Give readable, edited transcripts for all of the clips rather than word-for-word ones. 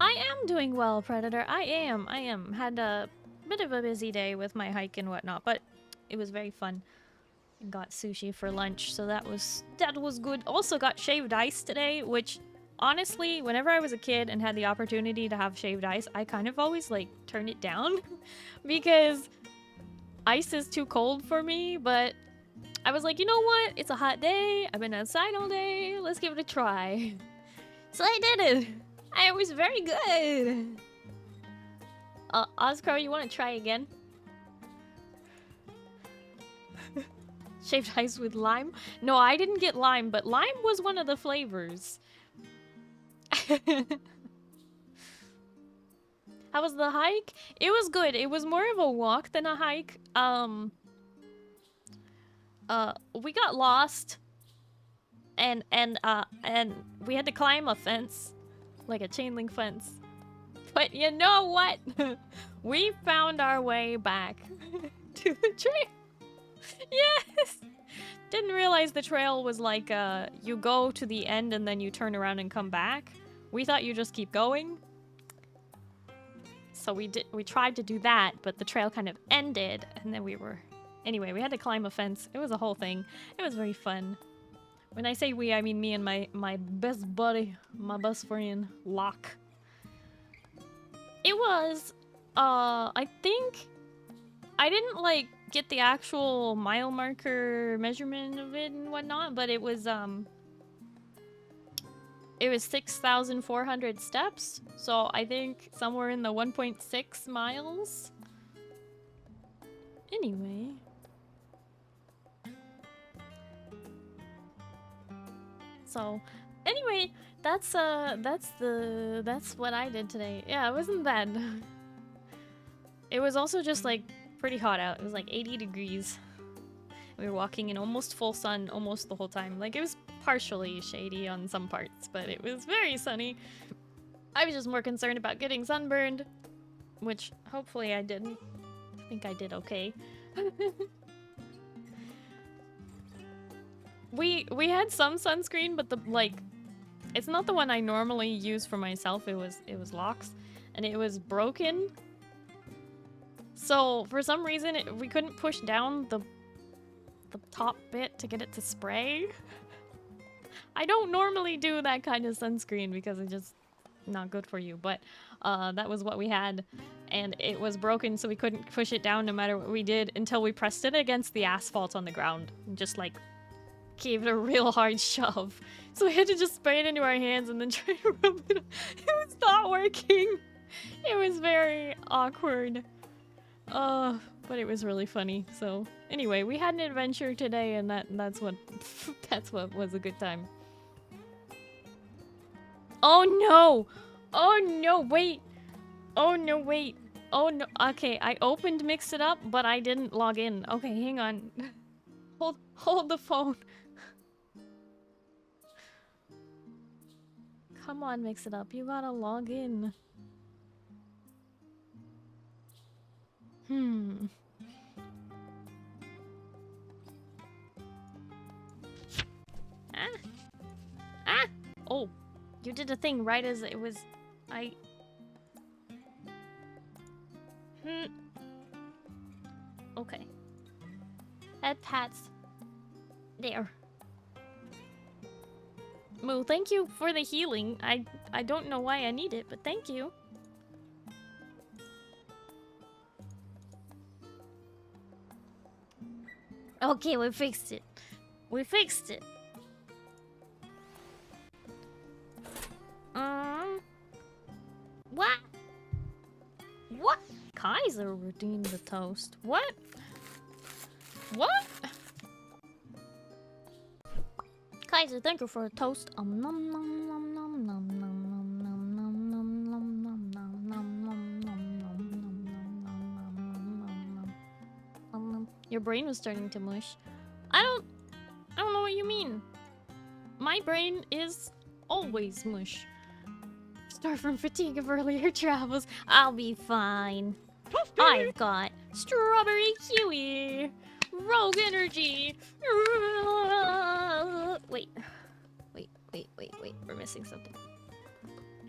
I am doing well, Predator. I am. Had a bit of a busy day with my hike and whatnot, but it was very fun. And got sushi for lunch, so that was good. Also got shaved ice today, which honestly, whenever I was a kid and had the opportunity to have shaved ice, I kind of always like turned it down because ice is too cold for me, but I was like, you know what? It's a hot day. I've been outside all day. Let's give it a try. So I did it. It was very good. Oscar, you want to try again? Shaved ice with lime? No, I didn't get lime, but lime was one of the flavors. How was the hike? It was good. It was more of a walk than a hike. We got lost, and we had to climb a fence, like a chain link fence. But you know what? We found our way back to the trail. Yes! Didn't realize the trail was like, you go to the end and then you turn around and come back. We thought you just keep going. So we tried to do that, but the trail kind of ended, and then anyway, we had to climb a fence. It was a whole thing. It was very fun. When I say we, I mean me and my best buddy, my best friend, Locke. It was, I think, I didn't, like, get the actual mile marker measurement of it and whatnot, but it was 6,400 steps, so I think somewhere in the 1.6 miles. Anyway. So, anyway, that's what I did today. Yeah, it wasn't bad. It was also just like pretty hot out. It was like 80 degrees. We were walking in almost full sun almost the whole time. Like, it was partially shady on some parts, but it was very sunny. I was just more concerned about getting sunburned, which hopefully I didn't. I think I did okay. We had some sunscreen, but it's not the one I normally use for myself. It was Locke's, and it was broken. So for some reason we couldn't push down the top bit to get it to spray. I don't normally do that kind of sunscreen because it's just not good for you, but that was what we had, and it was broken, so we couldn't push it down no matter what we did until we pressed it against the asphalt on the ground and just like gave it a real hard shove. So we had to just spray it into our hands and then try to rub it. It was not working. It was very awkward. But it was really funny. So anyway, we had an adventure today, and that's what was a good time. Oh no! Oh no! Wait! Oh no! Wait! Oh no! Okay, I opened Mix It Up, but I didn't log in. Okay, hang on. Hold the phone. Come on, Mix It Up. You gotta log in. Oh, you did a thing right as it was. Okay. Head pats. There. Moo, thank you for the healing. I don't know why I need it, but thank you. Okay, we fixed it. We fixed it. What? What? Kaiser redeemed the toast. What? What? Kaiser, thank you for a toast. Nom nom nom nom nom nom nom nom nom nom nom nom nom nom nom. Your brain was starting to mush. I don't know what you mean. My brain is always mush. Start from fatigue of earlier travels. I'll be fine. Toasty. I've got strawberry kiwi, rogue energy. Wait. We're missing something.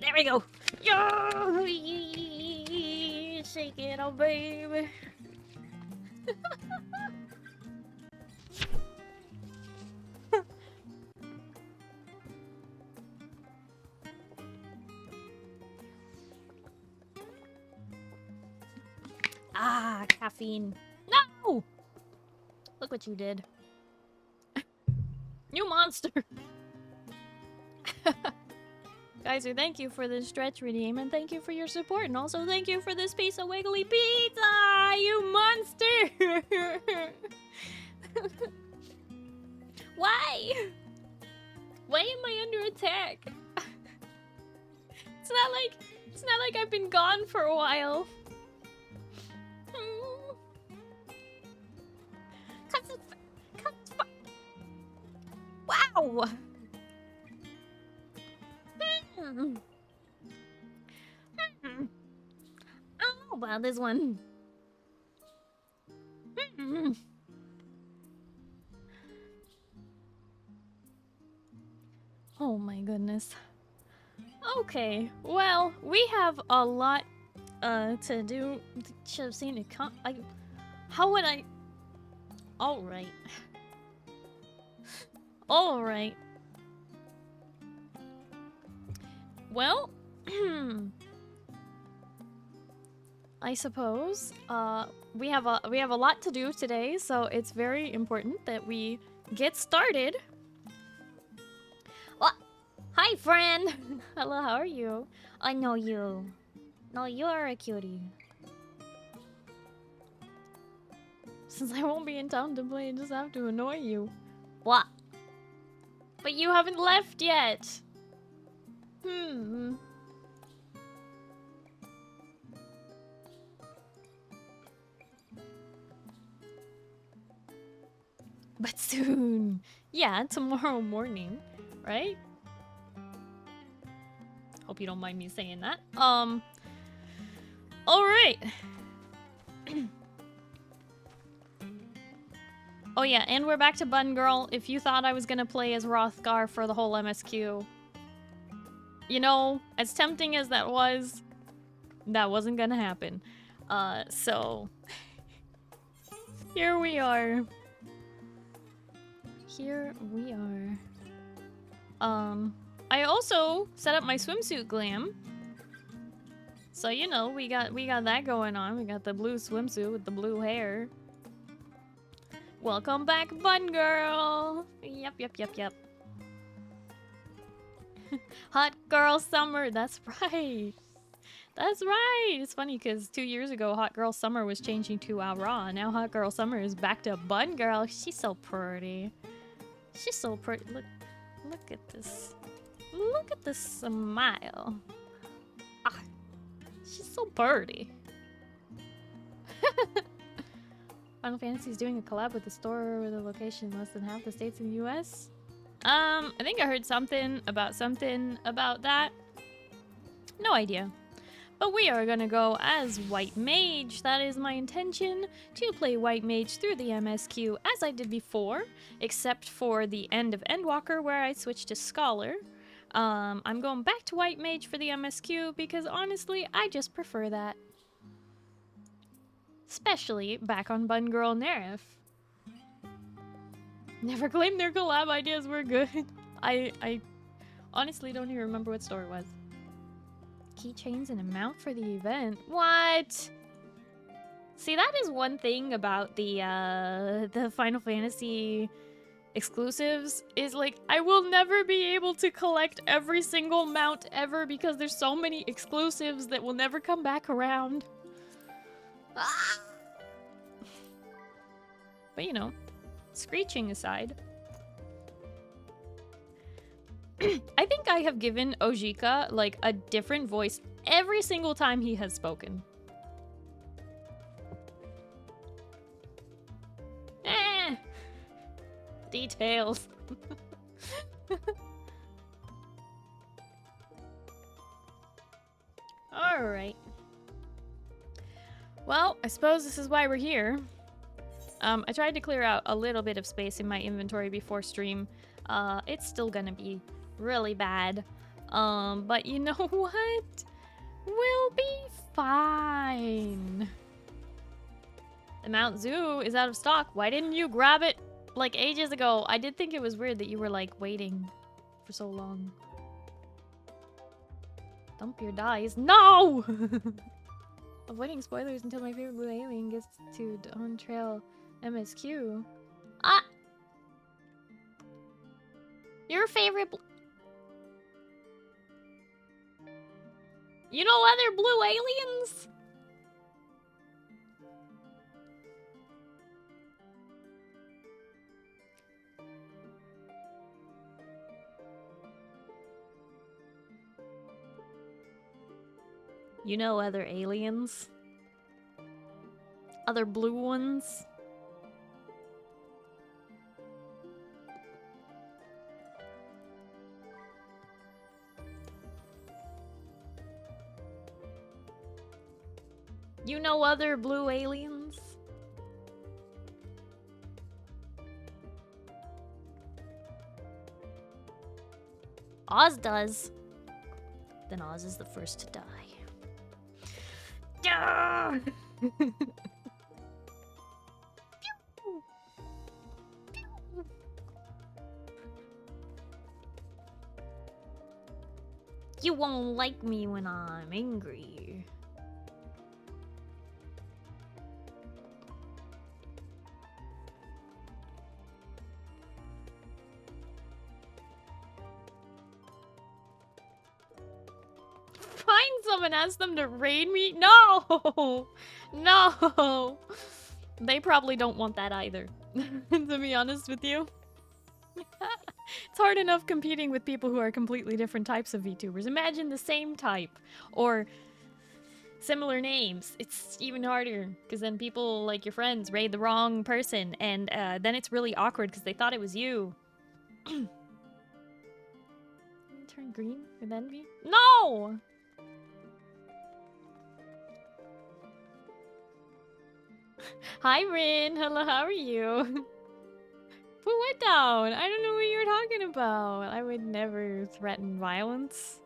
There we go. Yo, shake it up, baby. Ah, caffeine. No! Look what you did. You monster! Geyser, thank you for the stretch redeem, and thank you for your support, and also thank you for this piece of wiggly pizza, you monster! Why? Why am I under attack? It's not like I've been gone for a while. Wow! I don't know about this one. Oh my goodness. Okay, well, we have a lot to do. Should have seen it come. How would I? All right. All right. Well, I suppose we have a lot to do today, so it's very important that we get started. Well, hi, friend. Hello, how are you? I know you. No, you are a cutie. Since I won't be in town to play, I just have to annoy you. What? But you haven't left yet. But soon. Yeah, tomorrow morning, right? Hope you don't mind me saying that. All right. Oh yeah, and we're back to Bun Girl. If you thought I was gonna play as Rothgar for the whole MSQ, you know, as tempting as that wasn't gonna happen. So here we are. Here we are. I also set up my swimsuit glam. So you know, we got that going on. We got the blue swimsuit with the blue hair. Welcome back, Bun Girl! Yep. Hot Girl Summer, that's right! That's right! It's funny because 2 years ago, Hot Girl Summer was changing to Raw. Now Hot Girl Summer is back to Bun Girl. She's so pretty. She's so pretty. Look at this. Look at this smile. Ah, she's so pretty. Final Fantasy is doing a collab with the store with a location in less than half the states in the US. I think I heard something about that. No idea. But we are gonna go as White Mage. That is my intention, to play White Mage through the MSQ as I did before, except for the end of Endwalker where I switched to Scholar. I'm going back to White Mage for the MSQ because honestly, I just prefer that. Especially back on Bun Girl Nerif. Never claimed their collab ideas were good. I honestly don't even remember what store it was. Keychains and amount for the event. What? See, that is one thing about the Final Fantasy exclusives is like I will never be able to collect every single mount ever because there's so many exclusives that will never come back around. Ah! But you know, screeching aside, I think I have given Ojika like a different voice every single time he has spoken. Details. Alright. Well, I suppose this is why we're here. I tried to clear out a little bit of space in my inventory before stream. It's still gonna be really bad. But you know what? We'll be fine. The Mount Zoo is out of stock. Why didn't you grab it like ages ago? I did think it was weird that you were like waiting for so long. Dump your dice. No! Avoiding spoilers until my favorite blue alien gets to on trail MSQ. Ah! Your favorite You know other blue aliens? You know other aliens? Other blue ones? You know other blue aliens? Oz does. Then Oz is the first to die. Yeah! You won't like me when I'm angry. Find some and ask them to raid me? No! No! They probably don't want that either, to be honest with you. It's hard enough competing with people who are completely different types of VTubers. Imagine the same type or similar names. It's even harder because then people, like your friends, raid the wrong person and then it's really awkward because they thought it was you. Turn green with envy? No! Hi, Rin. Hello, how are you? Put what down? I don't know what you're talking about. I would never threaten violence.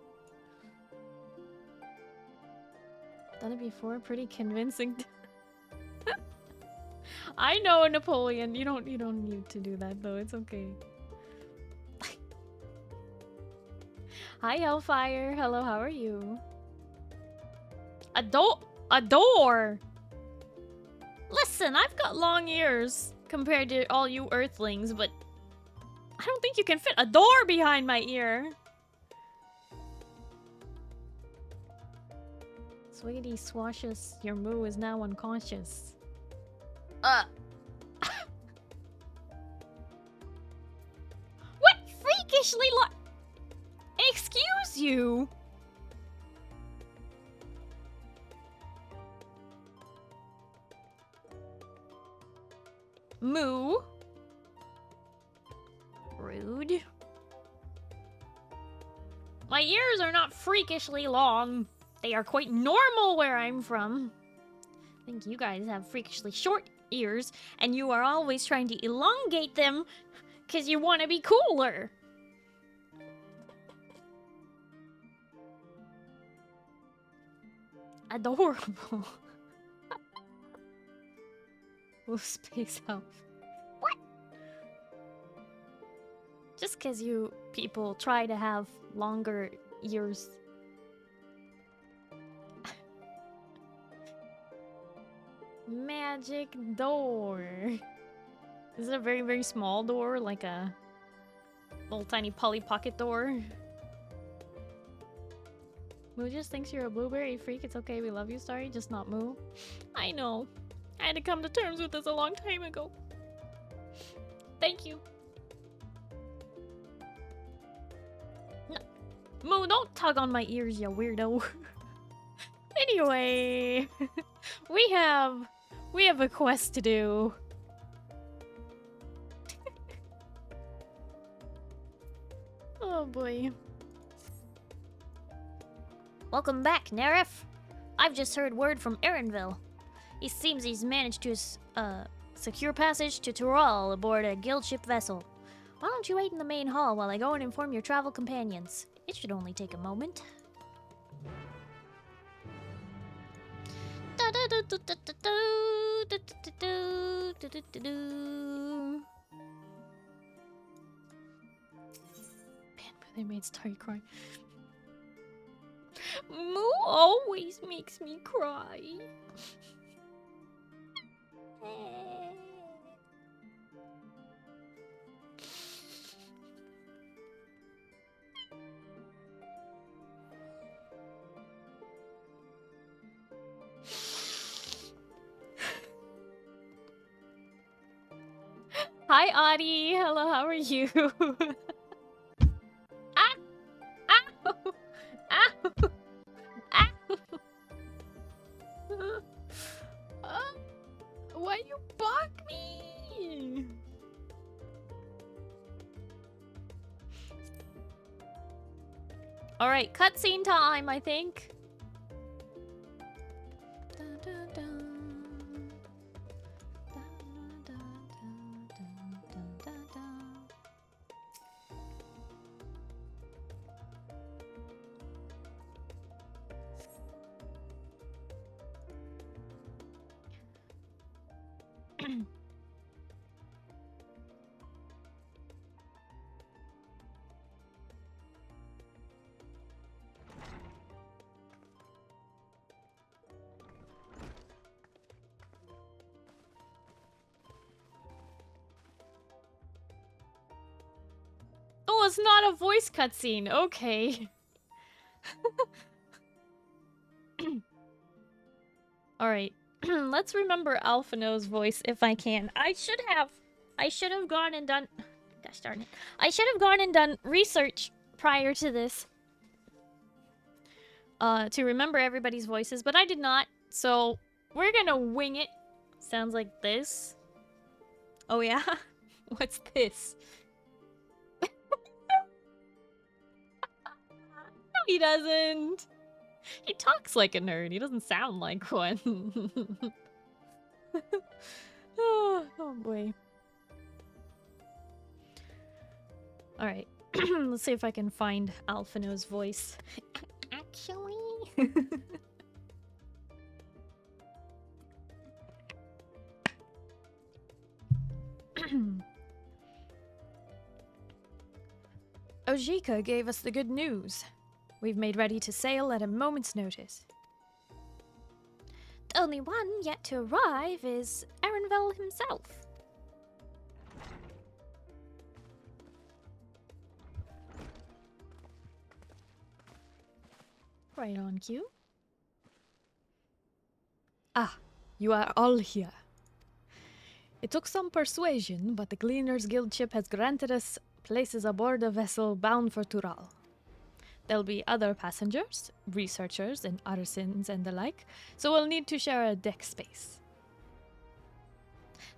Done it before, pretty convincing. I know, Napoleon. You don't need to do that though. It's okay. Hi, Hellfire. Hello, how are you? Adore. Listen, I've got long ears compared to all you earthlings, but I don't think you can fit a door behind my ear. Swiggity swashes, your moo is now unconscious. What freakishly Excuse you? Moo. Rude. My ears are not freakishly long. They are quite normal where I'm from. I think you guys have freakishly short ears, and you are always trying to elongate them because you want to be cooler. Adorable. We'll space out. What? Just because you people try to have longer ears. Magic door. Is it a very, very small door? Like a little tiny Polly Pocket door? Moo just thinks you're a blueberry freak. It's okay, we love you, Starry. Just not Moo. I know. I had to come to terms with this a long time ago. Thank you. No. Moo, don't tug on my ears, you weirdo. Anyway, we have a quest to do. Oh boy. Welcome back, Nerif. I've just heard word from Erenville. It seems he's managed to secure passage to Tyrol aboard a guild ship vessel. Why don't you wait in the main hall while I go and inform your travel companions? It should only take a moment. Man, they made Starry cry. Moo always makes me cry. Hi, Audie. Hello, how are you? Ah! Ow! Ow! Ow! Why you bark me? All right, cutscene time, I think. Oh, it's not a voice cutscene. Okay. Alright. Let's remember Alphino's voice if I can. I should have gone and done... Gosh darn it. I should have gone and done research prior to this. To remember everybody's voices, but I did not. So, we're gonna wing it. Sounds like this. Oh yeah? What's this? No, he doesn't. He talks like a nerd. He doesn't sound like one. Oh boy. Alright. Let's see if I can find Alphino's voice. Actually... Ojika gave us the good news. We've made ready to sail at a moment's notice. The only one yet to arrive is Erenvel himself. Right on cue. Ah, you are all here. It took some persuasion, but the Gleaners Guild ship has granted us places aboard a vessel bound for Tural. There'll be other passengers, researchers, and artisans and the like, so we'll need to share a deck space.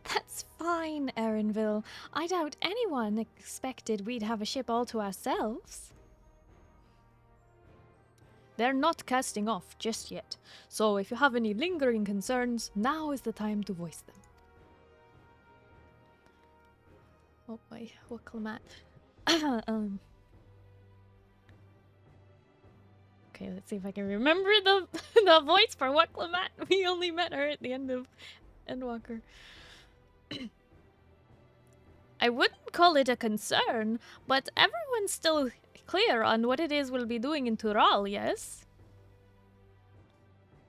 That's fine, Erenville. I doubt anyone expected we'd have a ship all to ourselves. They're not casting off just yet, so if you have any lingering concerns, now is the time to voice them. Oh boy, what Clement? Okay, let's see if I can remember the the voice for what Clement. We only met her at the end of Endwalker. I wouldn't call it a concern, but everyone's still clear on what it is we'll be doing in Tural, yes?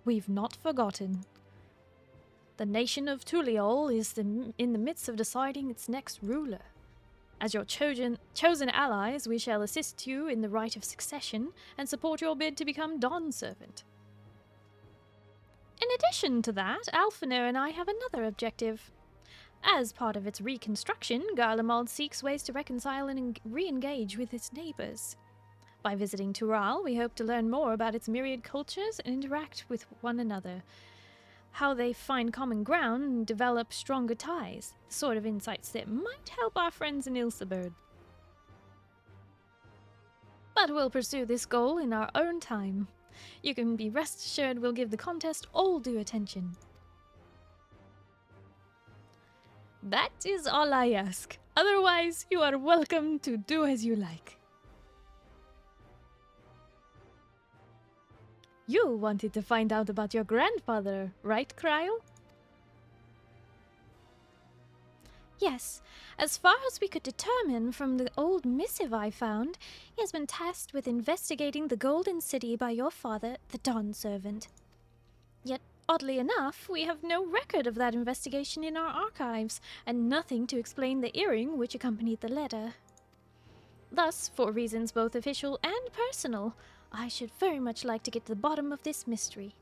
We've not forgotten. The nation of Tuliol is in the midst of deciding its next ruler. As your chosen allies, we shall assist you in the right of succession and support your bid to become Dawn Servant. In addition to that, Alphino and I have another objective. As part of its reconstruction, Garlemald seeks ways to reconcile and re-engage with its neighbors. By visiting Tural, we hope to learn more about its myriad cultures and interact with one another. How they find common ground and develop stronger ties, the sort of insights that might help our friends in Ilseburg. But we'll pursue this goal in our own time. You can be rest assured we'll give the contest all due attention. That is all I ask. Otherwise, you are welcome to do as you like. You wanted to find out about your grandfather, right, Cryo? Yes. As far as we could determine from the old missive I found, he has been tasked with investigating the Golden City by your father, the Dawn Servant. Yet, oddly enough, we have no record of that investigation in our archives, and nothing to explain the earring which accompanied the letter. Thus, for reasons both official and personal, I should very much like to get to the bottom of this mystery.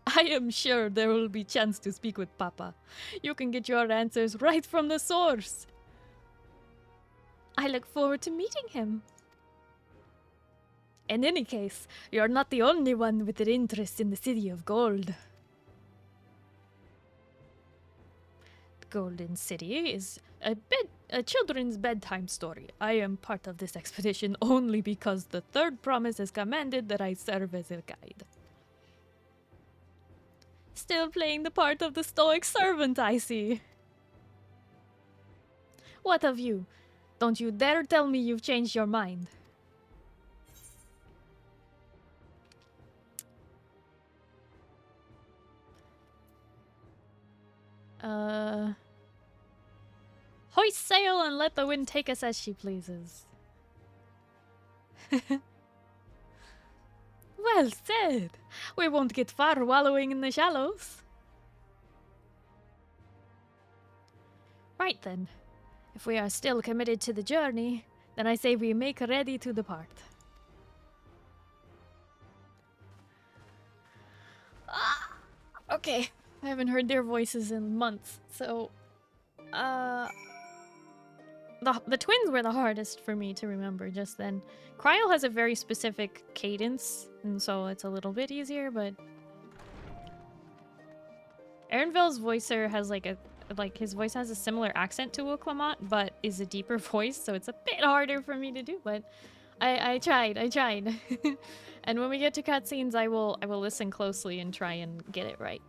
I am sure there will be chance to speak with Papa. You can get your answers right from the source. I look forward to meeting him. In any case, you're not the only one with an interest in the City of Gold. The Golden City is a children's bedtime story. I am part of this expedition only because the Third Promise has commanded that I serve as a guide. Still playing the part of the stoic servant, I see. What of you? Don't you dare tell me you've changed your mind. Hoist sail and let the wind take us as she pleases. Well said. We won't get far wallowing in the shallows. Right then. If we are still committed to the journey, then I say we make ready to depart. Okay. I haven't heard their voices in months, so... The twins were the hardest for me to remember just then. Cryo has a very specific cadence, and so it's a little bit easier, but... Aaronville's voicer has his voice has a similar accent to Wilclamont, but is a deeper voice, so it's a bit harder for me to do, but I tried. And when we get to cutscenes, I will listen closely and try and get it right.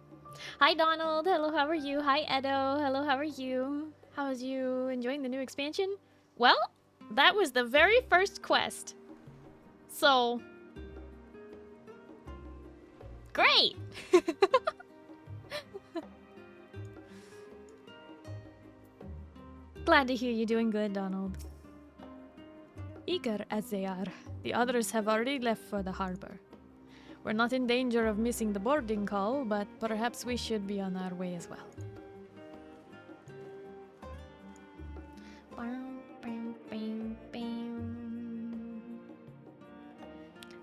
Hi Donald, hello, how are you? Hi Edo, hello, how are you? How's you enjoying the new expansion? Well, that was the very first quest. So... Great! Glad to hear you're doing good, Donald. Eager as they are, the others have already left for the harbor. We're not in danger of missing the boarding call, but perhaps we should be on our way as well.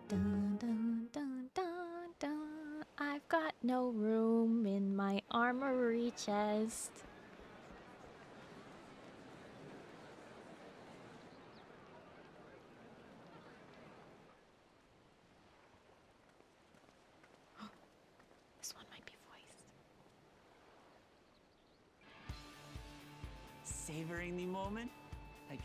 Dun, dun, dun, dun, dun. I've got no room in my armory chest. This one might be voiced. Savoring the moment?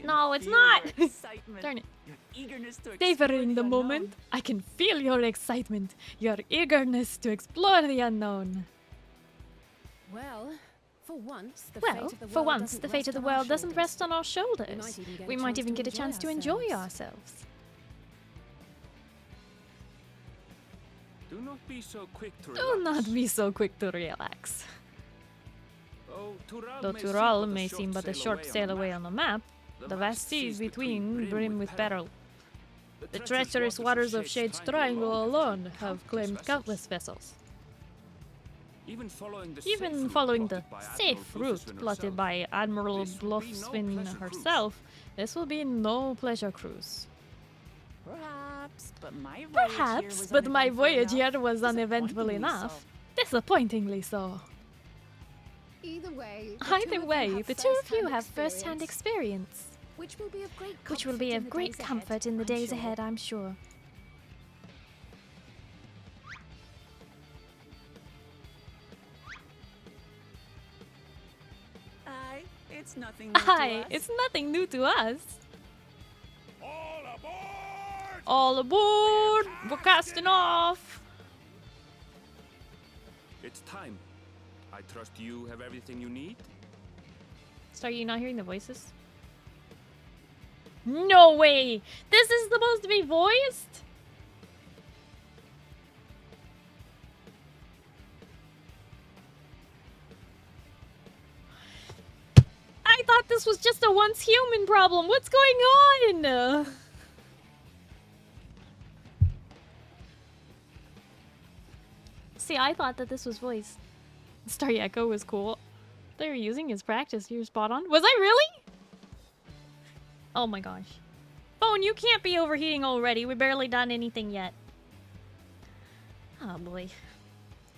No, it's not! Excitement, Darn it. your eagerness to Savoring the explore moment, I can feel your excitement, your eagerness to explore the unknown. Well, for once, the fate of the world doesn't rest on our shoulders. We might even get a chance to enjoy ourselves. Do not be so quick to relax. Do not be so quick to relax. Though Tural may seem but a short sail away on the map, the vast seas between brim with peril. The treacherous waters of Shade's Triangle alone have claimed countless vessels. Even following the safe route plotted by Admiral Bluffsvin herself, this will be no pleasure cruise. Perhaps, but my voyage here was uneventful enough. Disappointingly so. Either way, the two of you have first-hand experience, which will be of great comfort in the days ahead, I'm sure. it's nothing new to us. It's nothing new to us. All aboard! All aboard! We're casting off! It's time. I trust you have everything you need. Are you not hearing the voices? No way! This is supposed to be voiced? I thought this was just a once human problem. What's going on? See, I thought that this was voice. Starry Echo was cool. They were using his practice. You're spot on. Was I really? Oh my gosh. Phone, you can't be overheating already. We barely done anything yet. Oh boy.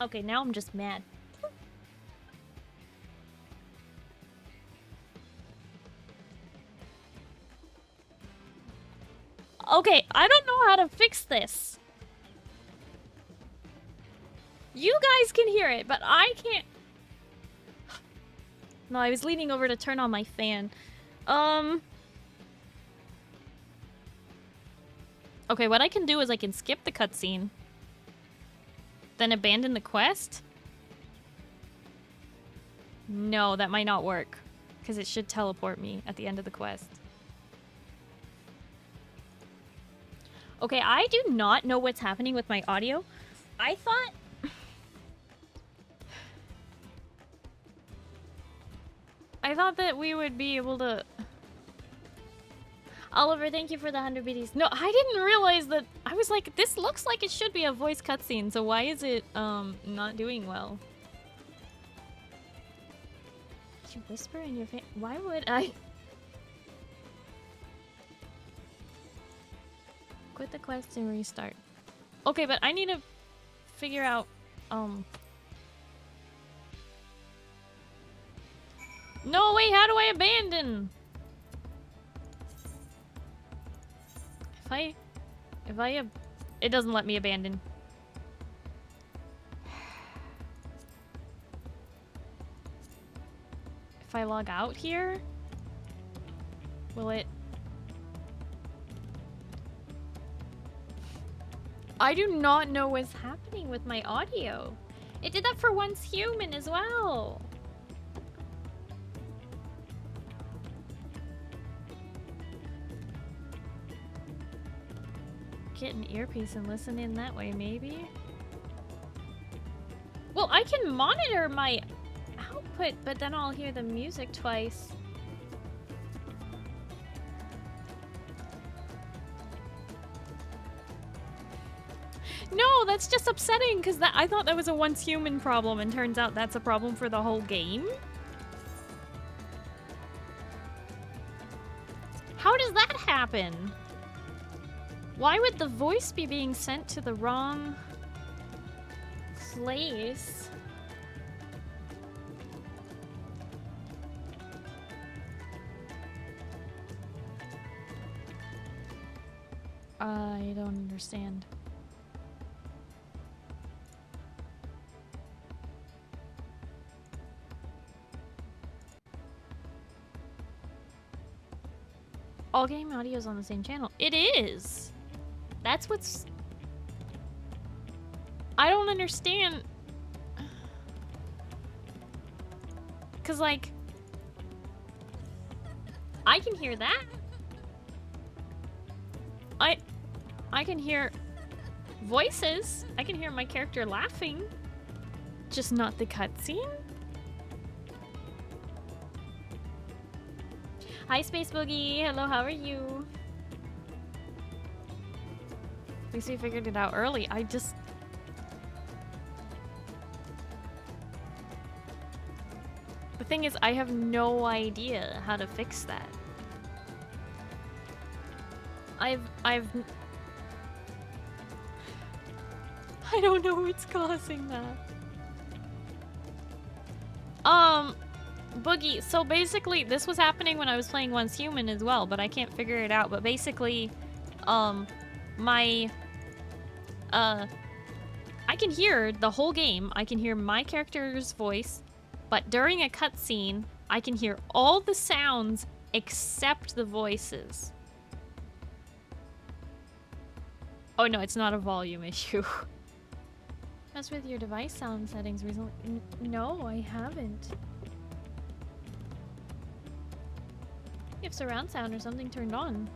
Okay, now I'm just mad. Okay, I don't know how to fix this. You guys can hear it, but I can't. No, I was leaning over to turn on my fan. Okay, what I can do is I can skip the cutscene. Then abandon the quest? No, that might not work. Because it should teleport me at the end of the quest. Okay, I do not know what's happening with my audio. I thought... I thought that we would be able to... Oliver, thank you for the 100 biddies. No, I didn't realize that... I was like, this looks like it should be a voice cutscene, so why is it, not doing well? Did you whisper in your face? Why would I... Quit the quest and restart. Okay, but I need to figure out, No, wait, how do I abandon? It doesn't let me abandon. If I log out here, will it? I do not know what's happening with my audio. It did that for Once Human as well. Get an earpiece and listen in that way, maybe? Well, I can monitor my output, but then I'll hear the music twice. No, that's just upsetting because I thought that was a Once Human problem, and turns out that's a problem for the whole game. How does that happen? Why would the voice be being sent to the wrong place? I don't understand. All game audio is on the same channel. It is! That's what's... I don't understand. Cause like... I can hear that. I can hear voices. I can hear my character laughing. Just not the cutscene. Hi, Space Boogie. Hello, how are you? At least we figured it out early. The thing is, I have no idea how to fix that. I don't know what's causing that. Boogie, so basically, this was happening when I was playing Once Human as well, but I can't figure it out. But basically, I can hear the whole game. I can hear my character's voice, but during a cutscene, I can hear all the sounds except the voices. Oh no, it's not a volume issue. Mess with your device sound settings recently? No, I haven't. You have surround sound or something turned on.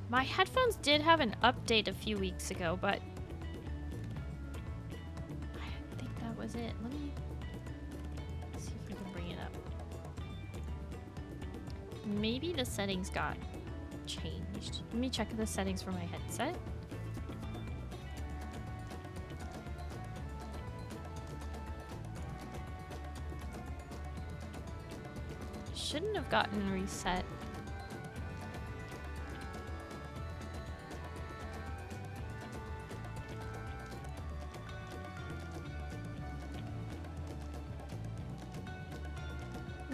My headphones did have an update a few weeks ago, but I didn't think that was it. Let me see if we can bring it up. Maybe the settings got changed. Let me check the settings for my headset. Shouldn't have gotten reset.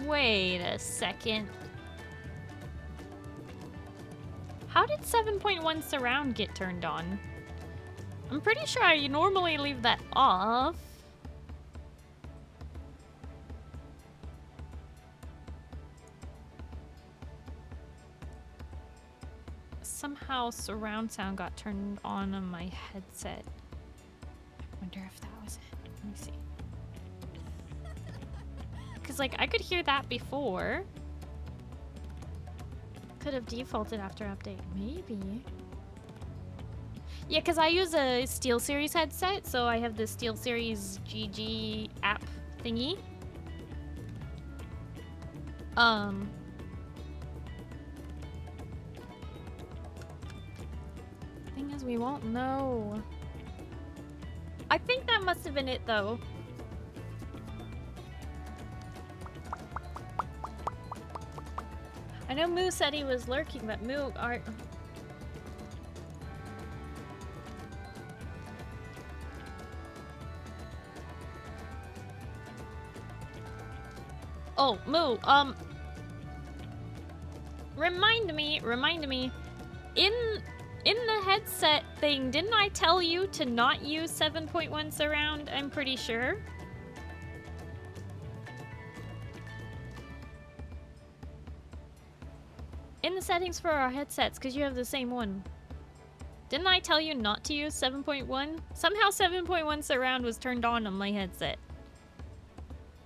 Wait a second. How did 7.1 surround get turned on? I'm pretty sure I normally leave that off. Somehow surround sound got turned on my headset. I wonder if that was it. Let me see. Because, like, I could hear that before. Could have defaulted after update. Maybe. Yeah, because I use a SteelSeries headset, so I have the SteelSeries GG app thingy. Thing is, we won't know. I think that must have been it, though. I know Moo said he was lurking, but Moo are... Oh, Moo, remind me, in the headset thing, didn't I tell you to not use 7.1 surround? I'm pretty sure. In the settings for our headsets, because you have the same one. Didn't I tell you not to use 7.1? Somehow 7.1 surround was turned on my headset.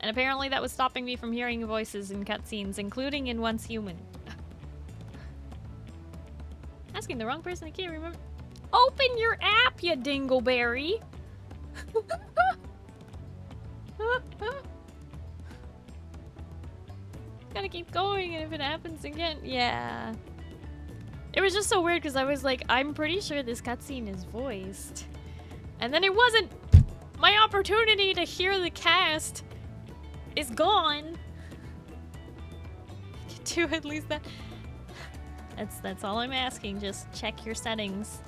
And apparently that was stopping me from hearing voices in cutscenes, including in Once Human. Asking the wrong person, I can't remember. Open your app, you dingleberry! Gotta keep going, and if it happens again, yeah. It was just so weird because I was like, I'm pretty sure this cutscene is voiced. And then it wasn't. My opportunity to hear the cast is gone. Do at least that. That's all I'm asking. Just check your settings.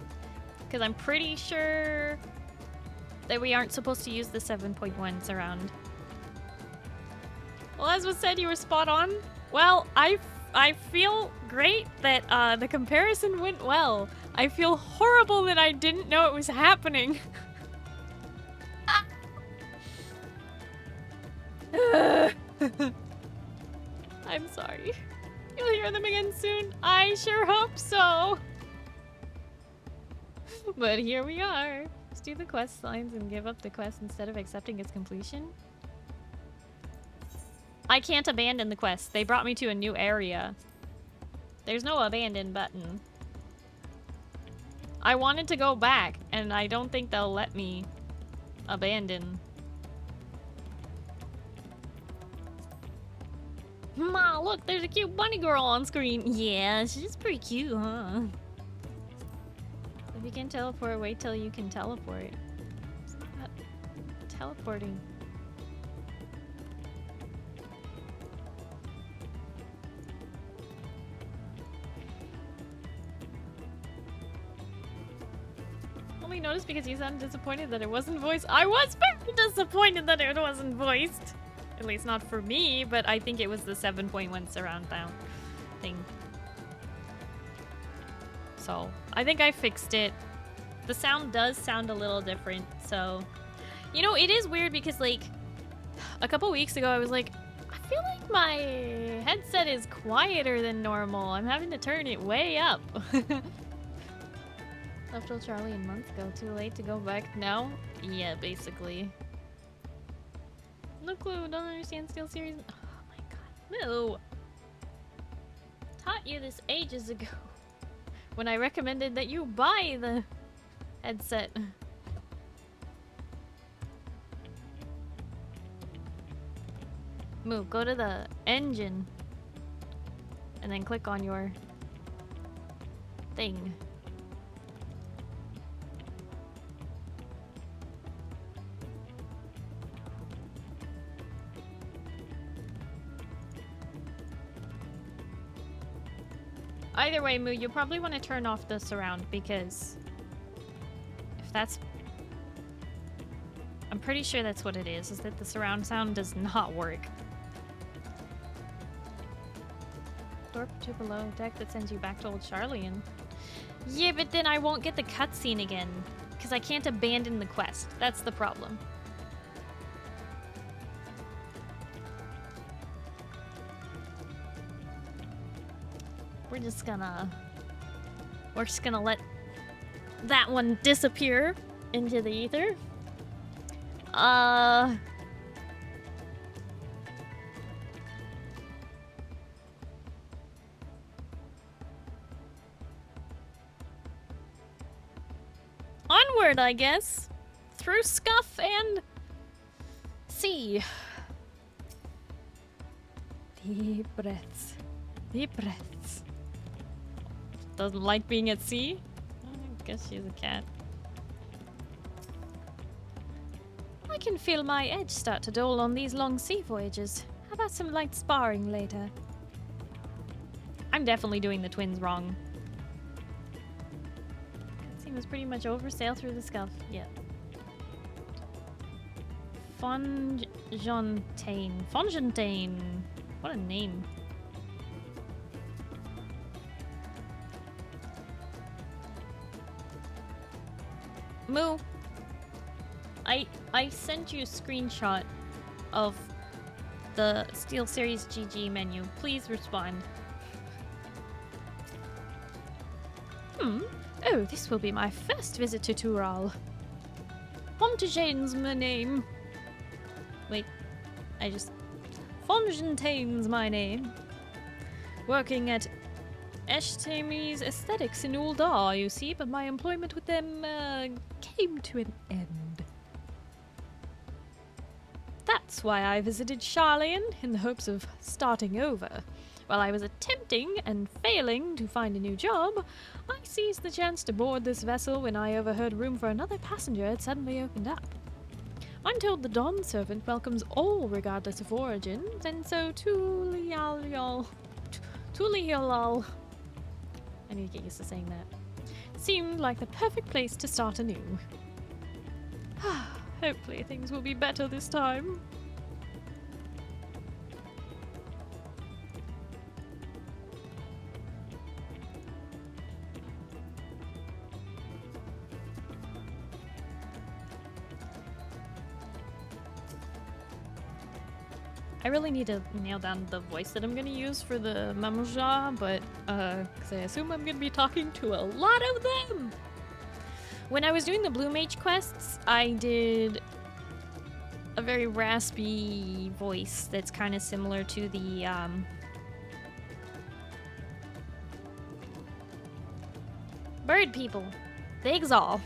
Because I'm pretty sure that we aren't supposed to use the 7.1 surround. Well, as was said, you were spot on. Well, I feel great that the comparison went well. I feel horrible that I didn't know it was happening. I'm sorry. You'll hear them again soon. I sure hope so. But here we are. Let's do the quest lines and give up the quest instead of accepting its completion. I can't abandon the quest. They brought me to a new area. There's no abandon button. I wanted to go back, and I don't think they'll let me abandon. Ma, look, there's a cute bunny girl on screen. Yeah, she's pretty cute, huh? If you can teleport, wait till you can teleport. It's not about teleporting. Only noticed because you sounded disappointed that it wasn't voiced. I was very disappointed that it wasn't voiced. At least not for me, but I think it was the 7.1 surround sound thing. So, I think I fixed it. The sound does sound a little different, so... You know, it is weird because, like, a couple weeks ago I was like, I feel like my headset is quieter than normal. I'm having to turn it way up. Left old Charlie and months ago. Too late to go back now? Yeah, basically. No clue, don't understand SteelSeries. Oh my god. No! Taught you this ages ago. when I recommended that you buy the headset. Move, go to the engine and then click on your thing. Either way, Moo, you probably want to turn off the surround because if that's... I'm pretty sure that's what it is that the surround sound does not work. Door to below deck that sends you back to old Charlian. Yeah, but then I won't get the cutscene again because I can't abandon the quest. That's the problem. We're just gonna let that one disappear into the ether. Onward, I guess. Through scuff and sea. Deep breaths. Deep breaths. Doesn't like being at sea? I guess she's a cat. I can feel my edge start to dull on these long sea voyages. How about some light sparring later? I'm definitely doing the twins wrong. Cutscene was pretty much over. Sail through the scuff. Yeah. Fontaine. Fontaine. What a name. Moo, I sent you a screenshot of the SteelSeries GG menu. Please respond. Oh, this will be my first visit to Tural. Fontaine's my name. Wait, Fontaine's my name. Working at Eshtemis Aesthetics in Uldar, you see, but my employment with them came to an end. That's why I visited Charlian, in the hopes of starting over. While I was attempting and failing to find a new job, I seized the chance to board this vessel when I overheard room for another passenger had suddenly opened up. I'm told the Dawn Servant welcomes all regardless of origins, and so Tulial. I need to get used to saying that. Seemed like the perfect place to start anew. Hopefully things will be better this time. I really need to nail down the voice that I'm gonna use for the Mamuja, but because I assume I'm gonna be talking to a lot of them. When I was doing the Blue Mage quests, I did a very raspy voice that's kind of similar to the bird people, the Exal.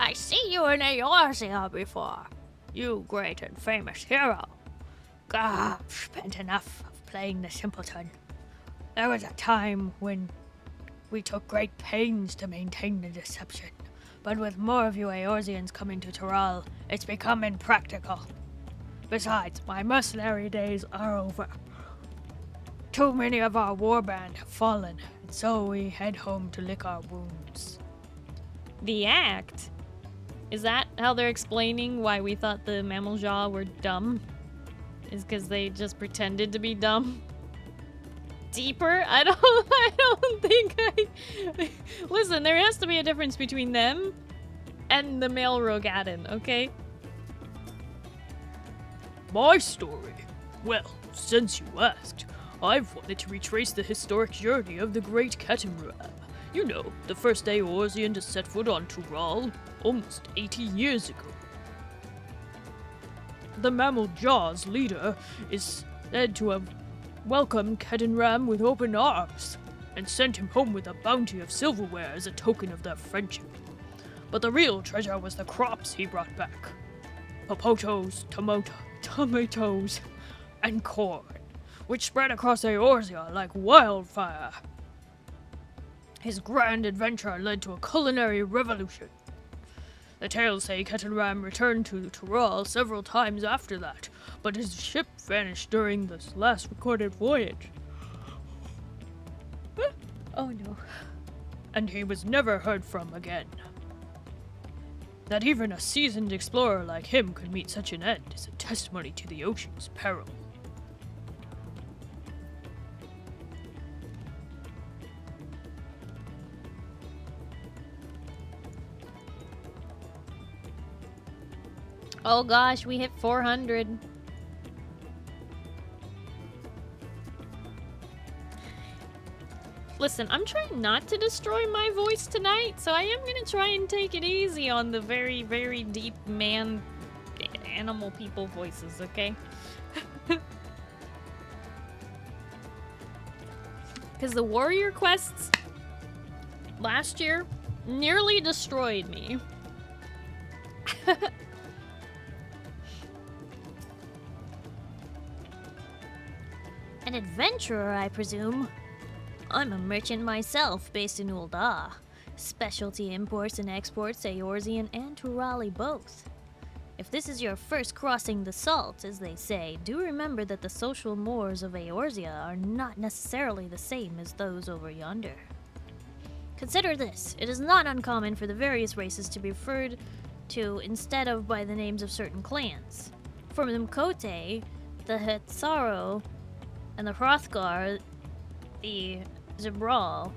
I see you in Eorzea before. You great and famous hero. I've spent enough of playing the simpleton. There was a time when we took great pains to maintain the deception, but with more of you Eorzeans coming to Tural, it's become impractical. Besides, my mercenary days are over. Too many of our warband have fallen, and so we head home to lick our wounds. The act? Is that how they're explaining why we thought the Mammal Jaw were dumb? Is because they just pretended to be dumb? Deeper? I don't think I... Listen, there has to be a difference between them and the male Rogadin, okay? My story? Well, since you asked, I've wanted to retrace the historic journey of the great Kenyooki. You know, the first Eorzean to set foot on Tural, almost 80 years ago. The Mammal Jaw's leader is said to have welcomed Kenyooki with open arms. and sent him home with a bounty of silverware as a token of their friendship. But the real treasure was the crops he brought back. Popotos, tomatoes, and corn, which spread across Eorzea like wildfire. His grand adventure led to a culinary revolution. The tales say Ketenram returned to Tural several times after that, but his ship vanished during this last recorded voyage. Oh no. And he was never heard from again. That even a seasoned explorer like him could meet such an end is a testimony to the ocean's peril. Oh gosh, we hit 400. Listen, I'm trying not to destroy my voice tonight, so I am gonna try and take it easy on the very, very deep man, animal people voices, okay? Because the warrior quests last year nearly destroyed me. An adventurer, I presume. I'm a merchant myself, based in Ul'dah. Specialty imports and exports, Eorzean and Turali both. If this is your first crossing the salt, as they say, do remember that the social mores of Eorzea are not necessarily the same as those over yonder. Consider this. It is not uncommon for the various races to be referred to instead of by the names of certain clans. For the Mkote, the Hetsaro, and the Hrothgar, the Zebral.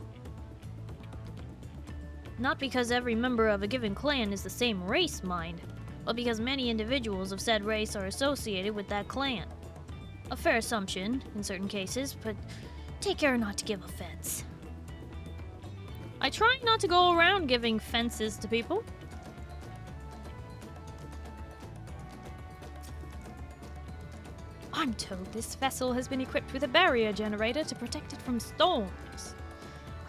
Not because every member of a given clan is the same race, mind, but because many individuals of said race are associated with that clan. A fair assumption, in certain cases, but take care not to give offense. I try not to go around giving fences to people. I'm told this vessel has been equipped with a barrier generator to protect it from storms.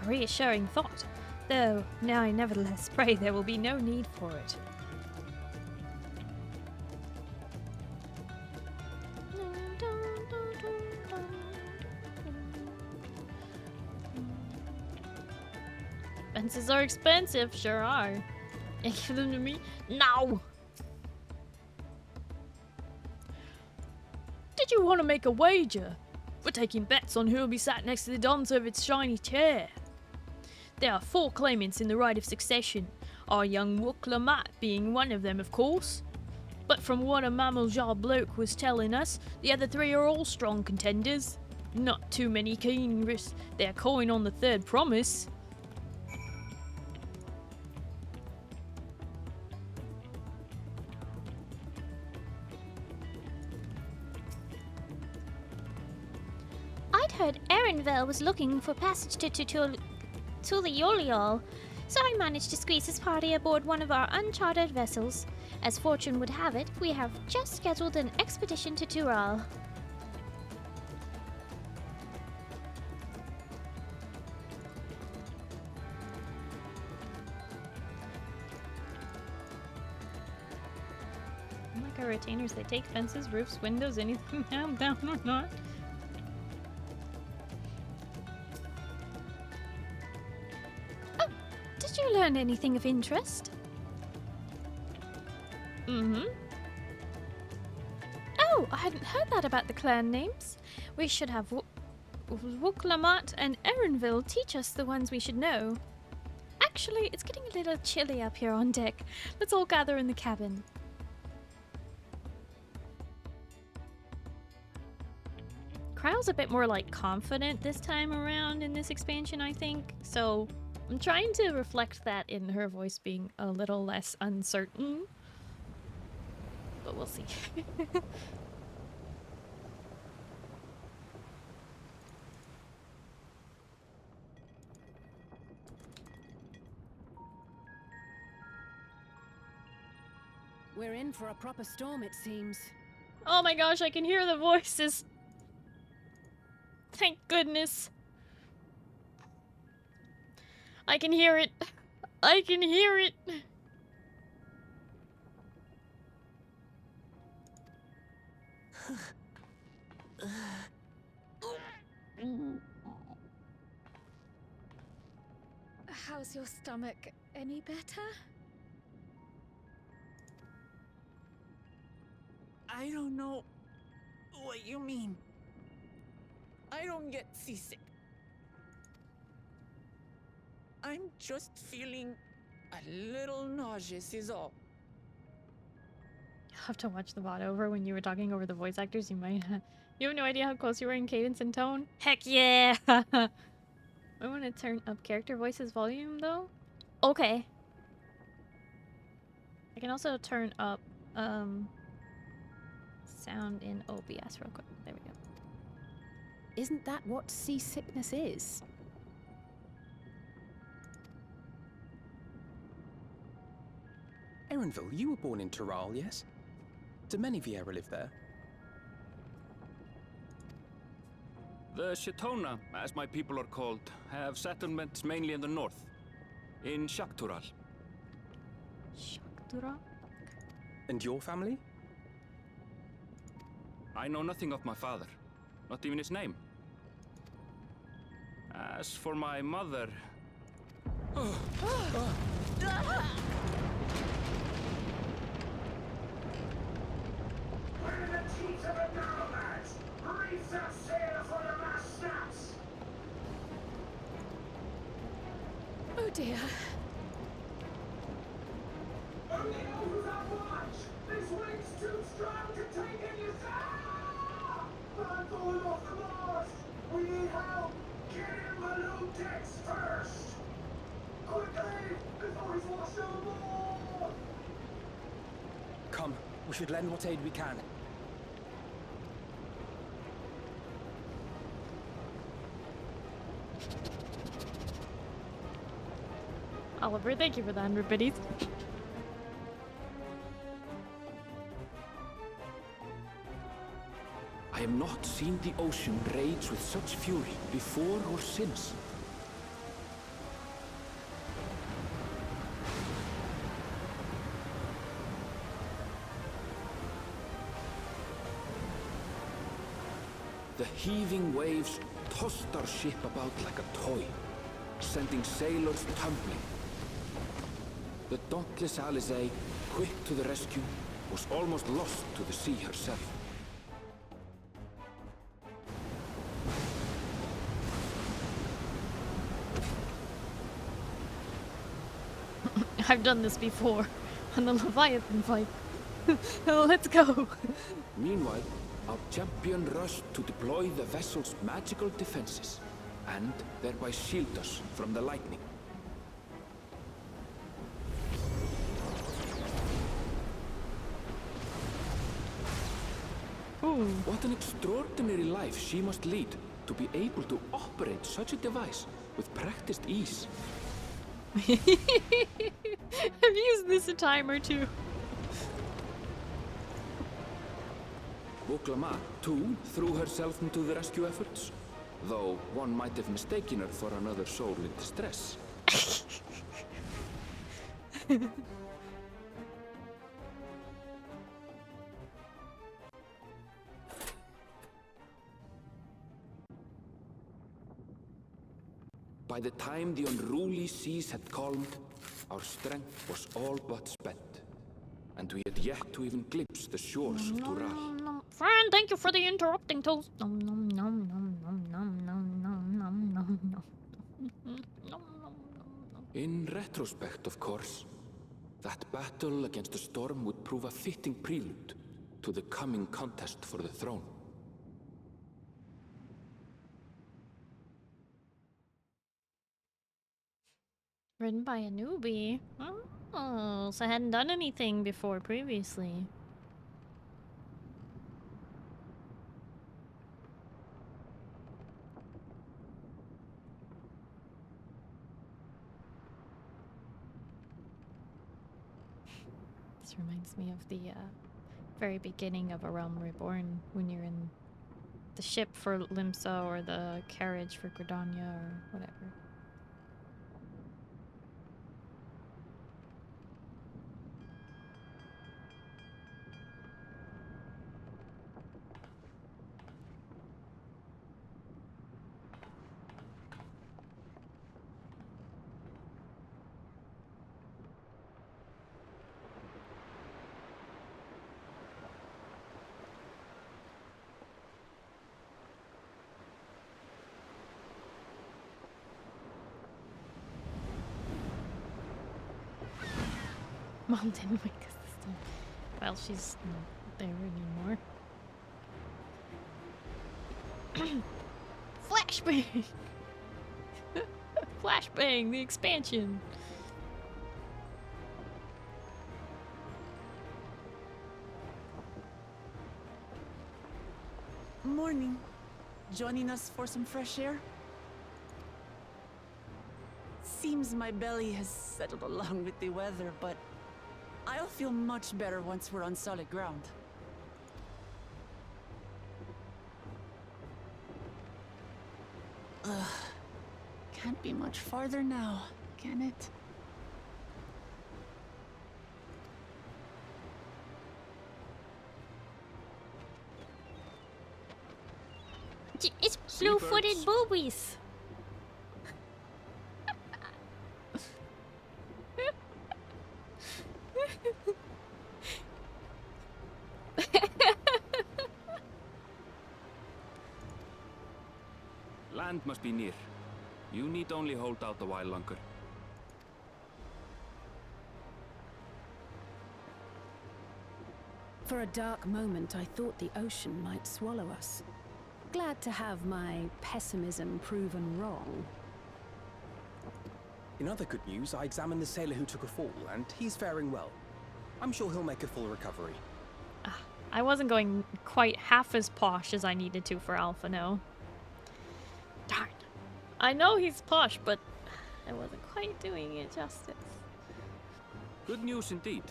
A reassuring thought, though now I nevertheless pray there will be no need for it. Fences are expensive, sure are. And give them to me? No! Did you want to make a wager? We're taking bets on who'll be sat next to the Don Servit's shiny chair. There are 4 claimants in the right of succession, our young Wook Lamat being one of them, of course. But from what a Mameljar bloke was telling us, the other 3 are all strong contenders. Not too many keen risk their coin on the third promise. I'd heard Erenvel was looking for passage to the Yoliol, so I managed to squeeze his party aboard one of our uncharted vessels. As fortune would have it, we have just scheduled an expedition to Tural. Unlike our retainers, they take fences, roofs, windows, anything down or not. Did you learn anything of interest? Mm-hmm. Oh, I hadn't heard that about the clan names. We should have Wook Lamat and Erenville teach us the ones we should know. Actually, it's getting a little chilly up here on deck. Let's all gather in the cabin. Kryle's a bit more, like, confident this time around in this expansion, I think. So I'm trying to reflect that in her voice being a little less uncertain. But we'll see. We're in for a proper storm, it seems. Oh my gosh, I can hear the voices. Thank goodness. I can hear it. I can hear it. How's your stomach? Any better? I don't know what you mean. I don't get seasick. I'm just feeling a little nauseous is all. You'll have to watch the VOD over. When you were talking over the voice actors, you might you have no idea how close you were in cadence and tone. Heck yeah! I want to turn up character voices volume though. Okay. I can also turn up sound in OBS real quick. There we go. Isn't that what seasickness is? Erenville, you were born in Tyrol, yes? Do many Vieira live there? The Shetona, as my people are called, have settlements mainly in the north, in Shaktural. Shaktura? And your family? I know nothing of my father, not even his name. As for my mother... When the teeth of a nomad breathes a sail for the mass snaps. Oh dear. Only those that watch. This wing's too strong to take any sound. I'm falling off the mast. We need help. Get in balloon decks first. Quickly, before he's washed overboard. Come, we should lend what aid we can. Oliver, thank you for the 100 biddies. I have not seen the ocean rage with such fury before or since. The heaving waves tossed our ship about like a toy, sending sailors tumbling. The dauntless Alizé, quick to the rescue, was almost lost to the sea herself. I've done this before on the Leviathan fight. Let's go. Meanwhile, our champion rushed to deploy the vessel's magical defenses, and thereby shield us from the lightning. Ooh. What an extraordinary life she must lead to be able to operate such a device with practiced ease. I've used this a time or two. Woklama, too, threw herself into the rescue efforts, though one might have mistaken her for another soul in distress. By the time the unruly seas had calmed, our strength was all but spent, and we had yet to even glimpse the shores of Tural. Friend, thank you for the interrupting toast. Nom nom nom nom nom nom nom nom nom nom nom. In retrospect, of course, that battle against the storm would prove a fitting prelude to the coming contest for the throne. Written by a newbie. Oh, so I hadn't done anything before previously. This reminds me of the very beginning of A Realm Reborn, when you're in the ship for Limsa or the carriage for Gridania or whatever. Mom didn't wake us this time. Well, she's not there anymore. Flashbang! Flashbang, the expansion. Morning. Joining us for some fresh air? Seems my belly has settled along with the weather, but I'll feel much better once we're on solid ground. Ugh. Can't be much farther now, can it? It's blue-footed boobies. Land must be near. You need only hold out a while longer. For a dark moment, I thought the ocean might swallow us. Glad to have my pessimism proven wrong. In other good news, I examined the sailor who took a fall, and he's faring well. I'm sure he'll make a full recovery. I wasn't going quite half as posh as I needed to for Alpha, no. Darn. I know he's posh, but I wasn't quite doing it justice. Good news indeed.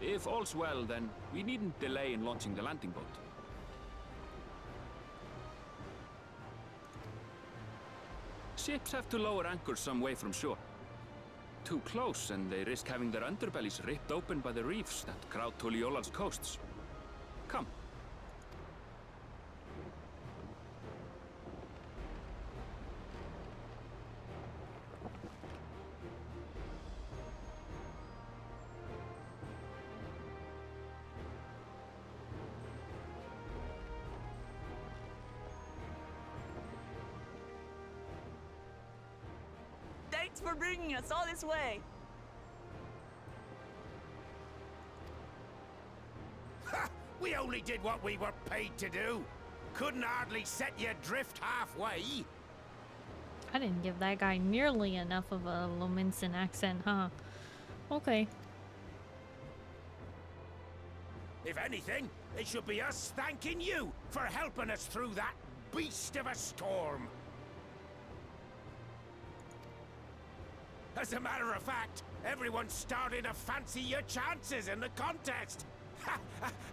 If all's well, then we needn't delay in launching the landing boat. Ships have to lower anchors some way from shore. Too close, and they risk having their underbellies ripped open by the reefs that crowd Tuliola's coasts. Come. Thanks for bringing us all this way. Ha! We only did what we were paid to do. Couldn't hardly set you adrift halfway. I didn't give that guy nearly enough of a Lominsan accent, huh? Okay. If anything, it should be us thanking you for helping us through that beast of a storm. As a matter of fact, everyone's starting to fancy your chances in the contest.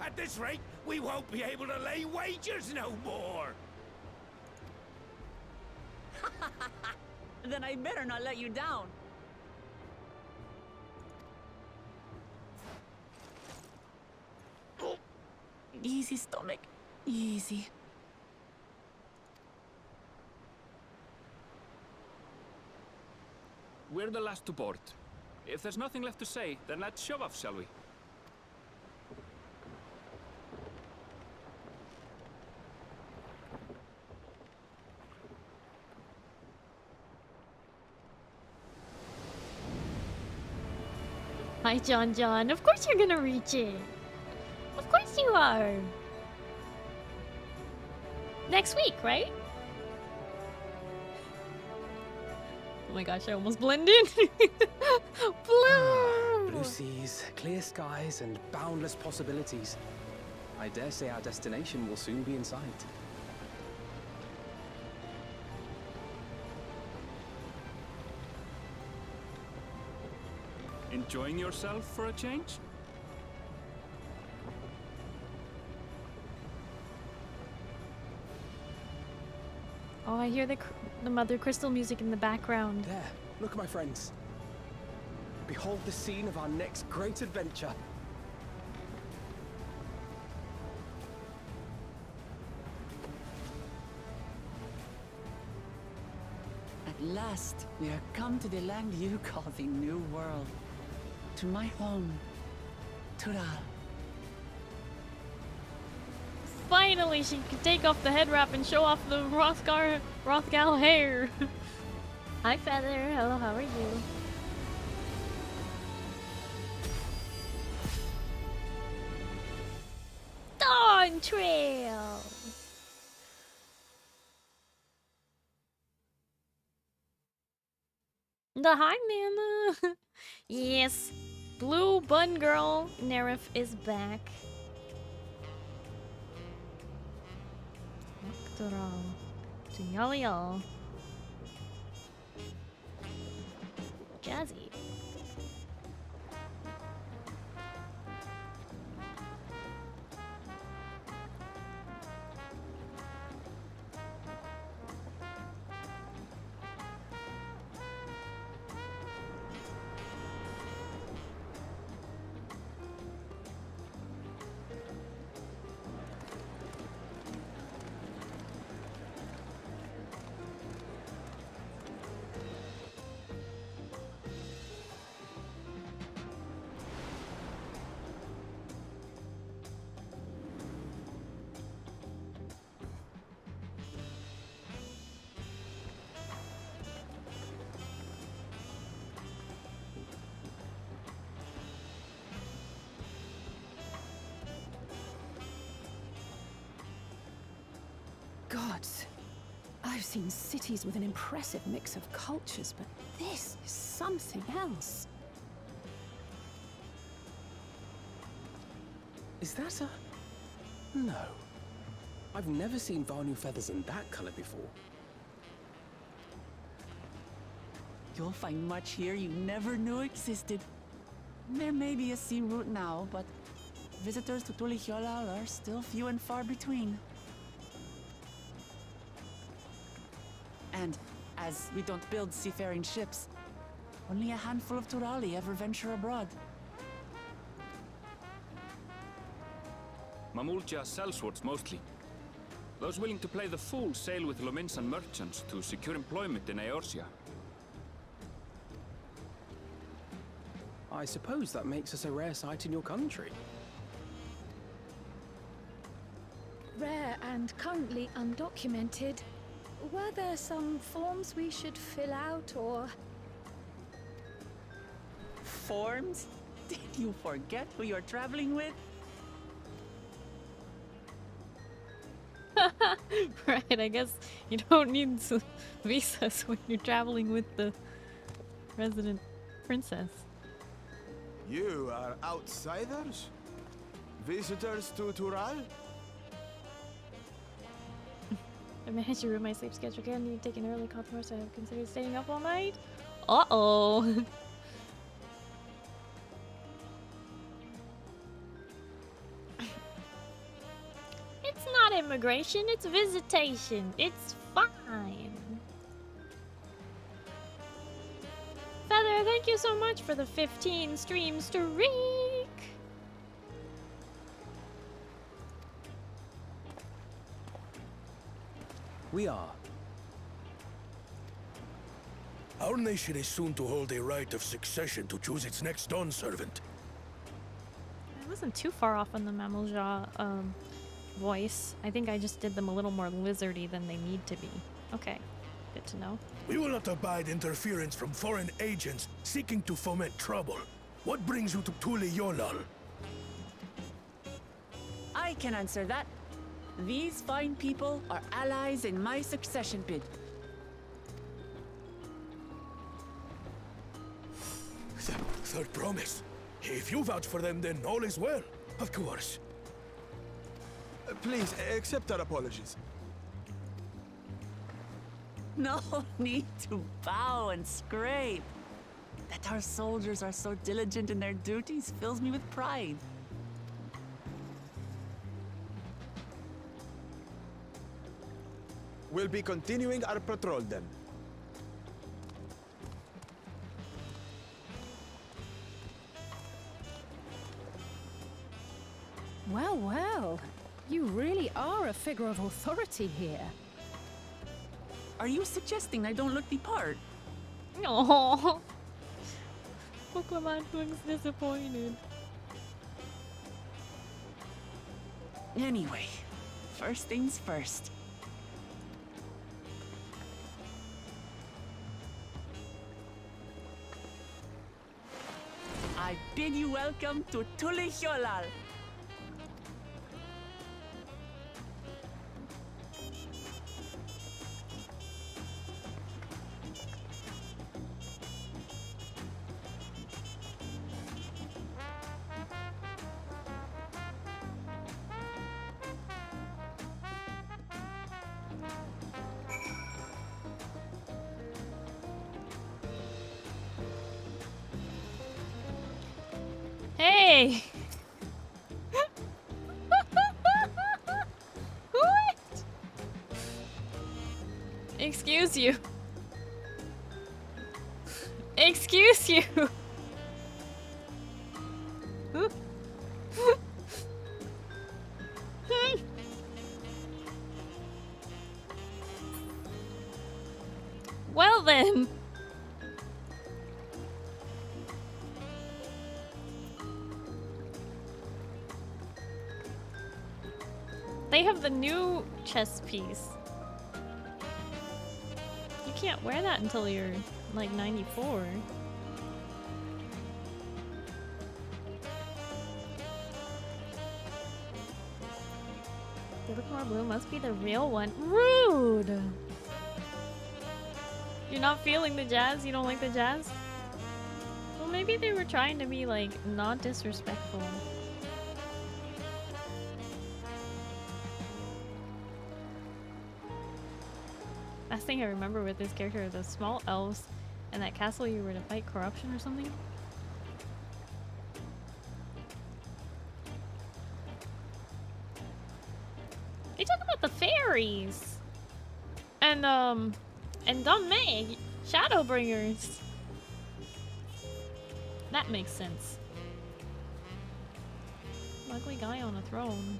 At this rate, we won't be able to lay wagers no more. Then I better not let you down. Easy, stomach. Easy. We're the last to board. If there's nothing left to say, then let's shove off, shall we? Hi, John. Of course you're gonna reach it. Of course you are. Next week, right? Oh my gosh, I almost blended. Blue! Blue seas, clear skies, and boundless possibilities. I dare say our destination will soon be in sight. Enjoying yourself for a change? Oh, I hear the Mother Crystal music in the background. There, look at my friends. Behold the scene of our next great adventure. At last, we are come to the land you call the New World. To my home, Tural. Finally, she can take off the head wrap and show off the Rothgal hair. Hi, Feather. Hello, how are you? time trail. The High Mama. Yes. Blue Bun Girl Nerif is back. To y'all. Jazzy. Gods, I've seen cities with an impressive mix of cultures, but this is something else. Is that a... No. I've never seen Vanu feathers in that color before. You'll find much here you never knew existed. There may be a sea route now, but visitors to Tulihyolal are still few and far between. And as we don't build seafaring ships, only a handful of Turali ever venture abroad. Mamulja sellswords mostly. Those willing to play the fool sail with Lominsan merchants to secure employment in Eorzea. I suppose that makes us a rare sight in your country. Rare and currently undocumented. Were there some forms we should fill out, or...? Forms? Did you forget who you're traveling with? Right, I guess you don't need visas when you're traveling with the resident princess. You are outsiders? Visitors to Tural? I managed to ruin my sleep schedule again. I need to take an early call tomorrow, so I have considered staying up all night. Uh-oh. It's not immigration, it's visitation. It's fine. Feather, thank you so much for the 15 stream streak. We are. Our nation is soon to hold a right of succession to choose its next dawn servant. I wasn't too far off on the Mammalja voice. I think I just did them a little more lizardy than they need to be. Okay, good to know. We will not abide interference from foreign agents seeking to foment trouble. What brings you to Tulihyolal? I can answer that. These fine people are allies in my succession bid. Third promise. If you vouch for them, then all is well. Of course. Please, accept our apologies. No need to bow and scrape. That our soldiers are so diligent in their duties fills me with pride. We'll be continuing our patrol then. Well, well. You really are a figure of authority here. Are you suggesting I don't look the part? No. Pokemon looks disappointed. Anyway, first things first. I bid you welcome to Tulihyolal. way. What? Excuse you. Excuse you. Well then. They have the new chess piece. You can't wear that until you're like 94. The Liquor Blue must be the real one. Rude! You're not feeling the jazz? You don't like the jazz? Well, maybe they were trying to be like not disrespectful. Last thing I remember with this character are the small elves and that castle you were to fight corruption or something. They talk about the fairies and Don May, Shadowbringers. That makes sense. Ugly guy on a throne.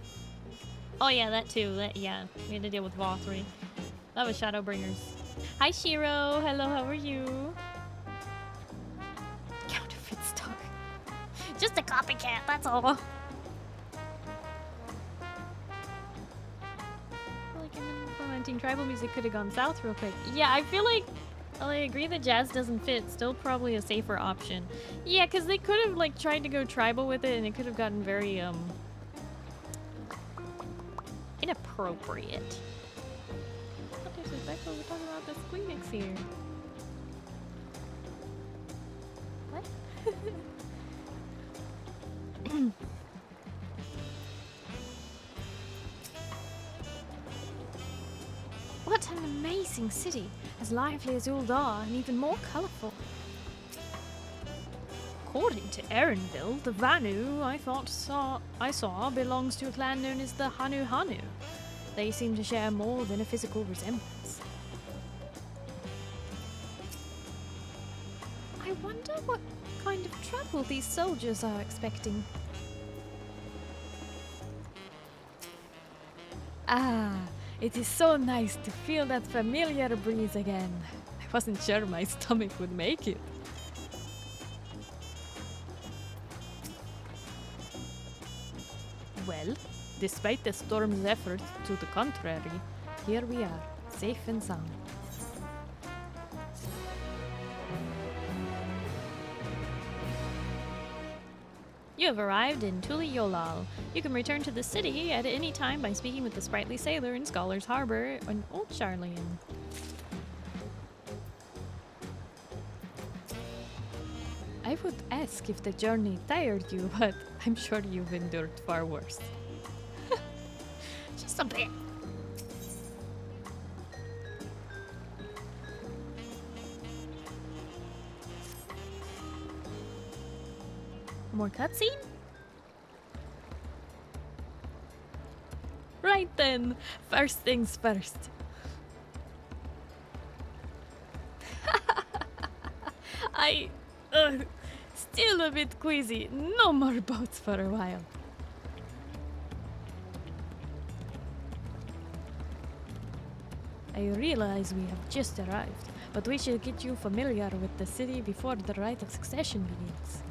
Oh yeah, that too. Yeah, we had to deal with Vothri. That was Shadowbringers. Hi Shiro, hello, how are you? Counterfeit stock. Just a copycat, that's all. Implementing tribal music could have gone south real quick. Yeah, I feel like, well, I agree that jazz doesn't fit. Still probably a safer option. Yeah, because they could have like tried to go tribal with it and it could have gotten very inappropriate. Not disrespectful, we're talking about the Squeenix here. What? What an amazing city, as lively as Uldar and even more colorful. According to Erenville, the Vanu I saw belongs to a clan known as the Hanu Hanu. They seem to share more than a physical resemblance. I wonder what kind of trouble these soldiers are expecting. Ah, it is so nice to feel that familiar breeze again. I wasn't sure my stomach would make it. Well, despite the storm's effort to the contrary, here we are, safe and sound. You have arrived in Tuliyollal. You can return to the city at any time by speaking with the sprightly sailor in Scholar's Harbor in Old Charlian. I would ask if the journey tired you, but I'm sure you've endured far worse. Just a bit. More cutscene? Right then, first things first. Still a bit queasy. No more boats for a while. I realize we have just arrived, but we should get you familiar with the city before the rite of succession begins.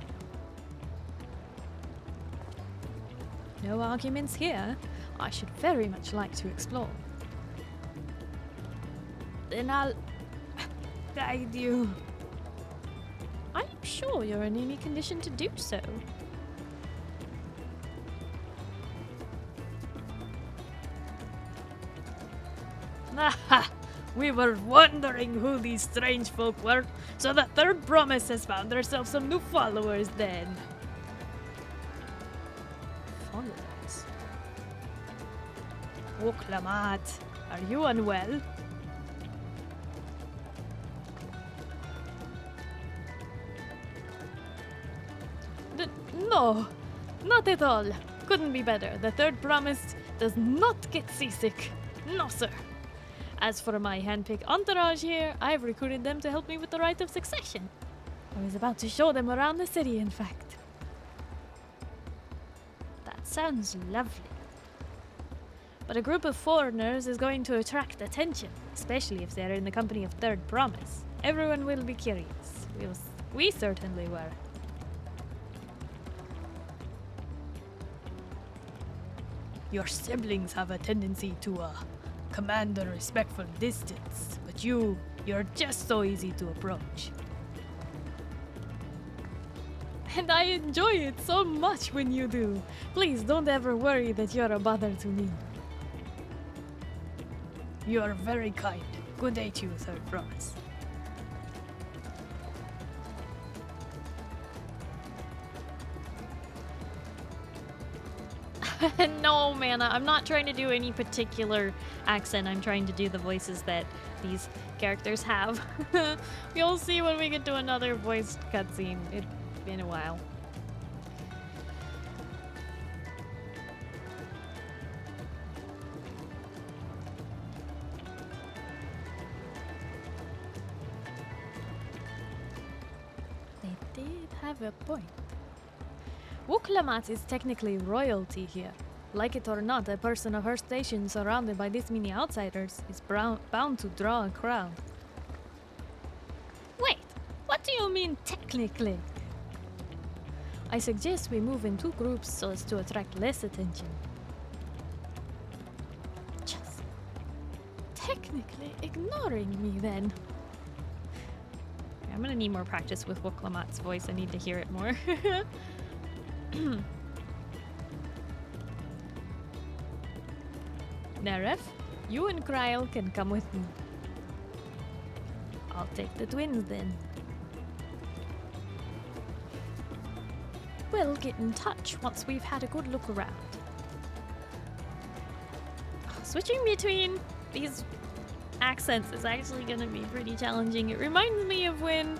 No arguments here. I should very much like to explore. Then I'll guide you. I'm sure you're in any condition to do so. Aha! We were wondering who these strange folk were, so the third promise has found herself some new followers then. Followers? Oh, Clamat, are you unwell? No, Not at all. Couldn't be better. The third promise does not get seasick. No, sir. As for my handpicked entourage here, I've recruited them to help me with the rite of succession. I was about to show them around the city, in fact. That sounds lovely. But a group of foreigners is going to attract attention, especially if they're in the company of Third Promise. Everyone will be curious. We certainly were. Your siblings have a tendency to command a respectful distance, but you're just so easy to approach. And I enjoy it so much when you do. Please don't ever worry that you're a bother to me. You are very kind. Good day to you, Third Promise. No, Mana, I'm not trying to do any particular accent. I'm trying to do the voices that these characters have. You'll see when we get to another voiced cutscene. It's been a while. They did have a point. Wuklamat is technically royalty here. Like it or not, a person of her station surrounded by this many outsiders is bound to draw a crowd. Wait, what do you mean technically? I suggest we move in 2 groups so as to attract less attention. Just technically ignoring me then. I'm gonna need more practice with Wuklamat's voice. I need to hear it more. Neref, you and Kryle can come with me. I'll take the twins then. We'll get in touch once we've had a good look around. Switching between these accents is actually gonna be pretty challenging. It reminds me of when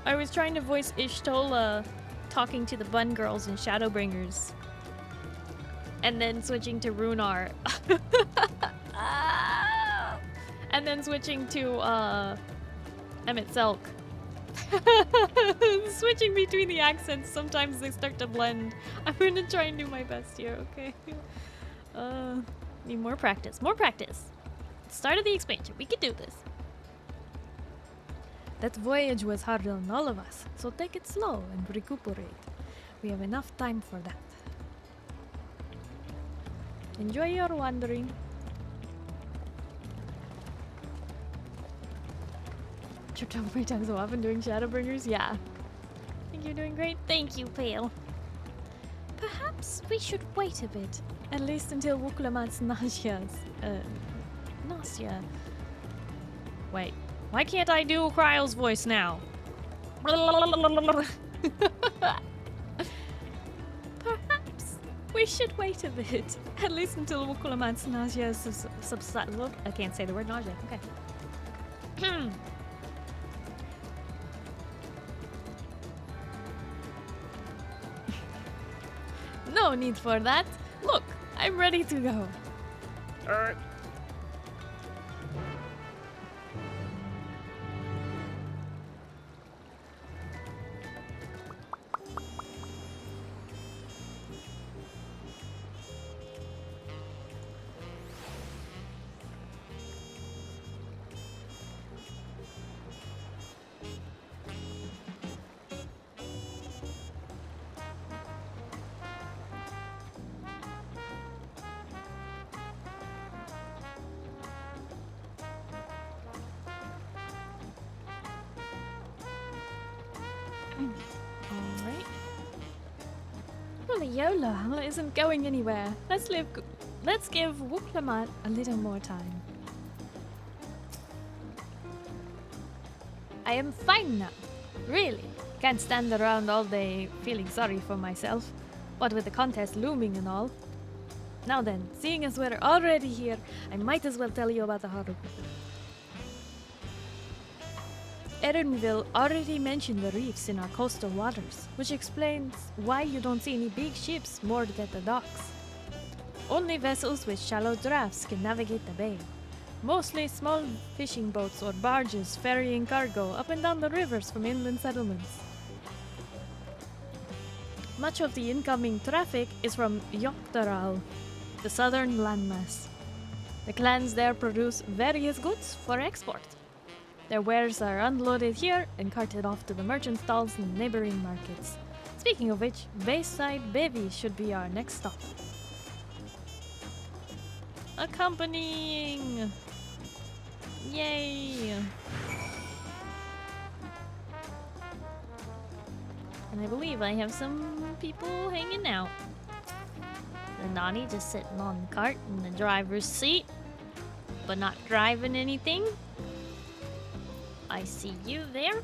I was trying to voice Ishtola talking to the Bun Girls in Shadowbringers. And then switching to Runar. And then switching to Emmett Selk. Switching between the accents, sometimes they start to blend. I'm gonna try and do my best here, okay? Need more practice. More practice. Start of the expansion. We can do this. That voyage was hard on all of us, so take it slow and recuperate. We have enough time for that. Enjoy your wandering. Tripped over my tongue so often doing Shadowbringers? Yeah. I think you're doing great. Thank you, Pale. Perhaps we should wait a bit. At least until Wuklamat's nausea. Wait. Why can't I do Kryle's voice now? Perhaps we should wait a bit. At least until Wuklamat's nausea subsides. I can't say the word nausea. Okay. No need for that. Look, I'm ready to go. Alright. Yola isn't going anywhere. Let's give Wuklamat a little more time. I am fine now. Really. Can't stand around all day feeling sorry for myself. What with the contest looming and all. Now then, seeing as we're already here, I might as well tell you about the Haruka. Erenville already mentioned the reefs in our coastal waters, which explains why you don't see any big ships moored at the docks. Only vessels with shallow drafts can navigate the bay. Mostly small fishing boats or barges ferrying cargo up and down the rivers from inland settlements. Much of the incoming traffic is from Yoktaral, the southern landmass. The clans there produce various goods for export. Their wares are unloaded here and carted off to the merchant stalls in neighboring markets. Speaking of which, Bayside Bevy should be our next stop. Accompanying! Yay! And I believe I have some people hanging out. The Nani just sitting on the cart in the driver's seat, but not driving anything. I see you there.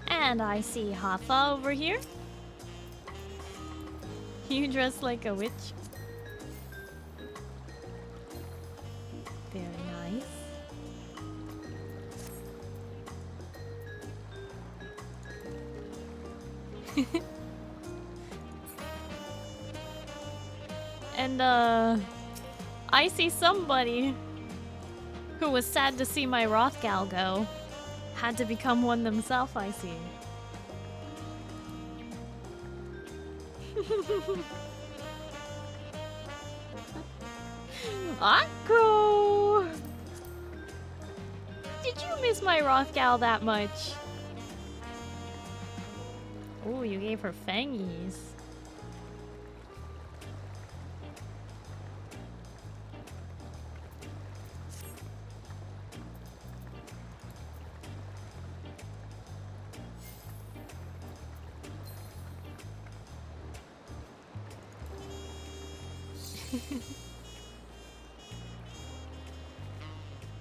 And I see Hafa over here. You dress like a witch. Very nice. And I see somebody who was sad to see my Rothgal go. Had to become one themselves, I see. Akko! Did you miss my Rothgal that much? Oh, you gave her fangies.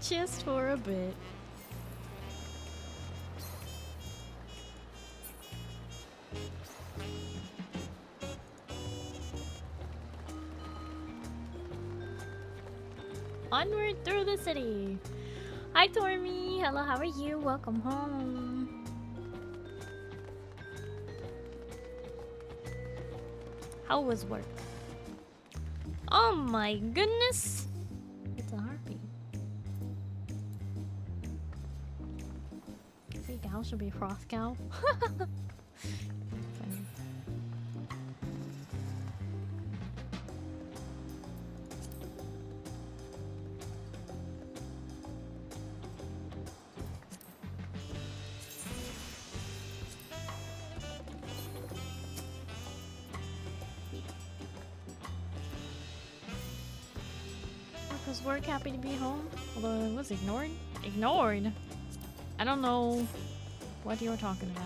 Just for a bit. Onward through the city. Hi Tormy, hello, how are you? Welcome home. How was work? Oh my goodness! It's a harpy. Free gal should be froth gal. Work, happy to be home, although it was ignored. Ignored? I don't know what you were talking about.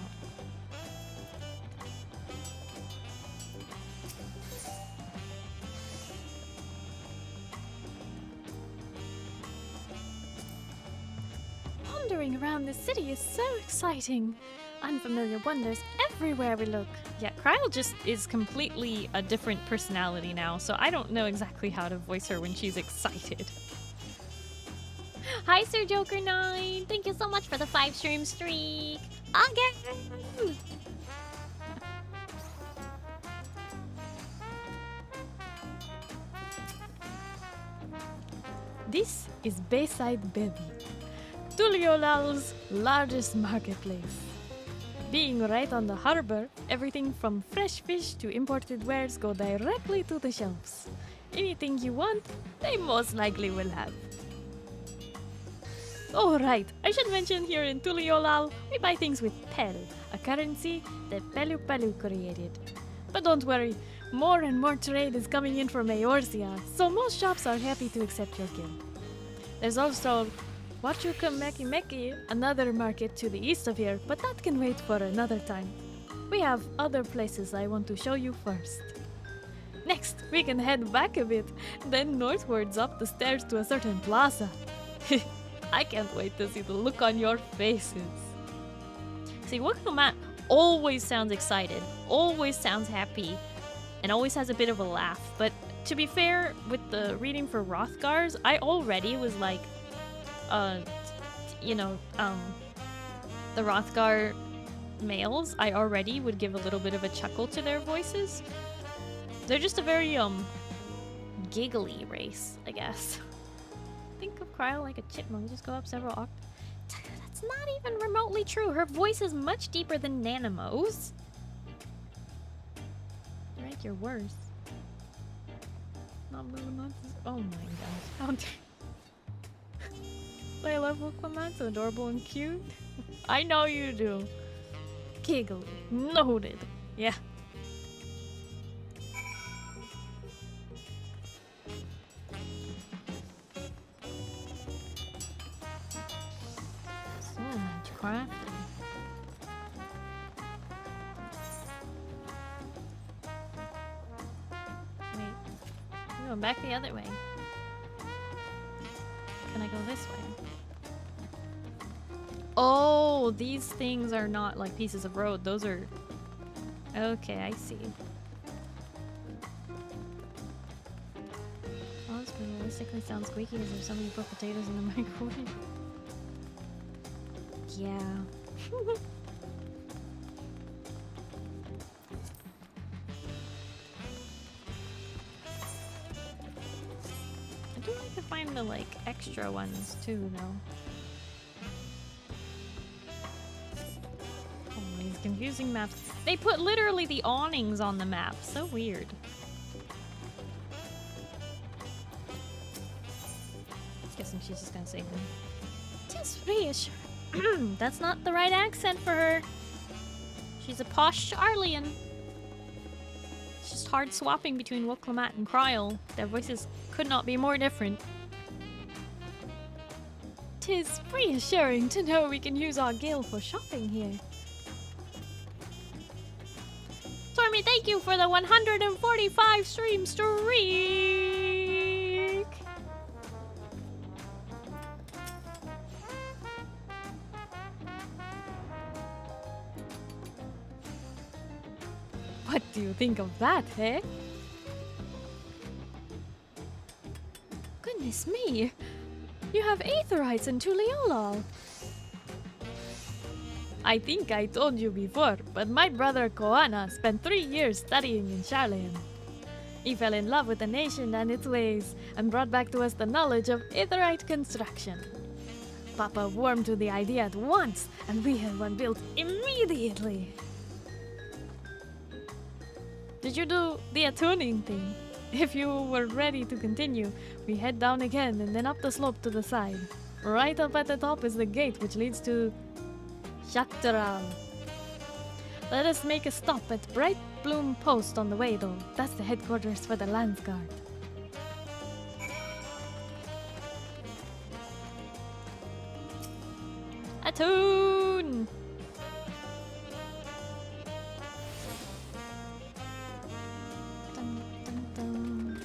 Wandering around the city is so exciting. Unfamiliar wonders everywhere we look. Yeah, Kryle just is completely a different personality now, so I don't know exactly how to voice her when she's excited. Hi, Sir Joker9! Thank you so much for the 5-stream streak! Again! This is Bayside Bevy, Tuliolal's largest marketplace. Being right on the harbor, everything from fresh fish to imported wares go directly to the shelves. Anything you want, they most likely will have. Oh right, I should mention here in Tuliolal, we buy things with Pel, a currency that Pelu Pelu created. But don't worry, more and more trade is coming in from Eorzea, so most shops are happy to accept your gift. There's also Wachuka Meki Meki, another market to the east of here, but that can wait for another time. We have other places I want to show you first. Next, we can head back a bit, then northwards up the stairs to a certain plaza. I can't wait to see the look on your faces. See, Wuklomat always sounds excited, always sounds happy, and always has a bit of a laugh. But to be fair, with the reading for Rothgars, I already was like, you know, the Rothgar males, I already would give a little bit of a chuckle to their voices. They're just a very, giggly race, I guess. Think of Cryo like a chipmunk, just go up several octaves. That's not even remotely true. Her voice is much deeper than Nanamo's. Right, you're worse. Not moving on. Oh my gosh. How dare I love Wuklomat, so adorable and cute. I know you do. Giggly. Noted. Yeah. So much crafting. Wait. I'm going back the other way. Can I go this way? Oh, these things are not like pieces of road. Those are... Okay, I see. Oh, this realistically sounds squeaky as if somebody put potatoes in the microwave. Yeah. I do like to find the, like, extra ones, too, though. Oh, these confusing maps. They put literally the awnings on the map. So weird. Guessing she's just gonna save them. Just reassure. That's not the right accent for her. She's a posh Charlian. It's just hard swapping between Wuklomat and Cryle. Their voices could not be more different. 'Tis reassuring to know we can use our guild for shopping here. Stormy, thank you for the 145 stream streak! What do you think of that, eh? Goodness me! You have Aetherites in Tuliolol! I think I told you before, but my brother Koana spent 3 years studying in Charlian. He fell in love with the nation and its ways, and brought back to us the knowledge of Aetherite construction. Papa warmed to the idea at once, and we had one built immediately. Did you do the attuning thing? If you were ready to continue, we head down again and then up the slope to the side. Right up at the top is the gate which leads to Shaktaral. Let us make a stop at Bright Bloom Post on the way though. That's the headquarters for the Landsguard. Attune! Dun, dun, dun.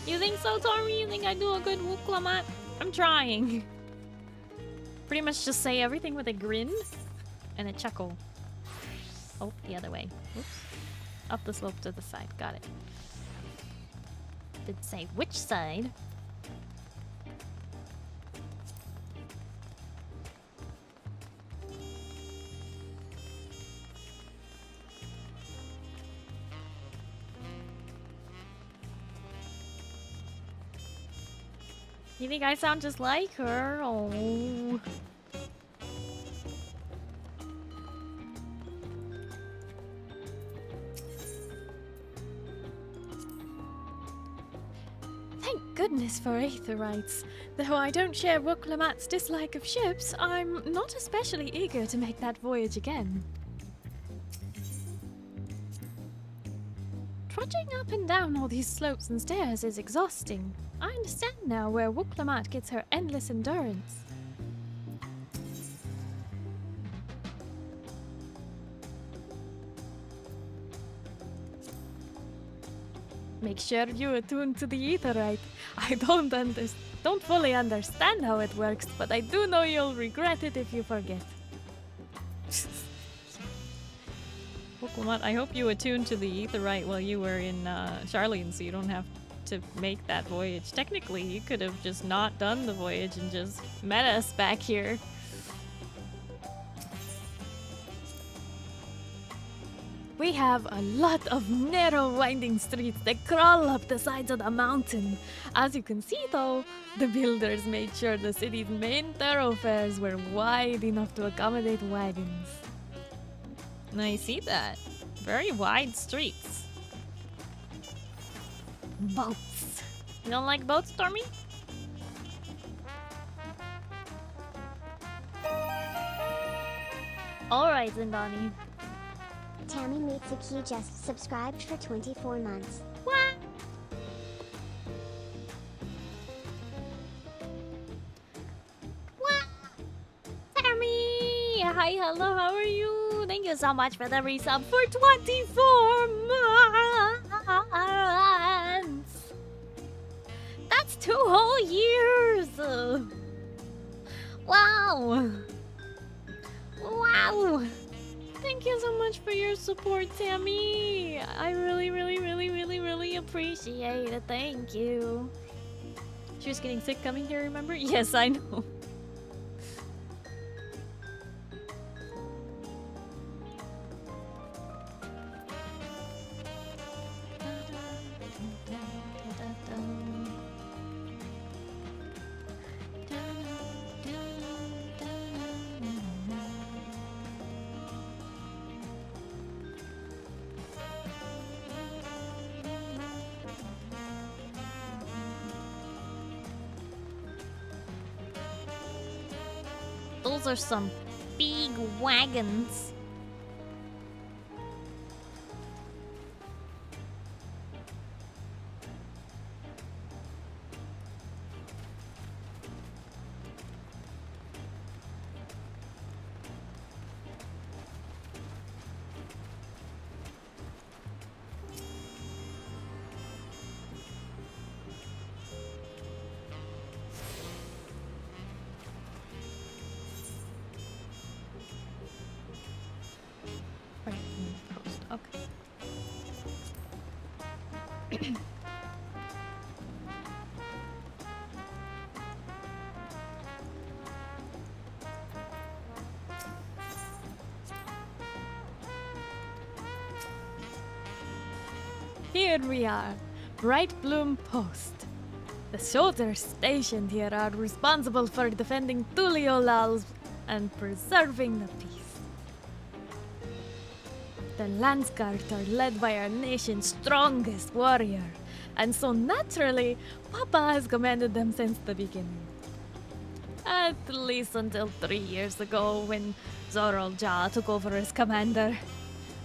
You think so, Tormy? You think I do a good Wuklomat? I'm trying. Pretty much just say everything with a grin and a chuckle. Oh, the other way. Whoops. Up the slope to the side. Got it. Did say which side? You think I sound just like her? Oh. Thank goodness for Aetherites. Though I don't share Wuklomat's dislike of ships, I'm not especially eager to make that voyage again. Trudging up and down all these slopes and stairs is exhausting. I understand now where Wuklomat gets her endless endurance. Make sure you attune to the Aetherite. I don't understand. Don't fully understand how it works, but I do know you'll regret it if you forget. Pokemon, I hope you attuned to the Aetheryte while you were in Charlene, so you don't have to make that voyage. Technically, you could have just not done the voyage and just met us back here. We have a lot of narrow winding streets that crawl up the sides of the mountain. As you can see though, the builders made sure the city's main thoroughfares were wide enough to accommodate wagons. And I see that. Very wide streets. Boats. You don't like boats, Stormy? Alright, Zindani. Tammy Mitsuki just subscribed for 24 months. What? What? Tammy! Hi, hello, how are you? Thank you so much for the resub for 24 months! That's 2 whole years! Wow! Wow! Thank you so much for your support, Tammy. I really appreciate it. Thank you. She was getting sick coming here, remember? Yes, I know. Those are some big wagons. Here we are, Bright Bloom Post. The soldiers stationed here are responsible for defending Tuliolals and preserving the peace. The Landsguard are led by our nation's strongest warrior, and so naturally, Papa has commanded them since the beginning. At least until 3 years ago when Zorolja took over as commander.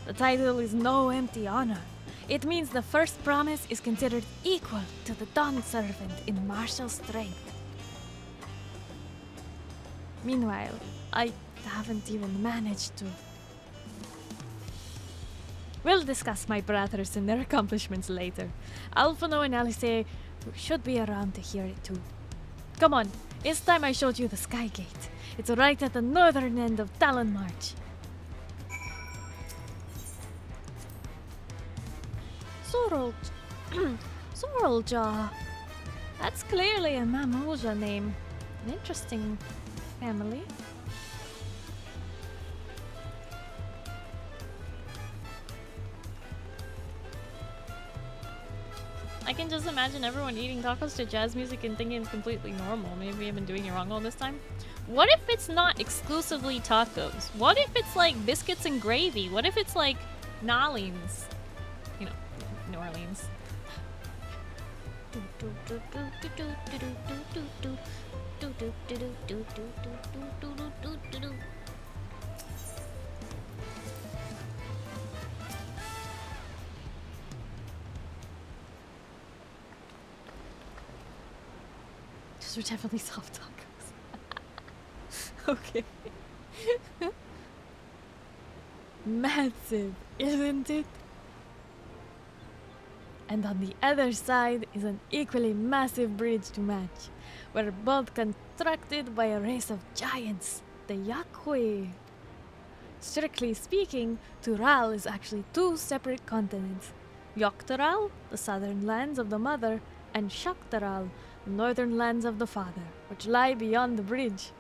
The title is no empty honor. It means the first promise is considered equal to the Dawn Servant in martial strength. Meanwhile, I haven't even managed to. We'll discuss my brothers and their accomplishments later. Alphano and Alice should be around to hear it too. Come on, it's time I showed you the Sky Gate. It's right at the northern end of Talon March. Zorolja. That's clearly a Mamuja name. An interesting family. I can just imagine everyone eating tacos to jazz music and thinking it's completely normal. Maybe I've been doing it wrong all this time. What if it's not exclusively tacos? What if it's like biscuits and gravy? What if it's like Nolines? You know, New Orleans. Those are definitely soft tacos. Okay. Massive, isn't it? And on the other side is an equally massive bridge to match, were both constructed by a race of giants, the Yakwe. Strictly speaking, Tural is actually two separate continents. Yoktural, the southern lands of the mother, and Shaktural, the northern lands of the father, which lie beyond the bridge.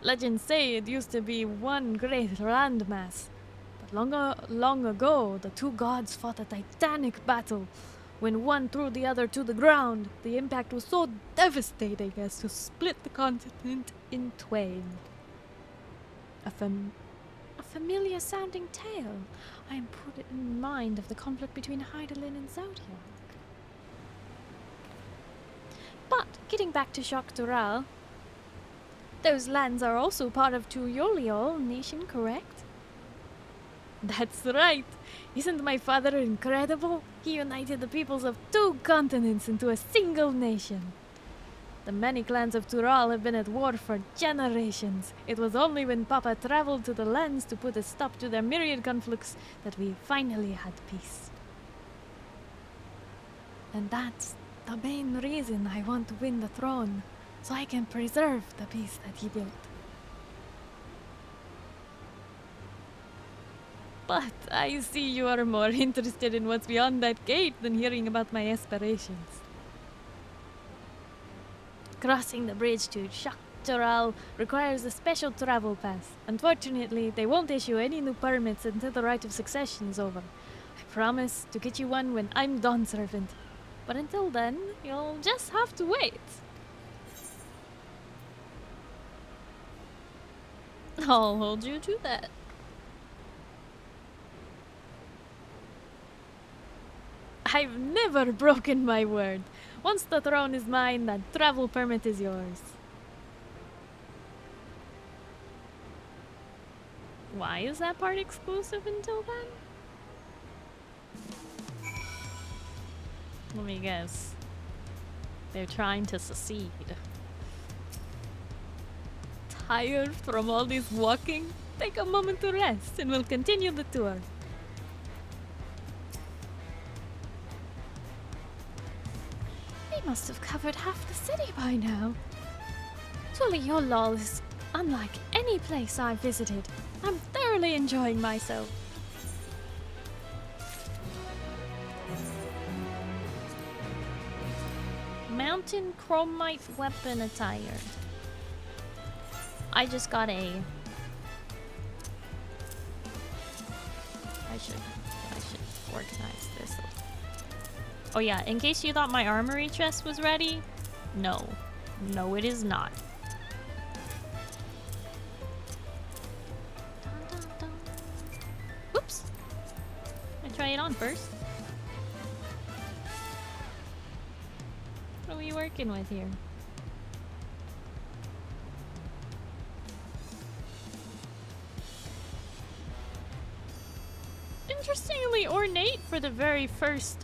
Legends say it used to be one great landmass, but long ago the two gods fought a titanic battle. When one threw the other to the ground, the impact was so devastating as to split the continent in twain. A familiar sounding tale. I am put in mind of the conflict between Hydaelyn and Zodiac. But, getting back to Shaktural, those lands are also part of Tuyoliol nation, correct? That's right! Isn't my father incredible? He united the peoples of two continents into a single nation. The many clans of Tural have been at war for generations. It was only when Papa traveled to the lands to put a stop to their myriad conflicts that we finally had peace. And that's the main reason I want to win the throne, so I can preserve the peace that he built. But I see you are more interested in what's beyond that gate than hearing about my aspirations. Crossing the bridge to Shaktural requires a special travel pass. Unfortunately, they won't issue any new permits until the right of succession is over. I promise to get you one when I'm Dawn Servant. But until then, you'll just have to wait. I'll hold you to that. I've never broken my word. Once the throne is mine, that travel permit is yours. Why is that part exclusive until then? Let me guess. They're trying to secede. Tired from all this walking? Take a moment to rest and we'll continue the tour. We must have covered half the city by now. Tuyoliol is unlike any place I've visited. I'm thoroughly enjoying myself. Mountain chromite weapon attire. I just got a... I should organize this. Oh yeah, in case you thought my armory chest was ready, no. No, it is not. Dun, dun, dun. Oops. I try it on first. What are we working with here? Interestingly ornate for the very first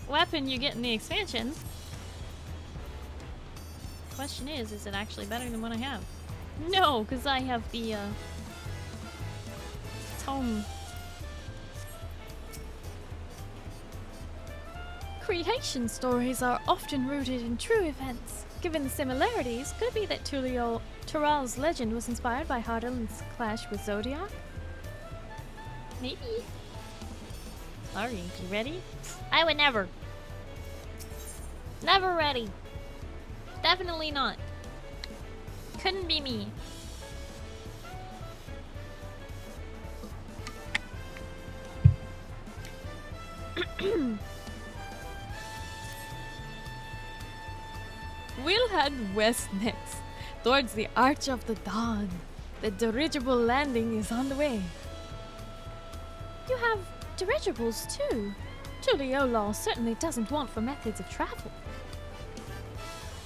weapon you get in the expansion. Question is it actually better than what I have? No, because I have the tome. Creation stories are often rooted in true events. Given the similarities, could it be that Tural's legend was inspired by Hydaelyn's clash with Zodiac? Maybe. Sorry, you ready? I would never. Never ready. Definitely not. Couldn't be me. We'll head west next, towards the Arch of the Dawn. The dirigible landing is on the way. You have dirigibles too. Tuyoliol certainly doesn't want for methods of travel.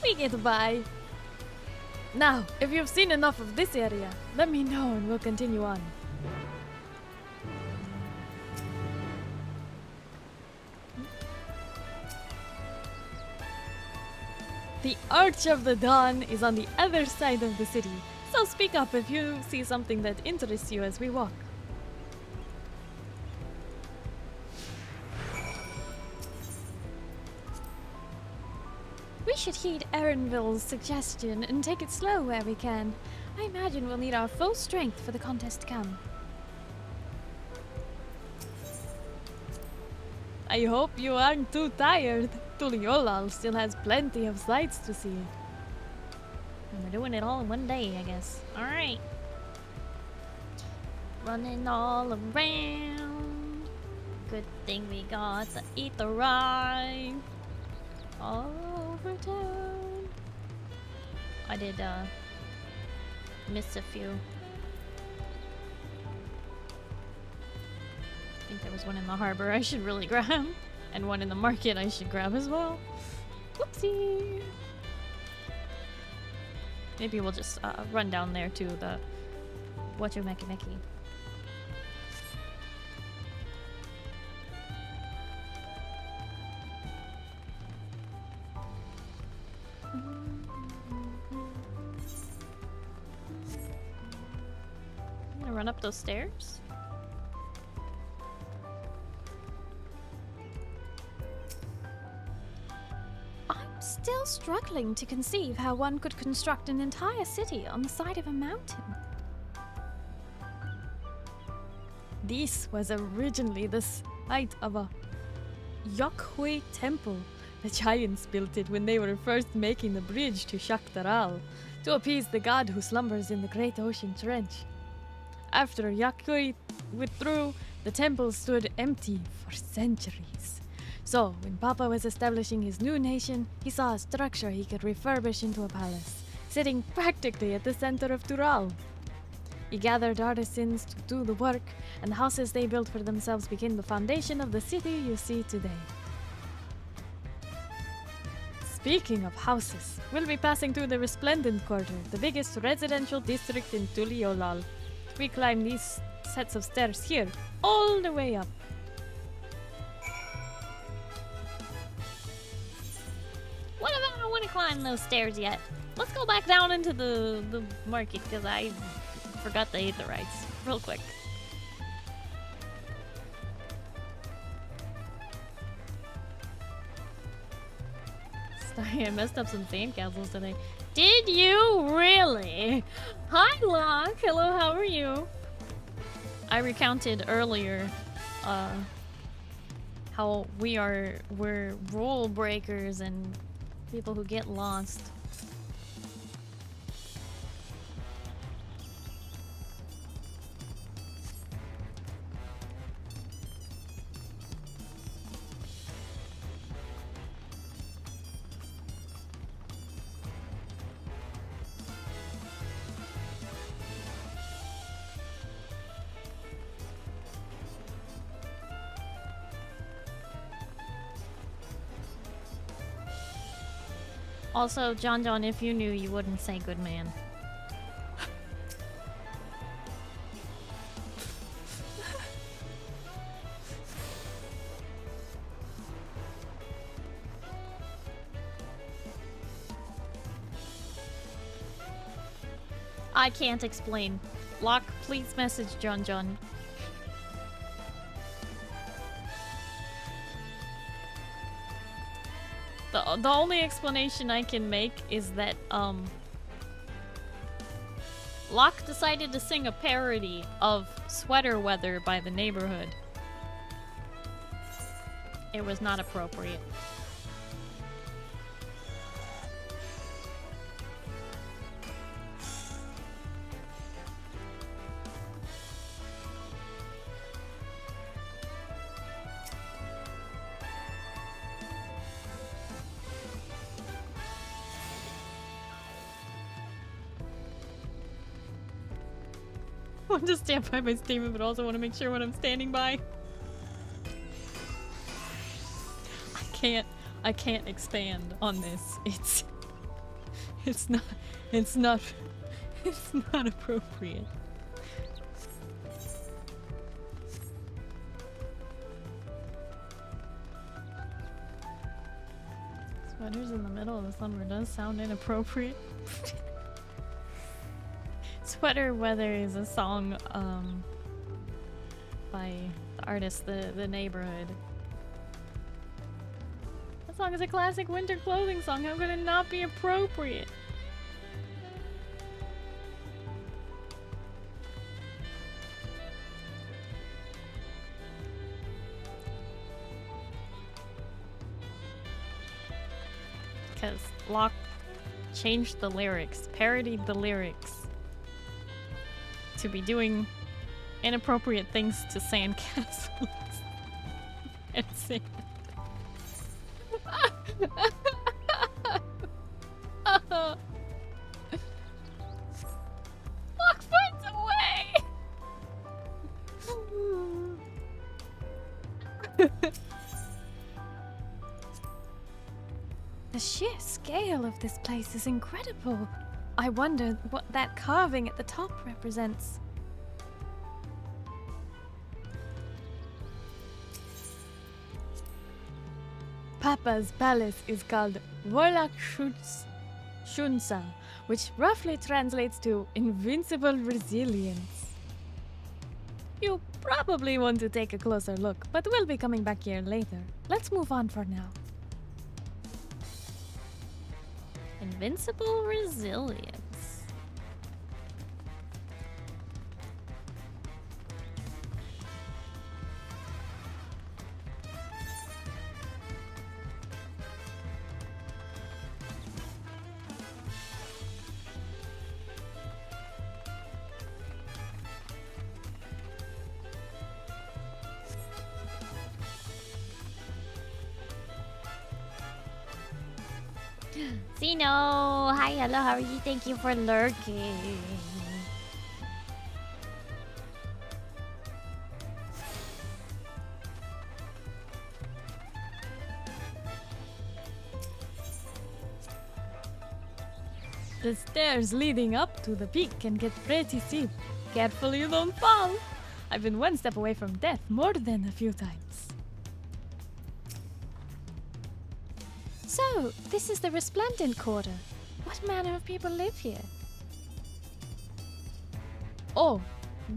We get by. Now, if you've seen enough of this area, let me know and we'll continue on. The Arch of the Dawn is on the other side of the city, so speak up if you see something that interests you as we walk. should heed Erinville's suggestion and take it slow where we can. I imagine we'll need our full strength for the contest to come. I hope you aren't too tired. Tuliolal still has plenty of sights to see. And we're doing it all in one day, I guess. Alright. Running all around. Good thing we got the ether ride. All over town. I did miss a few. I think there was one in the harbor I should really grab. And one in the market I should grab as well. Whoopsie! Maybe we'll just run down there to the Wachumekimeki. I'm gonna run up those stairs. I'm still struggling to conceive how one could construct an entire city on the side of a mountain. This was originally the site of a Yokhui temple. The giants built it when they were first making the bridge to Shaktaral, to appease the god who slumbers in the great ocean trench. After Yokhui withdrew, the temple stood empty for centuries. So, when Papa was establishing his new nation, he saw a structure he could refurbish into a palace, sitting practically at the center of Tural. He gathered artisans to do the work, and the houses they built for themselves became the foundation of the city you see today. Speaking of houses, we'll be passing through the Resplendent Quarter, the biggest residential district in Tuliolal. We climb these sets of stairs here, all the way up. What if I don't want to climb those stairs yet? Let's go back down into the market, because I forgot the ether rights real quick. Sorry, I messed up some sandcastles today. Did you really? Hi, Locke. Hello, how are you? I recounted earlier how we're rule breakers and people who get lost. Also, John, if you knew, you wouldn't say good man. I can't explain. Locke, please message John. The only explanation I can make is that, Locke decided to sing a parody of Sweater Weather by The Neighborhood. It was not appropriate. I want to stand by my statement, but also want to make sure what I'm standing by. I can't expand on this. It's not appropriate. Sweaters in the middle of the summer does sound inappropriate. Sweater Weather is a song by the artist The Neighborhood. song is a classic winter clothing song. How could it not be appropriate? Because Locke changed the lyrics, parodied the lyrics to be doing inappropriate things to sandcastles. And sand. Locke finds a way! The sheer scale of this place is incredible. I wonder what that carving at the top represents. Papa's palace is called Volak Shunsa, which roughly translates to invincible resilience. You probably want to take a closer look, but we'll be coming back here later. Let's move on for now. Invincible resilience. Zeno! Hi, hello, how are you? Thank you for lurking. The stairs leading up to the peak can get pretty steep. Careful you don't fall. I've been one step away from death more than a few times. So, this is the Resplendent Quarter. What manner of people live here? Oh,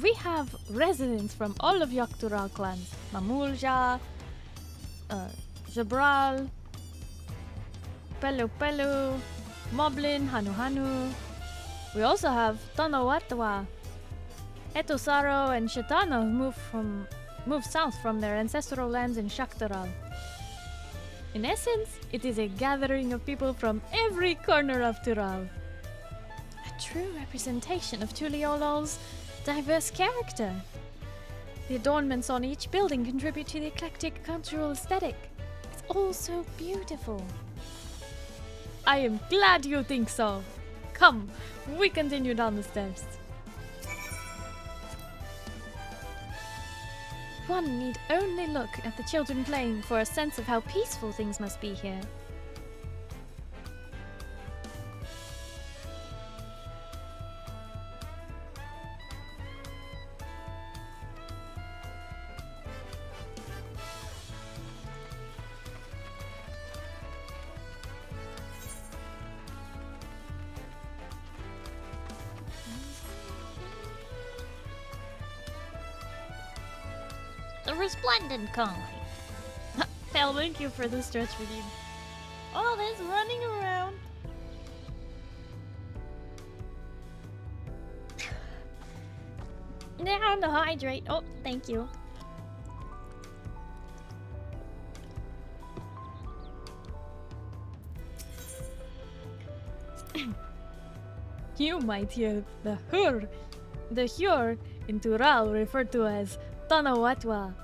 we have residents from all of Yogg-Tural clans. Mamulja, Jabral, Pelu Pelu, Moblin, Hanu Hanu. We also have Tonawatwa, Etosaro, and Shetana who moved south from their ancestral lands in Shaktaral. In essence, it is a gathering of people from every corner of Tural. A true representation of Tuliyolal's diverse character. The adornments on each building contribute to the eclectic cultural aesthetic. It's all so beautiful. I am glad you think so. Come, we continue down the stairs. One need only look at the children playing for a sense of how peaceful things must be here. The Resplendent Calling. Hell, thank you for the stretch redeem. All this running around. Down to hydrate. Oh, thank you. You might hear the Hur in Tural referred to as Tonawatwa,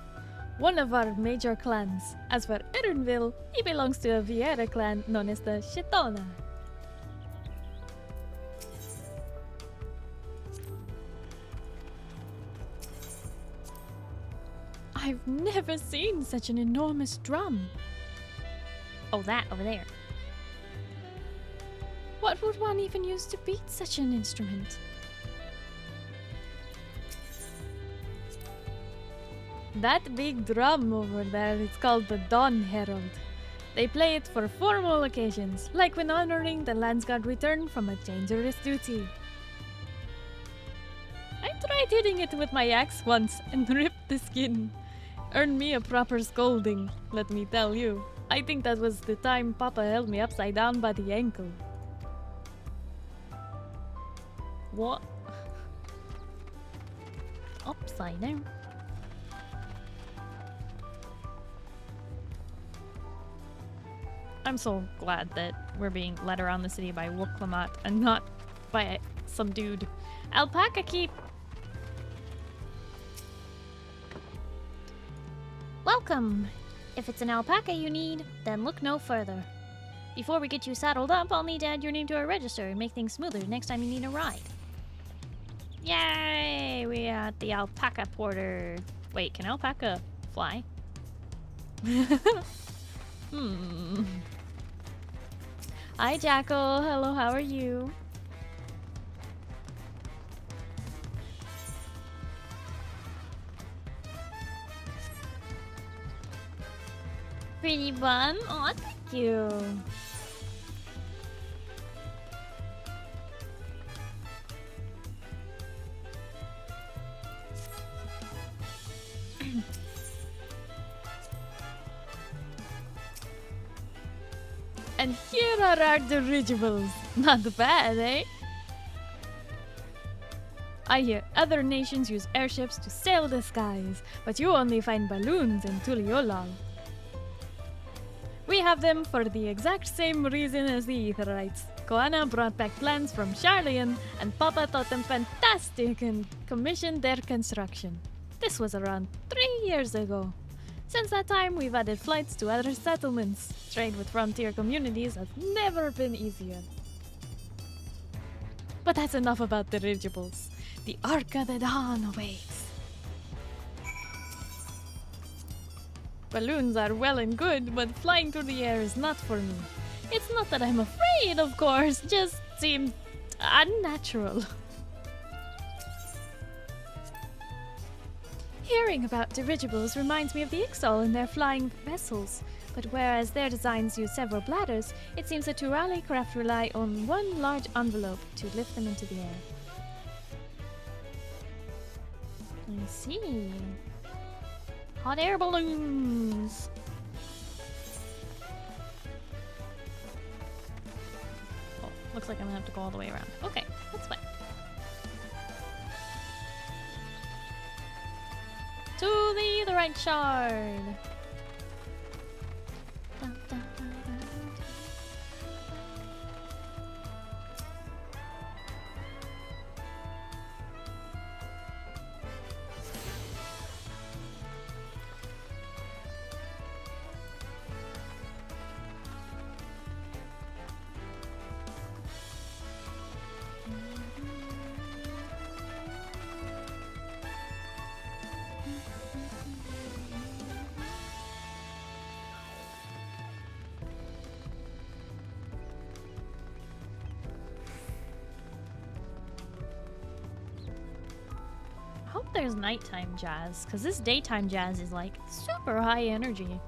one of our major clans. As for Erenville, he belongs to a Vieira clan known as the Shetona. I've never seen such an enormous drum. Oh, that over there. What would one even use to beat such an instrument? That big drum over there is called the Dawn Herald. They play it for formal occasions, like when honoring the Landsguard return from a dangerous duty. I tried hitting it with my axe once and ripped the skin. Earned me a proper scolding, let me tell you. I think that was the time Papa held me upside down by the ankle. What? Upside down? I'm so glad that we're being led around the city by Wooklamat and not by some dude. Alpaca keep! Welcome! If it's an alpaca you need, then look no further. Before we get you saddled up, I'll need to add your name to our register and make things smoother next time you need a ride. Yay! We at the alpaca porter. Wait, can alpaca fly? Hi, Jackal. Hello, how are you? Pretty bun? Aw, thank you. And here are our dirigibles. Not bad, eh? I hear other nations use airships to sail the skies, but you only find balloons in Tuliolal. We have them for the exact same reason as the Aetherites. Koana brought back plans from Charlian, and Papa thought them fantastic and commissioned their construction. This was around 3 years ago. Since that time, we've added flights to other settlements. Trade with frontier communities has never been easier. But that's enough about dirigibles. The Ark of the Dawn awaits. Balloons are well and good, but flying through the air is not for me. It's not that I'm afraid, of course, just seems unnatural. Hearing about dirigibles reminds me of the Ixal and their flying vessels, but whereas their designs use several bladders, it seems the Turali craft rely on one large envelope to lift them into the air. I see. Hot air balloons! Oh, looks like I'm gonna have to go all the way around. Okay, that's fine. To the right shard! Dun, dun, dun, dun, dun. I hope there's nighttime jazz, because this daytime jazz is like super high energy.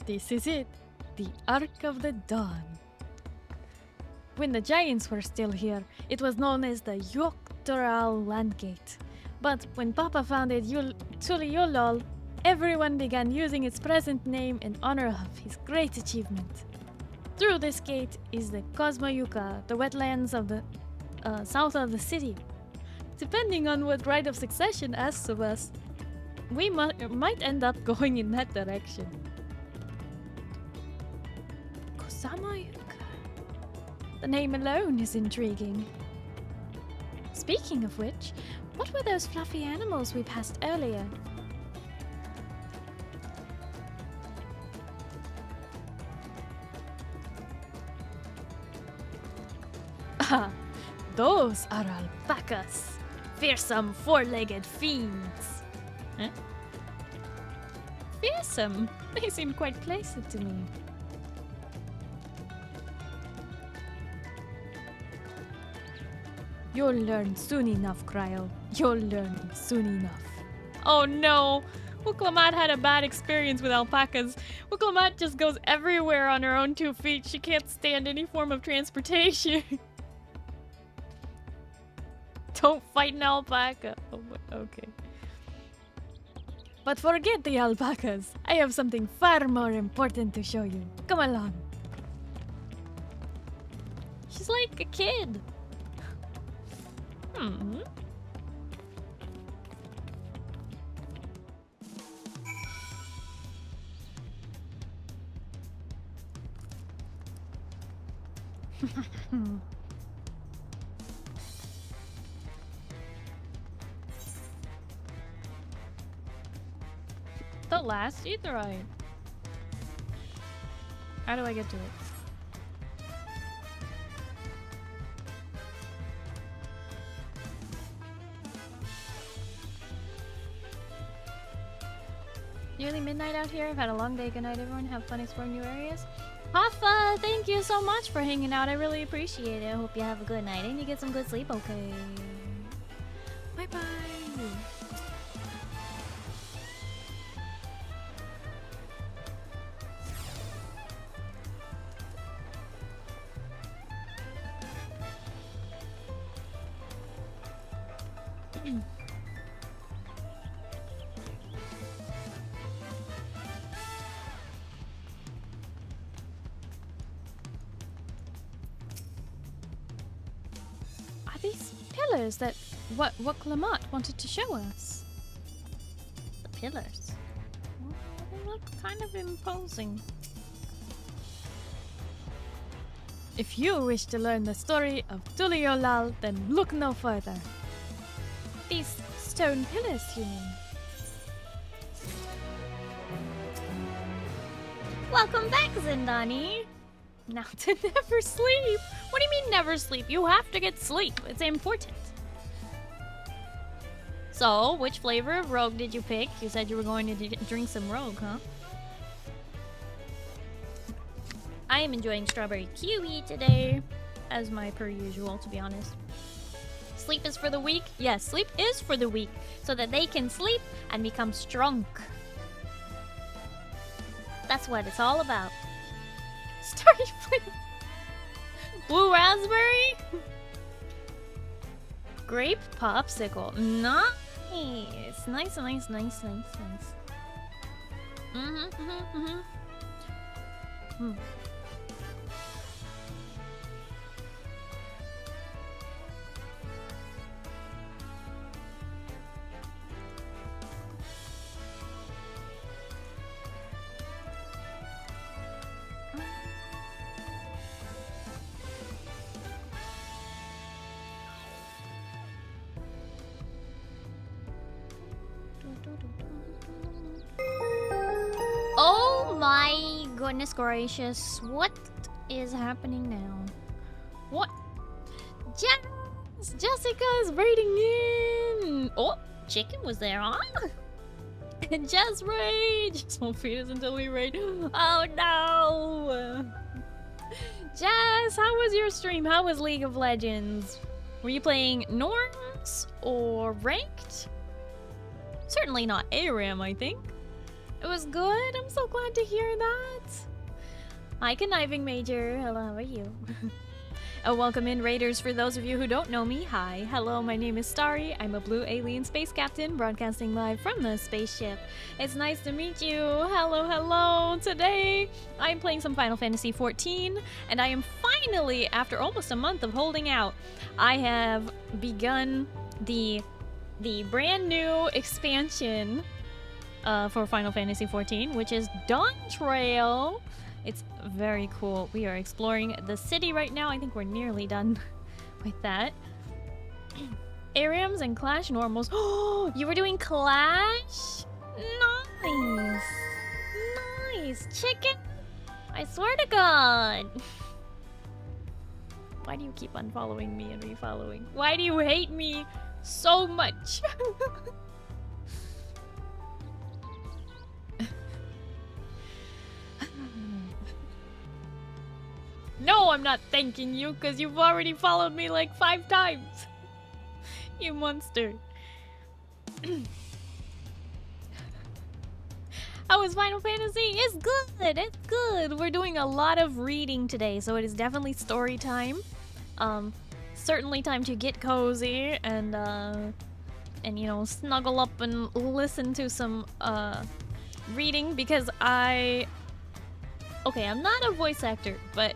This is it. The Ark of the Dawn. When the giants were still here, it was known as the Yoktoral Landgate. But when Papa founded Tuliolal, everyone began using its present name in honor of his great achievement. Through this gate is the Cosmoyuka, the wetlands of the south of the city. Depending on what right of succession asks of us, we might end up going in that direction. The name alone is intriguing. Speaking of which, what were those fluffy animals we passed earlier? Ah, those are alpacas. Fearsome four-legged fiends. Huh? Fearsome? They seem quite placid to me. You'll learn soon enough, Cryo. You'll learn soon enough. Oh no! Wooklamat had a bad experience with alpacas. Wooklamat just goes everywhere on her own 2 feet. She can't stand any form of transportation. Don't fight an alpaca. Oh, okay. But forget the alpacas. I have something far more important to show you. Come along. She's like a kid. Hmm. The last etherite. How do I get to it? Nearly midnight out here. I've had a long day. Good night, everyone. Have fun exploring new areas. Hoffa, thank you so much for hanging out. I really appreciate it. I hope you have a good night and you get some good sleep, okay? Bye-bye. Pillars that what Clamart wanted to show us. The pillars. Well, they look kind of imposing. If you wish to learn the story of Tuliolal, then look no further. These stone pillars, you mean? Welcome back, Zindani. Now to never sleep. What do you mean never sleep? You have to get sleep. It's important. So, which flavor of Rogue did you pick? You said you were going to drink some Rogue, huh? I am enjoying strawberry kiwi today, as my per usual, to be honest. Sleep is for the weak? Yes, sleep is for the weak, so that they can sleep and become strong. That's what it's all about. Starry blue raspberry? Grape popsicle. Nice. Nice. Oh my goodness gracious. What is happening now? What? Jessica's raiding in! Oh, chicken was there, huh? Jess raid! Just won't feed us until we raid. Oh no! Jess, how was your stream? How was League of Legends? Were you playing norms or ranked? Certainly not ARAM, I think. It was good. I'm so glad to hear that. Hi, Conniving Major. Hello, how are you? Welcome in, Raiders. For those of you who don't know me, hi. Hello, my name is Starry. I'm a blue alien space captain broadcasting live from the spaceship. It's nice to meet you. Hello, hello. Today, I'm playing some Final Fantasy XIV, and I am finally, after almost a month of holding out, I have begun the brand new expansion for Final Fantasy XIV, which is Dawn Trail. It's very cool. We are exploring the city right now. I think we're nearly done with that. Ariums and Clash normals. Oh, you were doing Clash? Nice. Nice. Chicken? I swear to God. Why do you keep unfollowing me and refollowing? Why do you hate me so much? No, I'm not thanking you because you've already followed me like 5 times. You monster. How was Final Fantasy? It's good. It's good. We're doing a lot of reading today, so it is definitely story time. Certainly time to get cozy and you know, snuggle up and listen to some reading because okay, I'm not a voice actor, but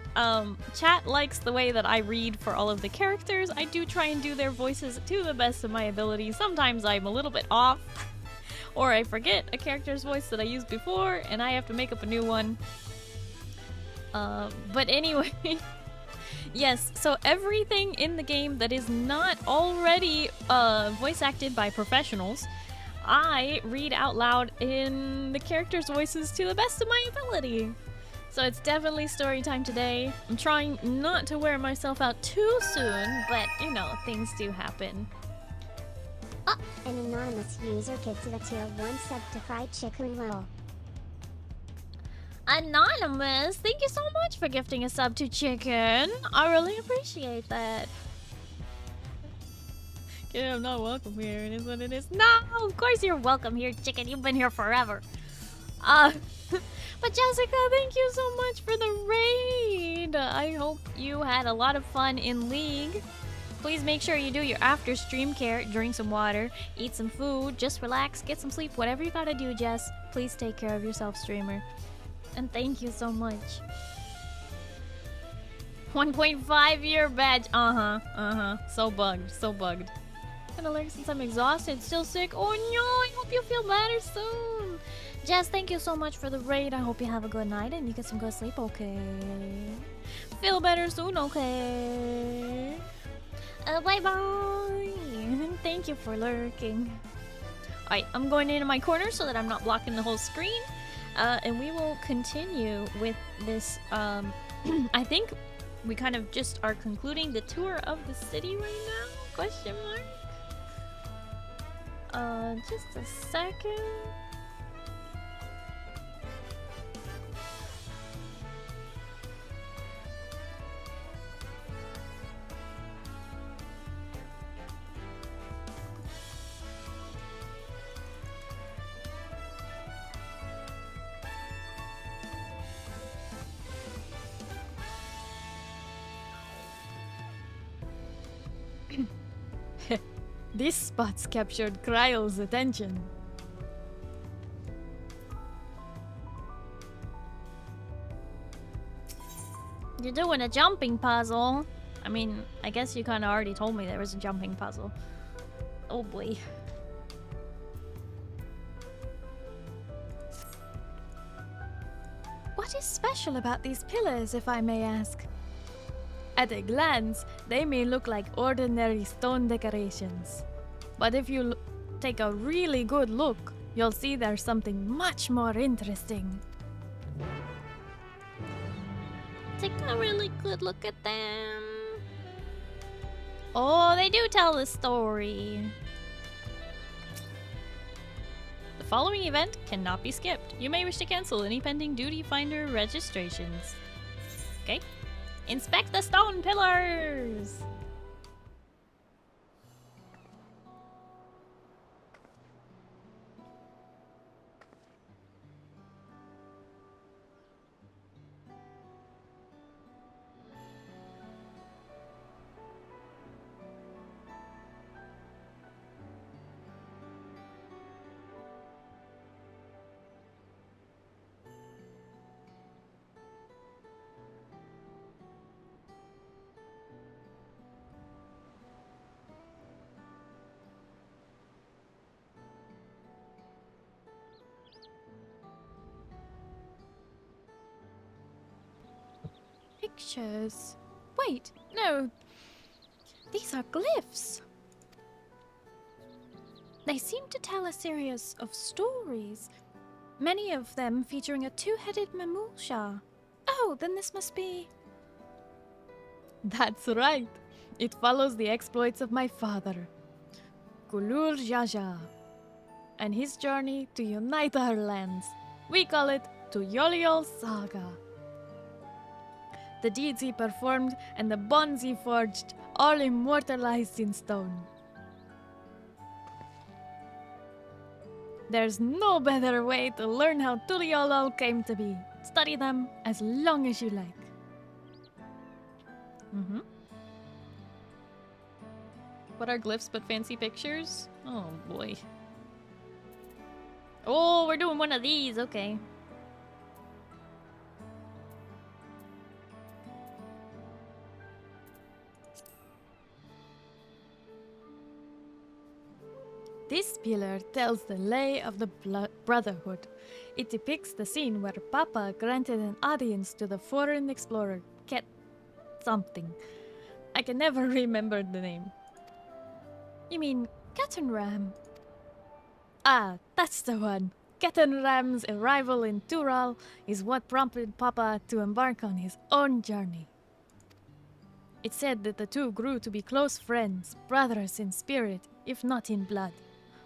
chat likes the way that I read for all of the characters. I do try and do their voices to the best of my ability. Sometimes I'm a little bit off, or I forget a character's voice that I used before, and I have to make up a new one. But anyway, yes, so everything in the game that is not already voice acted by professionals, I read out loud in the characters' voices to the best of my ability. So it's definitely story time today. I'm trying not to wear myself out too soon, but you know, things do happen. An anonymous user gifted a tier 1 sub to fried chicken roll. Anonymous, thank you so much for gifting a sub to Chicken. I really appreciate that. Okay, I'm not welcome here. It is what it is. No, of course you're welcome here, Chicken. You've been here forever. But Jessica, thank you so much for the raid. I hope you had a lot of fun in League. Please make sure you do your after stream care, drink some water, eat some food, just relax, get some sleep, whatever you gotta do, Jess. Please take care of yourself, streamer. And thank you so much. 1.5 year badge. So bugged, so bugged. Kinda like since I'm exhausted, still sick. Oh no, I hope you feel better soon. Jess, thank you so much for the raid. I hope you have a good night and you get some good sleep, okay? Feel better soon, okay? Bye-bye. Thank you for lurking. Alright, I'm going into my corner so that I'm not blocking the whole screen. And we will continue with this. I think we kind of just are concluding the tour of the city right now? Question mark? Just a second. This spot's captured Kryle's attention. You're doing a jumping puzzle. I mean, I guess you kind of already told me there was a jumping puzzle. Oh boy. What is special about these pillars, if I may ask? At a glance, they may look like ordinary stone decorations. But if you take a really good look, you'll see there's something much more interesting. Take a really good look at them. Oh, they do tell the story. The following event cannot be skipped. You may wish to cancel any pending duty finder registrations. Okay. Inspect the stone pillars! Pictures. Wait, no. These are glyphs. They seem to tell a series of stories, many of them featuring a two-headed Mamulsha. Oh, then this must be... That's right. It follows the exploits of my father, Kulur Jaja, and his journey to unite our lands. We call it Tuyoliol Saga. The deeds he performed and the bonds he forged, all immortalized in stone. There's no better way to learn how Tuliolol came to be. Study them as long as you like. Mm-hmm. What are glyphs but fancy pictures? Oh boy. Oh, we're doing one of these, okay. This pillar tells the lay of the Brotherhood. It depicts the scene where Papa granted an audience to the foreign explorer, Ket something. I can never remember the name. You mean Ketenram? Ah, that's the one. Ketenram's arrival in Tural is what prompted Papa to embark on his own journey. It's said that the two grew to be close friends, brothers in spirit, if not in blood.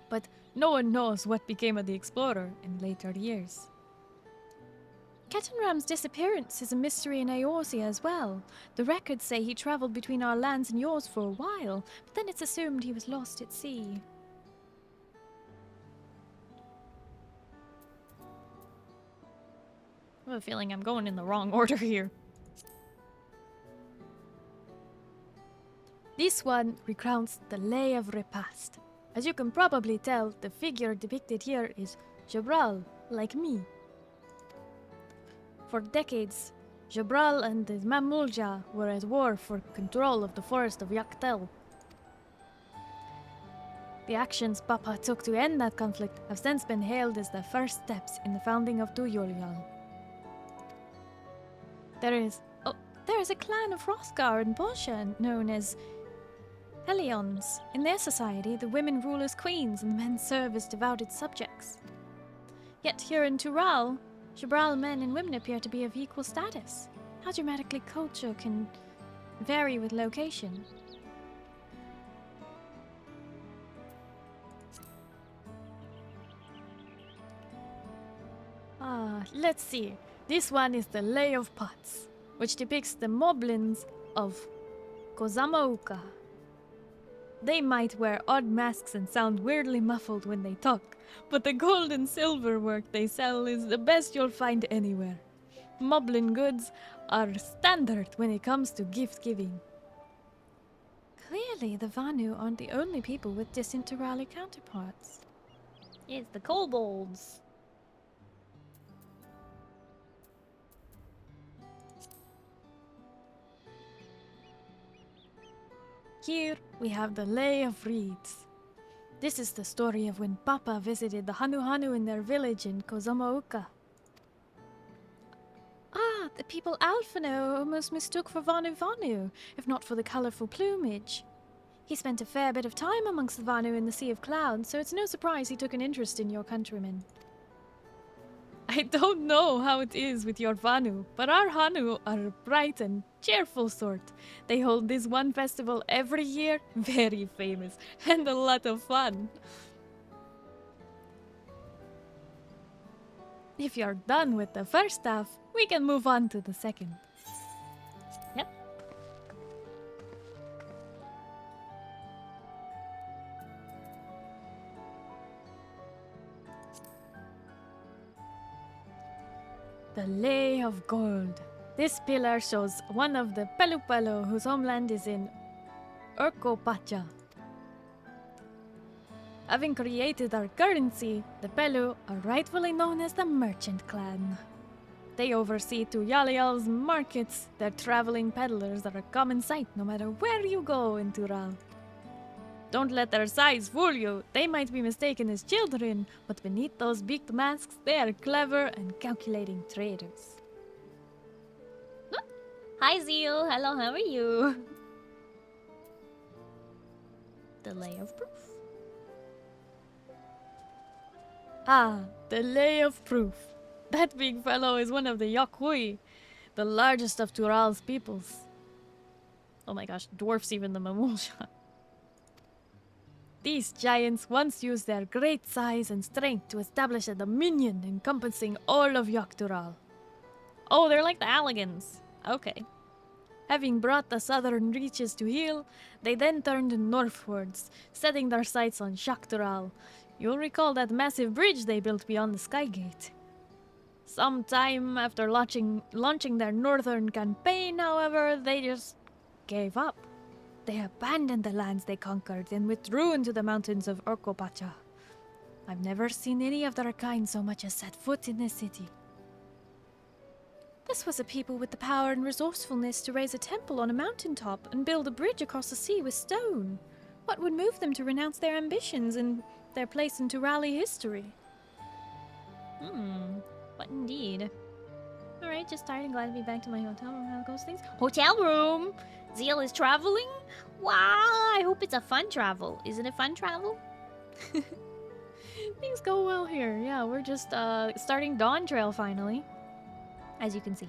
But no one knows what became of the explorer in later years. Ketenram's disappearance is a mystery in Eorzea as well. The records say he traveled between our lands and yours for a while, but then it's assumed he was lost at sea. I have a feeling I'm going in the wrong order here. This one recounts the lay of repast. As you can probably tell, the figure depicted here is Jabral, like me. For decades, Jabral and the Mamulja were at war for control of the forest of Yaktel. The actions Papa took to end that conflict have since been hailed as the first steps in the founding of Tuliolal. There is a clan of Hrothgar and Bosha known as Helions. In their society, the women rule as queens and the men serve as devoted subjects. Yet here in Tural, Jabral men and women appear to be of equal status. How dramatically culture can vary with location. Let's see. This one is the Lay of Pots, which depicts the moblins of Kozamauka. They might wear odd masks and sound weirdly muffled when they talk, but the gold and silver work they sell is the best you'll find anywhere. Moblin goods are standard when it comes to gift giving. Clearly, the Vanu aren't the only people with disinterali counterparts. It's the kobolds. Here we have the Lay of Reeds. This is the story of when Papa visited the Hanu in their village in Kozamauka. Ah, the people Alphino almost mistook for Vanu, if not for the colorful plumage. He spent a fair bit of time amongst the Vanu in the Sea of Clouds, so it's no surprise he took an interest in your countrymen. I don't know how it is with your Vanu, but our Hanu are a bright and cheerful sort. They hold this one festival every year, very famous, and a lot of fun. If you're done with the first half, we can move on to the second. Yep. The Lay of Gold. This pillar shows one of the Pelupelo whose homeland is in Urkopacha. Having created our currency, the Pelu are rightfully known as the Merchant Clan. They oversee Tuyalial's markets. Their traveling peddlers are a common sight no matter where you go in Tural. Don't let their size fool you. They might be mistaken as children, but beneath those big masks, they are clever and calculating traders. Hi, Zeal. Hello, how are you? The Lay of Proof. Ah, the Lay of Proof. That big fellow is one of the Yokhui, the largest of Tural's peoples. Oh my gosh, dwarfs even the Mamulja. These giants once used their great size and strength to establish a dominion encompassing all of Yoktural. Oh, they're like the Alligans. Okay. Having brought the southern reaches to heel, they then turned northwards, setting their sights on Shaktural, You'll recall that massive bridge they built beyond the Sky Gate. Sometime after launching their northern campaign, however, they just gave up. They abandoned the lands they conquered and withdrew into the mountains of Orkopacha. I've never seen any of their kind so much as set foot in this city. This was a people with the power and resourcefulness to raise a temple on a mountaintop and build a bridge across the sea with stone. What would move them to renounce their ambitions and their place in Turali history? What indeed? Alright, just tired and glad to be back to my hotel room. How goes things? Hotel room! Zeal is traveling? Wow, I hope it's a fun travel. Isn't it fun travel? Things go well here. Yeah, we're just starting Dawn Trail finally. As you can see.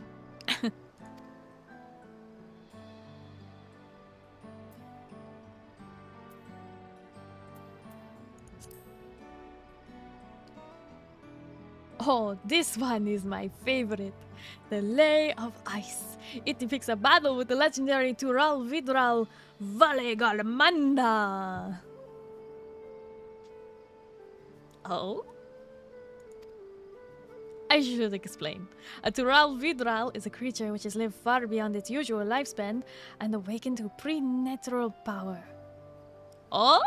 Oh, this one is my favorite. The Lay of Ice. It depicts a battle with the legendary Tural Vidral Valegarmanda. Oh? I should explain. A Tural Vidral is a creature which has lived far beyond its usual lifespan and awakened to preternatural power. Oh?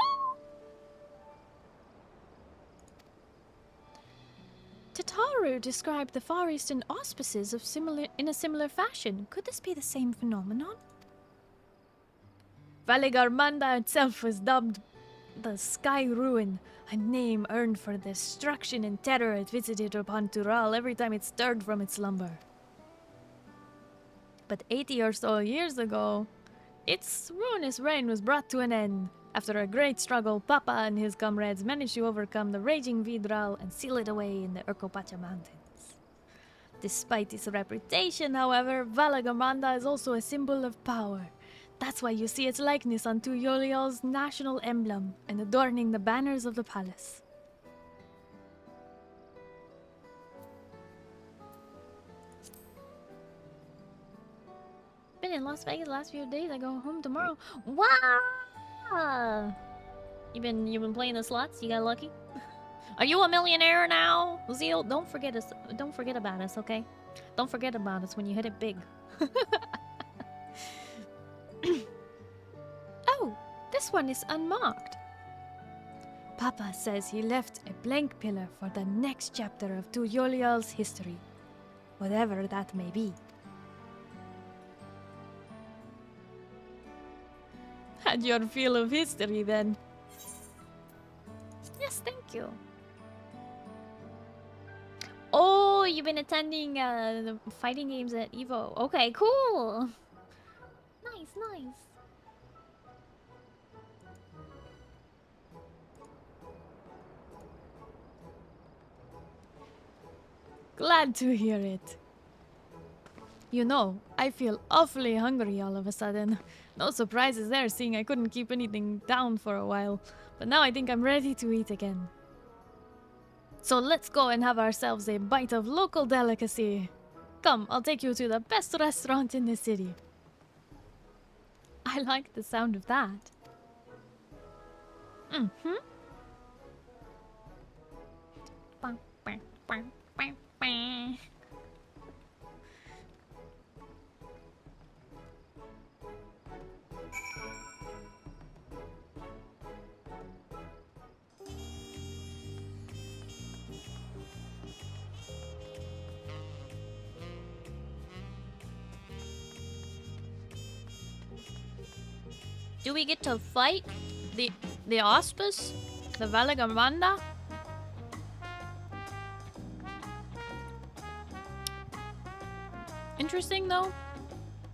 Tataru described the Far Eastern auspices in a similar fashion. Could this be the same phenomenon? Valegarmanda itself was dubbed the Sky Ruin, a name earned for the destruction and terror it visited upon Tural every time it stirred from its slumber. But 80 or so years ago, its ruinous reign was brought to an end. After a great struggle, Papa and his comrades managed to overcome the raging Vidral and seal it away in the Urkopacha Mountains. Despite its reputation, however, Valegarmanda is also a symbol of power. That's why you see its likeness on Tuyolial's national emblem and adorning the banners of the palace. Been in Las Vegas the last few days. I go home tomorrow. Wow! You been playing the slots? You got lucky? Are you a millionaire now? Zeal, don't forget us. Don't forget about us, okay? Don't forget about us when you hit it big. Oh, this one is unmarked. Papa says he left a blank pillar for the next chapter of Tuyolial's history, whatever that may be. Had your feel of history then. Yes, thank you. Oh, you've been attending the fighting games at Evo. Okay, cool. Nice, nice. Glad to hear it. You know, I feel awfully hungry all of a sudden. No surprises there, seeing I couldn't keep anything down for a while. But now I think I'm ready to eat again. So let's go and have ourselves a bite of local delicacy. Come, I'll take you to the best restaurant in the city. I like the sound of that. Mm-hmm. Do we get to fight the Auspice? The Valegarmanda? Interesting though.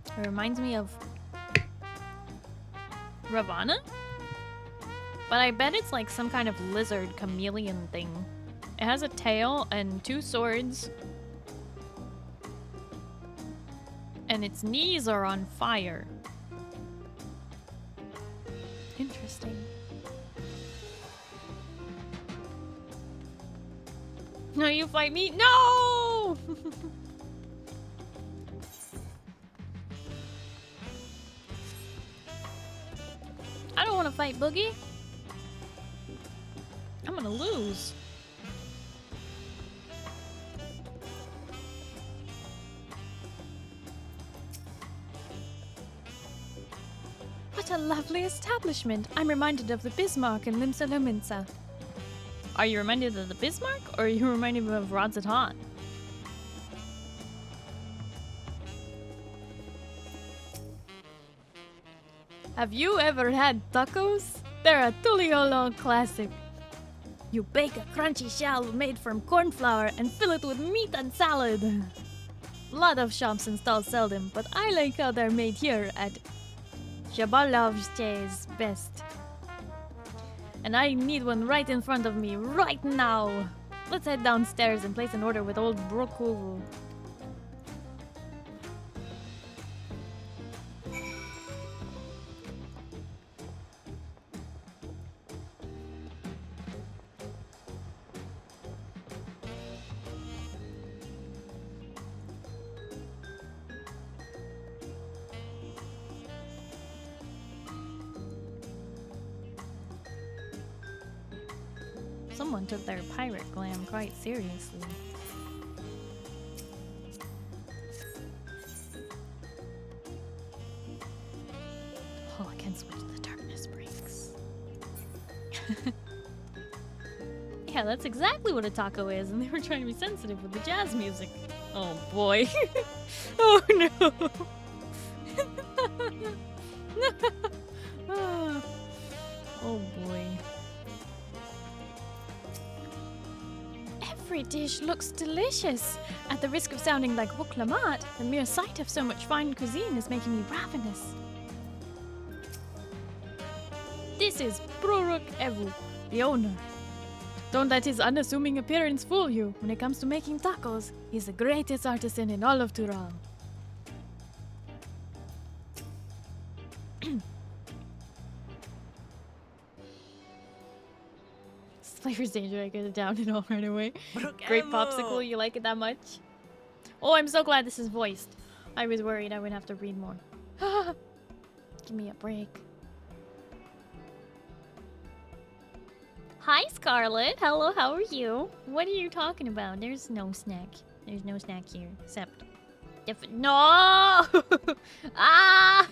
It reminds me of Ravana? But I bet it's like some kind of lizard chameleon thing. It has a tail and two swords. And its knees are on fire. Interesting. No, you fight me? No! I don't want to fight Boogie. I'm gonna lose. What a lovely establishment. I'm reminded of the Bismarck in Limsa Lominsa. Are you reminded of the Bismarck, or are you reminded of Radzatan? Have you ever had tacos? They're a Tuliolo classic. You bake a crunchy shell made from corn flour and fill it with meat and salad. A lot of shops and stalls sell them, but I like how they're made here at Shabalov's best. And I need one right in front of me, right now. Let's head downstairs and place an order with old Brokuvu. Someone took their pirate glam quite seriously. Oh, I can switch the darkness breaks. Yeah, that's exactly what a taco is, and they were trying to be sensitive with the jazz music. Oh boy. Oh no. Oh boy. Every dish looks delicious. At the risk of sounding like Wuklamat, the mere sight of so much fine cuisine is making me ravenous. This is Pruruk Evu, the owner. Don't let his unassuming appearance fool you. When it comes to making tacos, he's the greatest artisan in all of Tural. Flavor's danger, I get it down and all right away. Great popsicle, you like it that much? Oh, I'm so glad this is voiced. I was worried I would have to read more. Give me a break. Hi, Scarlet. Hello, how are you? What are you talking about? There's no snack. There's no snack here, except... No! Ah!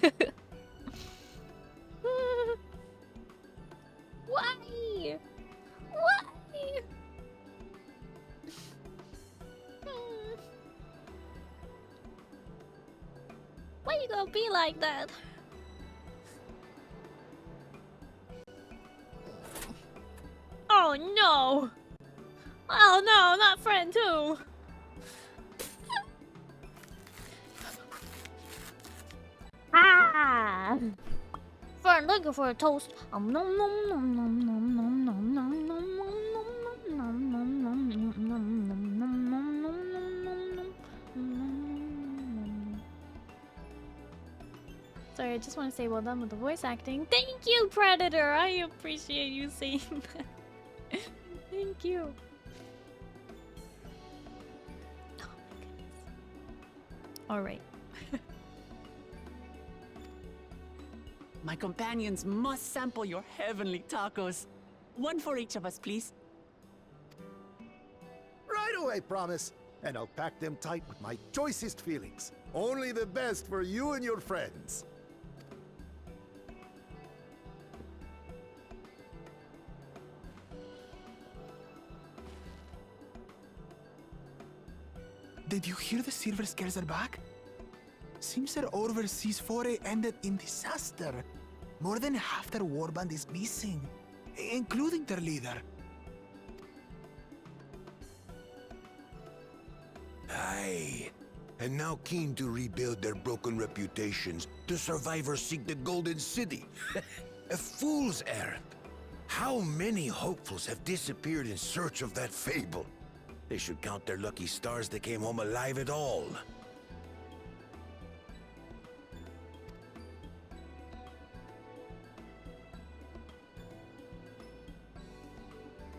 Why? Why? Why you gonna be like that? Oh no! Oh no, not friend too! Ah! Fern, looking for a toast. Nom nom nom nom nom nom nom nom nom nom Sorry, I just want to say well done with the voice acting. Thank you, Predator! I appreciate you saying that. Thank you. Oh my goodness. Alright. My companions must sample your heavenly tacos. One for each of us, please. Right away, promise. And I'll pack them tight with my choicest feelings. Only the best for you and your friends. Did you hear the Silver Scares are back? Seems their overseas foray ended in disaster. More than half their warband is missing, including their leader. Aye. And now keen to rebuild their broken reputations, the survivors seek the Golden City. A fool's errand. How many hopefuls have disappeared in search of that fable? They should count their lucky stars they came home alive at all.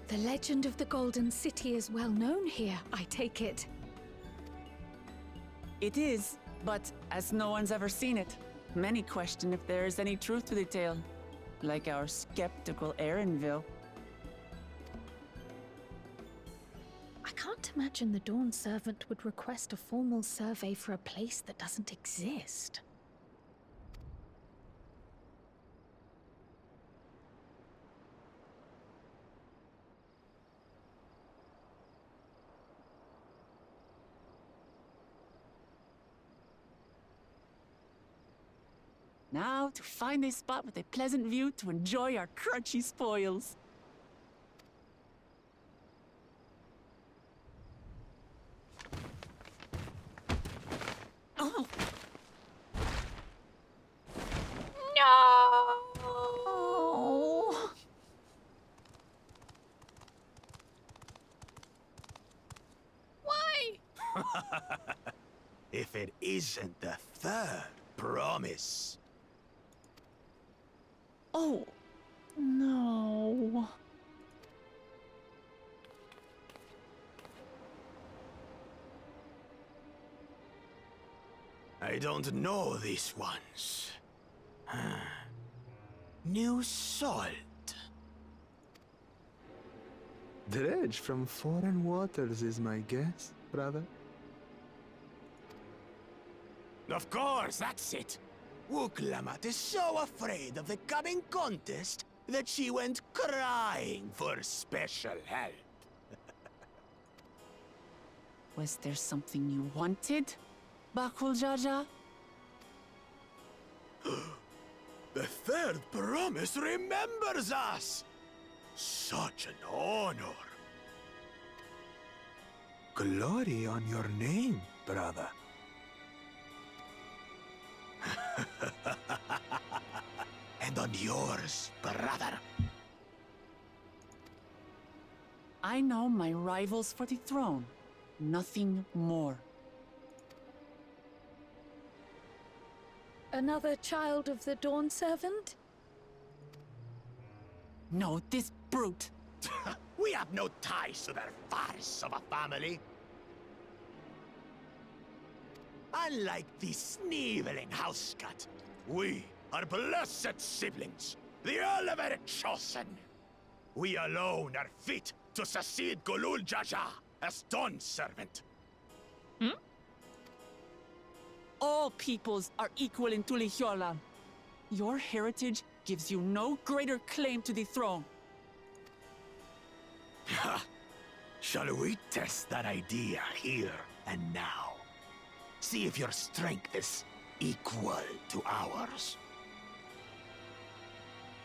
The legend of the Golden City is well known here, I take it. It is, but as no one's ever seen it, many question if there is any truth to the tale. Like our skeptical Erinville. can't imagine the Dawn Servant would request a formal survey for a place that doesn't exist. Now to find a spot with a pleasant view to enjoy our crunchy spoils. Oh. No! Why? If it isn't the third promise. Oh, no. I don't know these ones. New salt. Dredge from foreign waters is my guess, brother. Of course, that's it. Wuklamat is so afraid of the coming contest that she went crying for special help. Was there something you wanted, Bakul Jaja? The third promise remembers us! Such an honor. Glory on your name, brother. And on yours, brother. I know my rivals for the throne. Nothing more. Another child of the Dawn Servant? No, this brute. We have no ties to their farce of a family. Unlike the sneevling house cat, we are blessed siblings, the elevated chosen. We alone are fit to succeed Golul Jaja as Dawn Servant. All peoples are equal in Tulihiola. Your heritage gives you no greater claim to the throne. Shall we test that idea here and now? See if your strength is equal to ours.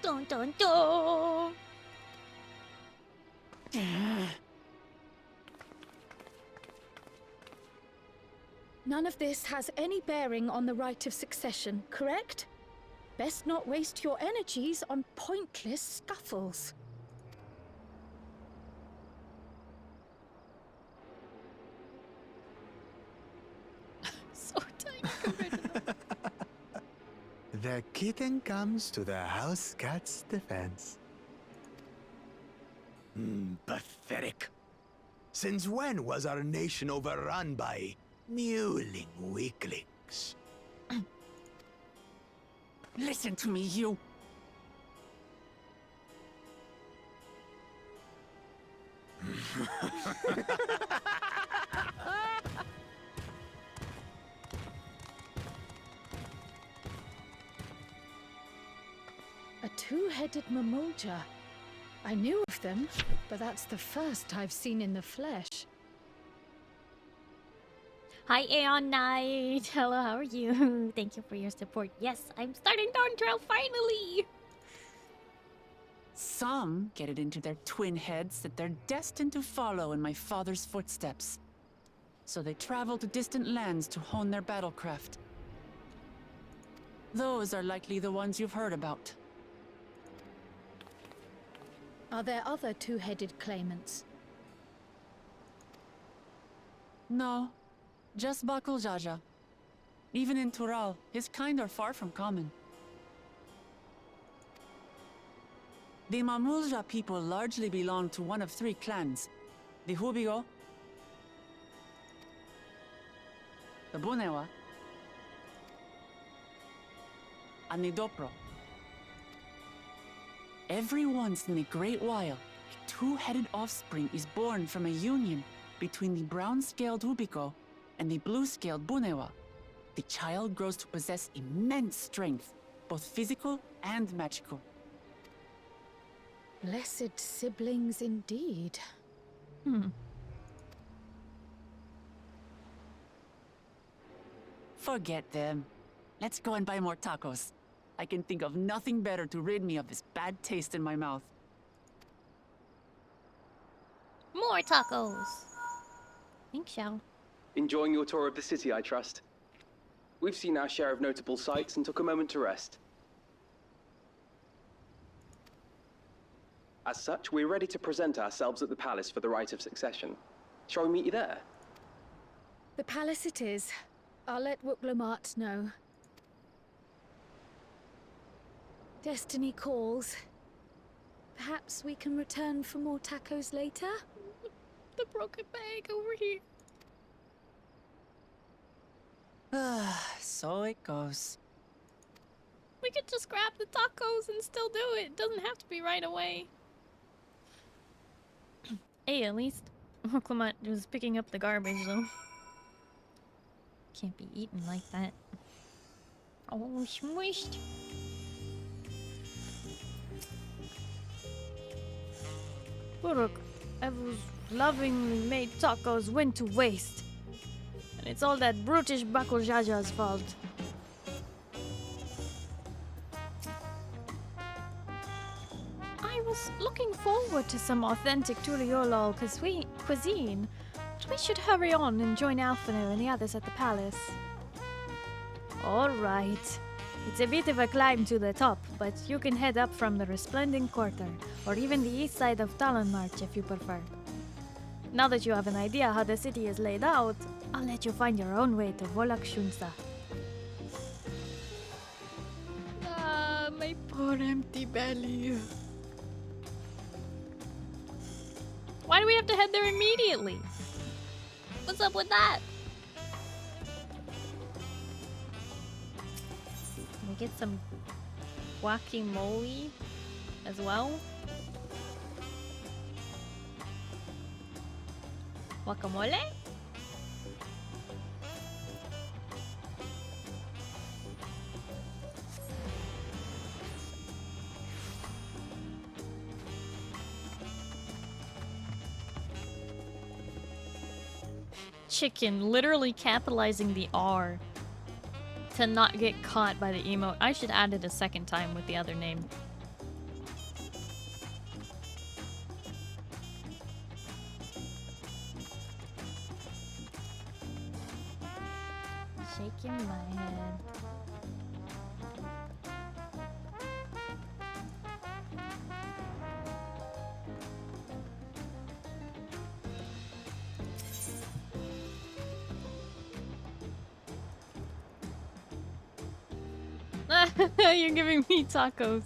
Dun dun dun! None of this has any bearing on the right of succession, correct? Best not waste your energies on pointless scuffles. So tiny compared to them. The kitten comes to the house cat's defense. Pathetic. Since when was our nation overrun by mewling weaklings? Listen to me, you. A two-headed Mamulja. I knew of them, but that's the first I've seen in the flesh. Hi, Aeon Knight. Hello, how are you? Thank you for your support. Yes, I'm starting Dawn Trail finally. Some get it into their twin heads that they're destined to follow in my father's footsteps. So they travel to distant lands to hone their battlecraft. Those are likely the ones you've heard about. Are there other two-headed claimants? No, just Bakul Jaja. Even in Tural, his kind are far from common. The Mamulja people largely belong to one of three clans. The Hubigo, the Bunewa, and the Dopro. Every once in a great while, a two-headed offspring is born from a union Between the brown-scaled Ubiko and the blue-scaled Bunewa, the child grows to possess immense strength, both physical and magical. Blessed siblings indeed. Forget them. Let's go and buy more tacos. I can think of nothing better to rid me of this bad taste in my mouth. More tacos. Think so. Enjoying your tour of the city, I trust. We've seen our share of notable sights and took a moment to rest. As such, we're ready to present ourselves at the palace for the rite of succession. Shall we meet you there? The palace it is. I'll let Wuklamart know. Destiny calls. Perhaps we can return for more tacos later? The broken bag over here. So it goes. We could just grab the tacos and still do it. It doesn't have to be right away. Hey, at least Clement was picking up the garbage, though. Can't be eaten like that. Oh, smushed. Buruk, Evu's lovingly made tacos went to waste. And it's all that brutish Bakujaja's fault. I was looking forward to some authentic Tuliolol cuisine, but we should hurry on and join Alphino and the others at the palace. Alright. It's a bit of a climb to the top, but you can head up from the Resplendent Quarter, or even the east side of Talonmarch if you prefer. Now that you have an idea how the city is laid out, I'll let you find your own way to Volak Shunsa. Ah, my poor empty belly. Why do we have to head there immediately? What's up with that? Can we get some guacamole as well? Guacamole? Chicken, literally capitalizing the R to not get caught by the emote. I should add it a second time with the other name. Shaking my head. You're giving me tacos.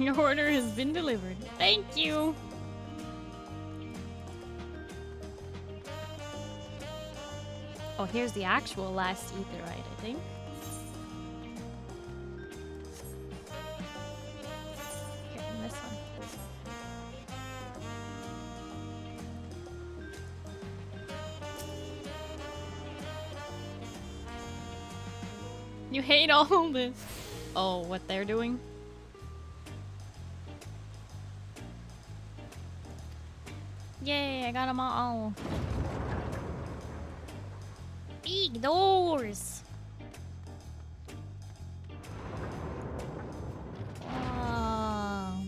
Your order has been delivered. Thank you. Oh, here's the actual last etherite, I think. Here, and this one. You hate all this. Oh, what they're doing? Yay, I got them all. Big doors. Wow.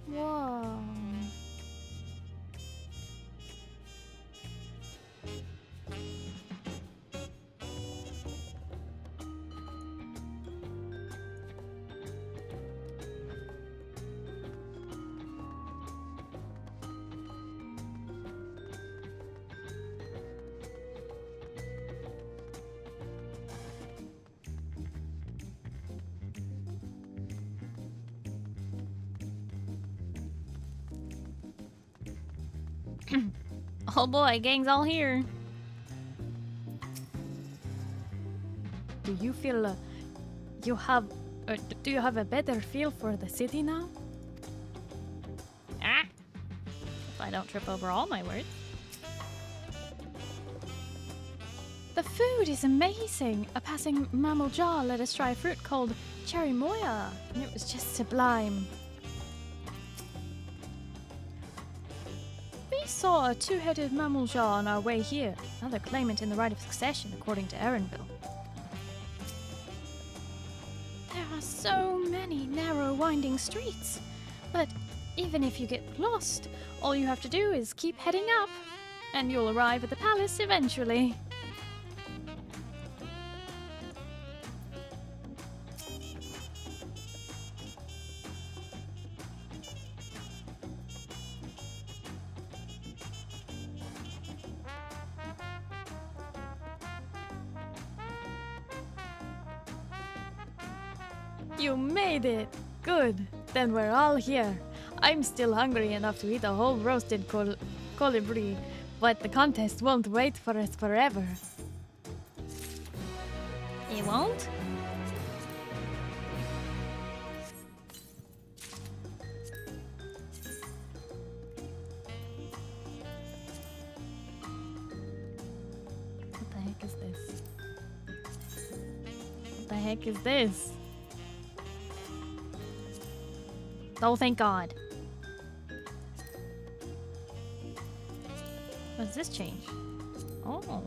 Whoa. Oh boy, gang's all here. Do you feel do you have a better feel for the city now? Ah! If I don't trip over all my words. The food is amazing! A passing mammal jaw let us try a fruit called cherry moya, and it was just sublime. We saw a two-headed mammal jaw on our way here, another claimant in the right of succession, according to Erenville. There are so many narrow, winding streets, but even if you get lost, all you have to do is keep heading up, and you'll arrive at the palace eventually. You made it! Good. Then we're all here. I'm still hungry enough to eat a whole roasted colibri, but the contest won't wait for us forever. It won't? What the heck is this? What the heck is this? Oh, thank God. What does this change? Oh.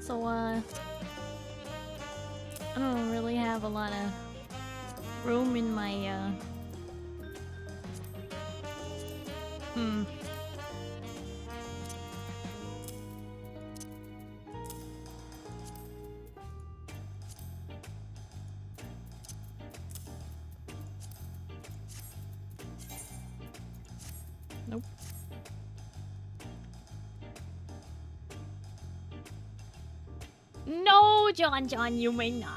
So, I don't really have a lot of room in my, Nope. No, John, you may not.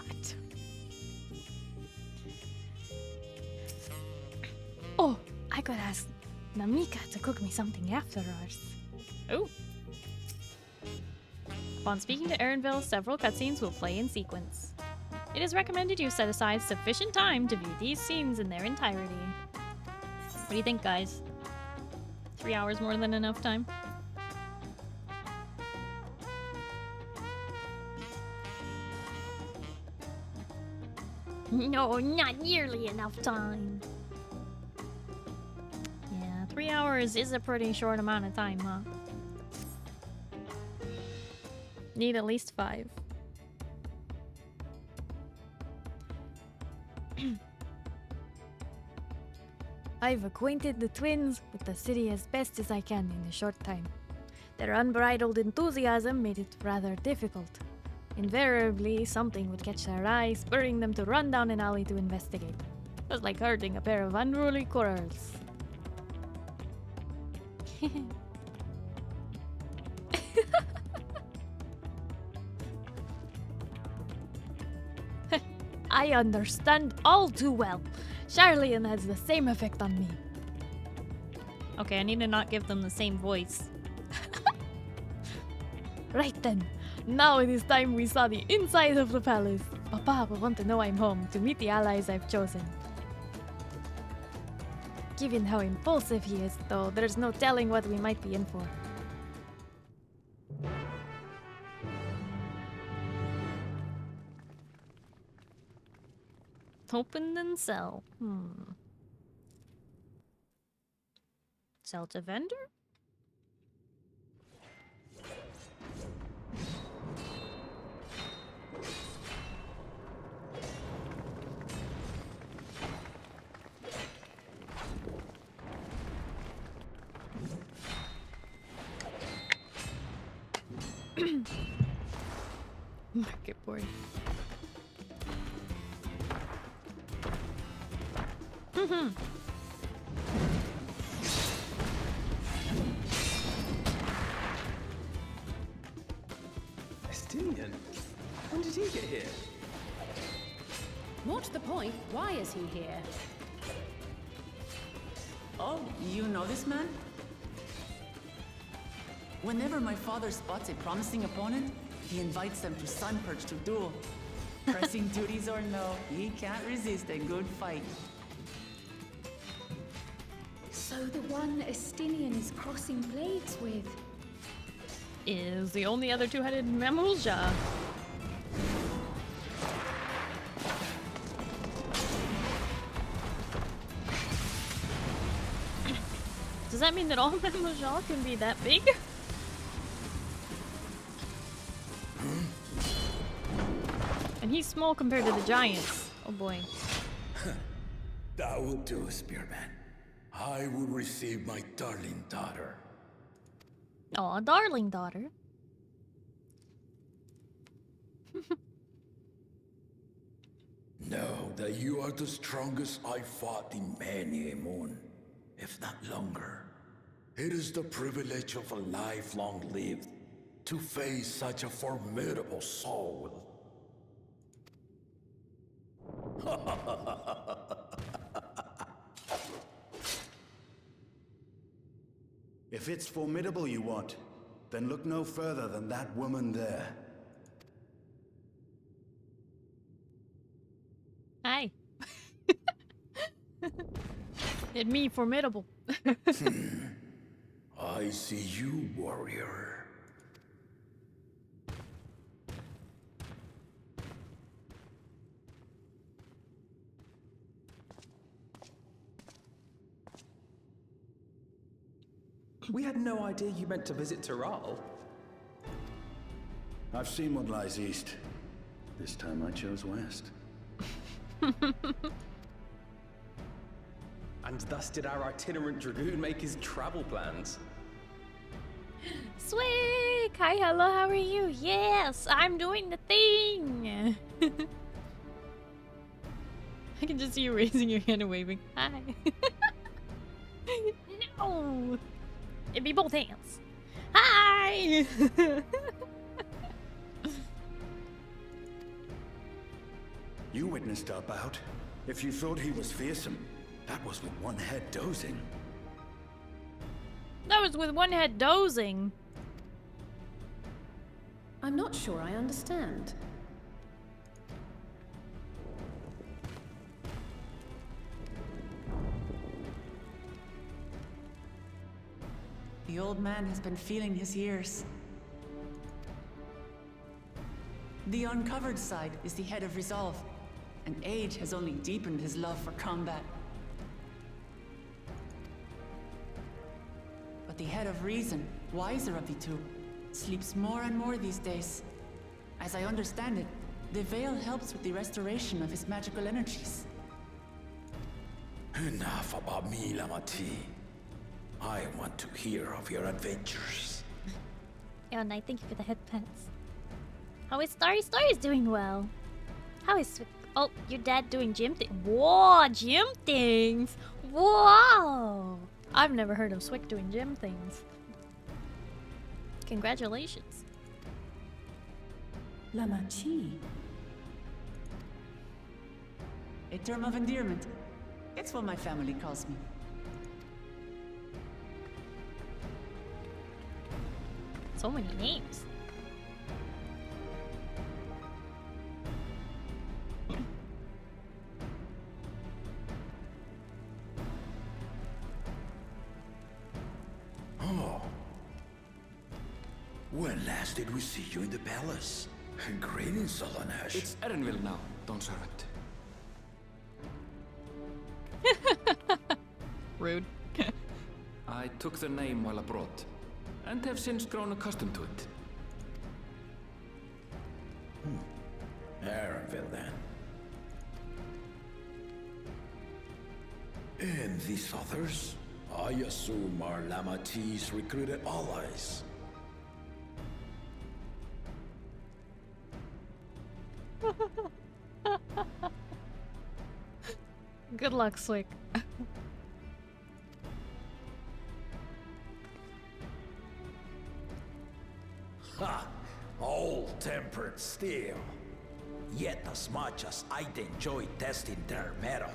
Oh, I could ask Numiieo to cook me something afterwards. Oh. Upon speaking to Erenville, several cutscenes will play in sequence. It is recommended you set aside sufficient time to view these scenes in their entirety. What do you think, guys? 3 hours more than enough time? No, not nearly enough time. Yeah, 3 hours is a pretty short amount of time, huh? Need at least 5. I've acquainted the twins with the city as best as I can in a short time. Their unbridled enthusiasm made it rather difficult. Invariably, something would catch their eye, spurring them to run down an alley to investigate. It was like herding a pair of unruly squirrels. I understand all too well. Charlian has the same effect on me. Okay, I need to not give them the same voice. Right then. Now it is time we saw the inside of the palace. Papa will want to know I'm home to meet the allies I've chosen. Given how impulsive he is, though, there's no telling what we might be in for. Open and sell. Sell to vendor? Market board. Estinian? When did he get here? More to the point, why is he here? Oh, you know this man? Whenever my father spots a promising opponent, he invites them to Sunperch to duel. Pressing duties or no, he can't resist a good fight. So the one Estinian is crossing blades with. Is the only other two-headed Mamulja. Does that mean that all Mamulja can be that big? And he's small compared to the giants. Oh boy. That will do, Spearman. I will receive my darling daughter. Aw, darling daughter. Know that you are the strongest I fought in many a moon, if not longer. It is the privilege of a life long lived to face such a formidable soul. If it's formidable you want, then look no further than that woman there. Hi. It me formidable. I see you, warrior. We had no idea you meant to visit Taral. I've seen what lies east. This time I chose west. And thus did our itinerant dragoon make his travel plans. Sweet! Hi, hello, how are you? Yes, I'm doing the thing! I can just see you raising your hand and waving. Hi. No! It'd be both hands. Hi! You witnessed our bout. If you thought he was fearsome, that was with one head dozing. That was with one head dozing. I'm not sure I understand. The old man has been feeling his years. The uncovered side is the head of resolve, and age has only deepened his love for combat. But the head of reason, wiser of the two, sleeps more and more these days. As I understand it, the veil helps with the restoration of his magical energies. Enough about me, Lamati. I want to hear of your adventures. Oh, nice. Thank you for the headpants. How is Starry? Starry's doing well. How is oh, your dad doing gym things? Whoa, gym things! Whoa! I've never heard of Swick doing gym things. Congratulations. Lamachi. A term of endearment. It's what my family calls me. So many names. Oh. When last did we see you in the palace? Greetings, Solanash. It's Erenville now, Don Servant. Rude. I took the name while abroad, and have since grown accustomed to it. Erenville, then. And these others? I assume are Lamati's recruited allies. Good luck, Swick. Ha! All-tempered steel. Yet as much as I'd enjoy testing their metal,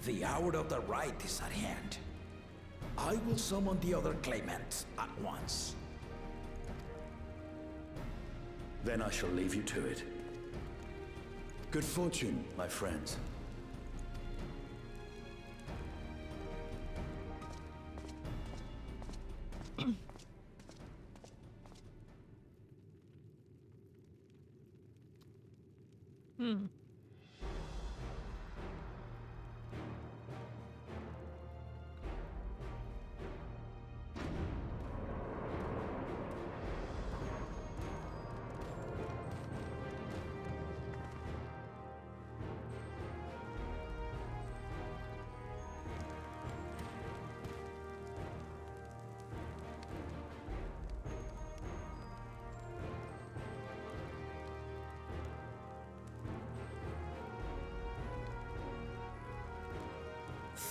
the hour of the rite is at hand. I will summon the other claimants at once. Then I shall leave you to it. Good fortune, my friends.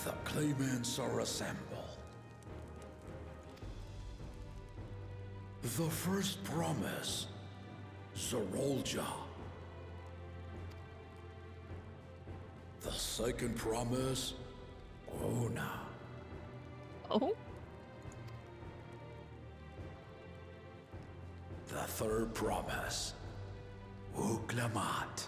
The claimants are assembled. The first promise, Zorolja. The second promise, Ona. Oh? The third promise, Uklamat.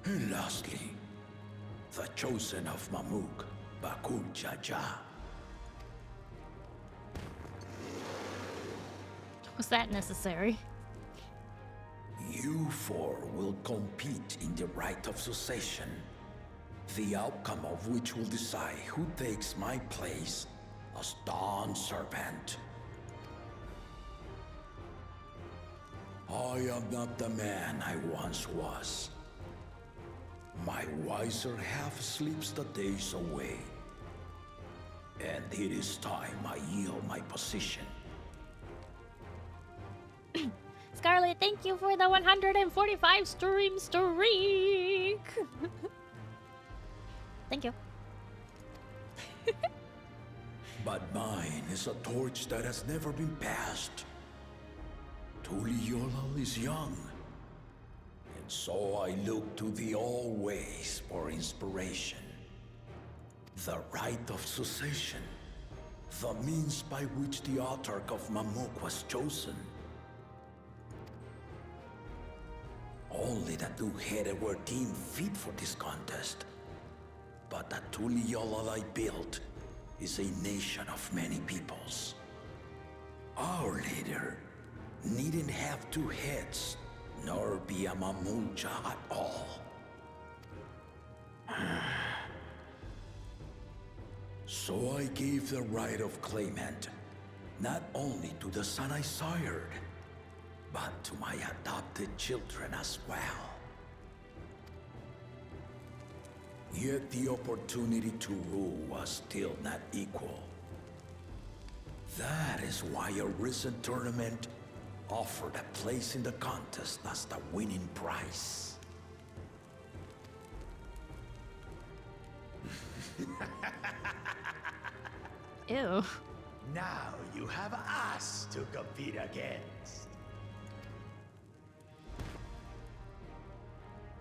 And lastly, the chosen of Mamuk, Bakul Jaja. Was that necessary? You four will compete in the rite of succession, the outcome of which will decide who takes my place as Dawn Serpent. I am not the man I once was. My wiser half sleeps the days away, and it is time I yield my position. Scarlet, thank you for the 145 stream streak. Thank you. But mine is a torch that has never been passed. Tuliyola is young, and so I look to the always for inspiration. The rite of succession, the means by which the autarch of Mamuk was chosen. Only the two-headed were deemed fit for this contest. But the Tuliyola I built is a nation of many peoples. Our leader needn't have two heads, nor be a Mamulcha at all. So I gave the right of claimant, not only to the son I sired, but to my adopted children as well. Yet the opportunity to rule was still not equal. That is why a recent tournament offered a place in the contest as the winning prize. Ew. Now you have us to compete against.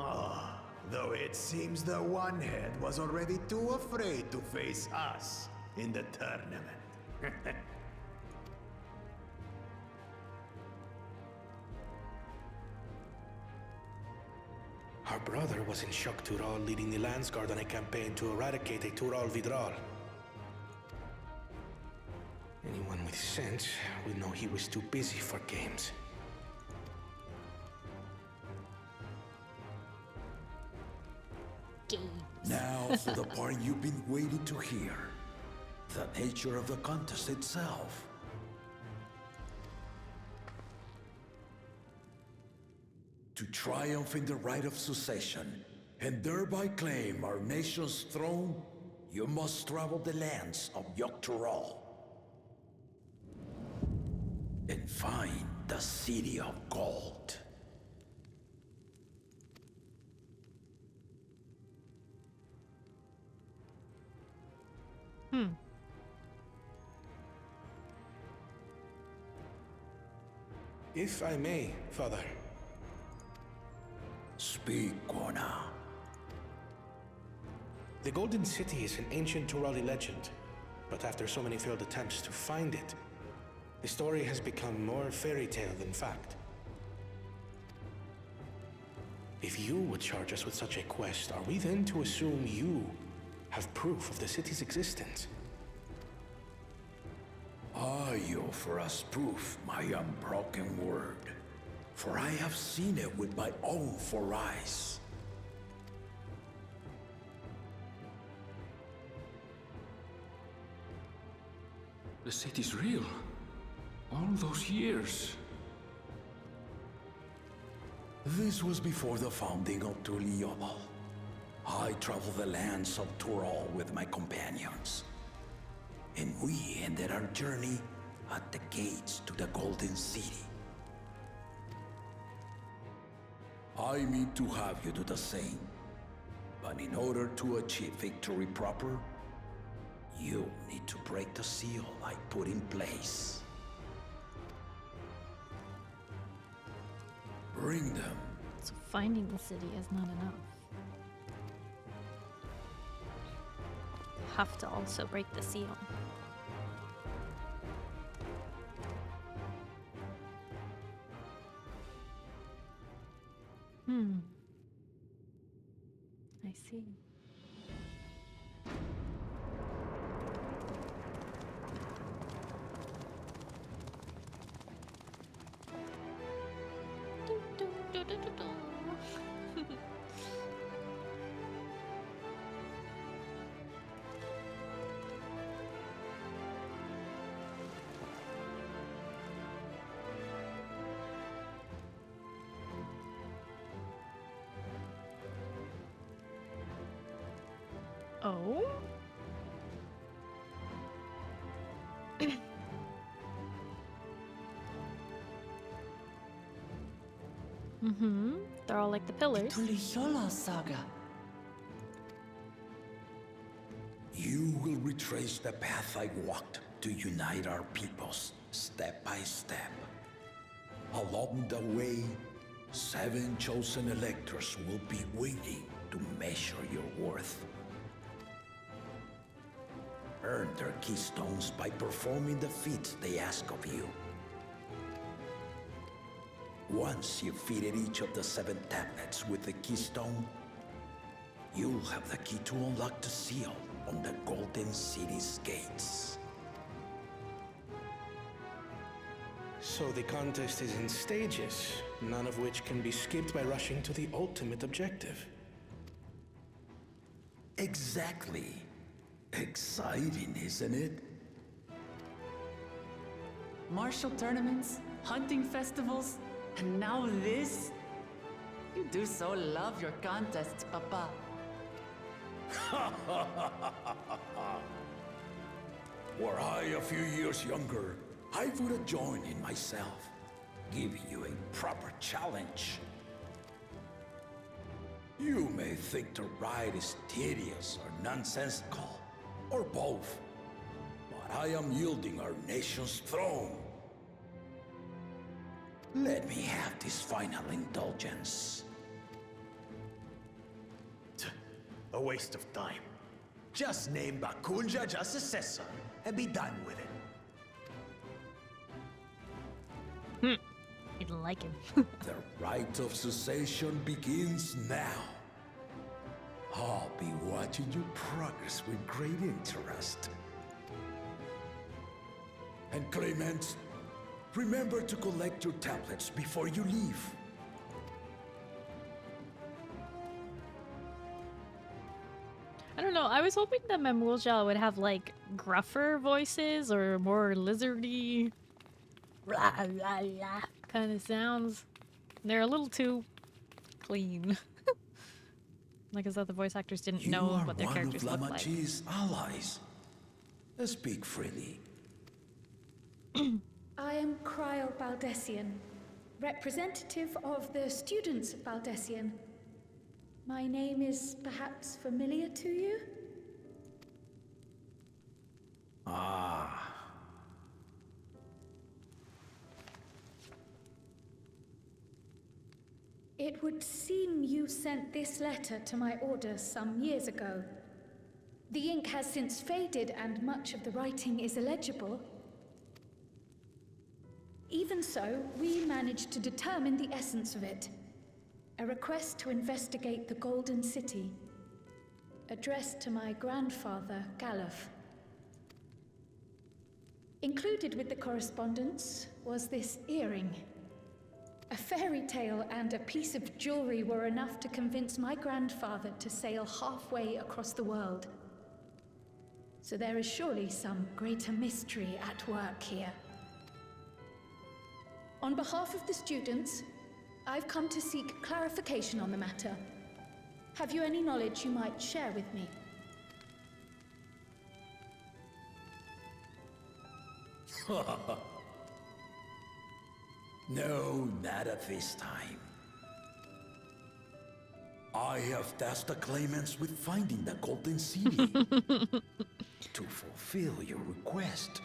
Oh, though it seems the one head was already too afraid to face us in the tournament. Our brother was in Shock Tural leading the Landsguard on a campaign to eradicate a Tural Vidral. Anyone with sense would know he was too busy for games. Now for the part you've been waiting to hear. The nature of the contest itself. To triumph in the rite of succession, and thereby claim our nation's throne, you must travel the lands of Yogg-Tural and find the City of Gold. If I may, Father. Speak, Kona. The Golden City is an ancient Turali legend, but after so many failed attempts to find it, the story has become more fairy tale than fact. If you would charge us with such a quest, are we then to assume you have proof of the city's existence? I offer us proof, my unbroken word, for I have seen it with my own 4 eyes. The city's real. All those years. This was before the founding of Tuliyola. I traveled the lands of Tural with my companions, and we ended our journey at the gates to the Golden City. I mean to have you do the same, but in order to achieve victory proper, you need to break the seal I put in place. Bring them. So finding the city is not enough. Have to also break the seal. I see. Oh? They're all like the pillars. Tuliyola saga. You will retrace the path I walked to unite our peoples, step by step. Along the way, 7 chosen electors will be waiting to measure your worth. Earn their keystones by performing the feats they ask of you. Once you've fitted each of the 7 tablets with the keystone, you'll have the key to unlock the seal on the Golden City's gates. So the contest is in stages, none of which can be skipped by rushing to the ultimate objective. Exactly. Exciting, isn't it? Martial tournaments, hunting festivals, and now this? You do so love your contests, Papa. Were I a few years younger, I would have joined in myself, giving you a proper challenge. You may think the ride is tedious or nonsensical, or both, but I am yielding our nation's throne. Let me have this final indulgence. A waste of time. Just name Bakunja Justice and be done with it. You like him. The rite of cessation begins now. I'll be watching your progress with great interest. And Clement, remember to collect your tablets before you leave. I don't know, I was hoping that Mamulja would have like gruffer voices or more lizardy blah, blah, blah, kind of sounds. They're a little too clean. Like as though the voice actors didn't know what their characters looked like. You are one of Lamachi's allies. Speak freely. I am Cryle Baldessian, representative of the students of Baldessian. My name is perhaps familiar to you? It would seem you sent this letter to my orders some years ago. The ink has since faded and much of the writing is illegible. Even so, we managed to determine the essence of it. A request to investigate the Golden City, addressed to my grandfather, Galuf. Included with the correspondence was this earring. A fairy tale and a piece of jewelry were enough to convince my grandfather to sail halfway across the world. So there is surely some greater mystery at work here. On behalf of the students, I've come to seek clarification on the matter. Have you any knowledge you might share with me? No, not at this time. I have tasked the claimants with finding the Golden City. To fulfill your request,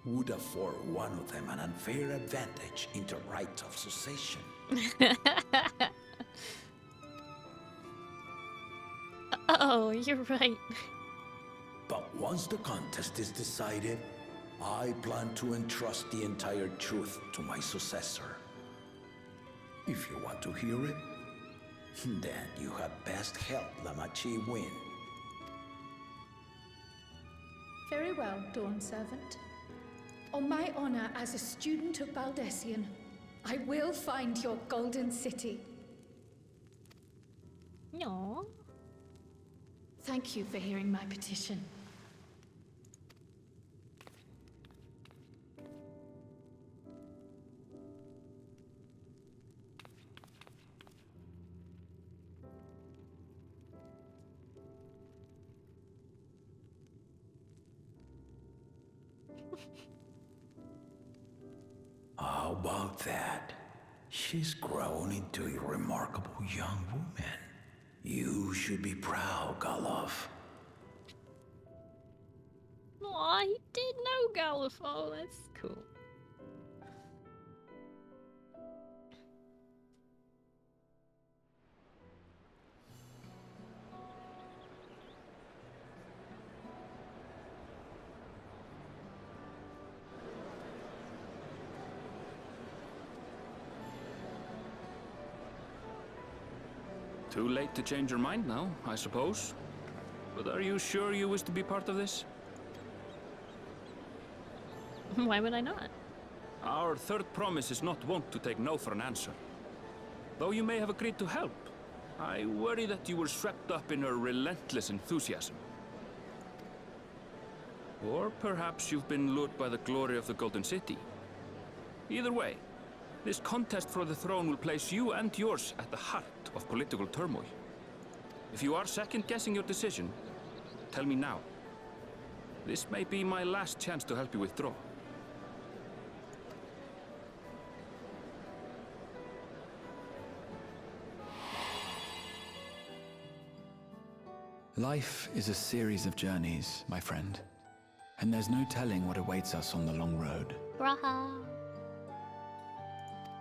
would afford one of them an unfair advantage in the rights of succession. Oh, you're right. But once the contest is decided, I plan to entrust the entire truth to my successor. If you want to hear it, then you had best help Lamachi win. Very well, Dawn Servant. On my honor as a student of Baldessian, I will find your Golden City. No. Thank you for hearing my petition. How about that? She's grown into a remarkable young woman. You should be proud, Galuf. Aw, he did know Galuf. Oh, that's cool. Too late to change your mind now, I suppose. But are you sure you wish to be part of this? Why would I not? Our third promise is not wont to take no for an answer. Though you may have agreed to help, I worry that you were swept up in her relentless enthusiasm. Or perhaps you've been lured by the glory of the Golden City. Either way, this contest for the throne will place you and yours at the heart of political turmoil. If you are second-guessing your decision, tell me now. This may be my last chance to help you withdraw. Life is a series of journeys, my friend. And there's no telling what awaits us on the long road. Braha.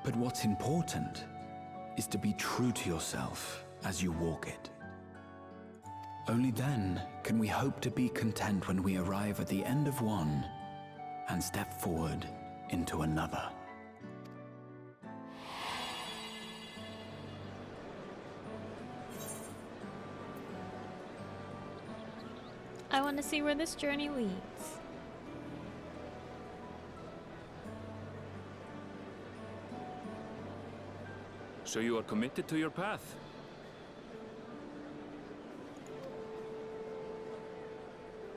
But what's important is to be true to yourself as you walk it. Only then can we hope to be content when we arrive at the end of one and step forward into another. I want to see where this journey leads. So you are committed to your path?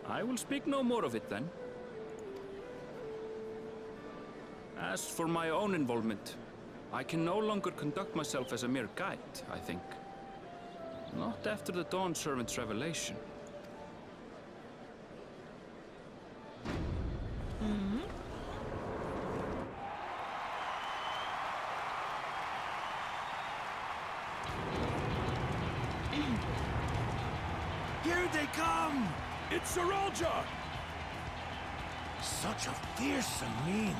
I will speak no more of it then. As for my own involvement, I can no longer conduct myself as a mere guide, I think. Not after the Dawn Servant's revelation. Here they come! It's Saralja! Such a fearsome mien.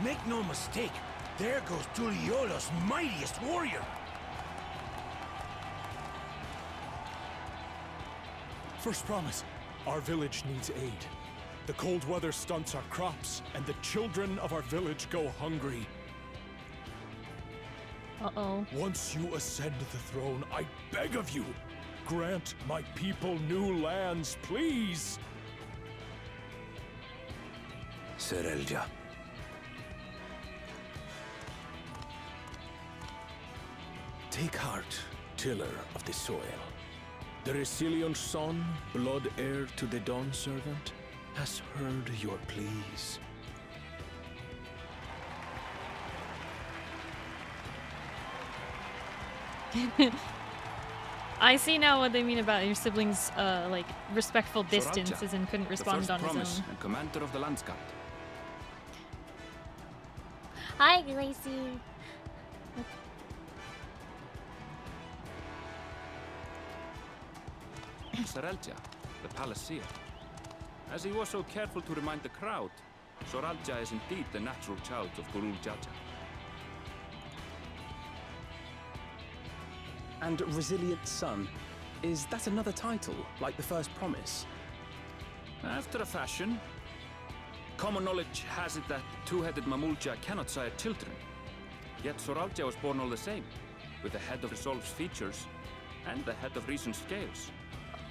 Make no mistake, there goes Tuliola's mightiest warrior. First promise. Our village needs aid. The cold weather stunts our crops, and the children of our village go hungry. Uh-oh. Once you ascend the throne, I beg of you, grant my people new lands, please! Serelja. Take heart, tiller of the soil. The resilient son, blood heir to the Dawn Servant, has heard your pleas. I see now what they mean about your siblings' like respectful distance, Soralja, as in couldn't the respond first on promise his own. and commander of the Landsguard. Hi, Gracie. Soralja, the palaceer. As he was so careful to remind the crowd, Soralja is indeed the natural child of Gurul Jaja. And Resilient Son, is that another title, like the first promise? After a fashion. Common knowledge has it that two-headed Mamulja cannot sire children. Yet Soralja was born all the same, with the head of Resolve's features and the head of Reason's scales.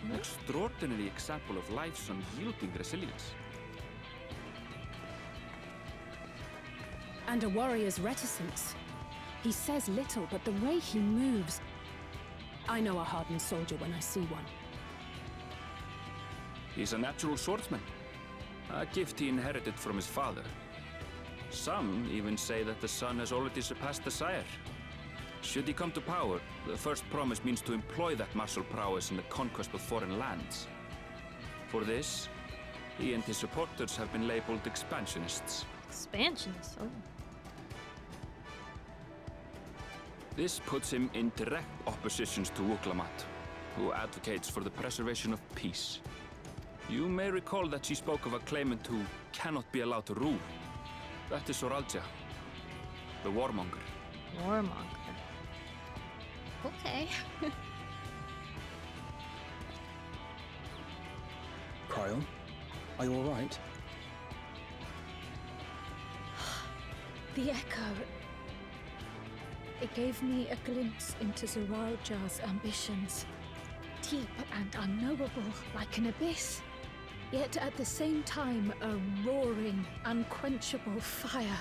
An extraordinary example of life's unyielding resilience. And a warrior's reticence. He says little, but the way he moves... I know a hardened soldier when I see one. He's a natural swordsman, a gift he inherited from his father. Some even say that the son has already surpassed the sire. Should he come to power, the first promise means to employ that martial prowess in the conquest of foreign lands. For this, he and his supporters have been labeled expansionists. Expansionists? Oh. This puts him in direct opposition to Wuklamat, who advocates for the preservation of peace. You may recall that she spoke of a claimant who cannot be allowed to rule. That is Soralja, the warmonger. Warmonger. Okay. Cryle, are you alright? The echo. It gave me a glimpse into Zoralja's ambitions. Deep and unknowable, like an abyss. Yet at the same time, a roaring, unquenchable fire.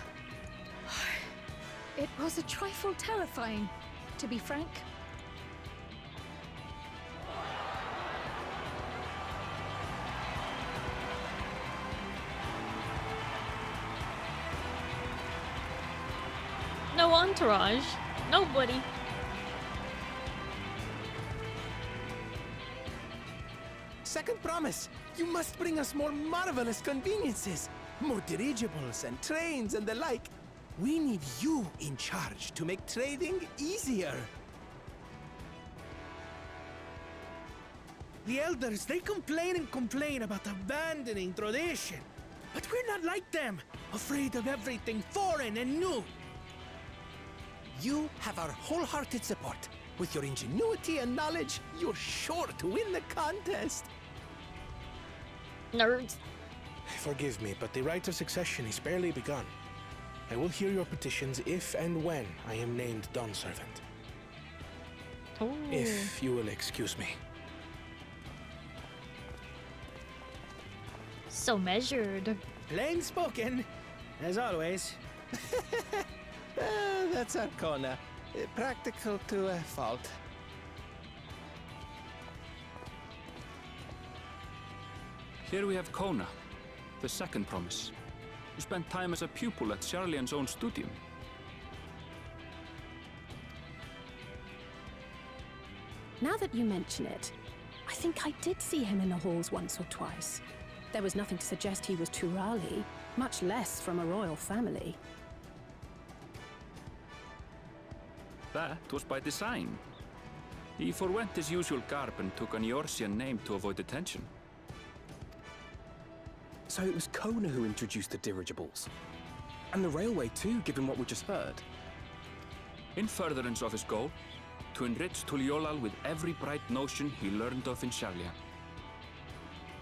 It was a trifle terrifying, to be frank. No entourage. Nobody. Second promise, you must bring us more marvelous conveniences. More dirigibles and trains and the like. We need you in charge to make trading easier. The elders, they complain and complain about abandoning tradition. But we're not like them, afraid of everything foreign and new. You have our wholehearted support. With your ingenuity and knowledge, you're sure to win the contest. Nerds. Forgive me, but the rite of succession is barely begun. I will hear your petitions if and when I am named Dawn Servant. Ooh. If you will excuse me. So measured. Plain spoken, as always. That's Arcona. Practical to a fault. Here we have Kona, the second promise, who spent time as a pupil at Charlian's own studium. Now that you mention it, I think I did see him in the halls once or twice. There was nothing to suggest he was Turali, much less from a royal family. That was by design. He forwent his usual garb and took an Eorzean name to avoid attention. So it was Kona who introduced the dirigibles. And the railway too, given what we just heard. In furtherance of his goal, to enrich Tuliolal with every bright notion he learned of in Charlian.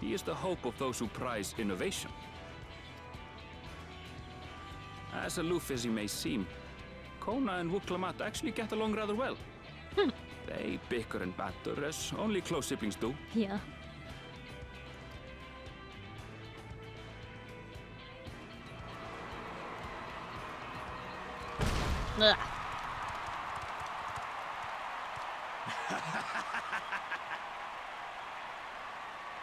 He is the hope of those who prize innovation. As aloof as he may seem, Kona and Wuklamat actually get along rather well. They bicker and banter as only close siblings do. Yeah. Ugh.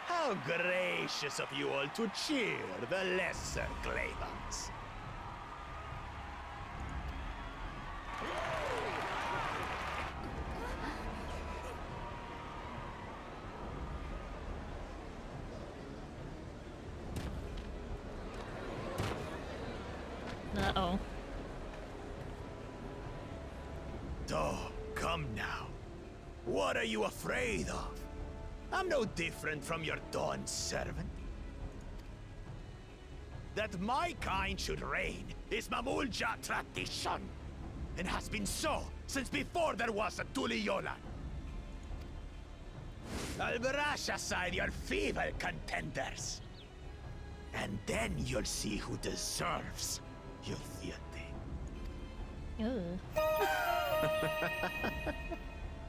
How gracious of you all to cheer the lesser Clavans. Uh-oh. Oh, come now. What are you afraid of? I'm no different from your Dawn servant. That my kind should reign is Mamulja tradition, and has been so since before there was a Tuliyolan. I'll brush aside your feeble contenders, and then you'll see who deserves your deity.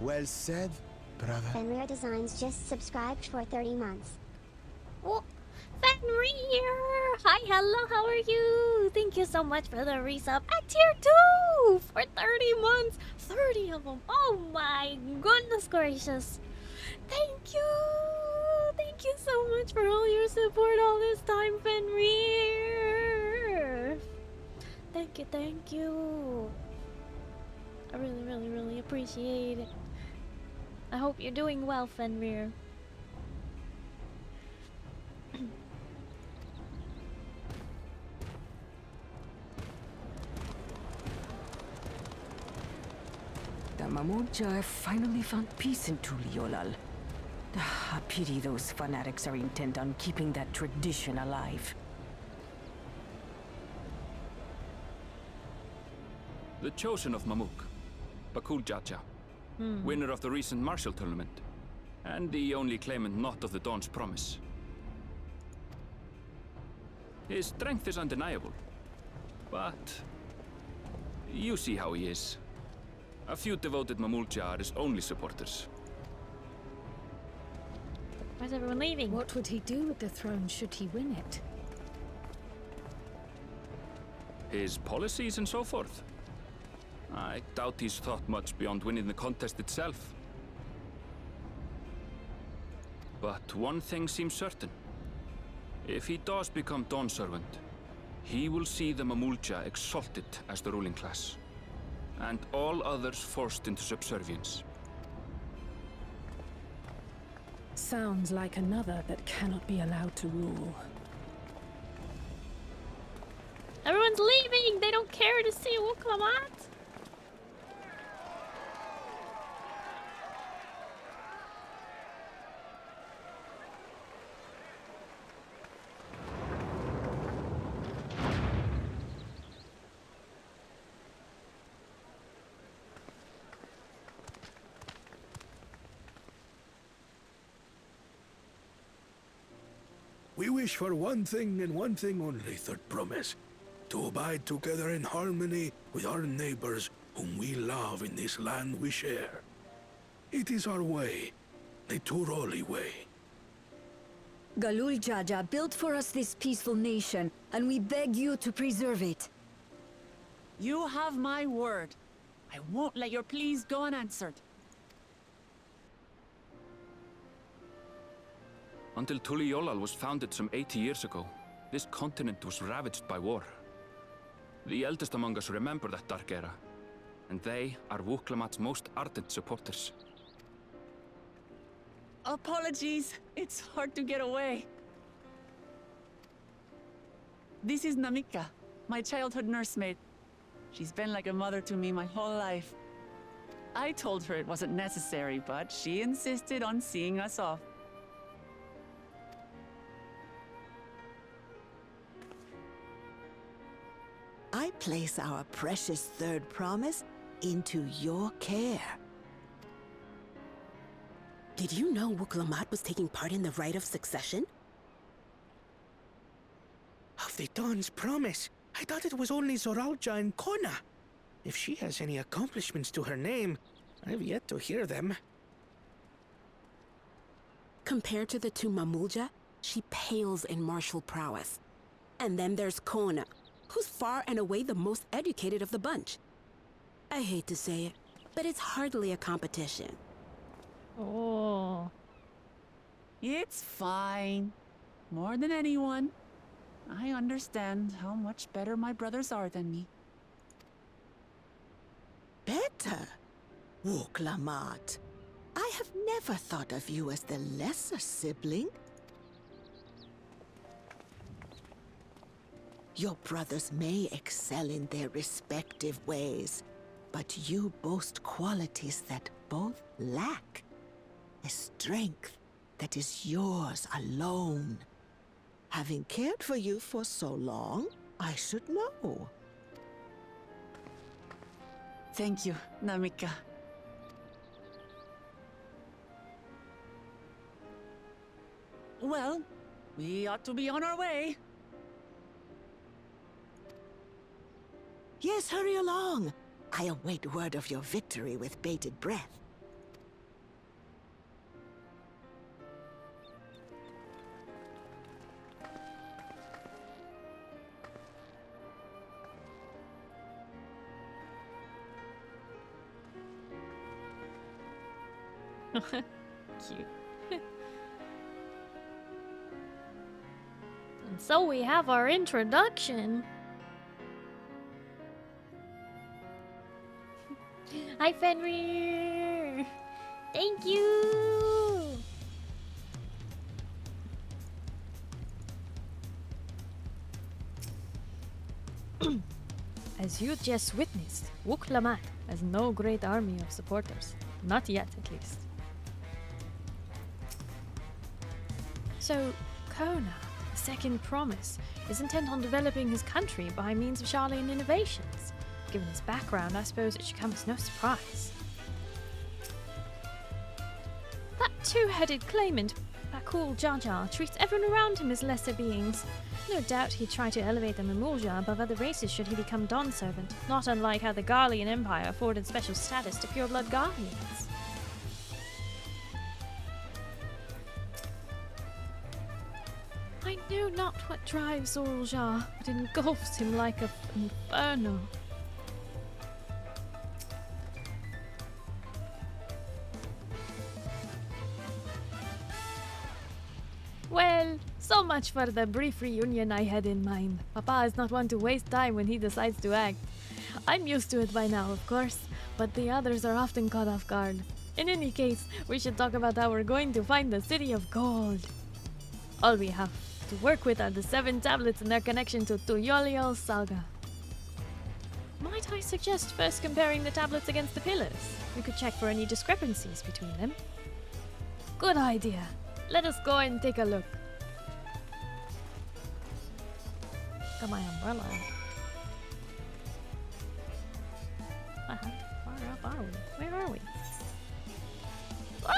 Well said, brother. Fenrir Designs just subscribed for 30 months. Oh, Fenrir! Hi, hello, how are you? Thank you so much for the resub at tier 2 for 30 months. 30 of them. Oh my goodness gracious. Thank you. Thank you so much for all your support all this time, Fenrir. Thank you, thank you. I really, really, really appreciate it. I hope you're doing well, Fenrir. The Mamulja finally found peace in Tuliyollal. I pity those fanatics are intent on keeping that tradition alive. The chosen of Mamuk, Bakul Jaja, winner of the recent martial tournament, and the only claimant not of the Dawn's promise. His strength is undeniable, but you see how he is. A few devoted Mamulja are his only supporters. Why's everyone leaving? What would he do with the throne should he win it? His policies and so forth. I doubt he's thought much beyond winning the contest itself. But one thing seems certain. If he does become Dawn Servant, he will see the Mamulja exalted as the ruling class, and all others forced into subservience. Sounds like another that cannot be allowed to rule. Everyone's leaving! They don't care to see Wuklamat! We wish for one thing and one thing only, Third Promise. To abide together in harmony with our neighbors whom we love in this land we share. It is our way, the Turoli way. Galul Jaja built for us this peaceful nation, and we beg you to preserve it. You have my word. I won't let your pleas go unanswered. Until Tuliyollal was founded some 80 years ago, this continent was ravaged by war. The eldest among us remember that dark era, and they are Wuklamat's most ardent supporters. Apologies. It's hard to get away. This is Namika, my childhood nursemaid. She's been like a mother to me my whole life. I told her it wasn't necessary, but she insisted on seeing us off. I place our precious Third Promise into your care. Did you know Wuklamat was taking part in the rite of succession? of the Dawn's promise. I thought it was only Zoralja and Kona. If she has any accomplishments to her name, I've yet to hear them. Compared to the two Mamulja, she pales in martial prowess. And then there's Kona, who's far and away the most educated of the bunch. I hate to say it, but it's hardly a competition. Oh. It's fine. More than anyone, I understand how much better my brothers are than me. Better? Wuklamat. I have never thought of you as the lesser sibling. Your brothers may excel in their respective ways, but you boast qualities that both lack. A strength that is yours alone. Having cared for you for so long, I should know. Thank you, Namika. Well, we ought to be on our way. Yes, hurry along. I await word of your victory with bated breath. Cute. And so we have our introduction. Hi, Fenrir! Thank you! As you just witnessed, Wuklamat has no great army of supporters. Not yet, at least. So, Kona, the second promise, is intent on developing his country by means of Charlian innovations. Given his background, I suppose it should come as no surprise. That two-headed claimant, Bakul Jaja, treats everyone around him as lesser beings. No doubt he'd try to elevate the Mamulja above other races should he become Dawn's servant, not unlike how the Garlean Empire afforded special status to pure-blood Guardians. I know not what drives Zoralja, but engulfs him like an inferno. Well, so much for the brief reunion I had in mind. Papa is not one to waste time when he decides to act. I'm used to it by now, of course, but the others are often caught off guard. In any case, we should talk about how we're going to find the City of Gold. All we have to work with are the 7 tablets and their connection to Tuyoliel's saga. Might I suggest first comparing the tablets against the pillars? We could check for any discrepancies between them. Good idea. Let us go and take a look. Got my umbrella. How far up are we? Where are we? What?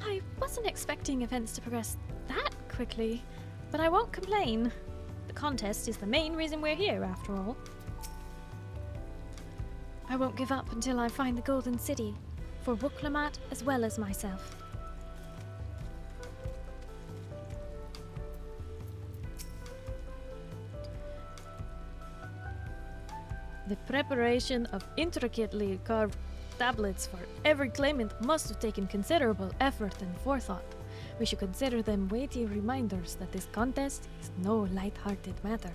I wasn't expecting events to progress that quickly, but I won't complain. The contest is the main reason we're here, after all. I won't give up until I find the Golden City, for Wuklamat as well as myself. The preparation of intricately carved tablets for every claimant must have taken considerable effort and forethought. We should consider them weighty reminders that this contest is no light-hearted matter.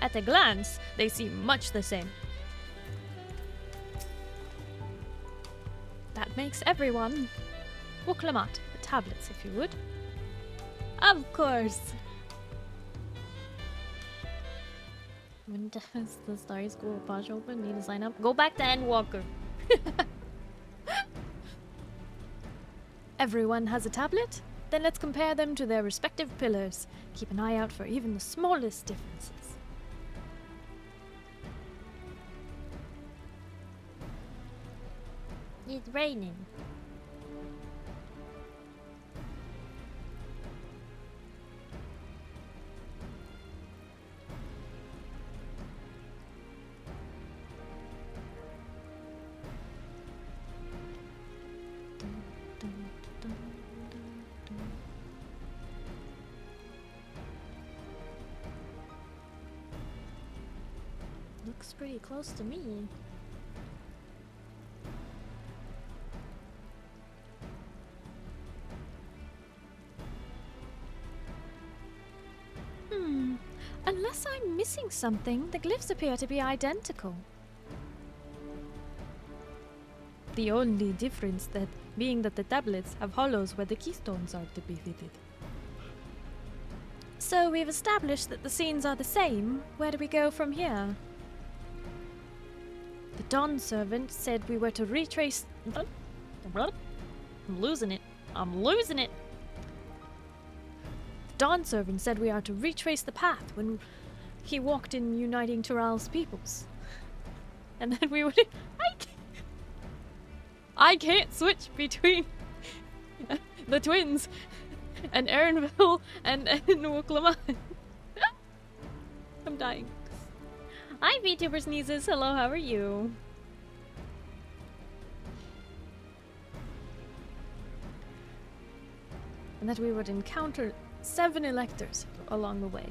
At a glance, they seem much the same. That makes everyone. Uklamat, the tablets, if you would. Of course! When does the Starry School of Posh open? Need to sign up? Go back to Endwalker. Everyone has a tablet? Then let's compare them to their respective pillars. Keep an eye out for even the smallest differences. It's raining. Looks pretty close to me. Unless I'm missing something, the glyphs appear to be identical. The only difference being that the tablets have hollows where the keystones are to be fitted. So we've established that the scenes are the same. Where do we go from here? The Dawn servant said we were to retrace... I'm losing it. The Dawn servant said we are to retrace the path when he walked in uniting Tural's peoples. And then we would... I can't switch between the twins and Erinville and Wuklaman. I'm dying. Hi, VTuber Sneezes. Hello, how are you? And that we would encounter 7 electors along the way.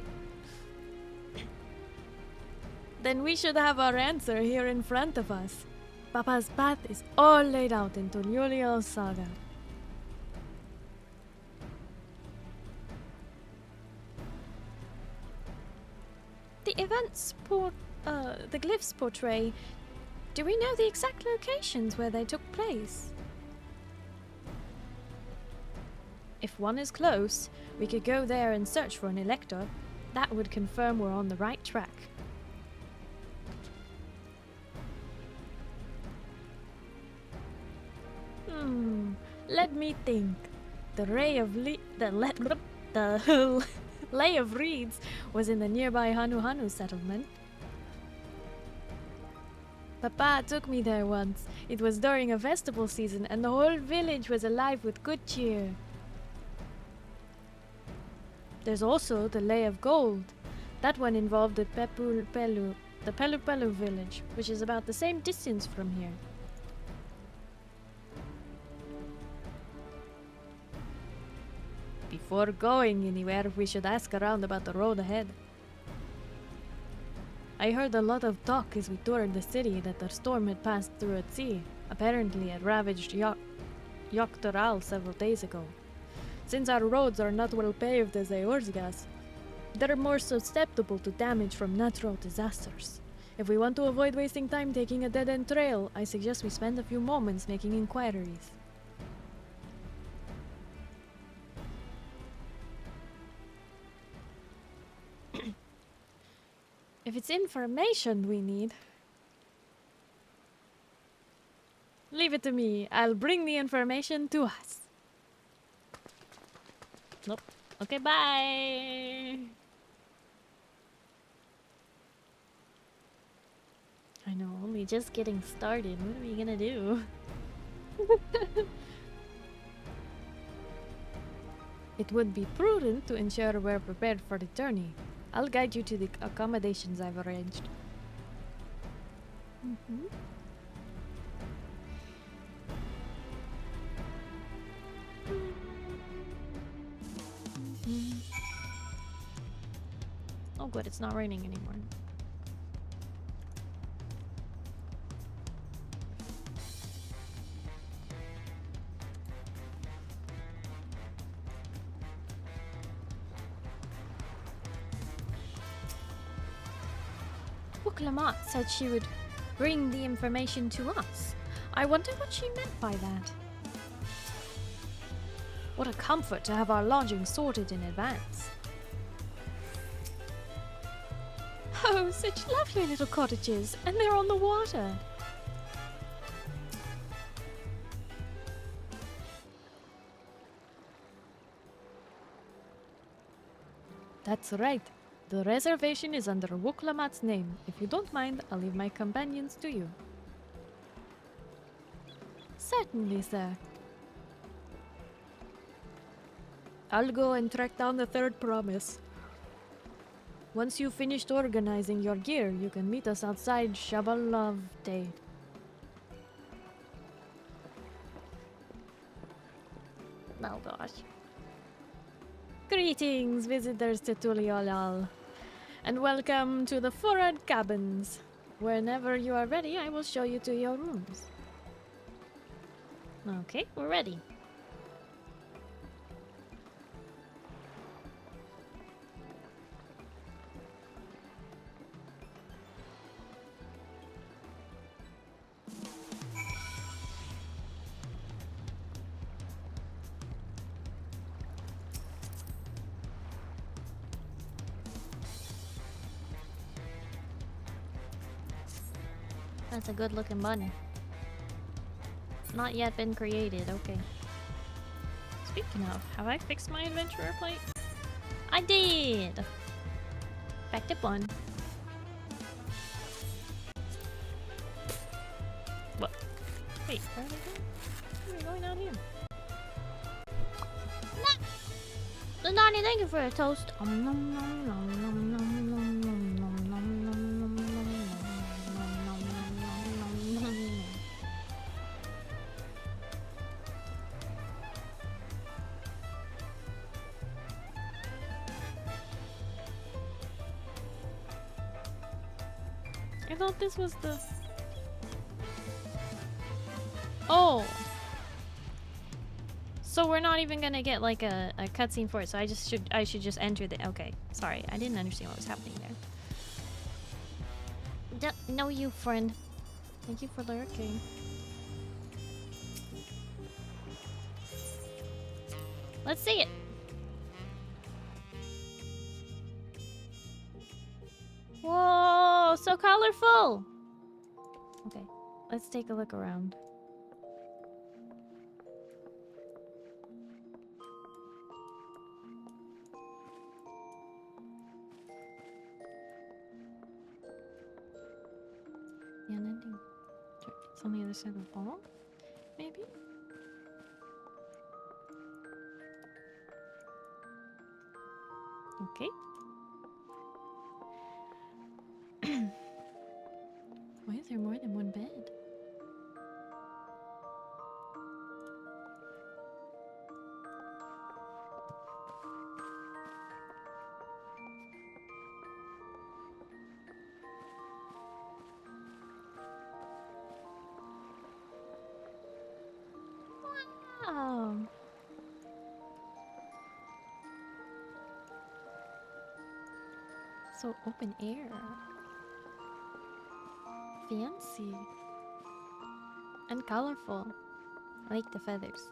Then we should have our answer here in front of us. Papa's path is all laid out in Numiieo saga. The the glyphs portray. Do we know the exact locations where they took place? If one is close, we could go there and search for an elector. That would confirm we're on the right track. Let me think. The Lay of Reeds was in the nearby Hanu settlement. Papa took me there once. It was during a festival season and the whole village was alive with good cheer. There's also the Lay of Gold. That one involved the Pelu village, which is about the same distance from here. Before going anywhere, we should ask around about the road ahead. I heard a lot of talk as we toured the city that the storm had passed through at sea. Apparently it ravaged Yoktoral several days ago. Since our roads are not well paved as Eorzgas, they're more susceptible to damage from natural disasters. If we want to avoid wasting time taking a dead-end trail, I suggest we spend a few moments making inquiries. If it's information we need, leave it to me. I'll bring the information to us. Nope. Okay, bye. I know, only just getting started. What are we gonna do? It would be prudent to ensure we're prepared for the journey. I'll guide you to the accommodations I've arranged. Oh good, it's not raining anymore. Woklamat said she would bring the information to us. I wonder what she meant by that. What a comfort to have our lodging sorted in advance. Oh, such lovely little cottages, and they're on the water. That's right. The reservation is under Woklamat's name. If you don't mind, I'll leave my companions to you. Certainly, sir. I'll go and track down the third promise. Once you've finished organizing your gear, you can meet us outside Shabalovte. Oh gosh. Greetings, visitors to Tuliolal, and welcome to the Furad Cabins. Whenever you are ready, I will show you to your rooms. Okay, we're ready. That's a good looking button. Not yet been created, okay. Speaking of, have I fixed my adventurer plate? I did! Back to 1. What? Wait, where are they going? Where are we going out here? No! Nani, thank you for a toast. Nom, nom, nom, nom, nom, nom, nom, nom, nom, nom, nom, nom. I thought this was the... Oh! So we're not even gonna get like a cutscene for it, so I should just enter the... Okay, sorry, I didn't understand what was happening there. No, you friend. Thank you for lurking. Let's see it! Whoa, so colorful! Okay, let's take a look around. The unending. It's on the other side of the wall? Maybe? Okay. Why is there more than one bed? Wow. So open air. Fancy. And colorful. I like the feathers.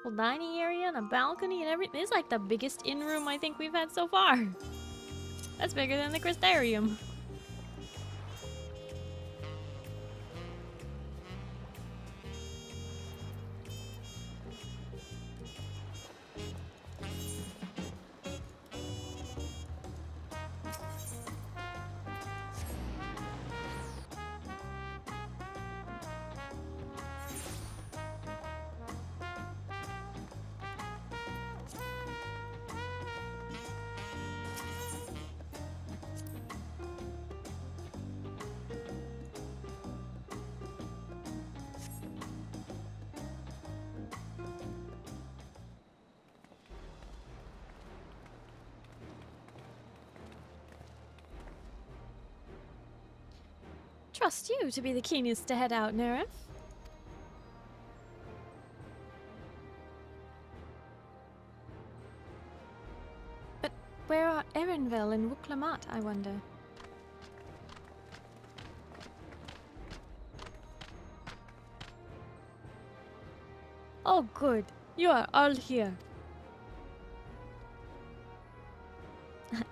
Full dining area and a balcony and everything. This is like the biggest inn room I think we've had so far. That's bigger than the Crystarium. trust you to be the keenest to head out, Neref. But where are Erenvel and Wuklamat, I wonder? Oh good, you are all here.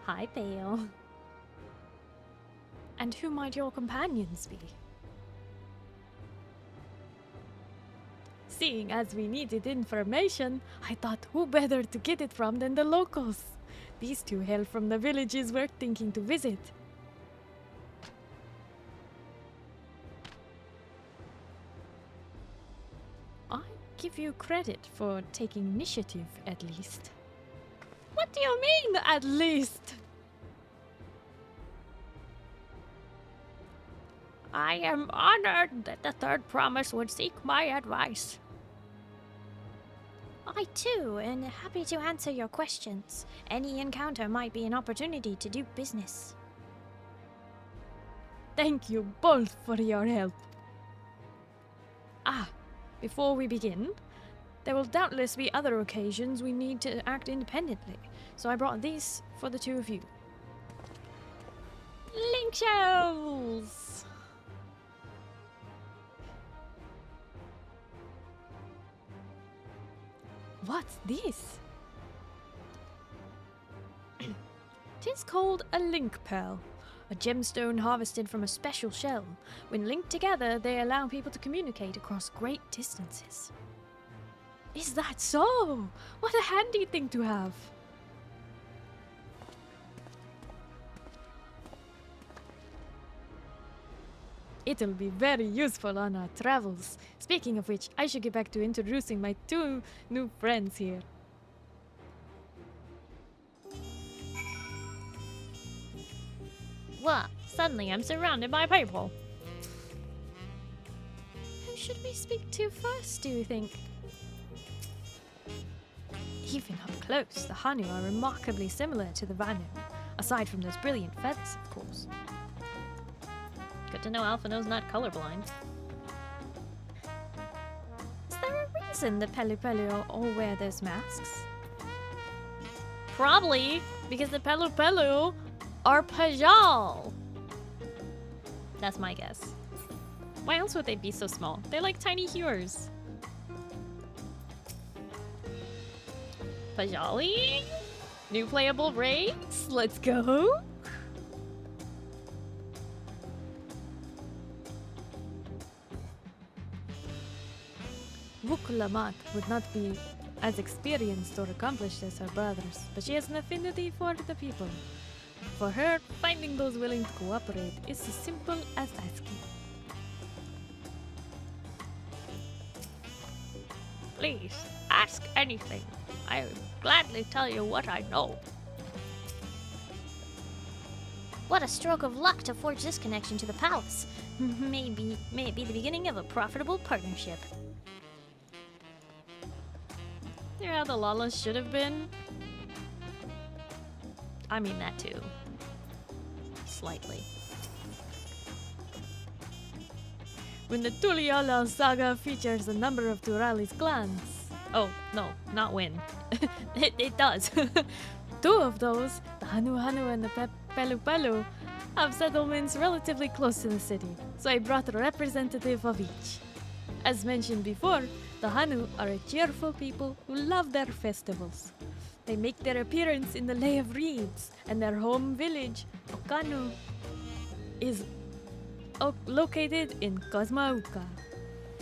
Hi, Pale. And who might your companions be? Seeing as we needed information, I thought who better to get it from than the locals. These two hail from the villages we're thinking to visit. I give you credit for taking initiative, at least. What do you mean, at least? I am honored that the third promise would seek my advice. I too am happy to answer your questions. Any encounter might be an opportunity to do business. Thank you both for your help. Before we begin, there will doubtless be other occasions we need to act independently, so I brought these for the two of you. Link shells! What's this? Tis called a link pearl, a gemstone harvested from a special shell. When linked together, they allow people to communicate across great distances. Is that so? What a handy thing to have! It'll be very useful on our travels. Speaking of which, I should get back to introducing my two new friends here. What? Suddenly I'm surrounded by people. Who should we speak to first, do you think? Even up close, the Hanu are remarkably similar to the Vanu, aside from those brilliant feathers, of course. Good to know Alphino's not colorblind. Is there a reason the Pelu Pelu all wear those masks? Probably because the Pelu Pelu are Pajal. That's my guess. Why else would they be so small? They're like tiny hewers. Pajali? New playable race? Let's go! Wuklamat would not be as experienced or accomplished as her brothers, but she has an affinity for the people. For her, finding those willing to cooperate is as simple as asking. Please, ask anything. I will gladly tell you what I know. What a stroke of luck to forge this connection to the palace. Maybe the beginning of a profitable partnership. They're how the Lalas should have been. I mean that too. Slightly. When the Tuliyollal saga features a number of Turali's clans. Oh, no, not when. it does. Two of those, the Hanu Hanu and the Pelu Pelu, have settlements relatively close to the city, so I brought a representative of each. As mentioned before, the Hanu are a cheerful people who love their festivals. They make their appearance in the Lay of Reeds, and their home village, Okanu, is located in Cosmauca.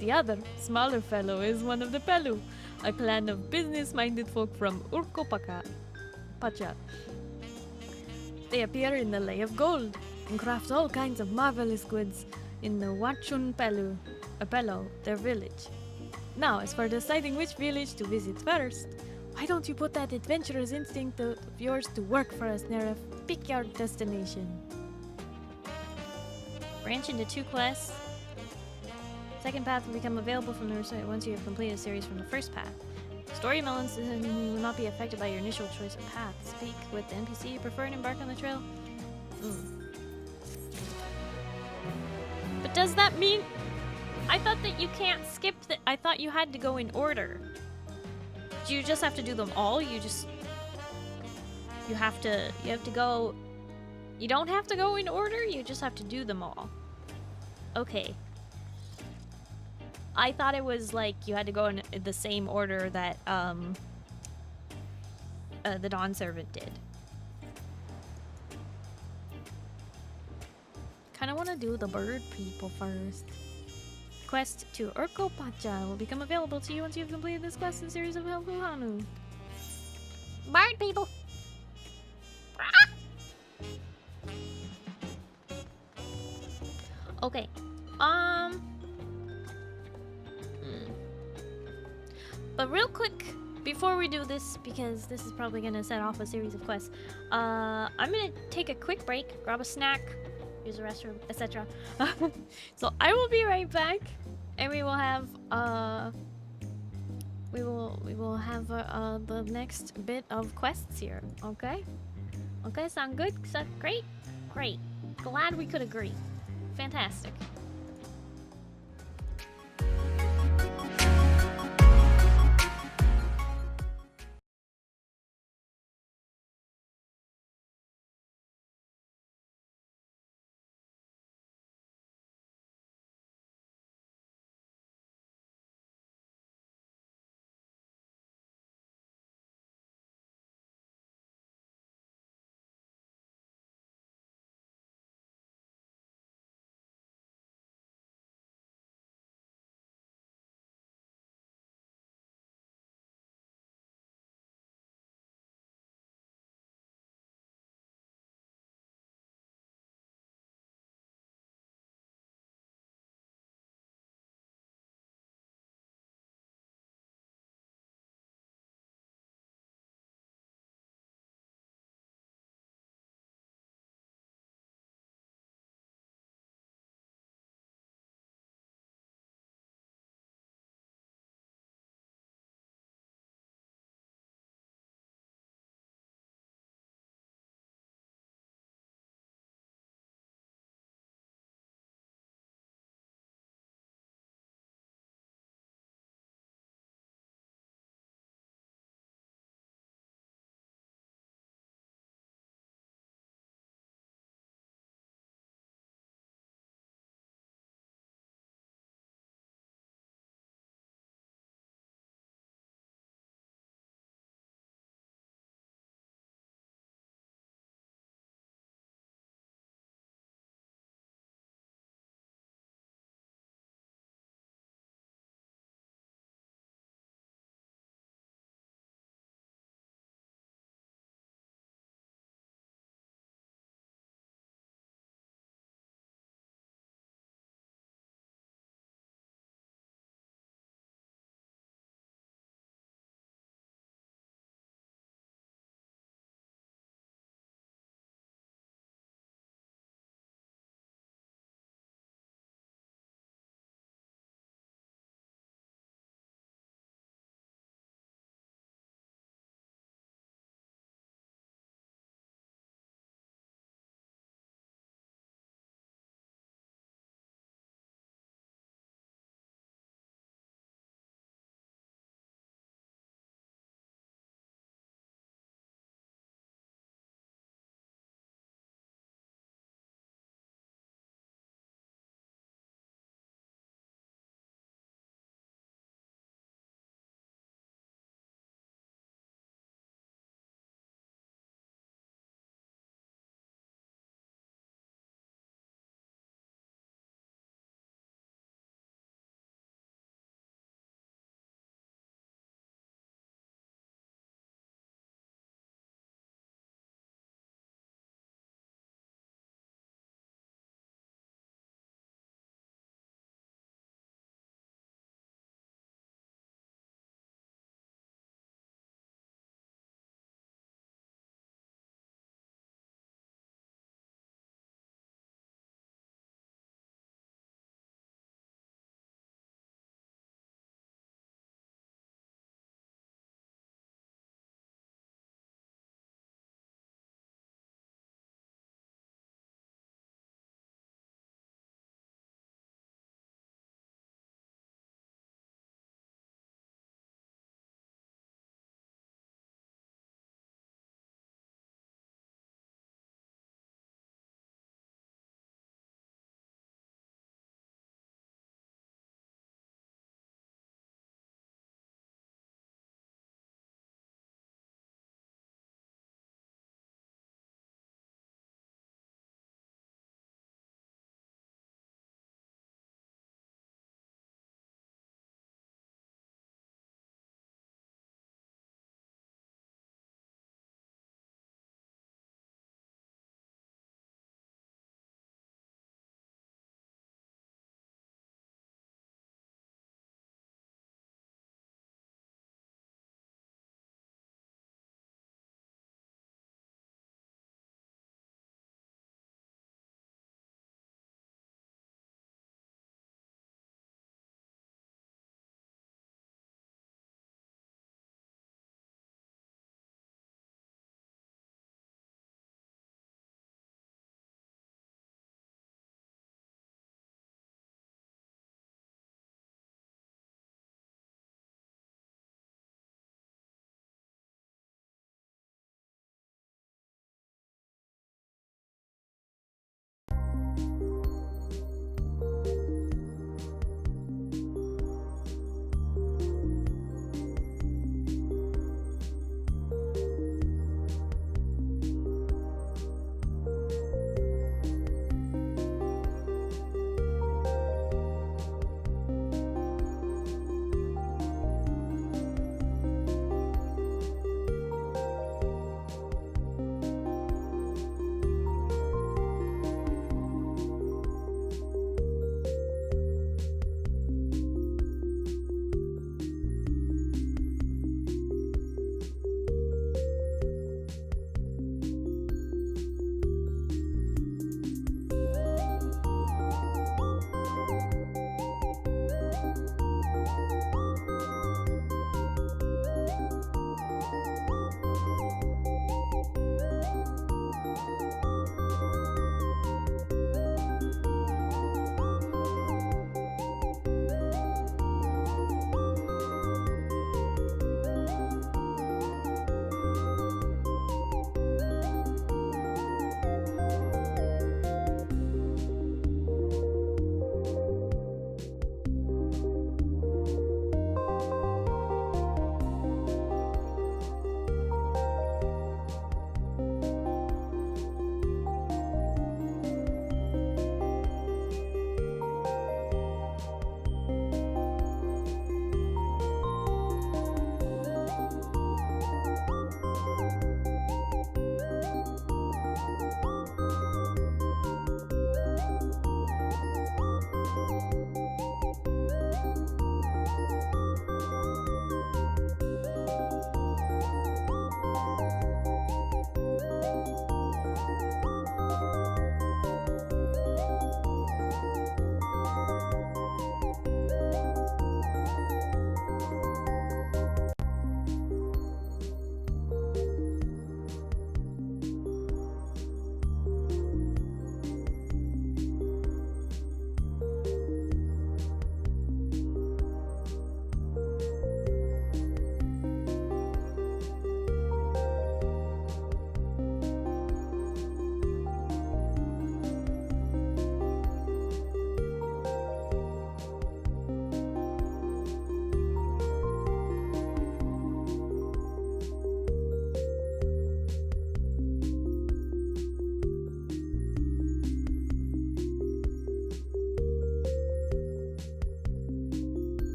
The other, smaller fellow is one of the Pelu, a clan of business-minded folk from Pacha. They appear in the Lay of Gold and craft all kinds of marvelous goods in the Wachun Pelo, their village. Now, as for deciding which village to visit first, why don't you put that adventurous instinct of yours to work for us, Neref? Pick your destination. Branch into 2 quests. Second path will become available from the website once you have completed a series from the first path. Story melons will not be affected by your initial choice of path. Speak with the NPC you prefer and embark on the trail. But does that mean... I thought that you can't skip the... I thought you had to go in order. Do you just have to do them all? You have to go... You don't have to go in order? You just have to do them all. Okay. I thought it was like you had to go in the same order that the Dawn Servant did. Kinda wanna do the bird people first. Quest to Urko Pacha will become available to you once you've completed this quest in the series of Helfuhanu. Bird people. Okay. But real quick, before we do this, because this is probably gonna set off a series of quests, I'm gonna take a quick break, grab a snack, use the restroom, etc. So I will be right back, and we will have the next bit of quests here. Okay? Okay, sound good? Sound great? Great. Glad we could agree. Fantastic.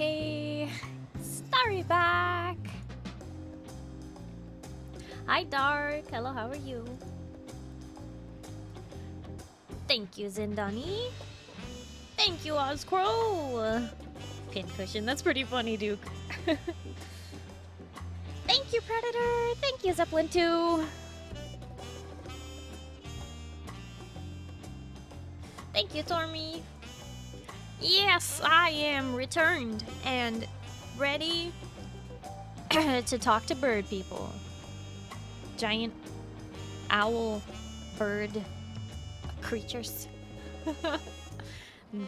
Hey, Starry back. Hi, Dark. Hello, how are you? Thank you, Zindani. Thank you, Ozcrow. Pincushion, that's pretty funny, Duke. Thank you, Predator. Thank you, Zeppelin 2. Thank you, Tormy. Yes, I am returned and ready to talk to bird people. Giant owl bird creatures. The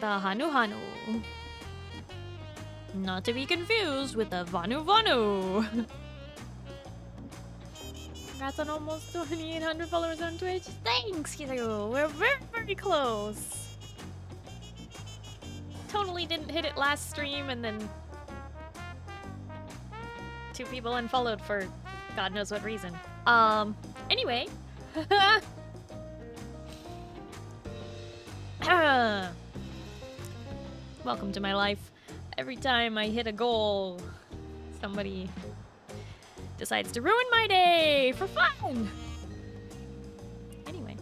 Hanu Hanu. Not to be confused with the Vanu Vanu. Congrats on almost 2,800 followers on Twitch. Thanks, Kizaru. We're very, very close. Totally didn't hit it last stream, and then 2 people unfollowed for God knows what reason. Anyway. Welcome to my life. Every time I hit a goal, somebody decides to ruin my day for fun. Anyway,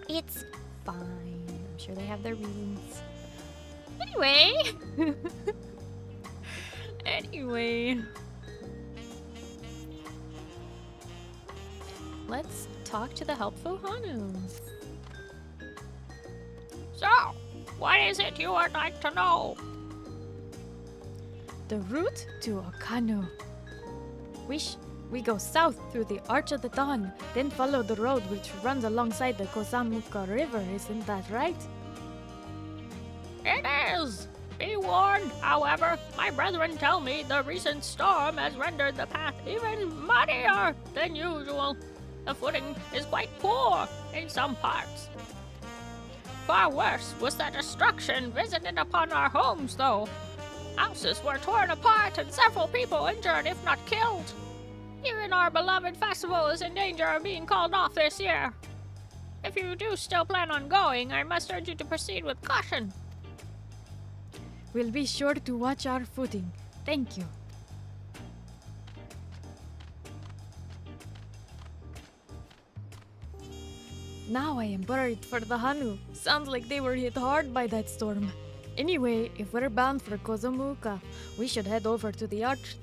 it's fine. I'm sure they have their reasons. Anyway. Let's talk to the helpful Hanu. So, what is it you would like to know? The route to Okano. We go south through the Arch of the Dawn, then follow the road which runs alongside the Kosamuka River, isn't that right? It is! Be warned, however, my brethren tell me the recent storm has rendered the path even muddier than usual. The footing is quite poor in some parts. Far worse was the destruction visited upon our homes, though. Houses were torn apart and several people injured, if not killed. Even our beloved festival is in danger of being called off this year. If you do still plan on going, I must urge you to proceed with caution. We'll be sure to watch our footing. Thank you. Now I am worried for the Hanu. Sounds like they were hit hard by that storm. Anyway, if we're bound for Kozomuka, we should head over to the arch.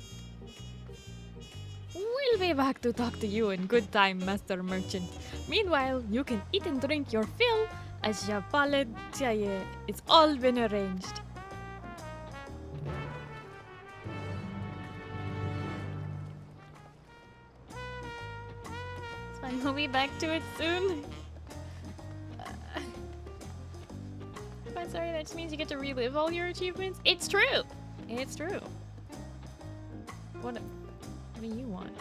We'll be back to talk to you in good time, Master Merchant. Meanwhile, you can eat and drink your fill as Japaled Tiaye. It's all been arranged. It's fine, we'll be back to it soon. I'm sorry, that just means you get to relive all your achievements. It's true! It's true. What do you want?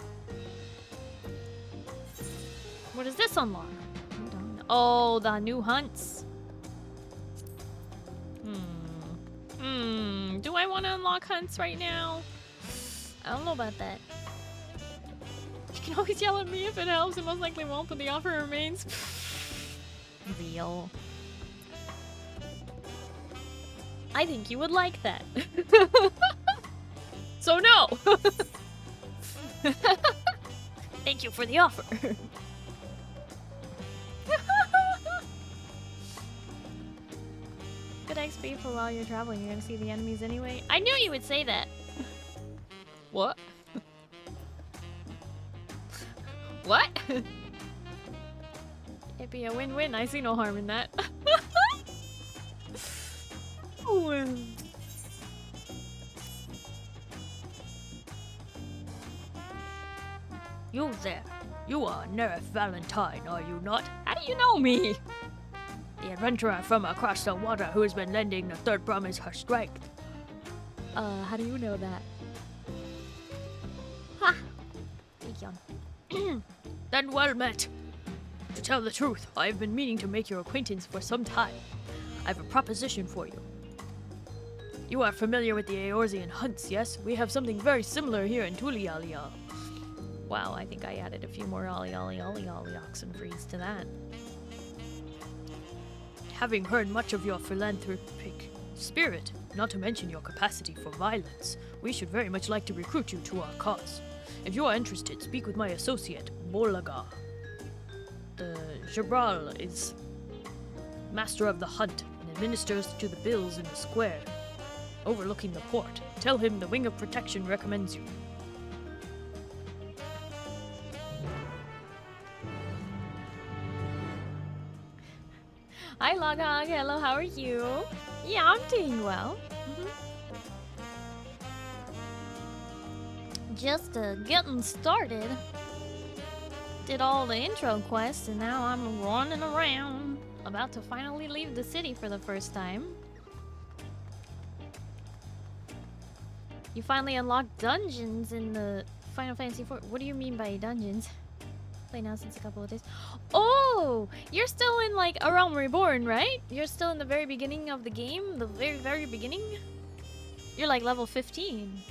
What does this unlock? Oh, the new hunts. Do I want to unlock hunts right now? I don't know about that. You can always yell at me if it helps. It most likely won't, but the offer remains. Real. I think you would like that. So no! Thank you for the offer. Good XP for while you're traveling. You're gonna see the enemies anyway. I knew you would say that. What? What? It'd be a win-win. I see no harm in that. You there. You are Nerf Valentine, are you not? How do you know me? The adventurer from across the water who has been lending the third promise her strength. How do you know that? Ha! Then well met. To tell the truth, I've been meaning to make your acquaintance for some time. I have a proposition for you. You are familiar with the Eorzean hunts, yes? We have something very similar here in Tulialia. Wow, I think I added a few more ollie oxen freeze to that. Having heard much of your philanthropic spirit, not to mention your capacity for violence. We should very much like to recruit you to our cause. If you are interested, speak with my associate, Bolaga. The Jabral is master of the hunt and administers to the bills in the square, overlooking the port. Tell him the Wing of Protection recommends you. Hi, Loghog. Hello, how are you? Yeah, I'm doing well. Just getting started. Did all the intro quests and now I'm running around. About to finally leave the city for the first time. You finally unlocked dungeons in the Final Fantasy XIV. What do you mean by dungeons? Play now since a couple of days. Oh! You're still in, like, A Realm Reborn, right? You're still in the very beginning of the game? The very, very beginning? You're, like, level 15.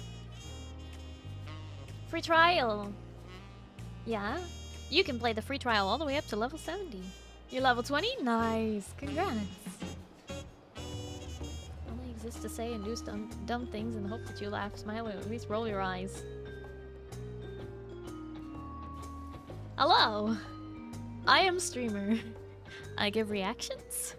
Free trial. Yeah? You can play the free trial all the way up to level 70. You're level 20? Nice. Congrats. Only exists to say and do dumb things in the hope that you laugh, smile, or at least roll your eyes. Hello! I am streamer. I give reactions.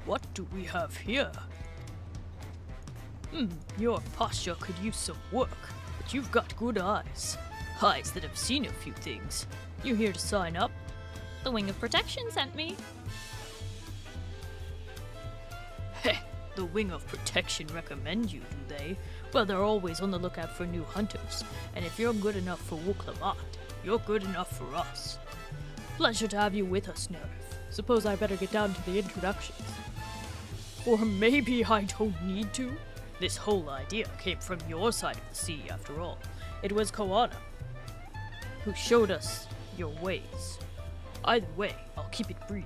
What do we have here? Your posture could use some work, but you've got good eyes. Eyes that have seen a few things. You here to sign up? The Wing of Protection sent me. Heh, the Wing of Protection recommend you, do they? Well, they're always on the lookout for new hunters, and if you're good enough for Wuklamot, you're good enough for us. Pleasure to have you with us, Nerf. Suppose I better get down to the introductions. Or maybe I don't need to? This whole idea came from your side of the sea, after all. It was Koana who showed us your ways. Either way, I'll keep it brief.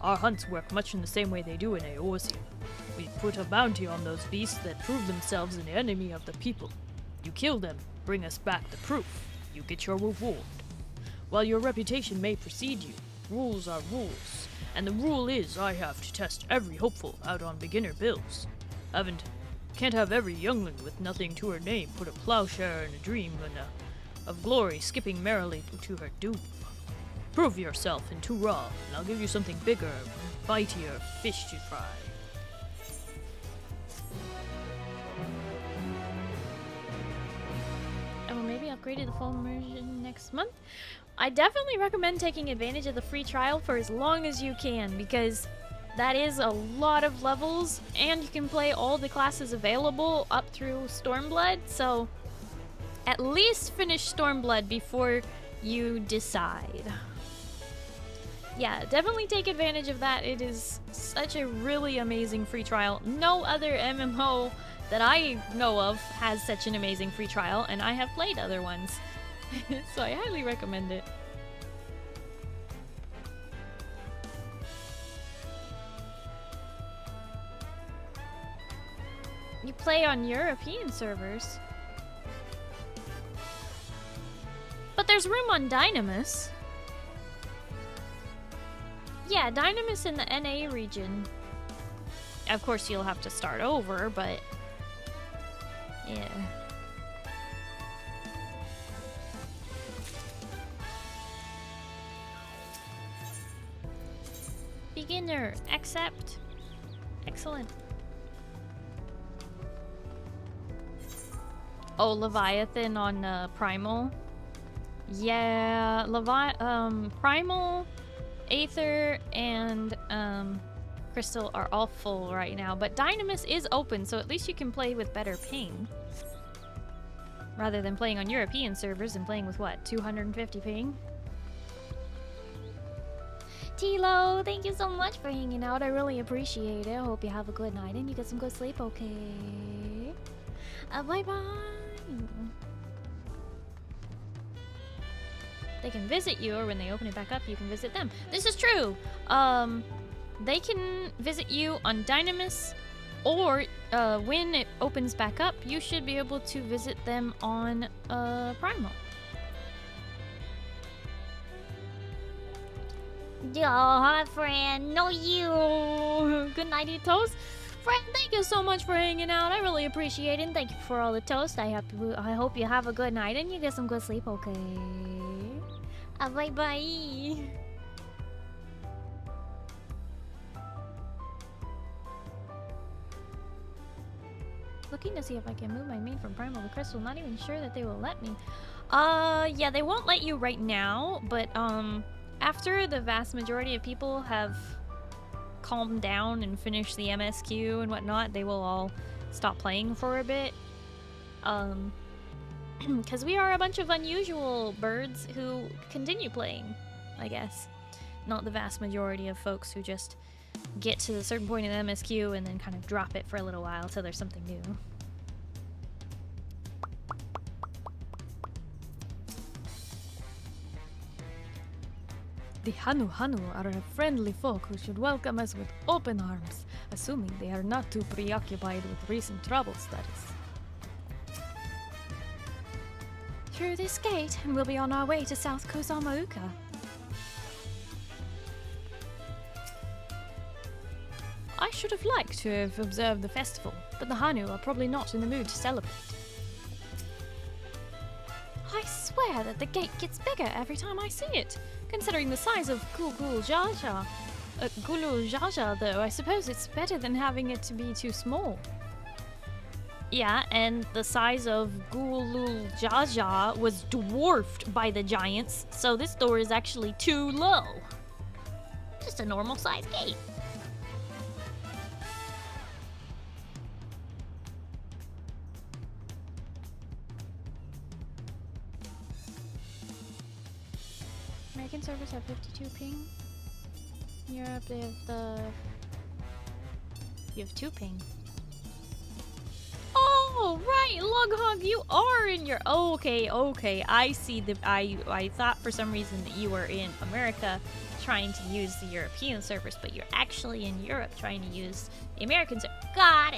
Our hunts work much in the same way they do in Eorzea. We put a bounty on those beasts that prove themselves an enemy of the people. You kill them, bring us back the proof. You get your reward. While your reputation may precede you, rules are rules. And the rule is I have to test every hopeful out on beginner builds. Can't have every youngling with nothing to her name put a plowshare in a dream of glory skipping merrily to her doom. Prove yourself in Tural, and I'll give you something bigger, bitier fish to fry. I will maybe upgrade to the full immersion next month. I definitely recommend taking advantage of the free trial for as long as you can, because that is a lot of levels, and you can play all the classes available up through Stormblood, so at least finish Stormblood before you decide. Yeah, definitely take advantage of that. It is such a really amazing free trial. No other MMO that I know of has such an amazing free trial, and I have played other ones. So I highly recommend it. You play on European servers. But there's room on Dynamis. Yeah, Dynamis in the NA region. Of course, you'll have to start over, but yeah. Beginner, accept. Excellent. Oh, Leviathan on Primal. Yeah, Primal, Aether, and Crystal are all full right now, but Dynamis is open, so at least you can play with better ping. Rather than playing on European servers and playing with what, 250 ping? Tilo, thank you so much for hanging out. I really appreciate it. I hope you have a good night and you get some good sleep, okay? Bye-bye. They can visit you, or when they open it back up, you can visit them. This is true. They can visit you on Dynamis, or when it opens back up, you should be able to visit them on Primal. Yo, hi, friend. No, you. Good night, you toast. Friend, thank you so much for hanging out. I really appreciate it. And thank you for all the toast. I hope you have a good night and you get some good sleep, okay? Bye bye. Looking to see if I can move my main from Primal to Crystal. Not even sure that they will let me. Yeah, they won't let you right now, but after the vast majority of people have calmed down and finished the MSQ and whatnot, they will all stop playing for a bit. Because we are a bunch of unusual birds who continue playing, I guess. Not the vast majority of folks who just get to a certain point in the MSQ and then kind of drop it for a little while till there's something new. The Hanu are a friendly folk who should welcome us with open arms, assuming they are not too preoccupied with recent troubles, that is. Through this gate, and we'll be on our way to South Kozamauka. I should have liked to have observed the festival, but the Hanu are probably not in the mood to celebrate. I swear that the gate gets bigger every time I see it. Considering the size of Gulu Jaja, though, I suppose it's better than having it to be too small. Yeah, and the size of Gulu Jaja was dwarfed by the giants, so this door is actually too low. Just a normal size gate. American servers have 52 ping. In Europe, they have You have 2 ping. Oh, right, Lughog, you are in your... Okay, I see I thought for some reason that you were in America trying to use the European servers, but you're actually in Europe trying to use the American servers. Got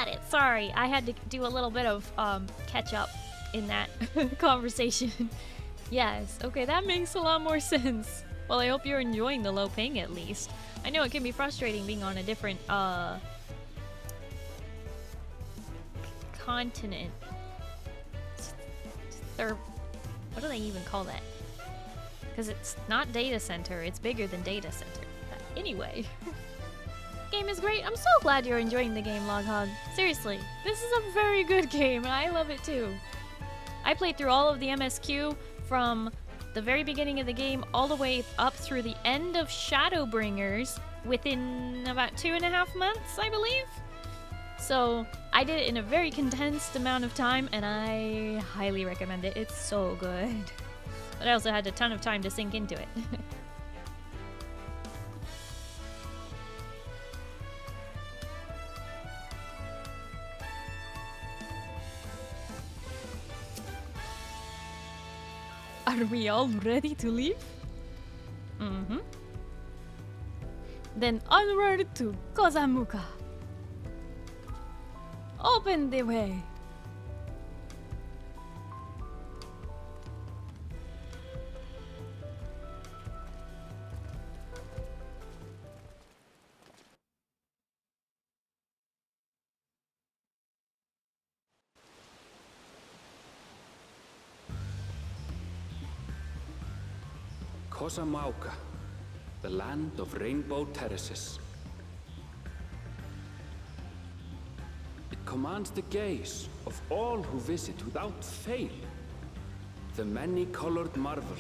it. Sorry, I had to do a little bit of catch up in that conversation. Yes, okay, that makes a lot more sense. Well, I hope you're enjoying the low ping at least. I know it can be frustrating being on a different continent. What do they even call that? Because it's not data center, it's bigger than data center. But anyway. Game is great. I'm so glad you're enjoying the game, Loghog. Seriously, this is a very good game and I love it too. I played through all of the MSQ from the very beginning of the game all the way up through the end of Shadowbringers within about 2.5 months, I believe. So I did it in a very condensed amount of time and I highly recommend it. It's so good. But I also had a ton of time to sink into it. Are we all ready to leave? Mm-hmm. Then onward to Kozamauka. Open the way. Kozamauka, the land of rainbow terraces. It commands the gaze of all who visit without fail. The many-colored marvel.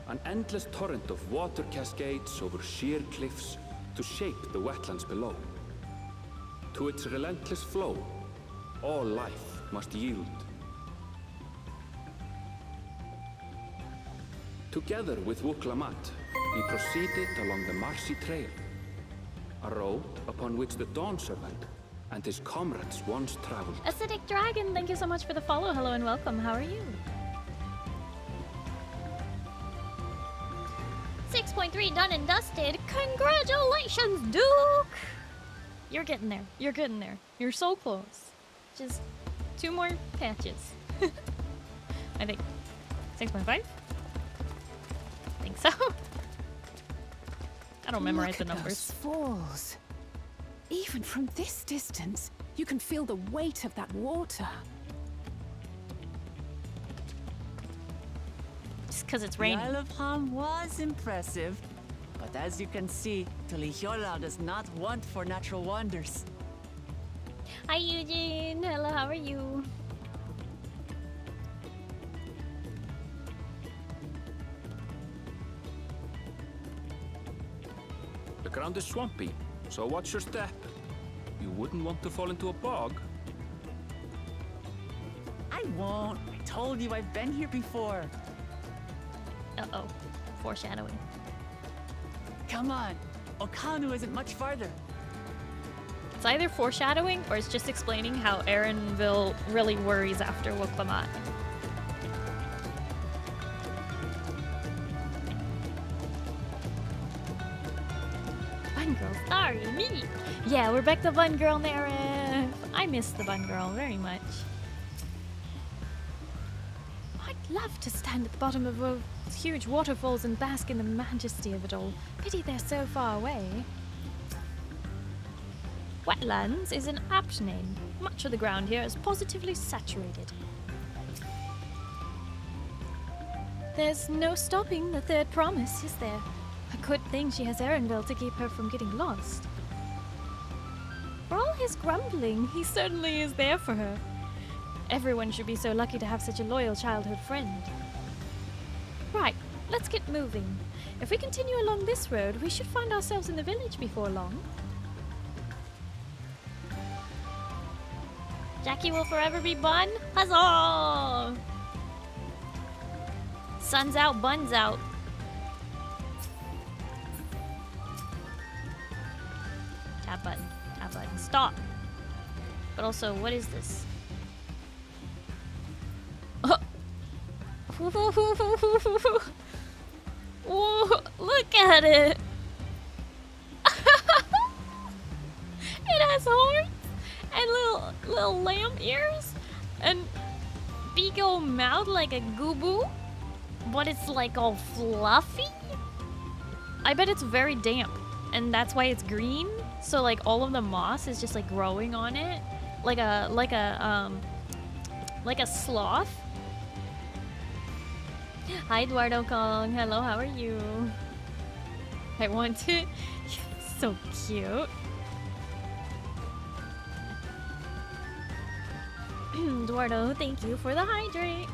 An endless torrent of water cascades over sheer cliffs to shape the wetlands below. To its relentless flow, all life must yield. Together with Wuklamat, we proceeded along the marshy trail, a road upon which the Dawn Servant and his comrades once traveled. Acidic Dragon, thank you so much for the follow. Hello and welcome. How are you? 6.3 done and dusted. Congratulations, Duke! You're getting there. You're getting there. You're so close. Just 2 more patches. I think 6.5? I think so. I don't memorize the numbers. Those falls. Even from this distance, you can feel the weight of that water. Just because it's raining. The Isle of Ham was impressive, but as you can see, Tuliyola does not want for natural wonders. Hi Eugene, hello, how are you? The ground is swampy, so watch your step. You wouldn't want to fall into a bog. I won't. I told you I've been here before. Uh-oh, foreshadowing. Come on, Okanu isn't much farther. It's either foreshadowing or it's just explaining how Aaronville really worries after Wuklamot. Bun Girl, Starry, me! Yeah, we're back to Bun Girl narrative. I miss the Bun Girl very much. I'd love to stand at the bottom of those huge waterfalls and bask in the majesty of it all. Pity they're so far away. Wetlands is an apt name. Much of the ground here is positively saturated. There's no stopping the third promise, is there? A good thing she has Erenville to keep her from getting lost. For all his grumbling, he certainly is there for her. Everyone should be so lucky to have such a loyal childhood friend. Right, let's get moving. If we continue along this road, we should find ourselves in the village before long. Jackie will forever be Bun. Huzzah! Sun's out, Bun's out. Tab button, stop. But also, what is this? Whoa, look at it! It has horns and little lamb ears and big old mouth like a gooboo, but it's like all fluffy. I bet it's very damp, and that's why it's green. So like all of the moss is just like growing on it, like a sloth. Hi, Eduardo Kong. Hello, how are you? I want to. So cute. Eduardo, thank you for the hydrate.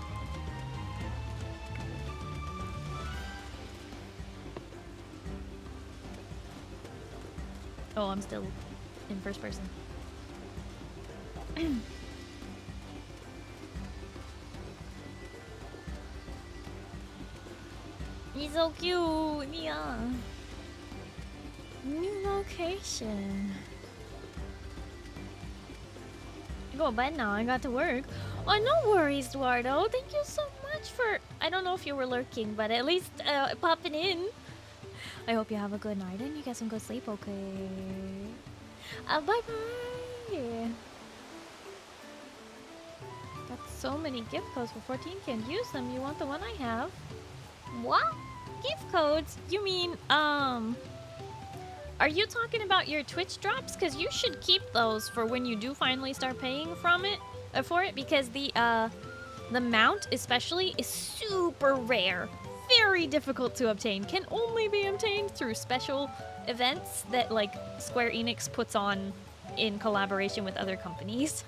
Oh, I'm still in first person. He's so cute, yeah. New location. Go to bed now, I got to work. Oh, no worries, Eduardo. Thank you so much for... I don't know if you were lurking, but at least popping in. I hope you have a good night and you get some good sleep, okay? Bye-bye. Got so many gift codes for 14, can't use them. You want the one I have? What? Gift codes? You mean, are you talking about your Twitch drops? Because you should keep those for when you do finally start paying from it, for it, because the mount especially is super rare. Very difficult to obtain. Can only be obtained through special events that like Square Enix puts on in collaboration with other companies.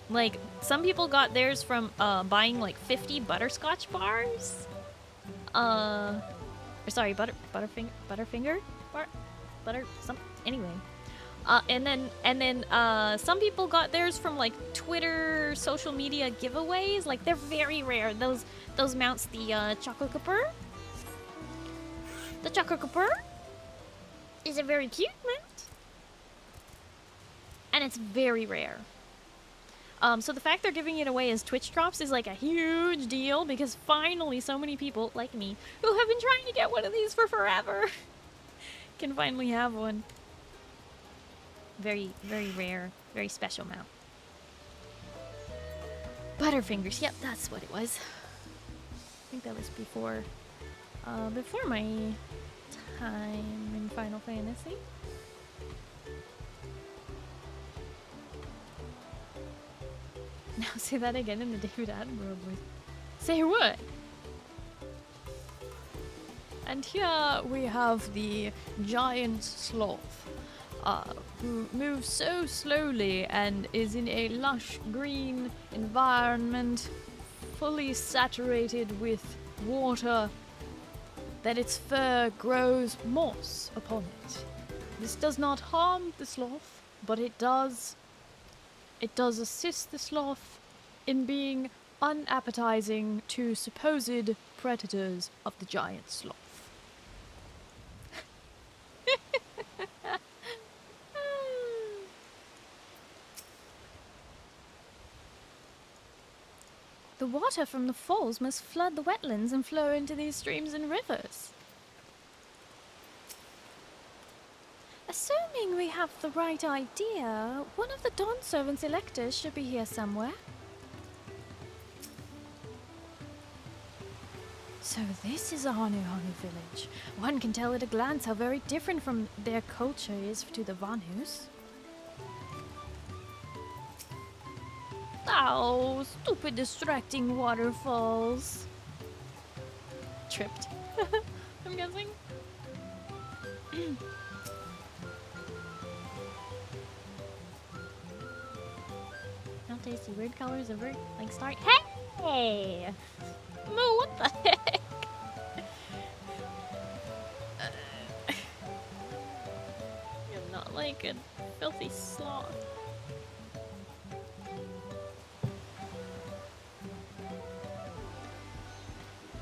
Like some people got theirs from buying like 50 butterscotch bars. Sorry, Butterfinger bar, anyway. And then some people got theirs from like Twitter social media giveaways. Like they're very rare. Those mounts, the CrystqlQueen. The CrystqlQueen is a very cute mount, and it's very rare. So the fact they're giving it away as Twitch drops is like a huge deal because finally so many people like me who have been trying to get one of these for forever can finally have one. Very, very rare, very special mount. Butterfingers, yep, that's what it was. I think that was before my time in Final Fantasy. Now say that again in the David Attenborough voice. Say what? And here we have the giant sloth, who moves so slowly and is in a lush green environment, fully saturated with water, that its fur grows moss upon it. This does not harm the sloth, but it does assist the sloth in being unappetizing to supposed predators of the giant sloth. The water from the falls must flood the wetlands and flow into these streams and rivers. Assuming we have the right idea, one of the Dawn Servant's electors should be here somewhere. So this is a Hanu village. One can tell at a glance how very different from their culture is to the Vanus. Oh, stupid distracting waterfalls. Tripped. I'm guessing. Not tasty. Weird colors of very like Starry. Hey! Moo, what the heck? You're not like a filthy sloth.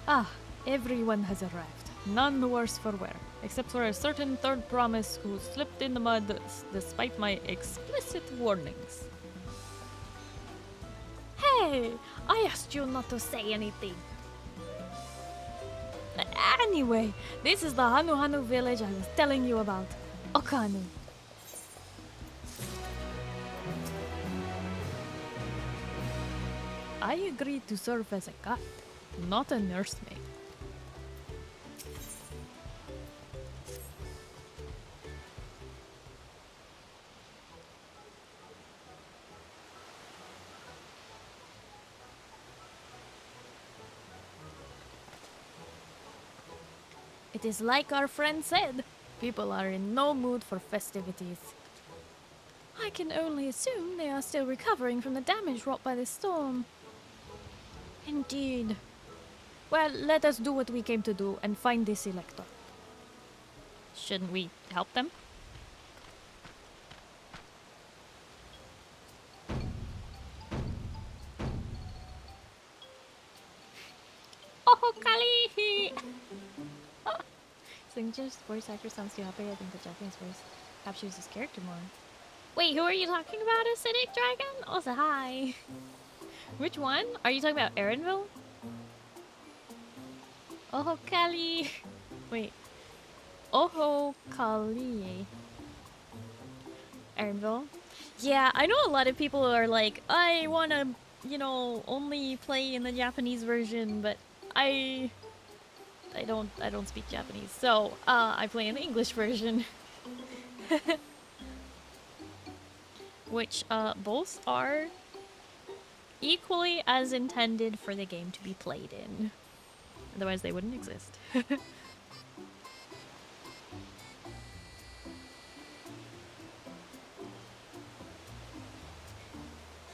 Ah, everyone has arrived. None the worse for wear, except for a certain third promise who slipped in the mud despite my explicit warnings. Hey, I asked you not to say anything. Anyway, this is the Hanu village I was telling you about. Okanu. I agreed to serve as a guide, not a nursemaid. It is like our friend said, people are in no mood for festivities. I can only assume they are still recovering from the damage wrought by the storm. Indeed. Well, let us do what we came to do and find this elector. Shouldn't we help them? Oh, Kali! Singer's voice actor sounds too happy. I think the Japanese voice captures his character more. Wait, who are you talking about? Acidic Dragon? Also, hi. Which one? Are you talking about Erinville? Oh, Kali. Wait. Oh, Kali. Erinville? Yeah, I know a lot of people are like, I want to, you know, only play in the Japanese version, but I don't speak Japanese, so I play in the English version. Which both are equally as intended for the game to be played in. Otherwise they wouldn't exist.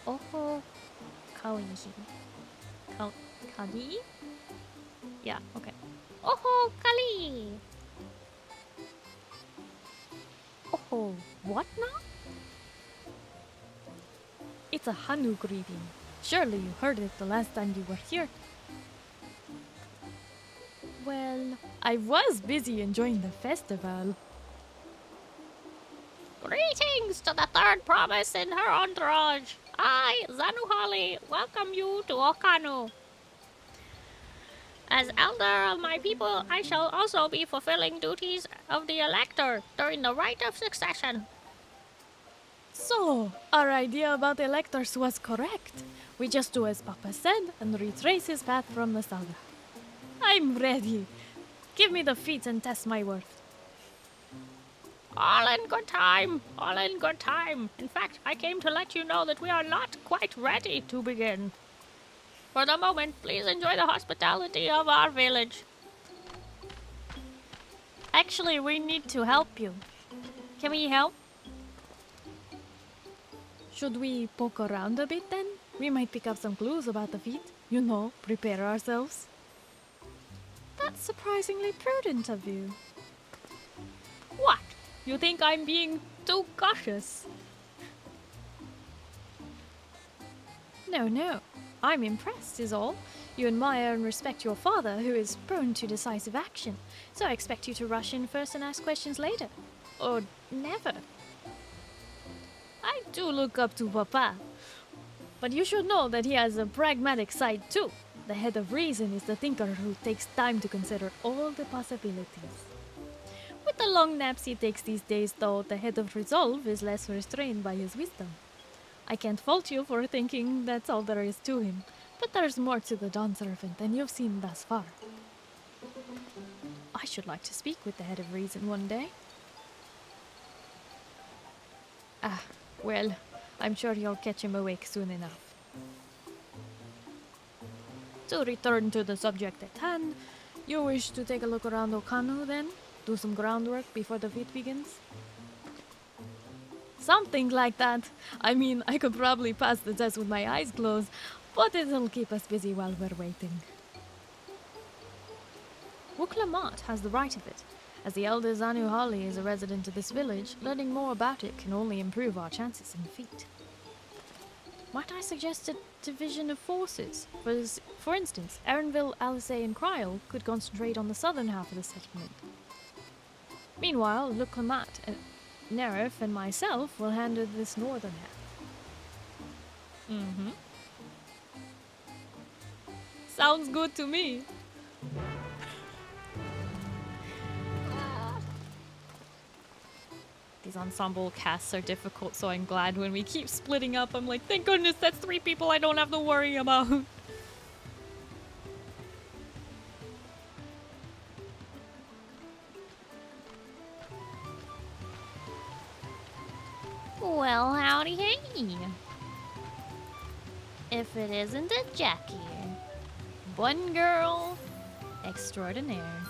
Oh, Kalihi. Kali? Yeah, okay. Oh, Kali! Oh, what now? It's a Hanu greeting. Surely you heard it the last time you were here. Well, I was busy enjoying the festival. Greetings to the third promise and her entourage. I, Zanuhali, welcome you to Okanu. As elder of my people, I shall also be fulfilling duties of the elector during the rite of succession. So, our idea about the electors was correct. We just do as Papa said and retrace his path from the saga. I'm ready. Give me the feats and test my worth. All in good time. All in good time. In fact, I came to let you know that we are not quite ready to begin. For the moment, please enjoy the hospitality of our village. Actually, we need to help you. Can we help? Should we poke around a bit then? We might pick up some clues about the feat. You know, prepare ourselves. That's surprisingly prudent of you. What? You think I'm being too cautious? No. I'm impressed, is all. You admire and respect your father, who is prone to decisive action. So I expect you to rush in first and ask questions later. Or never. I do look up to Papa. But you should know that he has a pragmatic side too. The head of reason is the thinker who takes time to consider all the possibilities. With the long naps he takes these days, though, the head of resolve is less restrained by his wisdom. I can't fault you for thinking that's all there is to him, but there's more to the Dawn Servant than you've seen thus far. I should like to speak with the head of reason one day. Well, I'm sure you'll catch him awake soon enough. To return to the subject at hand, you wish to take a look around Okanu then? Do some groundwork before the feat begins? Something like that. I mean, I could probably pass the test with my eyes closed, but it'll keep us busy while we're waiting. Wuklamat has the right of it. As the elder Zanu Hali is a resident of this village, learning more about it can only improve our chances in the feat. Might I suggest a division of forces? For instance, Erenville, Alisay, and Kryl could concentrate on the southern half of the settlement. Meanwhile, Wuklamat, Nerif, and myself will handle this northern half. Sounds good to me. These ensemble casts are difficult, so I'm glad when we keep splitting up. I'm like, thank goodness that's 3 people I don't have to worry about. Well, howdy hey. If it isn't a Jackie, one girl extraordinaire.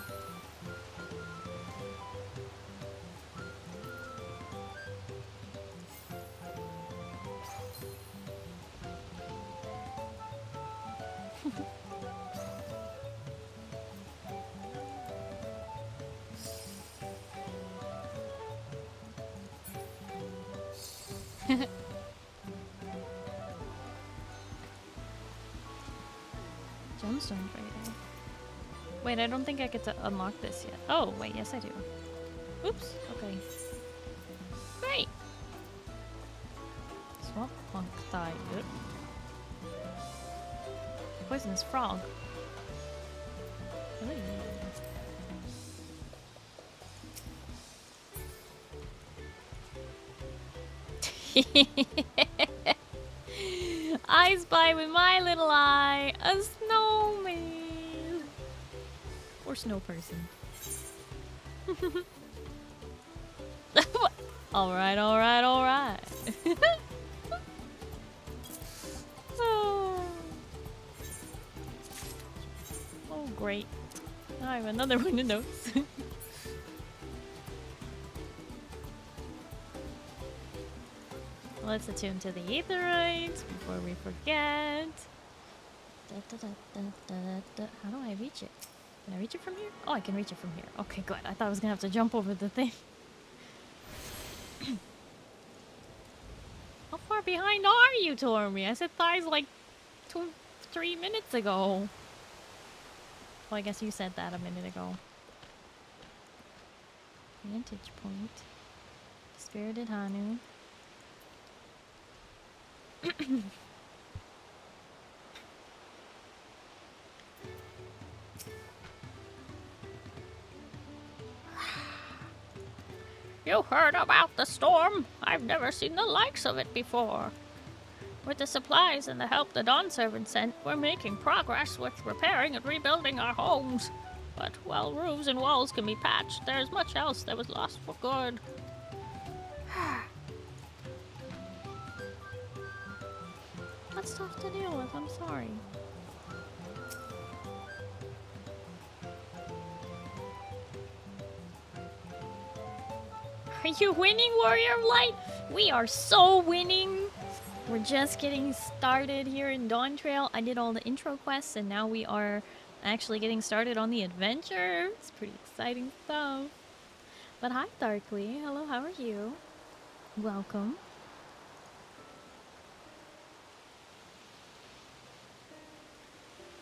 Gemstone Trader. Wait, I don't think I get to unlock this yet. Oh, wait, yes I do. Oops, okay. Great! Swamp Punk died. Poisonous frog. I spy with my little eye a snowman. Or snow person. Alright. Oh, great. I have another one of those. Let's attune to the aetherites before we forget. How do I reach it? Can I reach it from here? Oh, I can reach it from here. Okay, good. I thought I was gonna have to jump over the thing. How far behind are you, Tormi? I said thighs like 2-3 minutes ago. Well, I guess you said that a minute ago. Vantage point. Spirited Hanu. You heard about the storm? I've never seen the likes of it before. With the supplies and the help the Dawn Servant sent, we're making progress with repairing and rebuilding our homes. But while roofs and walls can be patched, there's much else that was lost for good. That's tough to deal with, I'm sorry. Are you winning, Warrior of Light? We are so winning! We're just getting started here in Dawn Trail. I did all the intro quests and now we are actually getting started on the adventure. It's pretty exciting stuff. But hi, Darkly. Hello, how are you? Welcome.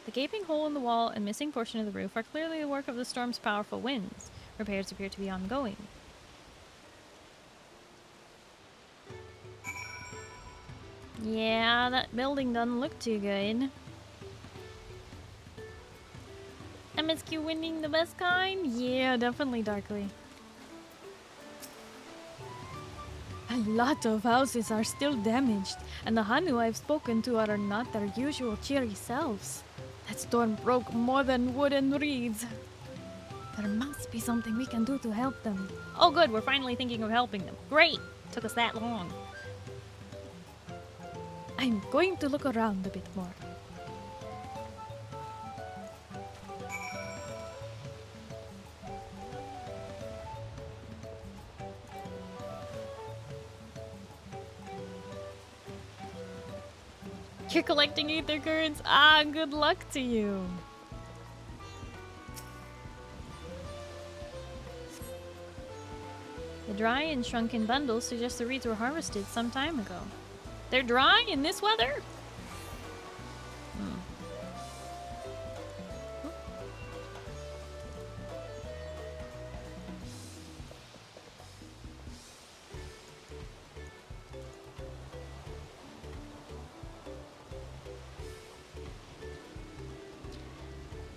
The gaping hole in the wall and missing portion of the roof are clearly the work of the storm's powerful winds. Repairs appear to be ongoing. Yeah, that building doesn't look too good. MSQ winning the best kind? Yeah, definitely, Darkly. A lot of houses are still damaged, and the Hanu I've spoken to are not their usual cheery selves. That storm broke more than wood and reeds. There must be something we can do to help them. Oh good, we're finally thinking of helping them. Great! Took us that long. I'm going to look around a bit more. You're collecting ether currents? Ah, good luck to you. The dry and shrunken bundles suggest the reeds were harvested some time ago. They're dry in this weather?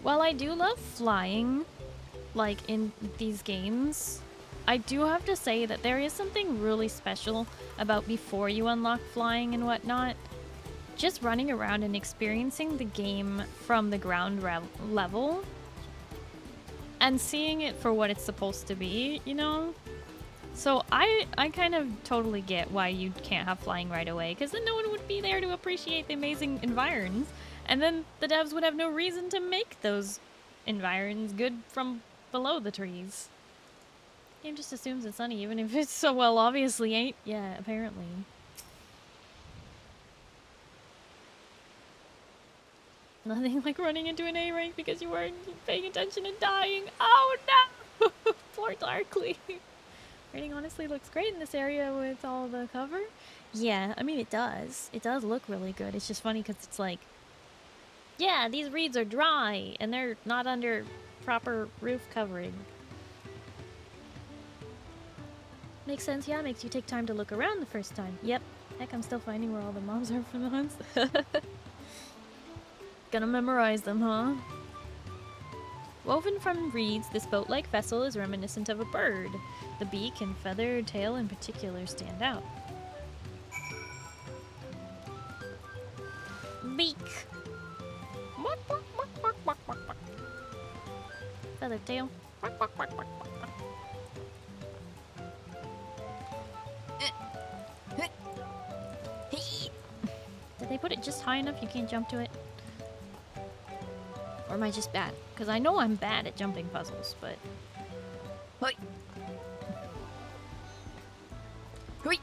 While I do love flying, like in these games, I do have to say that there is something really special about before you unlock flying and whatnot. Just running around and experiencing the game from the ground level and seeing it for what it's supposed to be, you know? So I kind of totally get why you can't have flying right away, because then no one would be there to appreciate the amazing environs, and then the devs would have no reason to make those environs good from below the trees. Game just assumes it's sunny, even if it's so well obviously ain't. Yeah, apparently. Nothing like running into an A rank because you weren't paying attention and dying. Oh no! Poor Darkly. Rating honestly looks great in this area with all the cover. Yeah, I mean it does. It does look really good. It's just funny because it's like, yeah, these reeds are dry and they're not under proper roof covering. Makes sense, yeah, makes you take time to look around the first time. Yep. Heck, I'm still finding where all the mobs are from the hunts. Gonna memorize them, huh? Woven from reeds, this boat-like vessel is reminiscent of a bird. The beak and feathered tail in particular stand out. Beak. Feathered tail. Did they put it just high enough you can't jump to it? Or am I just bad? Because I know I'm bad at jumping puzzles, but... Hoi! Hoi!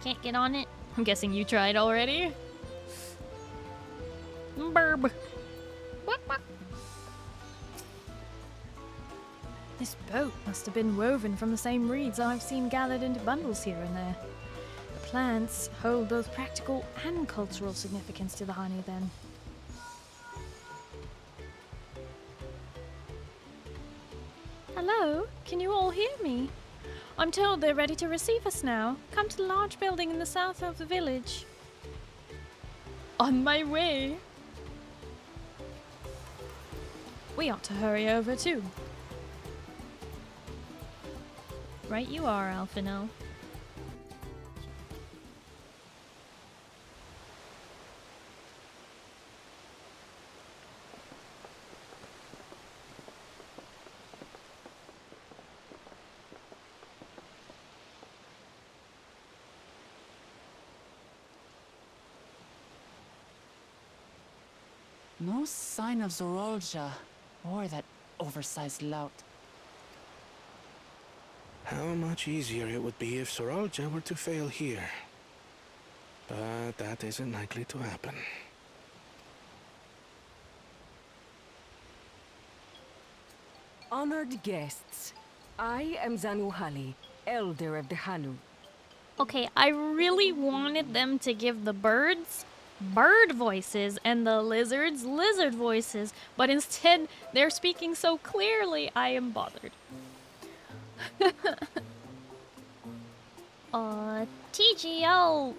Can't get on it? I'm guessing you tried already? Burb! This boat must have been woven from the same reeds I've seen gathered into bundles here and there. The plants hold both practical and cultural significance to the Hanu then. Hello? Can you all hear me? I'm told they're ready to receive us now. Come to the large building in the south of the village. On my way. We ought to hurry over too. Right you are, Alphino. No sign of Zorolja or that oversized lout. How much easier it would be if Zorolja were to fail here. But that isn't likely to happen. Honored guests, I am Zanuhali, Elder of the Hanu. Okay, I really wanted them to give the birds bird voices and the lizards lizard voices, but instead they're speaking so clearly I am bothered. TGL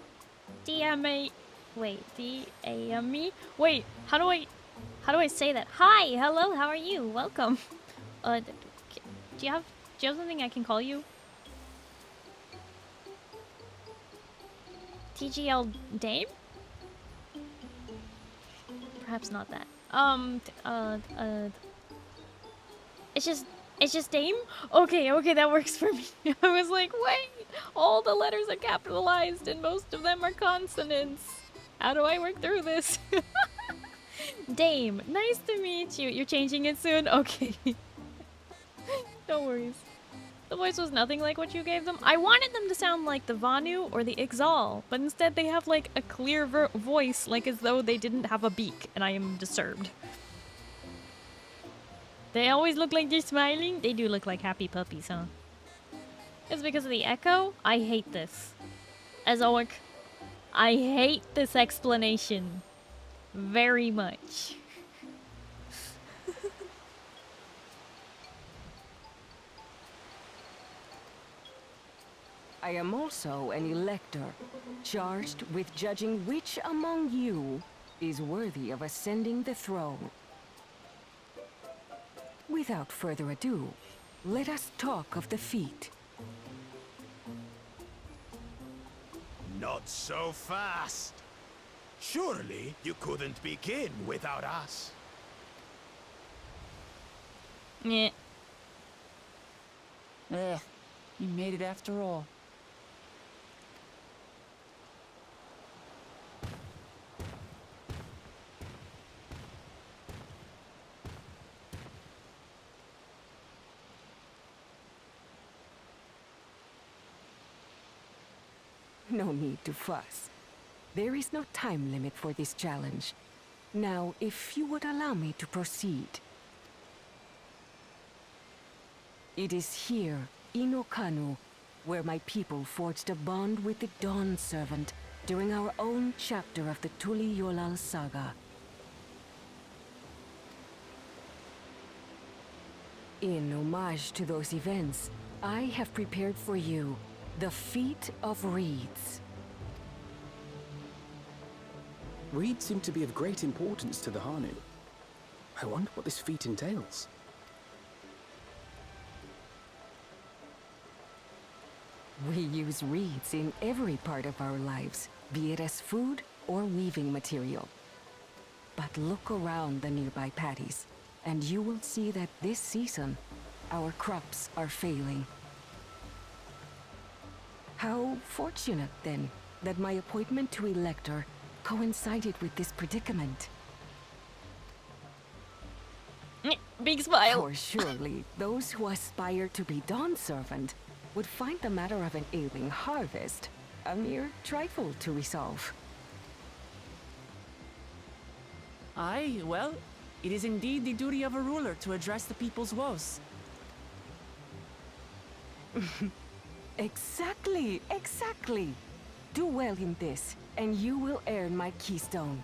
DMA wait, DAME? Wait, how do I say that? Hi, hello, how are you? Welcome. Do you have something I can call you? TGL Dame? Perhaps not that. It's just Dame? Okay, that works for me. I was like, wait, all the letters are capitalized and most of them are consonants. How do I work through this? Dame, nice to meet you. You're changing it soon? Okay. No worries. The voice was nothing like what you gave them. I wanted them to sound like the Vanu or the Ixal, but instead they have like a clear voice, like as though they didn't have a beak, and I am disturbed. They always look like they're smiling. They do look like happy puppies, huh? It's because of the echo? I hate this. Ezoic, I hate this explanation very much. I am also an elector, charged with judging which among you is worthy of ascending the throne. Without further ado, let us talk of the feat. Not so fast. Surely you couldn't begin without us. Yeah. Ugh, you made it after all. No need to fuss. There is no time limit for this challenge. Now, if you would allow me to proceed. It is here, in Okanu, where my people forged a bond with the Dawn Servant during our own chapter of the Tuliyollal saga. In homage to those events, I have prepared for you the Feat of Reeds. Reeds seem to be of great importance to the Hanu. I wonder what this feat entails. We use reeds in every part of our lives, be it as food or weaving material. But look around the nearby paddies, and you will see that this season, our crops are failing. How fortunate, then, that my appointment to Elector coincided with this predicament. Big smile. For surely, those who aspire to be Dawn Servant would find the matter of an ailing harvest a mere trifle to resolve. Aye, well, it is indeed the duty of a ruler to address the people's woes. Exactly, exactly. Do well in this, and you will earn my keystone.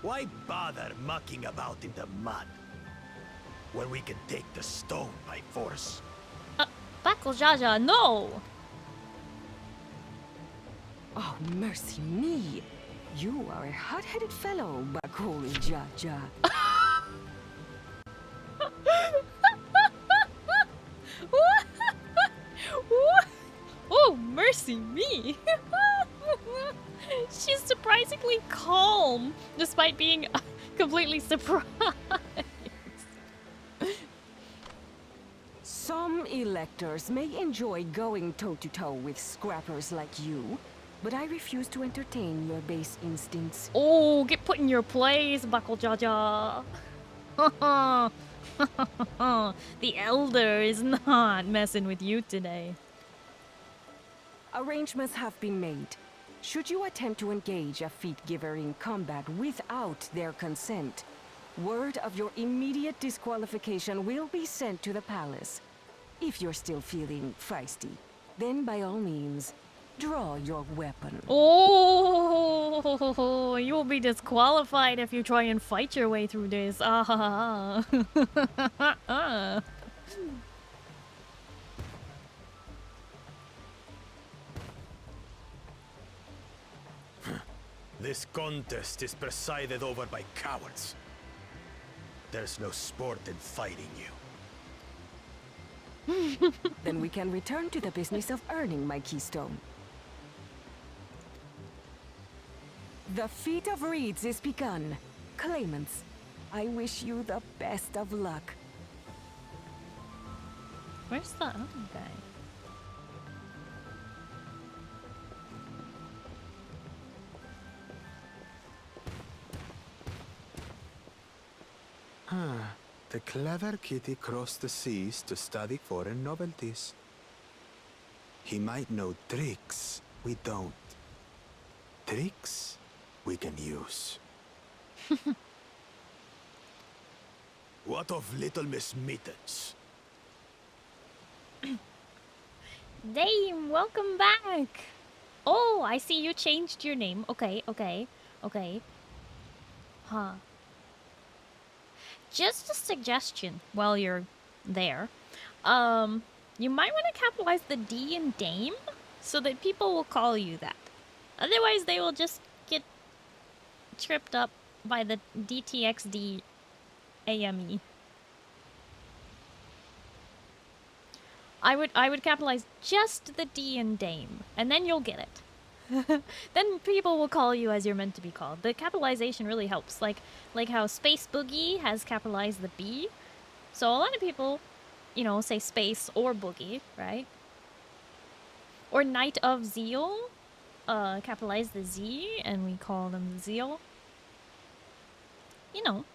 Why bother mucking about in the mud when we can take the stone by force? Bako Jaja, no! Oh, mercy me. You are a hot-headed fellow, Bakul Jaja. see me. She's surprisingly calm, despite being completely surprised. Some electors may enjoy going toe-to-toe with scrappers like you, but I refuse to entertain your base instincts. Oh, get put in your place, Buckle Jaja. The Elder is not messing with you today. Arrangements have been made. Should you attempt to engage a feat giver in combat without their consent, word of your immediate disqualification will be sent to the palace. If you're still feeling feisty, then by all means, draw your weapon. Oh, you will be disqualified if you try and fight your way through this. Ah. This contest is presided over by cowards. There's no sport in fighting you. Then we can return to the business of earning my keystone. The feat of reeds is begun. Claimants, I wish you the best of luck. Where's the other guy? The clever kitty crossed the seas to study foreign novelties. He might know tricks we don't. Tricks we can use. What of Little Miss Mittens? Dame, welcome back. Oh, I see you changed your name. Okay. Huh. Just a suggestion while you're there. You might want to capitalize the D in Dame so that people will call you that. Otherwise, they will just get tripped up by the DTXD AME. I would capitalize just the D in Dame, and then you'll get it. Then people will call you as you're meant to be called. The capitalization really helps. Like how Space Boogie has capitalized the B. So a lot of people, you know, say Space or Boogie, right? Or Knight of Zeal, capitalize the Z, and we call them Zeal. You know.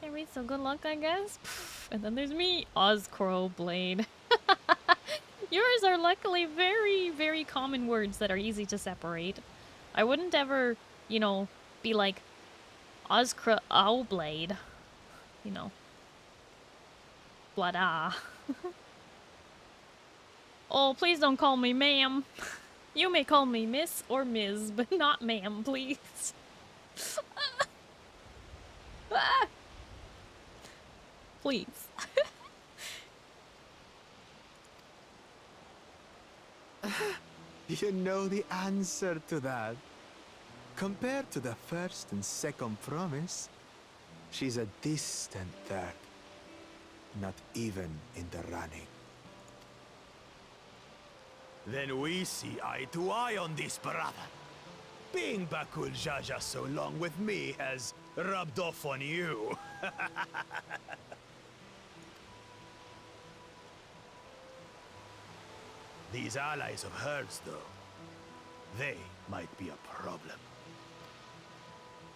Can't read, so good luck, I guess. And then there's me, Ozcrowblade. Yours are luckily very, very common words that are easy to separate. I wouldn't ever, you know, be like Ozcrowblade. You know. Blada. Oh, please don't call me ma'am. You may call me miss or ms, but not ma'am, please. Please. You know the answer to that. Compared to the first and second promise, she's a distant third. Not even in the running. Then we see eye to eye on this, brother. Being Bakul Jaja so long with me has rubbed off on you. These allies of hers, though, they might be a problem.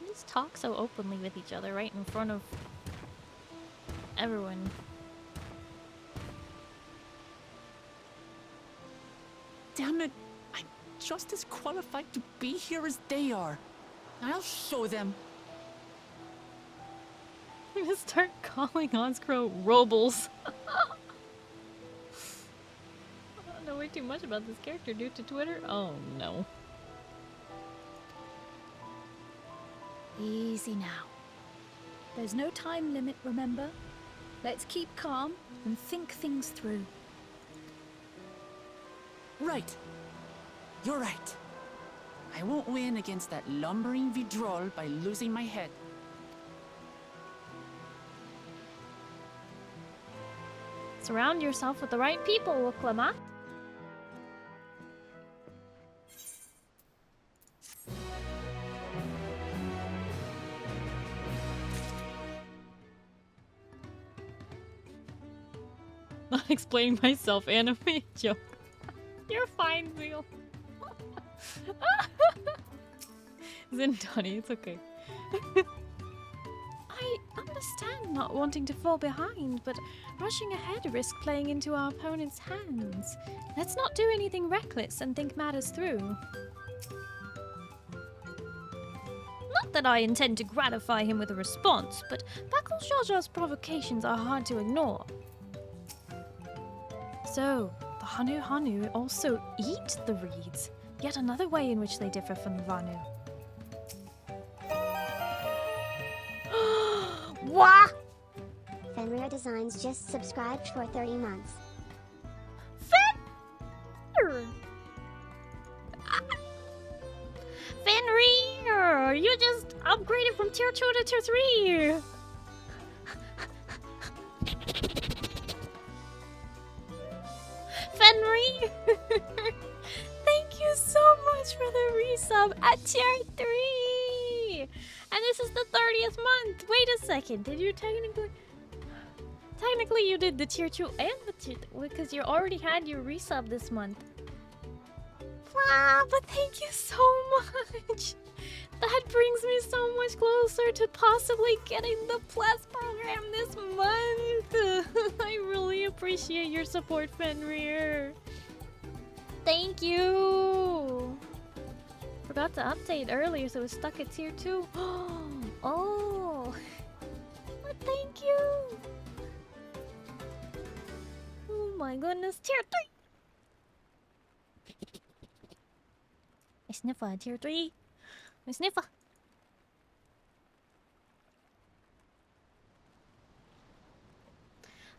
They just talk so openly with each other right in front of everyone. Damn it! I'm just as qualified to be here as they are. I'll show them. I'm gonna start calling Onscrow Robles. I don't know way too much about this character due to Twitter. Oh no. Easy now. There's no time limit, remember? Let's keep calm and think things through. Right. You're right. I won't win against that lumbering Vidrol by losing my head. Surround yourself with the right people, Wuklamat. Not explaining myself, anime joke. You're fine, Zeal. Zintani, it's okay. I understand not wanting to fall behind, but rushing ahead risks playing into our opponent's hands. Let's not do anything reckless and think matters through. Not that I intend to gratify him with a response, but Bakul Jaja's provocations are hard to ignore. So, the Hanu Hanu also eat the reeds. Yet another way in which they differ from the Vanu. What? Fenrir Designs just subscribed for 30 months. Fenrir! You just upgraded from tier 2 to tier 3! Fenrir! Thank you so much for the resub at tier 3! And this is the 30th month! Wait a second, did you technically... Technically you did the tier 2 and the tier... because you already had your resub this month. Wow, but thank you so much! That brings me so much closer to possibly getting the Plus program this month! I really appreciate your support, Fenrir! Thank you! Forgot to update earlier, so it was stuck at tier 2. Oh! But thank you! Oh my goodness, tier 3! I sniffer, tier 3! I sniffer!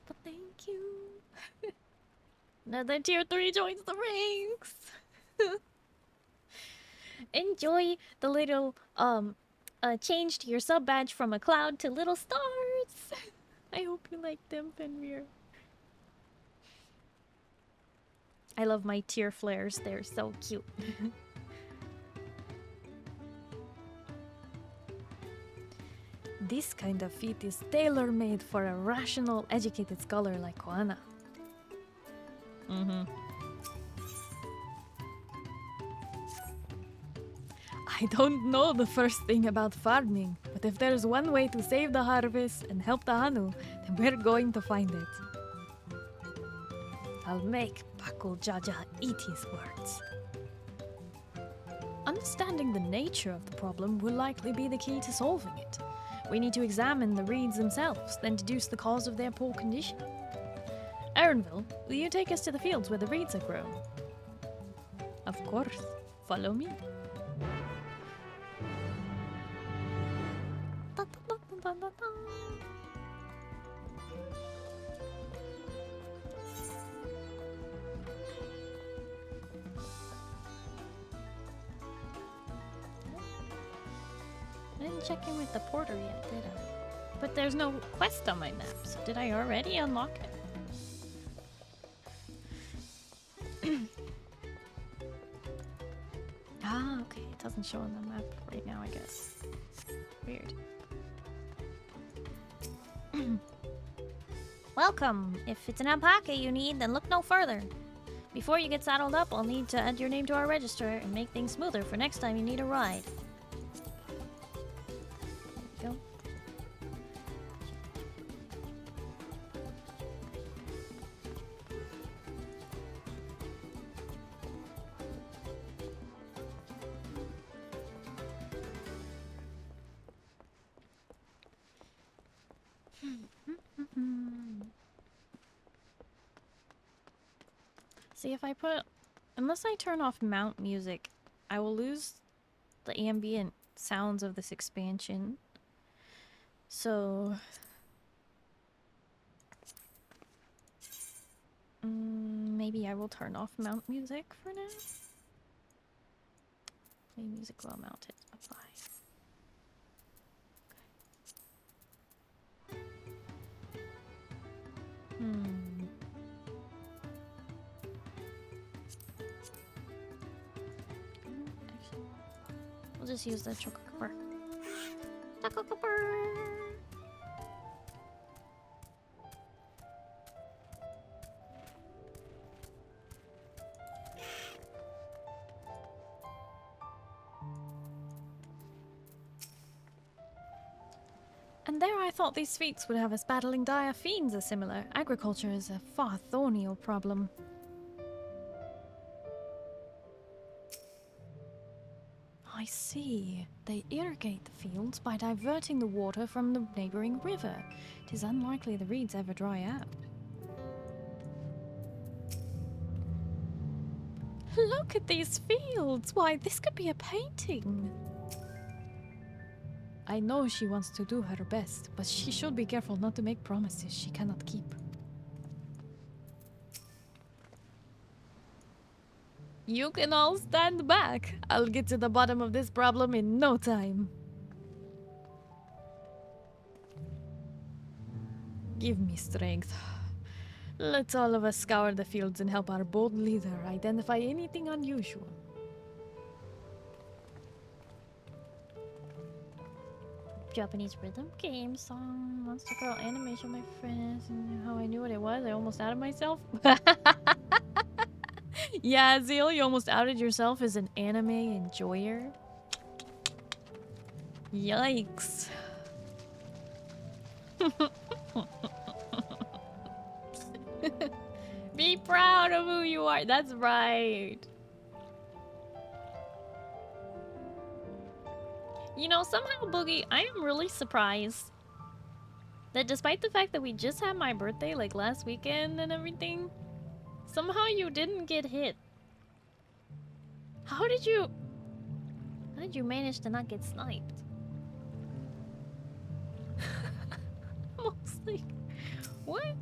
But thank you! Another tier 3 joins the ranks! Enjoy the little, change to your sub badge from a cloud to little stars! I hope you like them, Fenrir. I love my tear flares, they're so cute. This kind of feat is tailor-made for a rational, educated scholar like Koana. I don't know the first thing about farming, but if there's one way to save the harvest and help the Hanu, then we're going to find it. I'll make Bakul Jaja eat his words. Understanding the nature of the problem will likely be the key to solving it. We need to examine the reeds themselves, then deduce the cause of their poor condition. Aaronville, will you take us to the fields where the reeds are grown? Of course. Follow me. I didn't check in with the porter yet, did I? But there's no quest on my map, so did I already unlock it? Ah, okay, it doesn't show on the map right now, I guess. Weird. Welcome! If it's an alpaca you need, then look no further. Before you get saddled up, I'll need to add your name to our register and make things smoother for next time you need a ride. There we go. See, if I put... Unless I turn off mount music, I will lose the ambient sounds of this expansion. So... maybe I will turn off mount music for now. Play music while mounted. Apply. We'll just use the choco cupper. Choco cupper! And there I thought these feats would have us battling dire fiends as similar. Agriculture is a far thornier problem. I see. They irrigate the fields by diverting the water from the neighboring river. It is unlikely the reeds ever dry out. Look at these fields! Why, this could be a painting! I know she wants to do her best, but she should be careful not to make promises she cannot keep. You can all stand back. I'll get to the bottom of this problem in no time. Give me strength. Let's all of us scour the fields and help our bold leader identify anything unusual. Japanese rhythm game song, Monster Girl animation, my friends, and how I knew what it was. I almost outed myself. Yeah, Zeal, you almost outed yourself as an anime enjoyer. Yikes. Be proud of who you are. That's right. You know, somehow, Boogie, I am really surprised that despite the fact that we just had my birthday, like, last weekend and everything, somehow you didn't get hit. How did you manage to not get sniped? Almost like, what?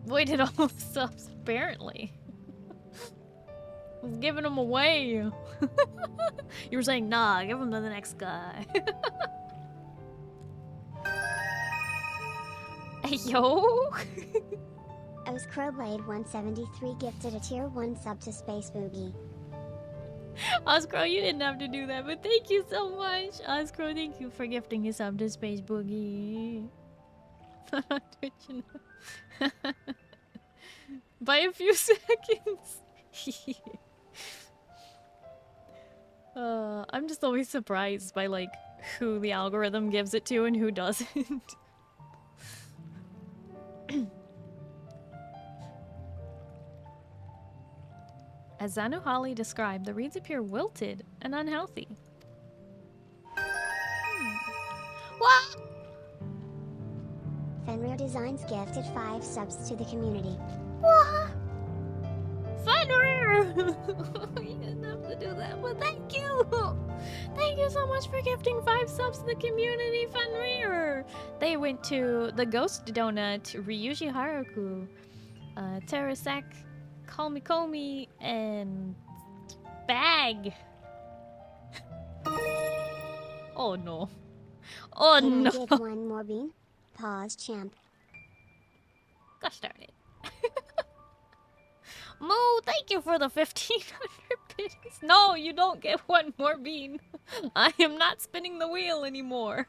Voided all the subs, apparently. Was giving them away. You were saying, nah, give them to the next guy. Hey, yo. Oscrowblade173 gifted a tier 1 sub to Space Boogie. Oscrow, you didn't have to do that, but thank you so much. Oscrow, thank you for gifting a sub to Space Boogie. By a few seconds. I'm just always surprised by, like, who the algorithm gives it to and who doesn't. As Zanuhali described, the reeds appear wilted and unhealthy. What? Fenrir Designs gifted 5 subs to the community. What? Fenrir! You didn't have to do that, but thank you! Thank you so much for gifting 5 subs to the community, Fenrir! They went to the Ghost Donut, Ryuji Haruku, Terasak, Komi, and Bag. Oh no. Oh Can no. I get one more bean? Pause, champ. Gosh darn it. Moo, thank you for the 1,500 biddies. No, you don't get one more bean. I am not spinning the wheel anymore.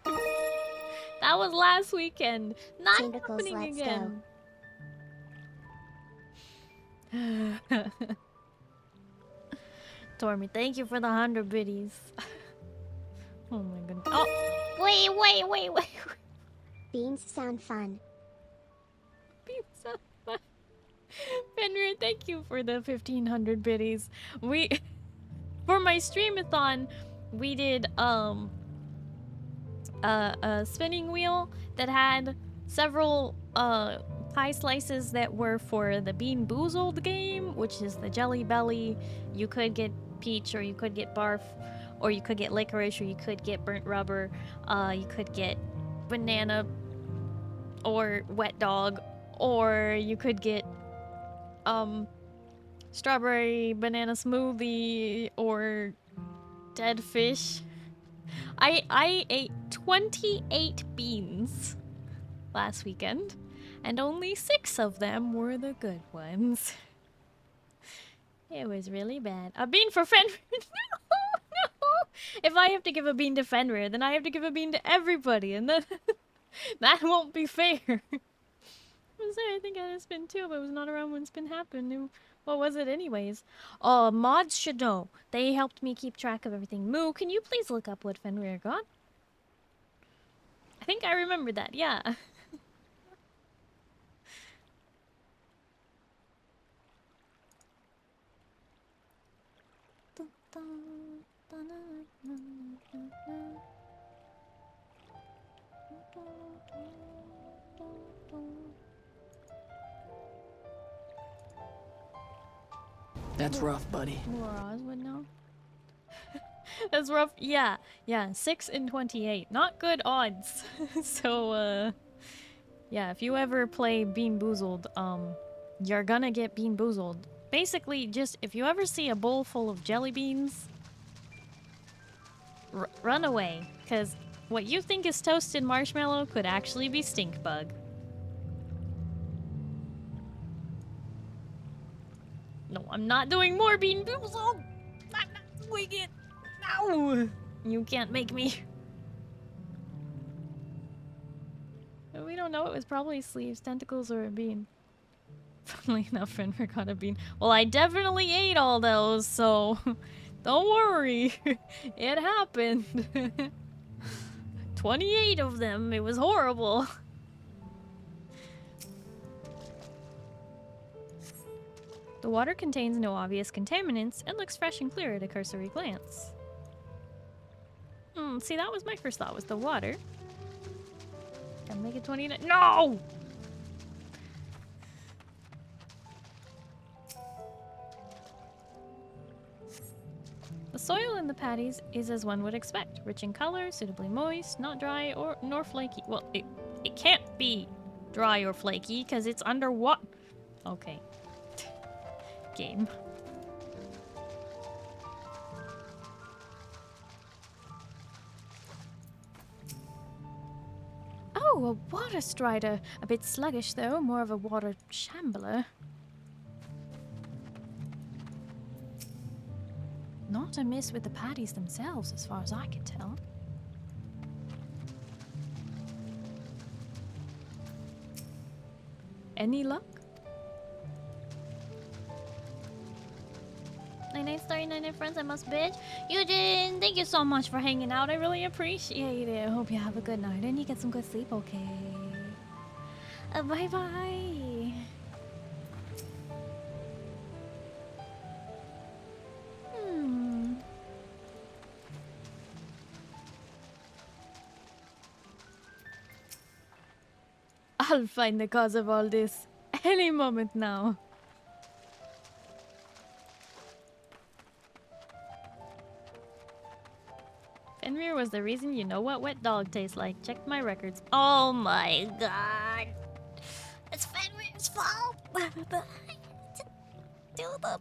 That was last weekend. Not Tentacles, happening let's again. Tormy, thank you for the 100 biddies. Oh my goodness. Oh, Wait. Beans sound fun. Beans sound fun. Fenrir, thank you for the 1,500 biddies. For my streamathon, we did a spinning wheel that had several pie slices that were for the Bean Boozled game, which is the Jelly Belly. You could get peach, or you could get barf, or you could get licorice, or you could get burnt rubber. You could get banana or wet dog, or you could get strawberry banana smoothie or dead fish. I ate 28 beans last weekend, and only 6 of them were the good ones. It was really bad. A bean for Fenrir. No. If I have to give a bean to Fenrir, then I have to give a bean to everybody, and then that won't be fair. I think I had a spin too, but it was not around when spin happened. What was it anyways? Mods should know. They helped me keep track of everything. Moo, can you please look up what Fenrir got? I think I remember that, yeah. That's rough, buddy. More Oswood now. That's rough. Yeah, 6 and 28. Not good odds. So, yeah, if you ever play Bean Boozled, you're gonna get Bean Boozled. Basically, just if you ever see a bowl full of jelly beans, run away, because what you think is toasted marshmallow could actually be stink bug. No, I'm not doing more Bean Boozled! I'm not doing it! No! You can't make me. We don't know. It was probably sleeves, tentacles, or a bean. Funnily enough, friend forgot a bean. Well, I definitely ate all those, so don't worry. It happened. 28 of them. It was horrible. The water contains no obvious contaminants and looks fresh and clear at a cursory glance. See, that was my first thought, was the water. Gotta make it 29. No! The soil in the patties is as one would expect. Rich in color, suitably moist, not dry nor flaky. Well, it can't be dry or flaky because it's under what? Okay. Game. Oh, a water strider. A bit sluggish though, more of a water shambler. Not amiss with the patties themselves, as far as I can tell. Any luck? 99 Starry, 99 friends, I must bitch. Eugene, thank you so much for hanging out. I really appreciate it. I hope you have a good night and you get some good sleep, okay? Bye-bye. I'll find the cause of all this any moment now. Fenrir was the reason you know what wet dog tastes like. Checked my records. Oh my god. It's Fenrir's fault. Do the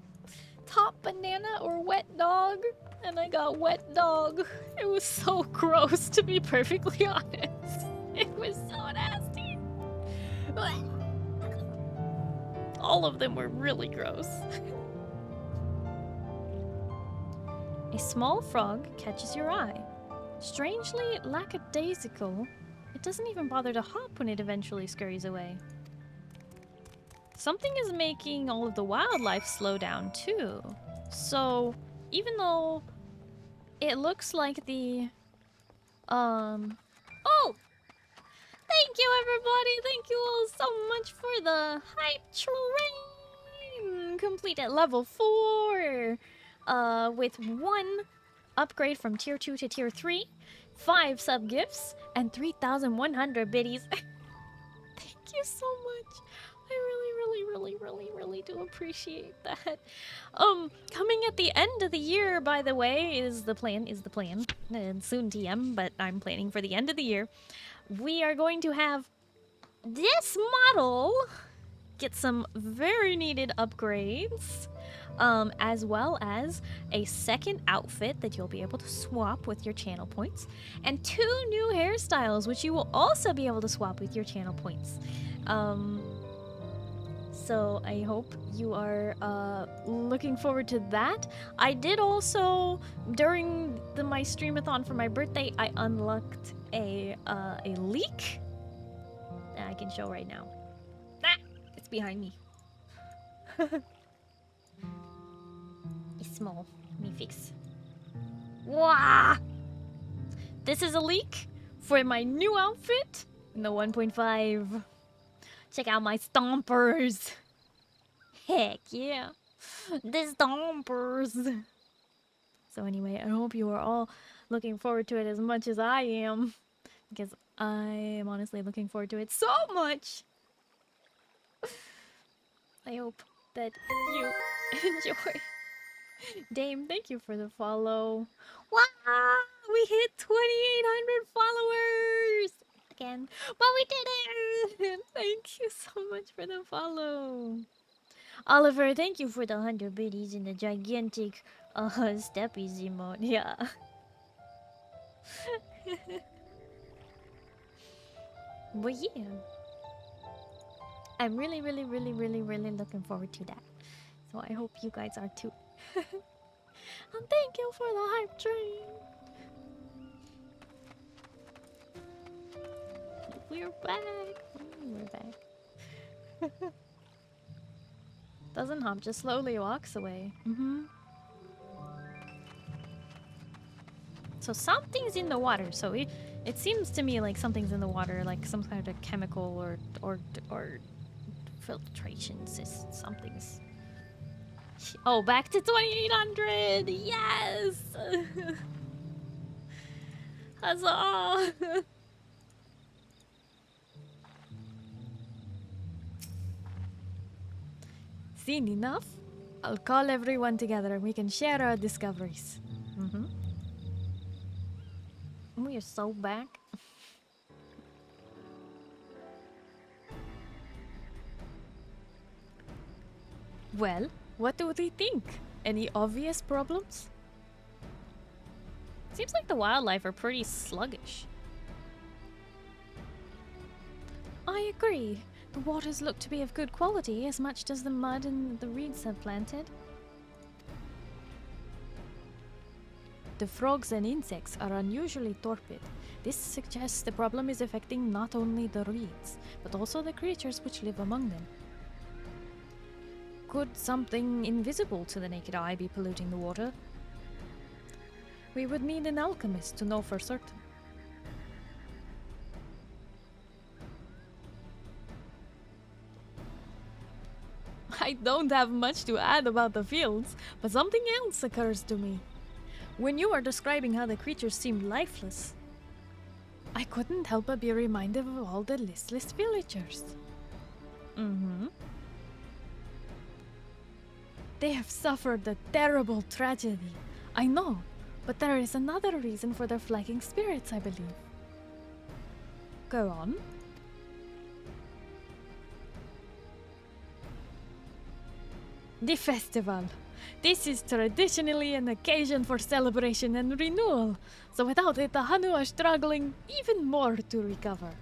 top banana or wet dog, and I got wet dog. It was so gross, to be perfectly honest. It was so nasty. All of them were really gross. A small frog catches your eye. Strangely lackadaisical, it doesn't even bother to hop when it eventually scurries away. Something is making all of the wildlife slow down too. So, even though it looks like the... Oh! Thank you, everybody! Thank you all so much for the hype train! Complete at level 4! With 1 upgrade from tier 2 to tier 3, 5 sub-gifts, and 3,100 biddies. Thank you so much! I really do appreciate that. Coming at the end of the year, by the way, is the plan, and soon TM, but I'm planning for the end of the year. We are going to have this model get some very needed upgrades, as well as a second outfit that you'll be able to swap with your channel points, and 2 new hairstyles, which you will also be able to swap with your channel points. So I hope you are looking forward to that. I did also, during my streamathon for my birthday, I unlocked a leak that I can show right now. Ah, it's behind me. It's small. Let me fix. Wow! This is a leak for my new outfit in the 1.5. Check out my stompers. Heck yeah. The stompers. So anyway, I hope you are all looking forward to it as much as I am. Because I am honestly looking forward to it so much. I hope that you enjoy. Dame, thank you for the follow. Wow! We hit 2,800 followers! Again. But we did it! Thank you so much for the follow. Oliver, thank you for the 100 biddies in the gigantic steppies emote. Yeah. But yeah. I'm really looking forward to that. So I hope you guys are too. And thank you for the hype train. We're back. We're back. Doesn't hop, just slowly walks away. So something's in the water. So it seems to me like something's in the water, like some kind of chemical or filtration system. Something's. Oh, back to 2,800! Yes! Huzzah! Seen enough? I'll call everyone together and we can share our discoveries. We are so back. Well, what do they think? Any obvious problems? Seems like the wildlife are pretty sluggish. I agree. The waters look to be of good quality as much as the mud and the reeds have planted. The frogs and insects are unusually torpid. This suggests the problem is affecting not only the reeds, but also the creatures which live among them. Could something invisible to the naked eye be polluting the water? We would need an alchemist to know for certain. I don't have much to add about the fields, but something else occurs to me. When you are describing how the creatures seemed lifeless, I couldn't help but be reminded of all the listless villagers. They have suffered a terrible tragedy. I know, but there is another reason for their flagging spirits, I believe. Go on. The festival. This is traditionally an occasion for celebration and renewal, so without it the Hanu are struggling even more to recover.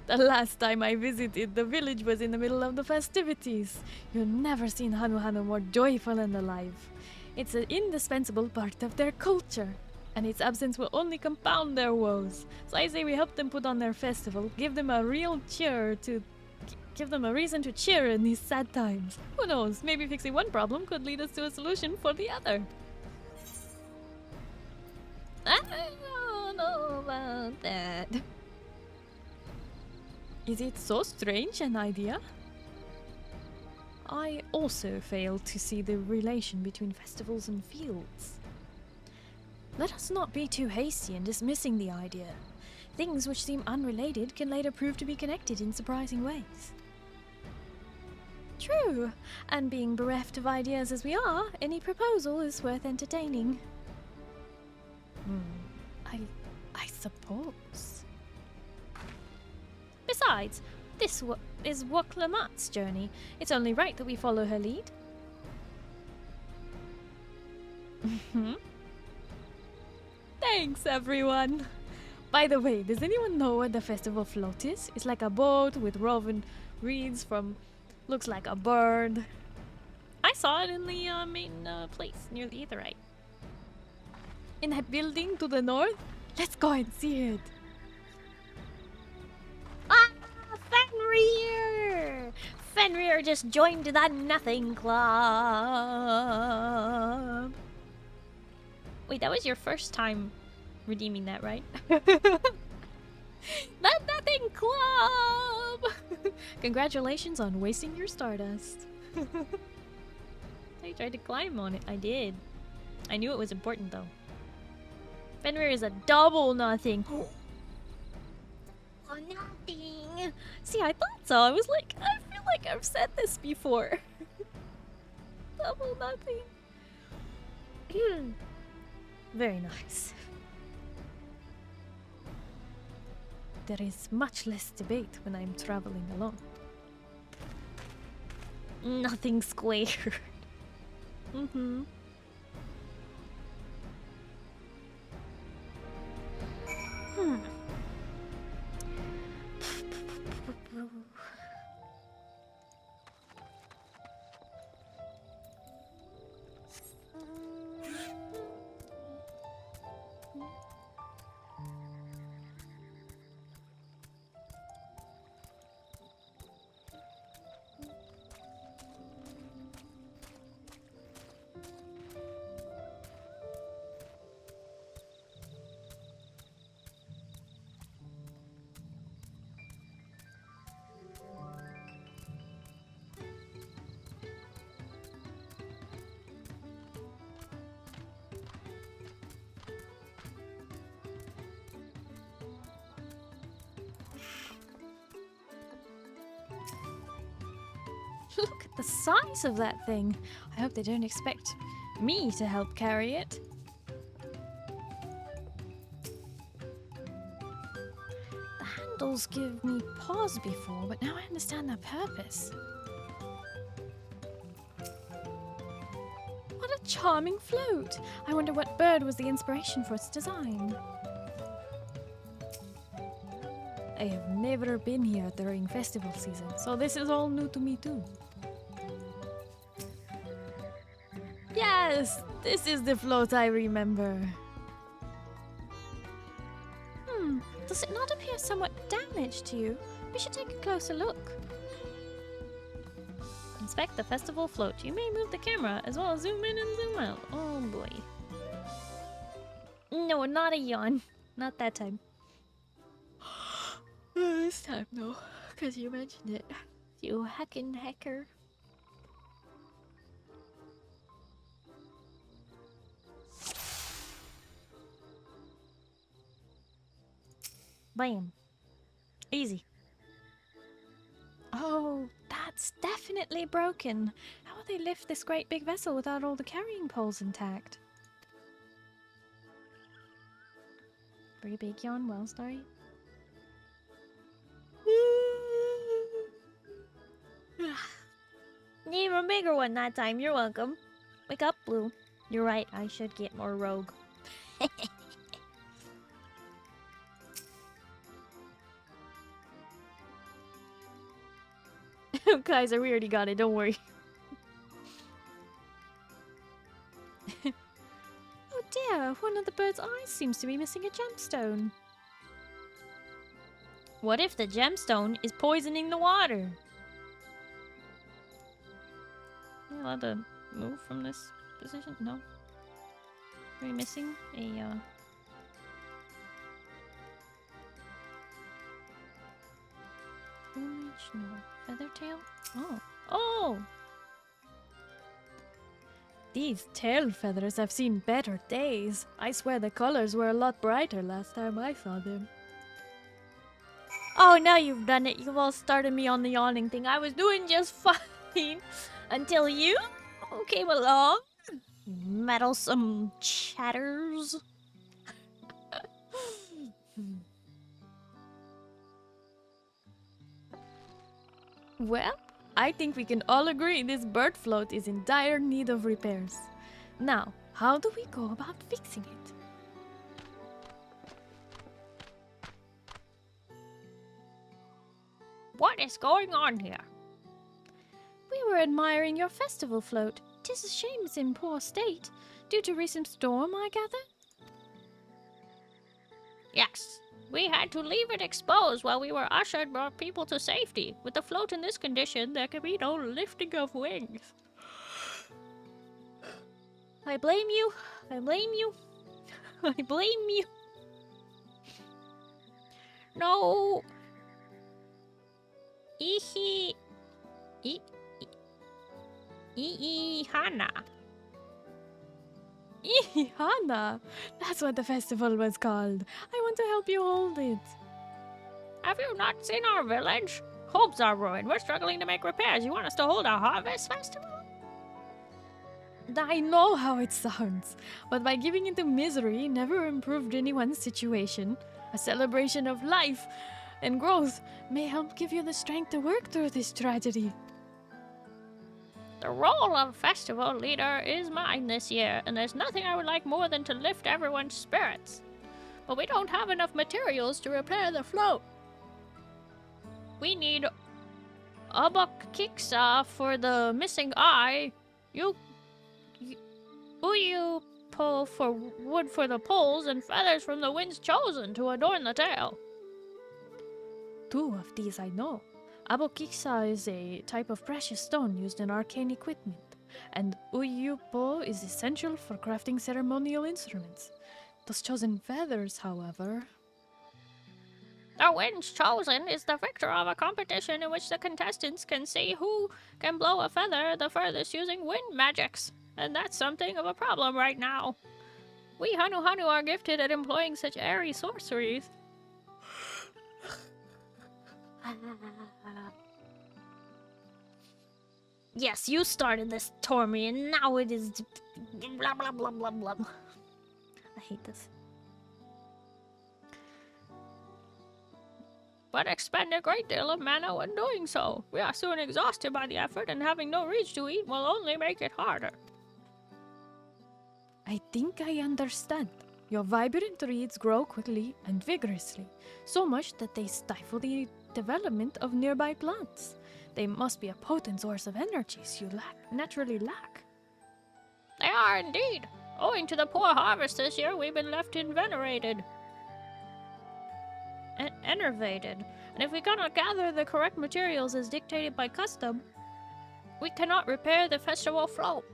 The last time I visited, the village was in the middle of the festivities. You've never seen Hanu more joyful and alive. It's an indispensable part of their culture, and its absence will only compound their woes. So I say we help them put on their festival, give them a reason to cheer in these sad times. Who knows, maybe fixing one problem could lead us to a solution for the other. I don't know about that. Is it so strange an idea? I also fail to see the relation between festivals and fields. Let us not be too hasty in dismissing the idea. Things which seem unrelated can later prove to be connected in surprising ways. True, and being bereft of ideas as we are, any proposal is worth entertaining. I suppose. Besides, this is Woklamat's journey. It's only right that we follow her lead. Thanks, everyone. By the way, does anyone know what the festival float is? It's like a boat with woven reeds from... looks like a bird. I saw it in the main place near the Aetheryte. In that building to the north? Let's go and see it. Ah! Fenrir! Fenrir just joined the Nothing Club. Wait, that was your first time redeeming that, right? That nothing club! Congratulations on wasting your stardust. I tried to climb on it. I did. I knew it was important though. Fenrir is a double nothing. Oh, nothing. See, I thought so. I was like, I feel like I've said this before. Double nothing. Very nice. There is much less debate when I'm traveling alone. Nothing squared. Mm-hmm. Look at the size of that thing. I hope they don't expect me to help carry it. The handles give me pause before, but now I understand their purpose. What a charming float! I wonder what bird was the inspiration for its design. I have never been here during festival season, so this is all new to me too. Yes, this is the float I remember. Does it not appear somewhat damaged to you? We should take a closer look. Inspect the festival float. You may move the camera as well as zoom in and zoom out. Oh boy. No, not a yawn. Not that time. This time though, because you mentioned it. You heckin' hacker. Bam. Easy. Oh, that's definitely broken. How will they lift this great big vessel without all the carrying poles intact? Pretty big yawn, well, Starry. Need a bigger one that time. You're welcome. Wake up, Blue. You're right. I should get more rogue. Kaiser, we already got it. Don't worry. Oh dear, one of the bird's eyes seems to be missing a gemstone. What if the gemstone is poisoning the water? Am I allowed to move from this position? No. Are we missing a plumage? No. Feathertail? Oh. Oh! These tail feathers have seen better days. I swear the colors were a lot brighter last time I saw them. Oh, now you've done it. You've all started me on the yawning thing. I was doing just fine until you came along. Meddlesome chatters. Well, I think we can all agree this bird float is in dire need of repairs. Now, how do we go about fixing it? What is going on here? We were admiring your festival float. 'Tis a shame it's in poor state. Due to recent storm, I gather? Yes. We had to leave it exposed while we were ushered more people to safety. With the float in this condition, there can be no lifting of wings. I blame you. I blame you. I blame you. No. Hana. Hana! That's what the festival was called. I want to help you hold it. Have you not seen our village? Homes are ruined. We're struggling to make repairs. You want us to hold a harvest festival? I know how it sounds, but by giving into misery never improved anyone's situation. A celebration of life and growth may help give you the strength to work through this tragedy. The role of festival leader is mine this year, and there's nothing I would like more than to lift everyone's spirits. But we don't have enough materials to repair the float. We need Arbakek for the missing eye. You pull for wood for the poles and feathers from the winds chosen to adorn the tail. 2 of these I know. Arbakek is a type of precious stone used in arcane equipment, and Uyupo is essential for crafting ceremonial instruments. Those chosen feathers, however... The winds chosen is the victor of a competition in which the contestants can see who can blow a feather the furthest using wind magics. And that's something of a problem right now. We Hanu are gifted at employing such airy sorceries. Yes, you started this, Tormi, and now it is blah blah blah blah blah. I hate this. But expend a great deal of mana when doing so. We are soon exhausted by the effort, and having no reach to eat will only make it harder. I think I understand. Your vibrant reeds grow quickly and vigorously, so much that they stifle the development of nearby plants. They must be a potent source of energies you naturally lack. They are indeed. Owing to the poor harvest this year, we've been left enervated. And if we cannot gather the correct materials as dictated by custom, we cannot repair the festival float.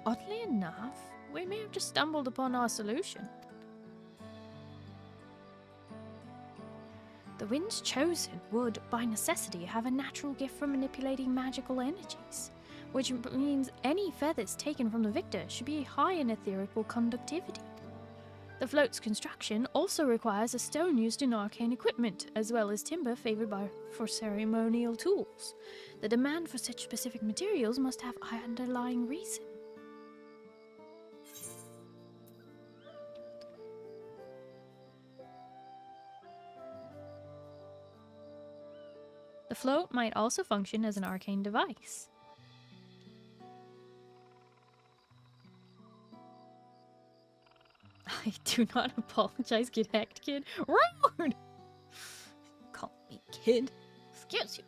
Oddly enough, we may have just stumbled upon our solution. The winds chosen would, by necessity, have a natural gift for manipulating magical energies, which means any feathers taken from the victor should be high in etherical conductivity. The float's construction also requires a stone used in arcane equipment, as well as timber favored for ceremonial tools. The demand for such specific materials must have an underlying reason. The float might also function as an arcane device. I do not apologize, get hacked, kid. Rude! Call me kid. Excuse you.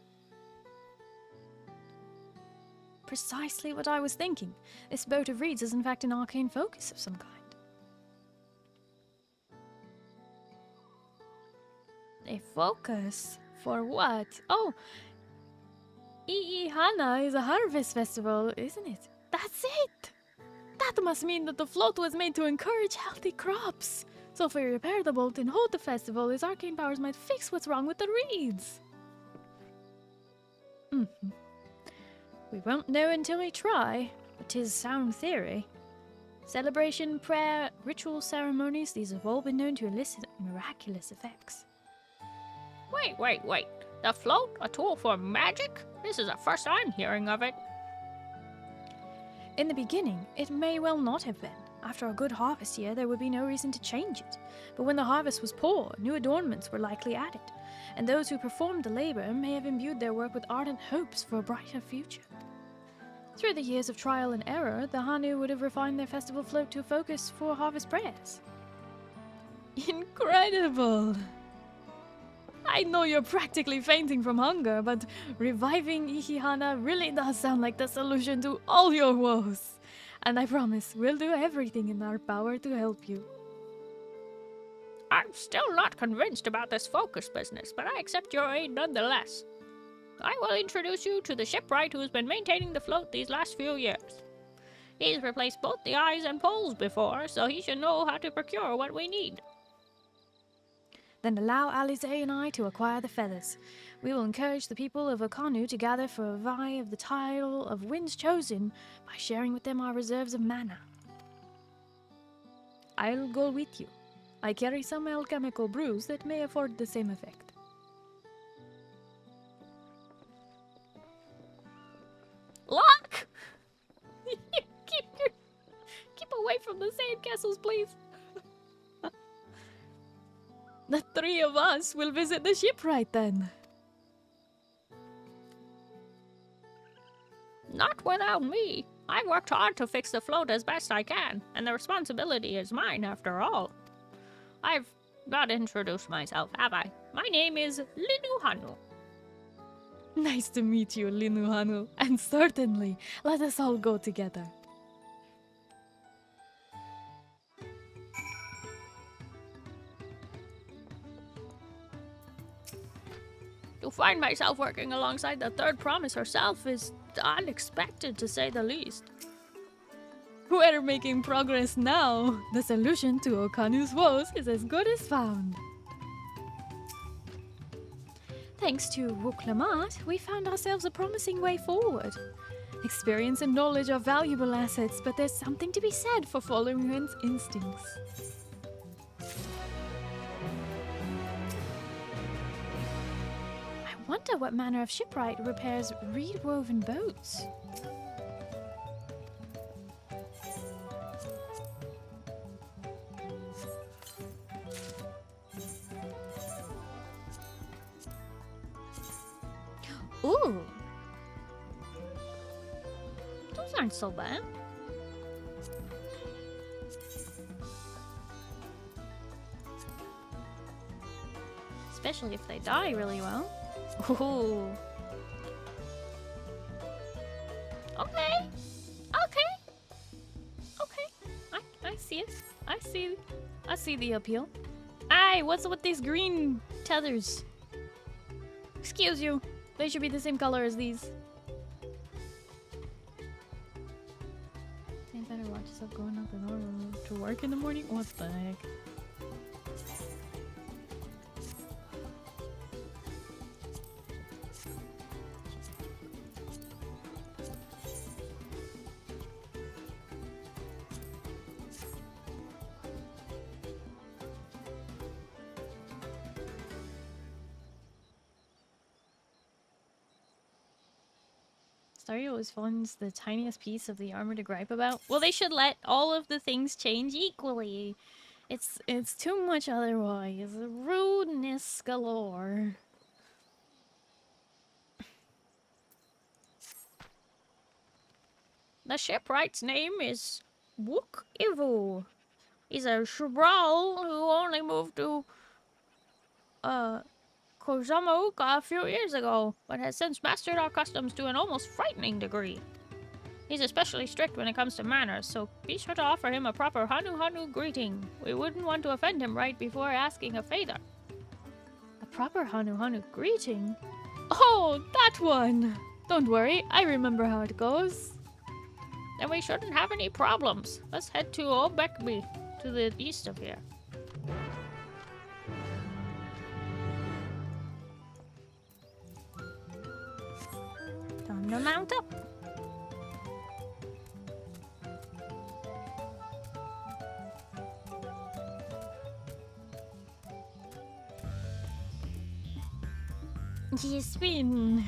Precisely what I was thinking. This boat of reeds is in fact an arcane focus of some kind. A focus? For what? Oh! Hana is a harvest festival, isn't it? That's it! That must mean that the float was made to encourage healthy crops. So if we repair the boat and hold the festival, his arcane powers might fix what's wrong with the reeds. We won't know until we try, but 'tis sound theory. Celebration, prayer, ritual ceremonies, these have all been known to elicit miraculous effects. Wait. The float? A tool for magic? This is the first I'm hearing of it. In the beginning, it may well not have been. After a good harvest year, there would be no reason to change it. But when the harvest was poor, new adornments were likely added, and those who performed the labor may have imbued their work with ardent hopes for a brighter future. Through the years of trial and error, the Hanu would have refined their festival float to a focus for harvest prayers. Incredible! I know you're practically fainting from hunger, but reviving Ihihana really does sound like the solution to all your woes. And I promise we'll do everything in our power to help you. I'm still not convinced about this focus business, but I accept your aid nonetheless. I will introduce you to the shipwright who's been maintaining the float these last few years. He's replaced both the eyes and poles before, so he should know how to procure what we need. Then allow Alize and I to acquire the feathers. We will encourage the people of Okanu to gather for a vie of the title of Winds Chosen by sharing with them our reserves of mana. I'll go with you. I carry some alchemical brews that may afford the same effect. Lock! keep away from the sandcastles, please. The three of us will visit the shipwright then. Not without me. I've worked hard to fix the float as best I can, and the responsibility is mine after all. I've not introduced myself, have I? My name is Linuhanu. Nice to meet you, Linuhanu, and certainly, let us all go together. To find myself working alongside the third promise herself is unexpected, to say the least. We're making progress now. The solution to Okanu's woes is as good as found. Thanks to Wuk-Lamat, we found ourselves a promising way forward. Experience and knowledge are valuable assets, but there's something to be said for following one's instincts. I wonder what manner of shipwright repairs reed-woven boats. Ooh! Those aren't so bad. Especially if they die really well. Ooh. Okay. I see it. I see the appeal. Aye, what's with these green tethers? Excuse you. They should be the same color as these. I better watch yourself going up in order to work in the morning. What the heck? Starry always finds the tiniest piece of the armor to gripe about. Well, they should let all of the things change equally. It's too much otherwise. Rudeness galore. The shipwright's name is Wuk-Ivu. He's a Shrubral who only moved to Kozamauka a few years ago, but has since mastered our customs to an almost frightening degree. He's especially strict when it comes to manners, so be sure to offer him a proper Hanu greeting. We wouldn't want to offend him right before asking a favor. A proper Hanu greeting? Oh, that one! Don't worry, I remember how it goes. Then we shouldn't have any problems. Let's head to Arbakek, to the east of here. Time to mount up. Yes, Finn.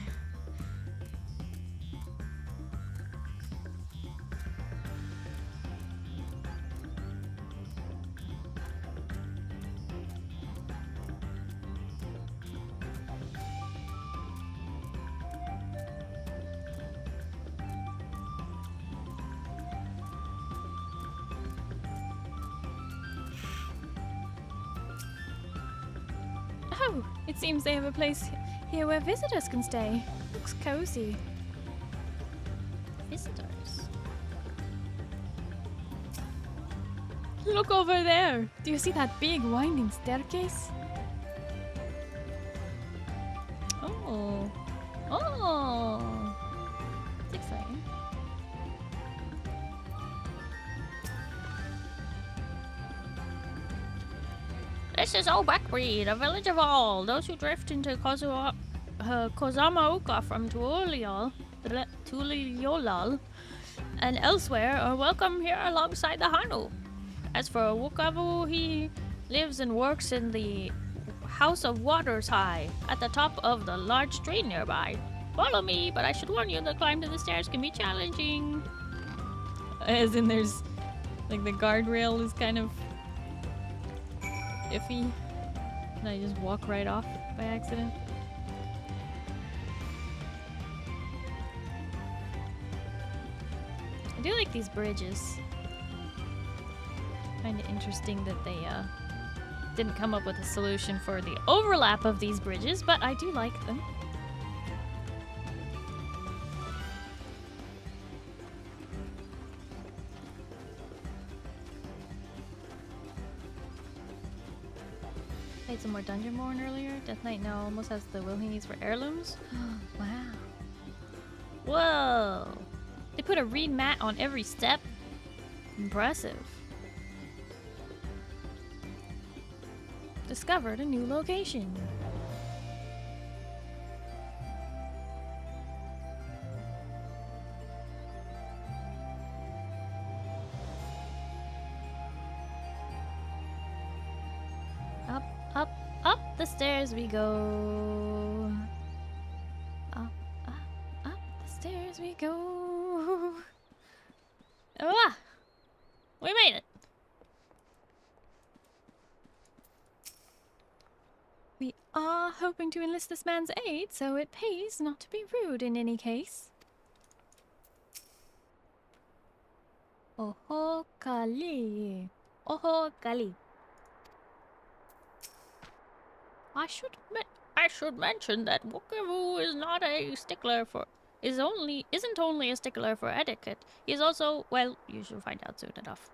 Oh, it seems they have a place here where visitors can stay. Looks cozy. Visitors? Look over there. Do you see that big winding staircase? Oh. Oh. It's exciting. This is Arbakek, a village of all. Those who drift into Kozamaoka from Tuliolal and elsewhere are welcome here alongside the Hanu. As for Wukavu, he lives and works in the House of Waters High, at the top of the large tree nearby. Follow me, but I should warn you, the climb to the stairs can be challenging. As in there's, like, the guardrail is kind of iffy. And I just walk right off by accident. I do like these bridges. Kind of interesting that they didn't come up with a solution for the overlap of these bridges, but I do like them. Played some more Dungeonborn earlier. Death Knight now almost has the will he needs for heirlooms. Wow. Whoa! They put a reed mat on every step. Impressive. Discovered a new location. Up, up, up the stairs we go. Up, up, up the stairs we go. Ah! We made it! We are hoping to enlist this man's aid, so it pays not to be rude in any case. Oho Kali. Oho Kali. I should mention that Wukavu is not a stickler for isn't only a stickler for etiquette. He's also, well, you should find out soon enough.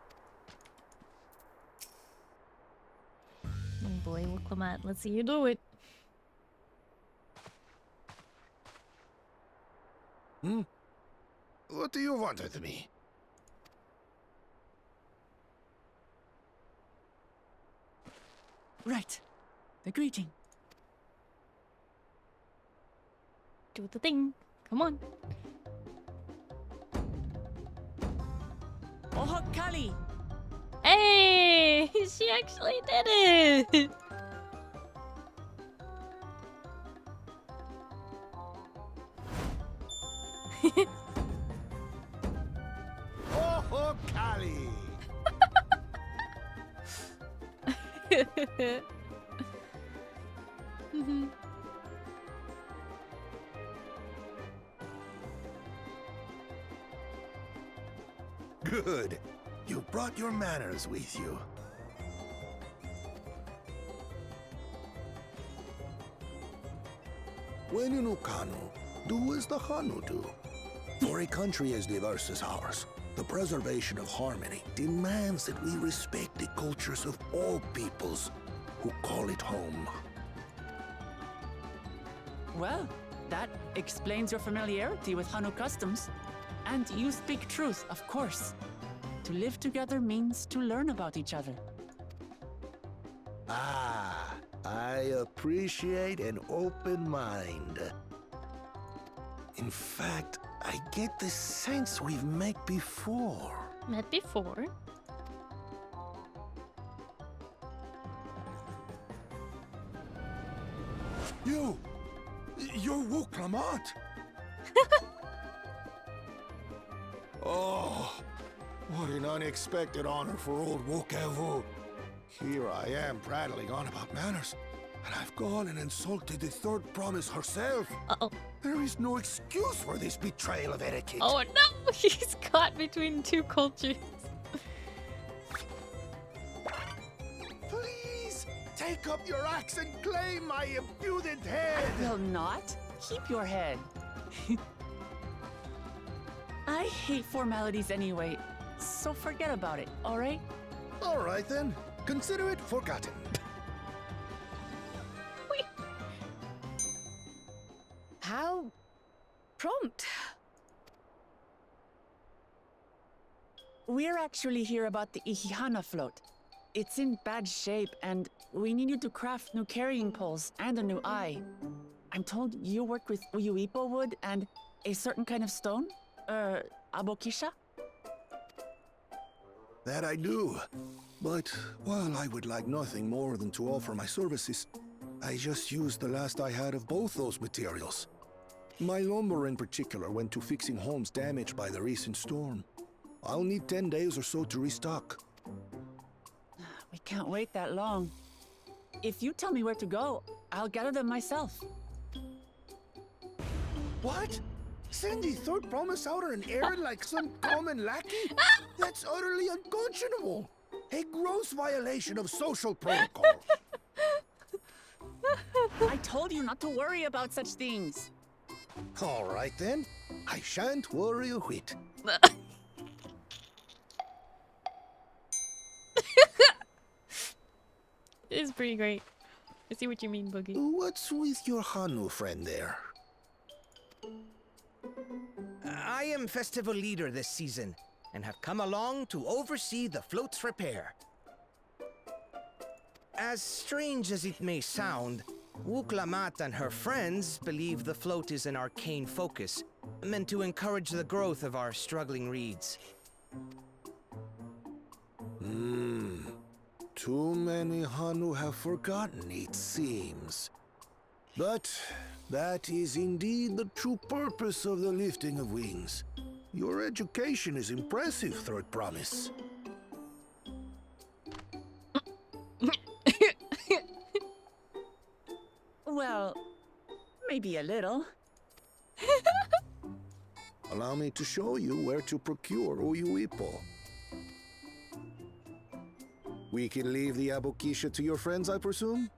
Oh boy, Wuklamat, let's see you do it. What do you want with me? Right. The greeting. Do the thing. Come on. Oho Kali! Hey! She actually did it! Oho Kali! Good. You brought your manners with you. When in Ukanu, do as the Hanu do. For a country as diverse as ours, the preservation of harmony demands that we respect the cultures of all peoples who call it home. Well, that explains your familiarity with Hanu customs. And you speak truth, of course. To live together means to learn about each other. Ah, I appreciate an open mind. In fact, I get the sense we've met before. Met before? You're Wuklamat? Oh, what an unexpected honor for old Wukavu. Here I am prattling on about manners, and I've gone and insulted the third promise herself. Uh-oh. There is no excuse for this betrayal of etiquette. Oh no! He's caught between two cultures. Please, take up your axe and claim my impudent head. I will not. Keep your head. I hate formalities anyway, so forget about it, alright? Alright then. Consider it forgotten. How prompt. We're actually here about the Ihihana float. It's in bad shape, and we need you to craft new carrying poles and a new eye. I'm told you work with Uyuipo wood and a certain kind of stone? Abokisha? That I do. But while I would like nothing more than to offer my services, I just used the last I had of both those materials. My lumber in particular went to fixing homes damaged by the recent storm. I'll need 10 days or so to restock. We can't wait that long. If you tell me where to go, I'll gather them myself. What? Send the third promise out on an errand like some common lackey? That's utterly unconscionable. A gross violation of social protocol. I told you not to worry about such things. All right then. I shan't worry a whit. It's pretty great. I see what you mean, Boogie. What's with your Hanu friend there? I am festival leader this season, and have come along to oversee the float's repair. As strange as it may sound, Wuklamat and her friends believe the float is an arcane focus, meant to encourage the growth of our struggling reeds. Too many Hanu have forgotten, it seems. But that is indeed the true purpose of the lifting of wings. Your education is impressive, Third Promise. Well, maybe a little. Allow me to show you where to procure Uyuipo. We can leave the Abokisha to your friends, I presume?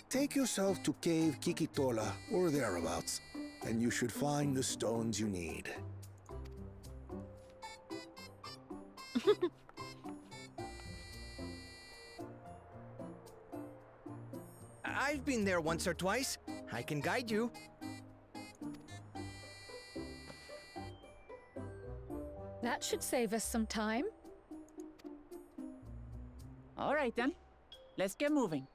Take yourself to Cave Kikitola, or thereabouts, and you should find the stones you need. I've been there once or twice. I can guide you. That should save us some time. All right then, let's get moving.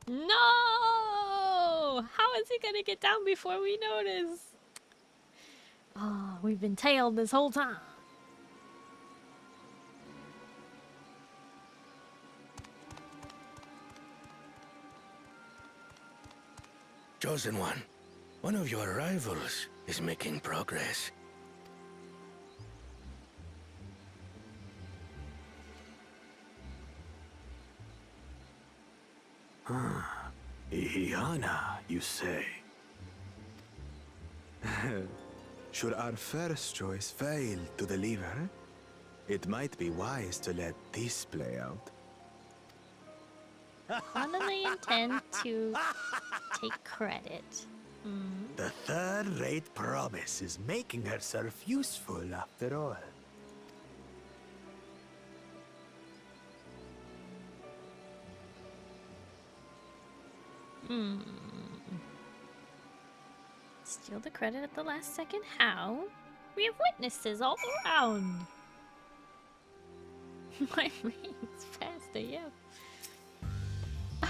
No! How is he gonna get down before we notice? Oh, we've been tailed this whole time. Chosen One, one of your rivals is making progress. Ihiana, you say? Should our first choice fail to deliver, it might be wise to let this play out. Not that I intend to take credit. The third-rate promise is making herself useful after all. Steal the credit at the last second? How? We have witnesses all around. My brain's fast AF.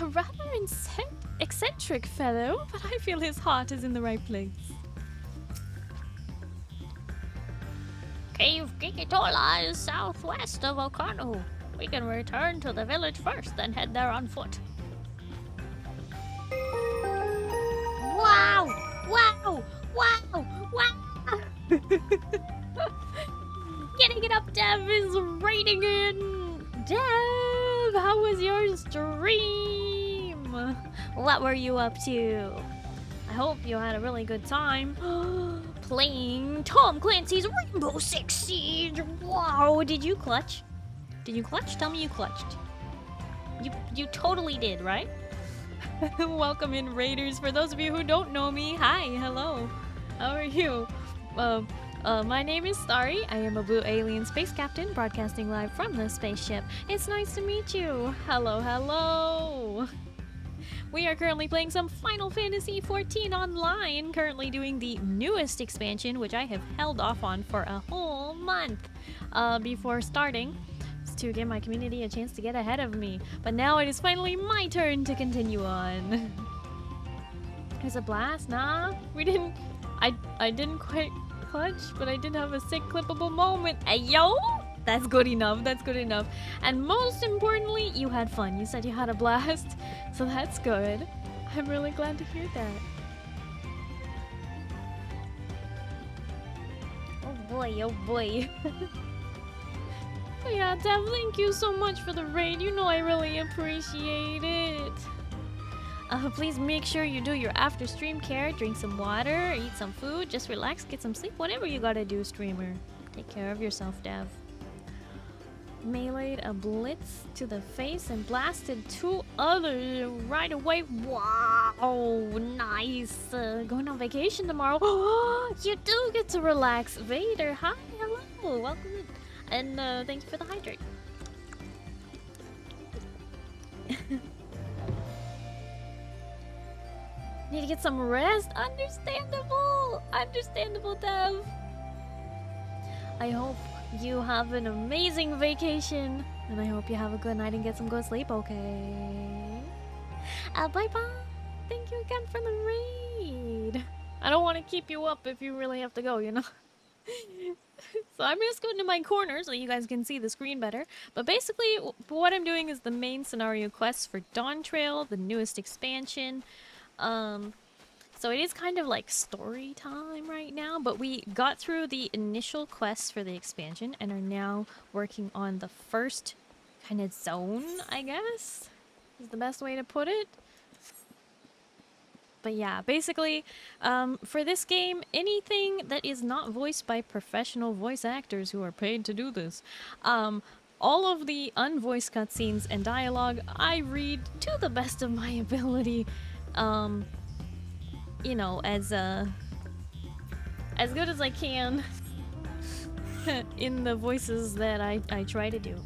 A rather eccentric fellow, but I feel his heart is in the right place. Cave Kikitola is southwest of Okano. We can return to the village first, then head there on foot. Wow! Wow! Wow! Wow! Getting it up, Dev is raiding in. Dev, how was your stream? What were you up to? I hope you had a really good time. Playing Tom Clancy's Rainbow Six Siege. Wow! Did you clutch? Did you clutch? Tell me you clutched. You totally did, right? Welcome in, Raiders. For those of you who don't know me, hi, hello. How are you? My name is Starry. I am a blue alien space captain broadcasting live from the spaceship. It's nice to meet you. Hello, hello. We are currently playing some Final Fantasy XIV online, currently doing the newest expansion, which I have held off on for a whole month before starting, to give my community a chance to get ahead of me. But now it is finally my turn to continue on. There's a blast? Nah, we didn't. I didn't quite clutch, but I did have a sick clippable moment. Hey, yo! That's good enough, that's good enough. And most importantly, you had fun. You said you had a blast, so that's good. I'm really glad to hear that. Oh boy. But yeah, Dev, thank you so much for the raid. You know I really appreciate it. Please make sure you do your after stream care, drink some water, eat some food, just relax, get some sleep, whatever you gotta do, streamer. Take care of yourself, Dev. Meleeed a blitz to the face and blasted 2 others right away. Wow, nice. Going on vacation tomorrow. You do get to relax. Vader, hi, hello, welcome in. And thank you for the hydrate. Need to get some rest. Understandable. Understandable, Dev. I hope you have an amazing vacation. And I hope you have a good night and get some good sleep, okay? Bye-bye. Thank you again for the raid. I don't want to keep you up if you really have to go, you know? So I'm just going to my corner so you guys can see the screen better. But basically, what I'm doing is the main scenario quests for Dawn Trail, the newest expansion. So it is kind of like story time right now, but we got through the initial quests for the expansion and are now working on the first kind of zone, I guess, is the best way to put it. But yeah, basically, for this game, anything that is not voiced by professional voice actors who are paid to do this, all of the unvoiced cutscenes and dialogue, I read to the best of my ability. You know, as good as I can in the voices that I try to do.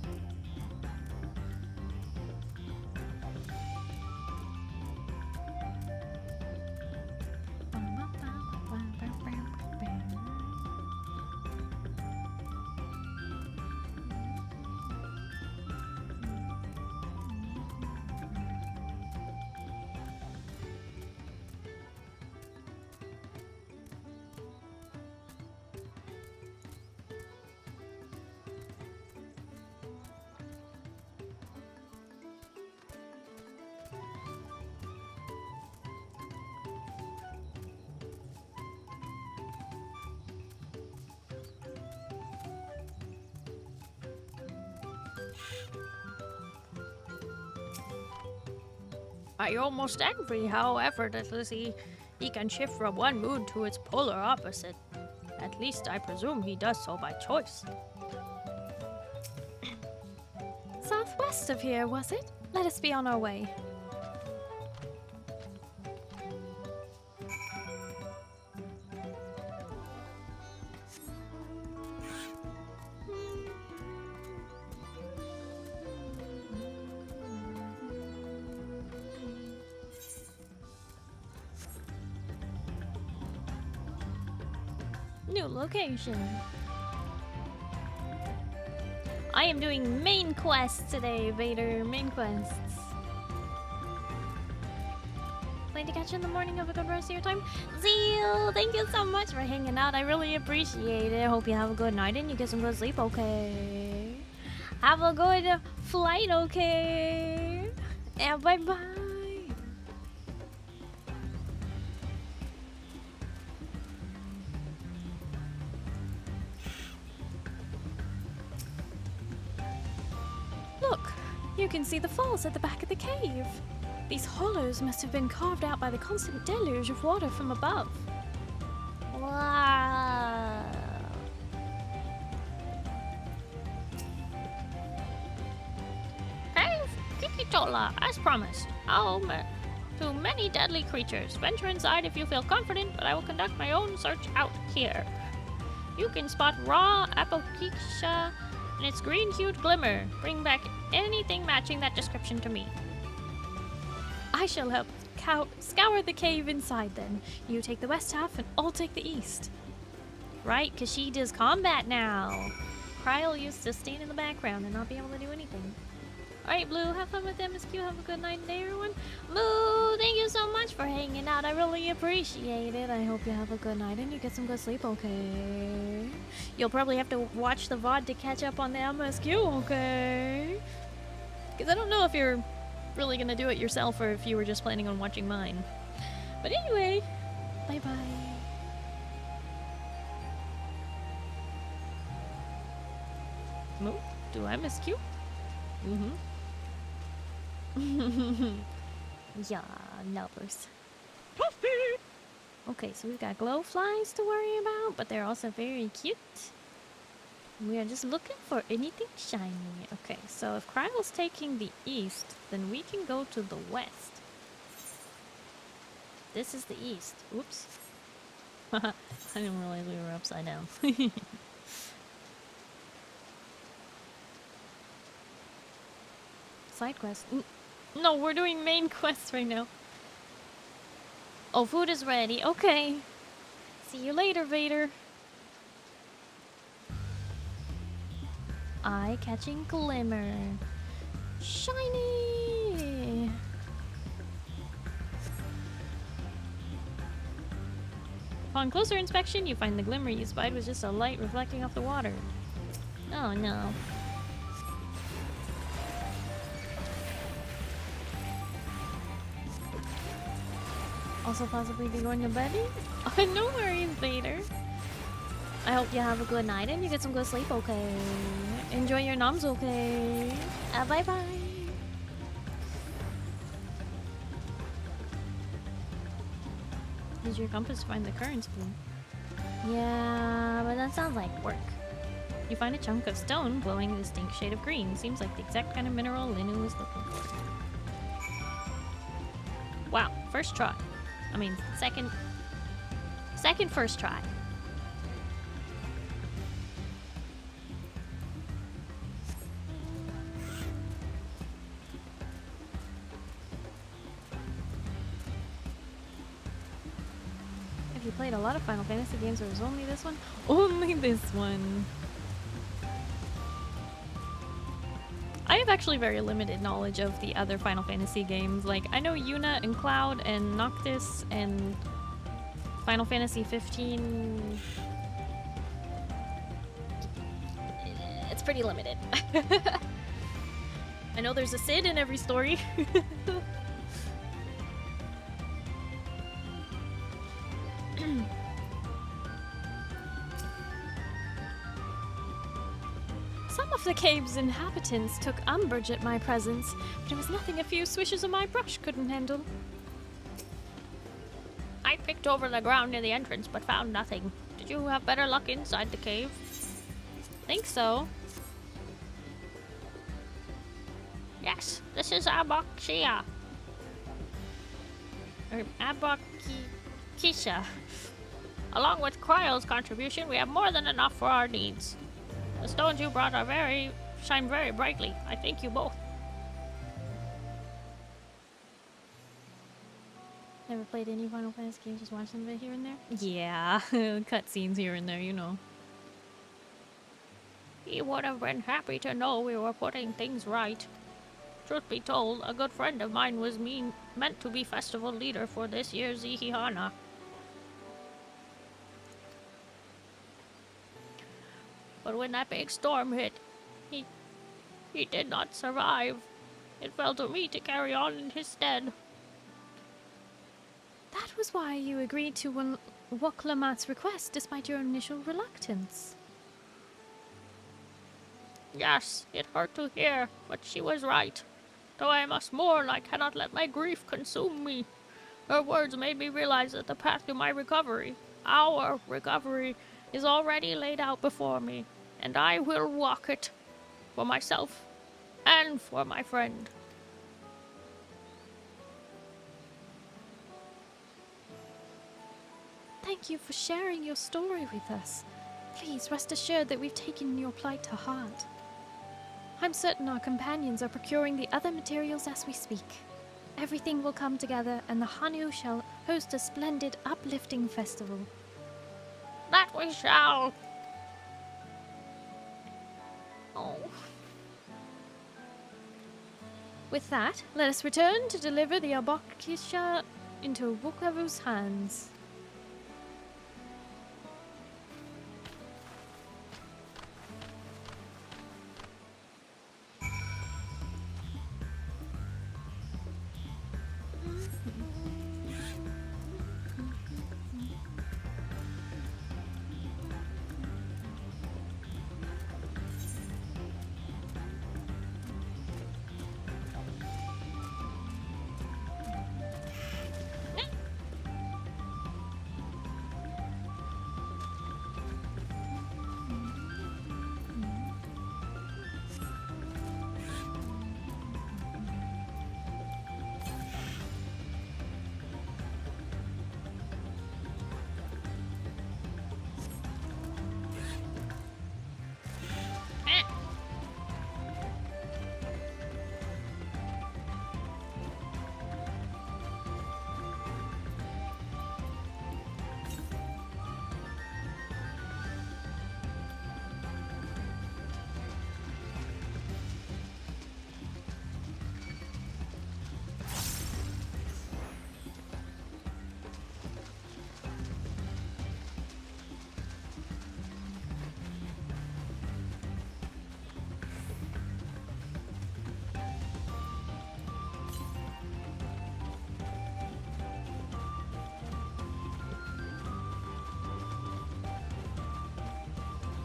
I almost envy how effortlessly he can shift from one mood to its polar opposite. At least I presume he does so by choice. Southwest of here, was it? Let us be on our way. New location. I am doing main quests today, Vader. Main quests. Plan to catch you in the morning. Have a good rest of your time. Zeal, thank you so much for hanging out. I really appreciate it. Hope you have a good night and you get some good sleep, okay? Have a good flight, okay? And bye-bye. Look, you can see the falls at the back of the cave. These hollows must have been carved out by the constant deluge of water from above. Wow. Cave Kikitola, as promised. Home to many deadly creatures. Venture inside if you feel confident, but I will conduct my own search out here. You can spot raw Arbakek and its green-hued glimmer. Bring back anything matching that description to me. I shall help scour the cave inside then. You take the west half and I'll take the east. Right, because she does combat now. Kryl used to stand in the background and not be able to do anything. Alright, Blue, have fun with MSQ. Have a good night today, everyone. Blue, thank you so much for hanging out. I really appreciate it. I hope you have a good night and you get some good sleep, okay? You'll probably have to watch the VOD to catch up on the MSQ, okay? Because I don't know if you're really gonna do it yourself or if you were just planning on watching mine. But anyway, bye-bye. Move to MSQ. Yeah, lovers. Okay, so we've got glow flies to worry about, but they're also very cute. We are just looking for anything shiny. Okay, so if Kryl's taking the east, then we can go to the west. This is the east. Oops. I didn't realize we were upside down. Side quest. No, we're doing main quests right now. Oh, food is ready. Okay. See you later, Vader. Eye-catching glimmer. Shiny! Upon closer inspection, you find the glimmer you spied was just a light reflecting off the water. Oh no. Also possibly be going to bed? Oh, no worries, Vader. I hope you have a good night and you get some good sleep, okay? Enjoy your noms, okay? Bye-bye. Use your compass to find the currents, Blue. Yeah, but that sounds like work. You find a chunk of stone glowing a distinct shade of green. Seems like the exact kind of mineral Linu was looking for. Wow, first try. I mean, second first try. Have you played a lot of Final Fantasy games or is only this one? Only this one. I have actually very limited knowledge of the other Final Fantasy games. Like, I know Yuna and Cloud and Noctis and Final Fantasy XV. It's pretty limited. I know there's a Cid in every story. Some of the cave's inhabitants took umbrage at my presence, but it was nothing a few swishes of my brush couldn't handle. I picked over the ground near the entrance, but found nothing. Did you have better luck inside the cave? Think so. Yes, this is Arbakek. Or Arbakek. Along with Kryl's contribution, we have more than enough for our needs. The stones you brought are shine very brightly. I thank you both. Never played any Final Fantasy games, just watched them a bit here and there? Yeah, cutscenes here and there, you know. He would have been happy to know we were putting things right. Truth be told, a good friend of mine was meant to be festival leader for this year's Ihihana. But when that big storm hit, he did not survive. It fell to me to carry on in his stead. That was why you agreed to Woklamat's request despite your initial reluctance. Yes, it hurt to hear, but she was right. Though I must mourn, I cannot let my grief consume me. Her words made me realize that the path to my recovery, our recovery, is already laid out before me, and I will walk it for myself and for my friend. Thank you for sharing your story with us. Please rest assured that we've taken your plight to heart. I'm certain our companions are procuring the other materials as we speak. everything will come together and the Hanu shall host a splendid, uplifting festival. That we shall. Oh. With that, let us return to deliver the Arbakek into Wuklavu's hands.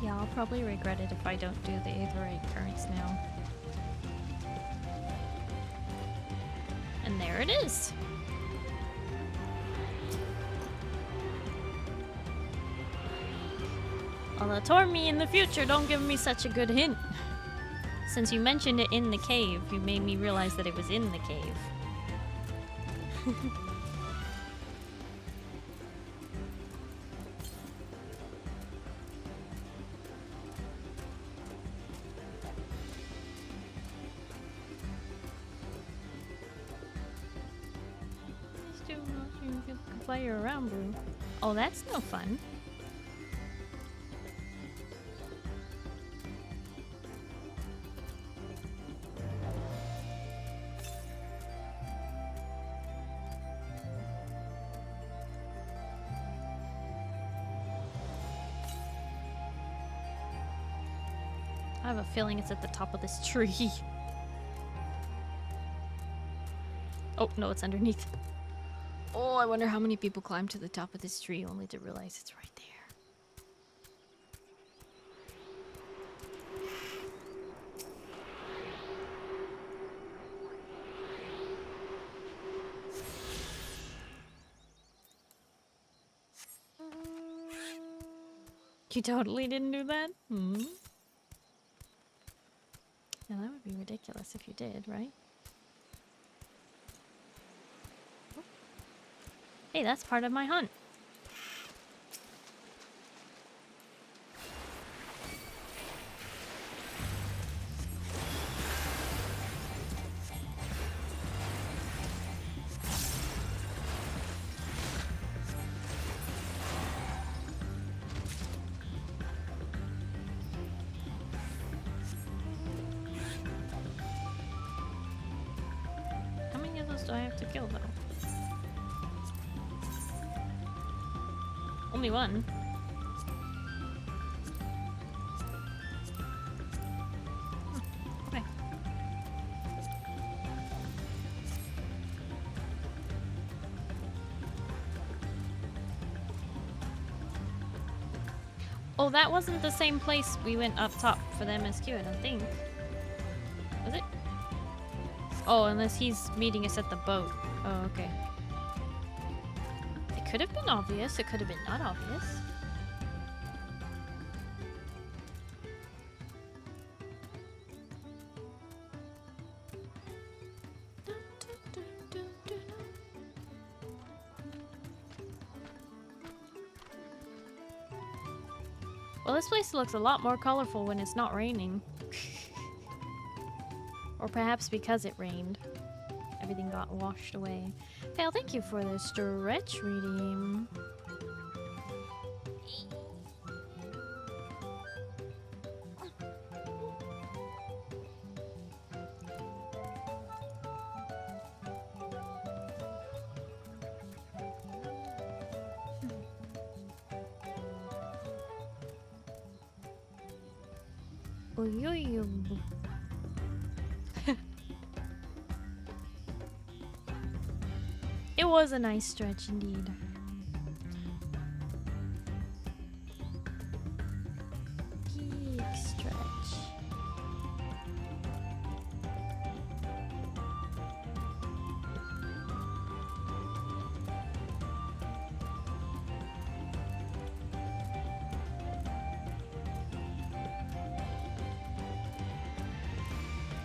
Yeah, I'll probably regret it if I don't do the Aetherite currents now. And there it is! Although Tormi in the future, don't give me such a good hint. Since you mentioned it in the cave, you made me realize that it was in the cave. Play around, bro. Oh, that's no fun. I have a feeling it's at the top of this tree. Oh, no, it's underneath. Oh, I wonder how many people climb to the top of this tree only to realize it's right there. You totally didn't do that? Hmm? Yeah, that would be ridiculous if you did, right? Hey, that's part of my hunt. How many of those do I have to kill, though? Only one. Okay. Oh, that wasn't the same place we went up top for the MSQ, I don't think. Was it? Oh, unless he's meeting us at the boat. Oh, okay. It could have been obvious, it could have been not obvious. Well, this place looks a lot more colorful when it's not raining. Or perhaps because it rained. everything got washed away. Pale, thank you for the stretch redeem. It was a nice stretch indeed. Big stretch.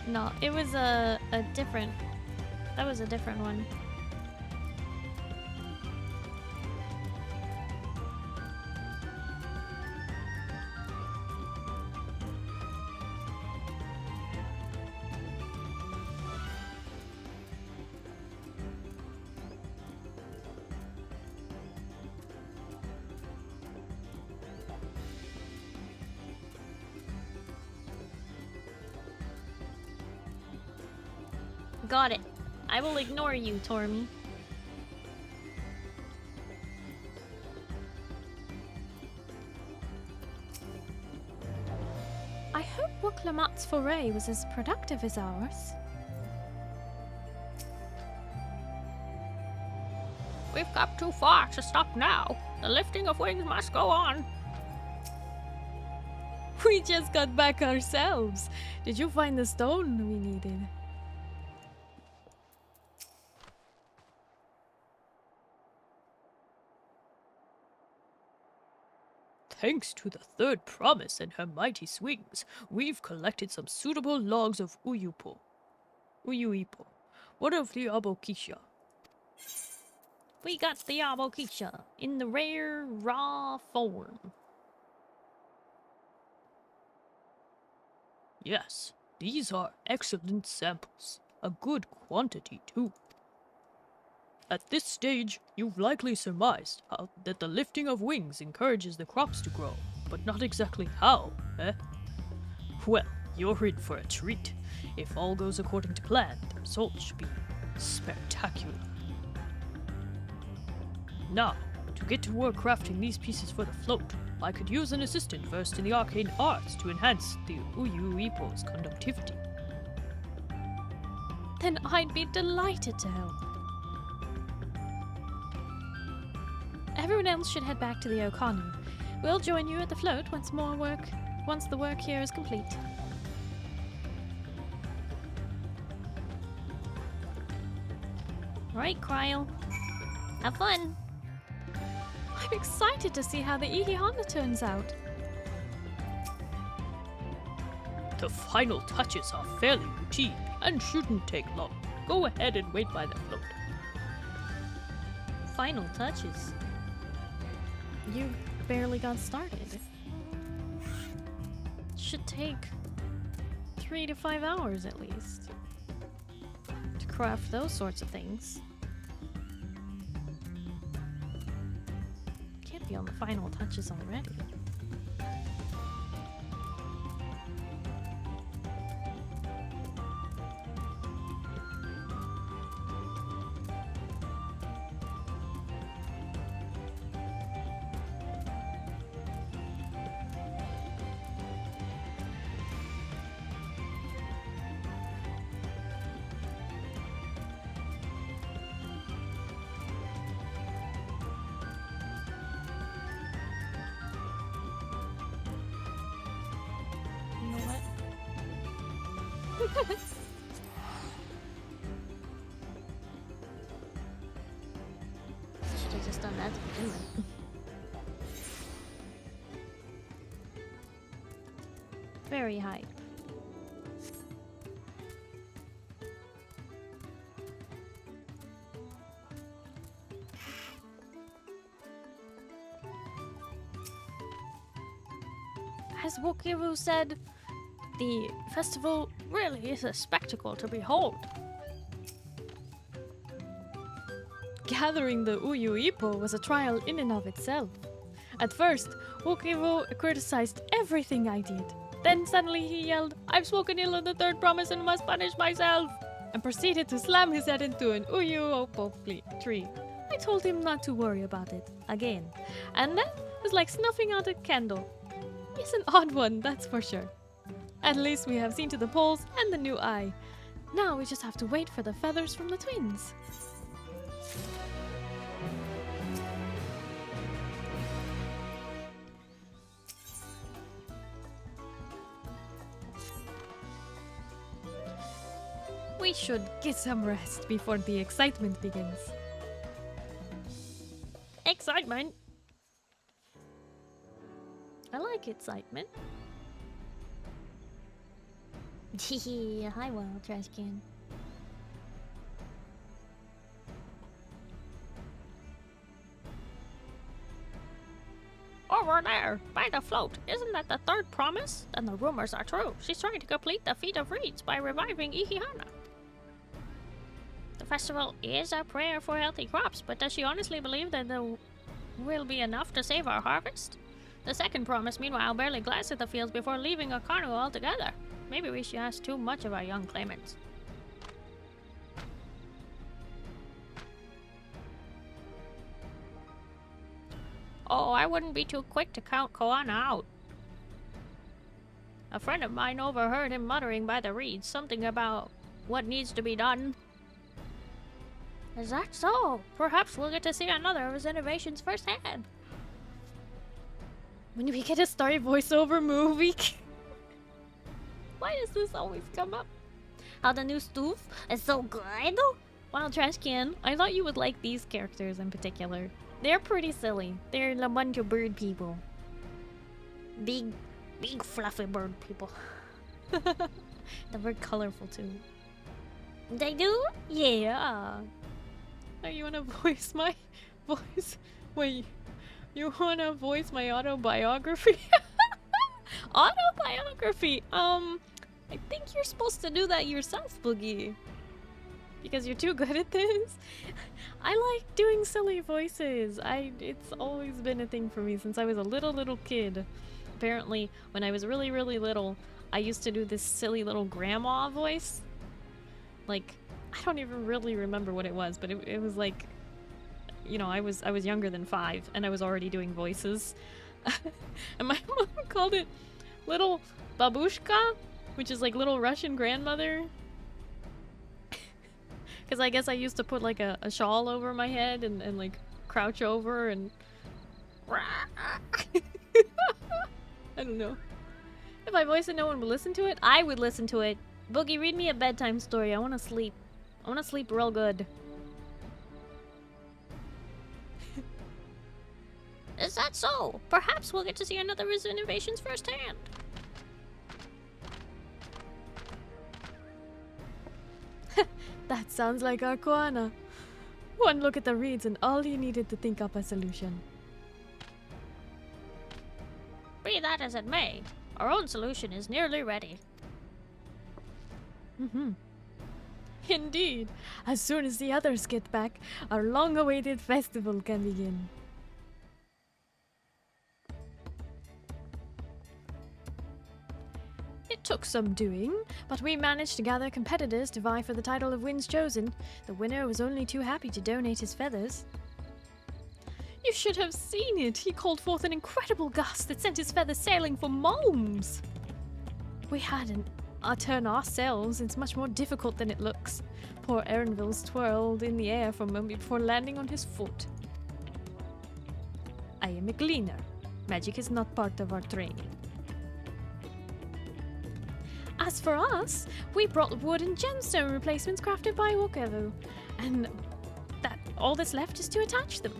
No, it was a different. That was a different one. Got it. I will ignore you, Tormy. I hope Wuklamat's foray was as productive as ours. We've got too far to stop now. The lifting of wings must go on. We just got back ourselves. Did you find the stone we needed? Thanks to the third promise and her mighty swings, we've collected some suitable logs of Uyuipo. What of the Arbakek? We got the Arbakek in the rare, raw form. Yes, these are excellent samples. A good quantity, too. At this stage, you've likely surmised that the lifting of wings encourages the crops to grow, but not exactly how, eh? Well, you're in for a treat. If all goes according to plan, the results should be spectacular. Now, to get to work crafting these pieces for the float, I could use an assistant versed in the arcane arts to enhance the Uyuipo's conductivity. Then I'd be delighted to help. Everyone else should head back to the Okanu. We'll join you at the float once the work here is complete. Right, Kryle. Have fun. I'm excited to see how the Ihihana turns out. The final touches are fairly routine and shouldn't take long. Go ahead and wait by the float. Final touches? You barely got started. Should take 3 to 5 hours at least to craft those sorts of things. Can't be on the final touches already. Should have just done that to begin with. Very hype. As Wokiru said, the festival really is a spectacle to behold. gathering the Uyu Ippo was a trial in and of itself. At first, Wokevo criticized everything I did. Then suddenly he yelled, "I've spoken ill of the third promise and must punish myself!" and proceeded to slam his head into an Uyu Ippo tree. I told him not to worry about it, again. And that was like snuffing out a candle. He's an odd one, that's for sure. At least we have seen to the poles and the new eye. Now we just have to wait for the feathers from the twins. We should get some rest before the excitement begins. Excitement? I like excitement. Hi, Wild Trash Can. Over there, by the float. Isn't that the third promise? Then the rumors are true. She's trying to complete the feat of reeds by reviving Ihihana. The festival is a prayer for healthy crops, but does she honestly believe that there will be enough to save our harvest? The second promise, meanwhile, barely glanced at the fields before leaving Akanu altogether. Maybe she asked too much of our young claimants. Oh, I wouldn't be too quick to count Koana out. A friend of mine overheard him muttering by the reeds something about what needs to be done. Is that so? Perhaps we'll get to see another of his innovations firsthand. When we get a Starry voiceover movie. Why does this always come up? How the new stoof is so good? Wild Trash Can, I thought you would like these characters in particular. They're pretty silly. They're a bunch of bird people. Big fluffy bird people. They're very colorful too. They do? Yeah. Oh, you wanna voice my voice? Wait, you wanna voice my autobiography? Autobiography? I think you're supposed to do that yourself, Boogie. Because you're too good at this. I like doing silly voices. It's always been a thing for me since I was a little kid. Apparently, when I was really little, I used to do this silly little grandma voice. Like, I don't even really remember what it was, but it was like, you know, I was younger than 5 and I was already doing voices. And my mom called it Little Babushka, which is like little Russian grandmother. Because I guess I used to put like a shawl over my head and like crouch over and... I don't know. If I voice it, no one would listen to it? I would listen to it. Boogie, read me a bedtime story. I want to sleep. I want to sleep real good. Is that so? Perhaps we'll get to see another of his innovations firsthand. That sounds like our Koana. One look at the reeds and all you needed to think up a solution. Be that as it may, our own solution is nearly ready. Indeed. As soon as the others get back, our long-awaited festival can begin. It took some doing, but we managed to gather competitors to vie for the title of Winds Chosen. The winner was only too happy to donate his feathers. You should have seen it! He called forth an incredible gust that sent his feathers sailing for momes! We had our turn ourselves. It's much more difficult than it looks. Poor Erenville's twirled in the air for a moment before landing on his foot. I am a gleaner. Magic is not part of our training. As for us, we brought wood and gemstone replacements crafted by Wokevo, and all that's left is to attach them.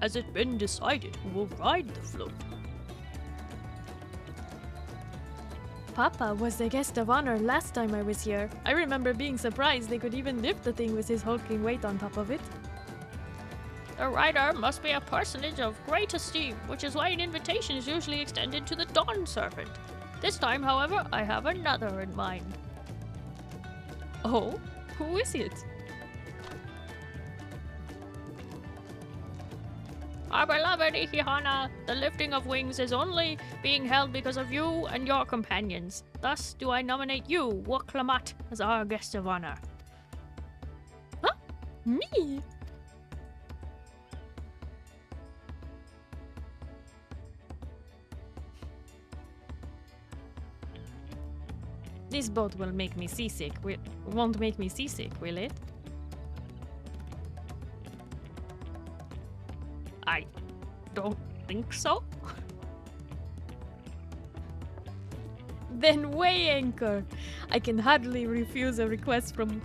Has it been decided who will ride the float? Papa was the guest of honor last time I was here. I remember being surprised they could even lift the thing with his hulking weight on top of it. The rider must be a personage of great esteem, which is why an invitation is usually extended to the Dawn Serpent. This time, however, I have another in mind. Oh? Who is it? Our beloved Ihihana, the lifting of wings is only being held because of you and your companions. Thus do I nominate you, Woklamat, as our guest of honor. Huh? Me? This boat will make me seasick. Won't make me seasick, will it? I don't think so. Then weigh anchor. I can hardly refuse a request from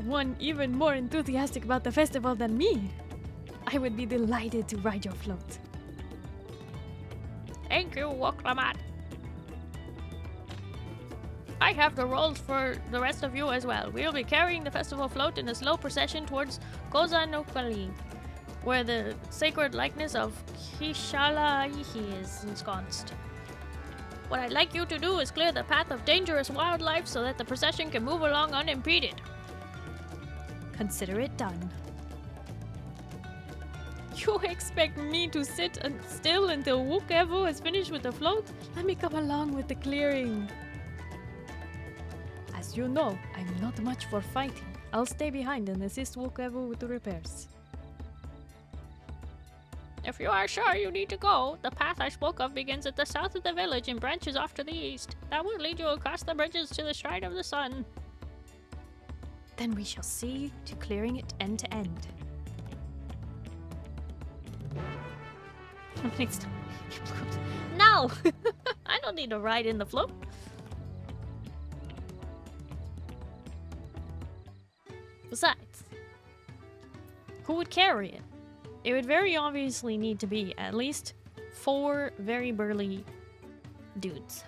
one even more enthusiastic about the festival than me. I would be delighted to ride your float. Thank you, Woklamat. I have the roles for the rest of you as well. We will be carrying the festival float in a slow procession towards Kozanokali, where the sacred likeness of Kishalaihi is ensconced. What I'd like you to do is clear the path of dangerous wildlife so that the procession can move along unimpeded. Consider it done. You expect me to sit still until Wook-Evo is finished with the float? Let me come along with the clearing. As you know, I'm not much for fighting. I'll stay behind and assist Wook-Evo with the repairs. If you are sure you need to go, the path I spoke of begins at the south of the village and branches off to the east. That will lead you across the bridges to the Shrine of the Sun. Then we shall see to clearing it end to end. No! I don't need to ride in the float. Besides, who would carry it? It would very obviously need to be at least 4 very burly dudes.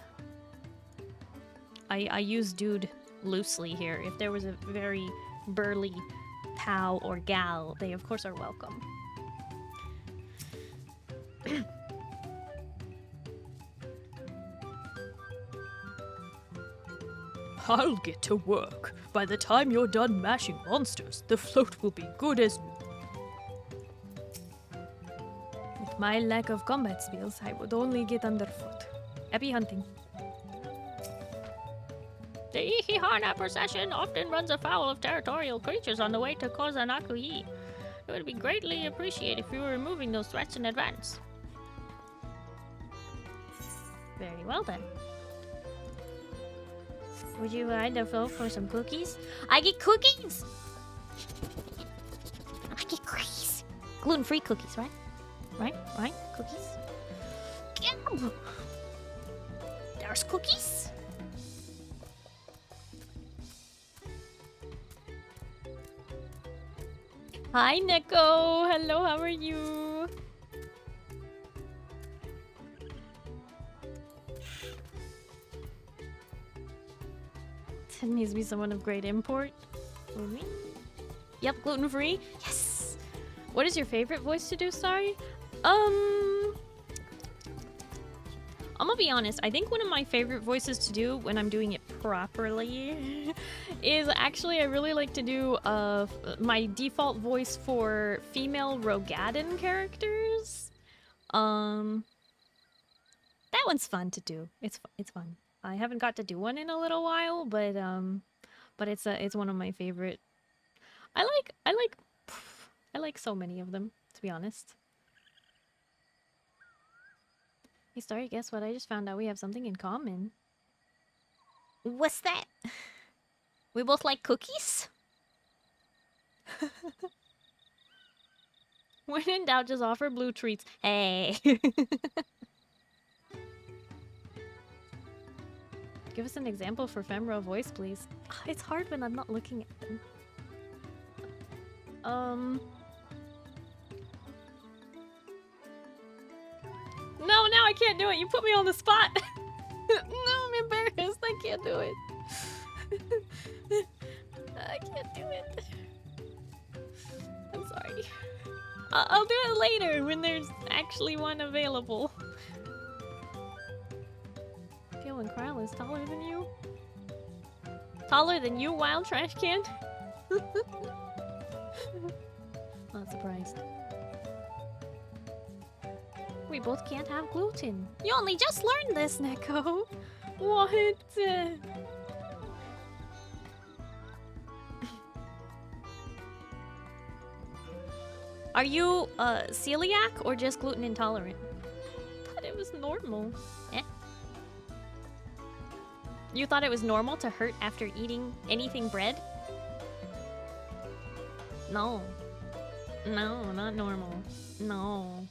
I use dude loosely here. If there was a very burly pal or gal, they of course are welcome. I'll get to work. By the time you're done mashing monsters, the float will be good as new. With my lack of combat skills, I would only get underfoot. Happy hunting. The Ihihana procession often runs afoul of territorial creatures on the way to Kozanakui. It would be greatly appreciated if you were removing those threats in advance. Very well then. Would you ride the float for some cookies? I get cookies! I get cookies! Gluten-free cookies, right? Right? Cookies? Yeah. There's cookies? Hi, Neko! Hello, how are you? It needs to be someone of great import. Me? Yep, gluten-free. Yes! What is your favorite voice to do, Starry? I'm gonna be honest, I think one of my favorite voices to do when I'm doing it properly is actually I really like to do my default voice for female Rogadan characters. That one's fun to do. It's fun. I haven't got to do one in a little while, but it's one of my favorite. I like so many of them, to be honest. Hey, Starry, guess what? I just found out we have something in common. What's that? We both like cookies? When in doubt, just offer blue treats. Hey. Give us an example for femoral voice, please. It's hard when I'm not looking at them. No, now I can't do it. You put me on the spot. No, I'm embarrassed. I can't do it. I can't do it. I'm sorry. I'll do it later when there's actually one available. Feeling Kryl is taller than you? Taller than you, wild trash can? Not surprised. We both can't have gluten. You only just learned this, Neko. What? Are you celiac or just gluten intolerant? I thought it was normal. Eh? You thought it was normal to hurt after eating anything bread? No. No, not normal. No.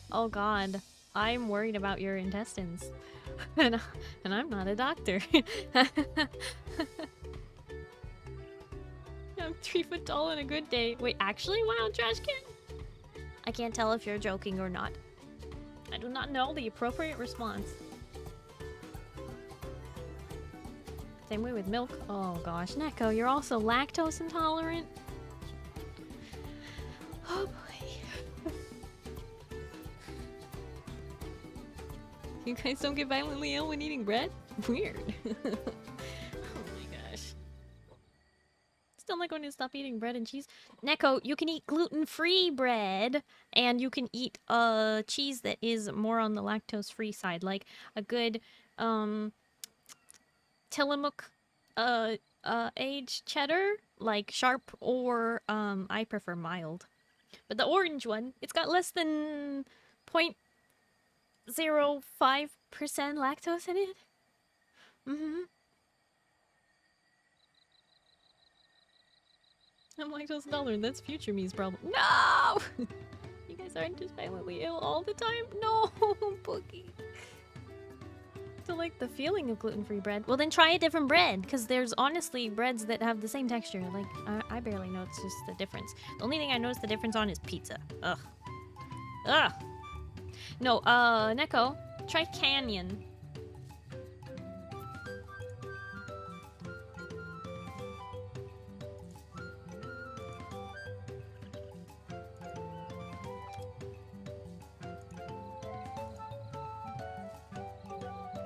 Oh god. I'm worried about your intestines. and I'm not a doctor. I'm 3 foot tall on a good day. Wait, actually? Wow, trash can? I can't tell if you're joking or not. I do not know the appropriate response. Same way with milk. Oh gosh, Neko, you're also lactose intolerant? Oh boy. You guys don't get violently ill when eating bread? Weird. Oh my gosh. Still not going to stop eating bread and cheese. Neko, you can eat gluten-free bread, and you can eat cheese that is more on the lactose-free side, like a good Tillamook aged cheddar, like sharp, or I prefer mild. But the orange one, it's got less than 0.05% lactose in it. I'm lactose intolerant. That's future me's problem. No! You guys aren't just violently ill all the time? No, Boogie. Don't like the feeling of gluten-free bread. Well, then try a different bread, because there's honestly breads that have the same texture. Like, I barely notice the difference. The only thing I notice the difference on is pizza. Ugh. Ugh. No, Neko, try Canyon.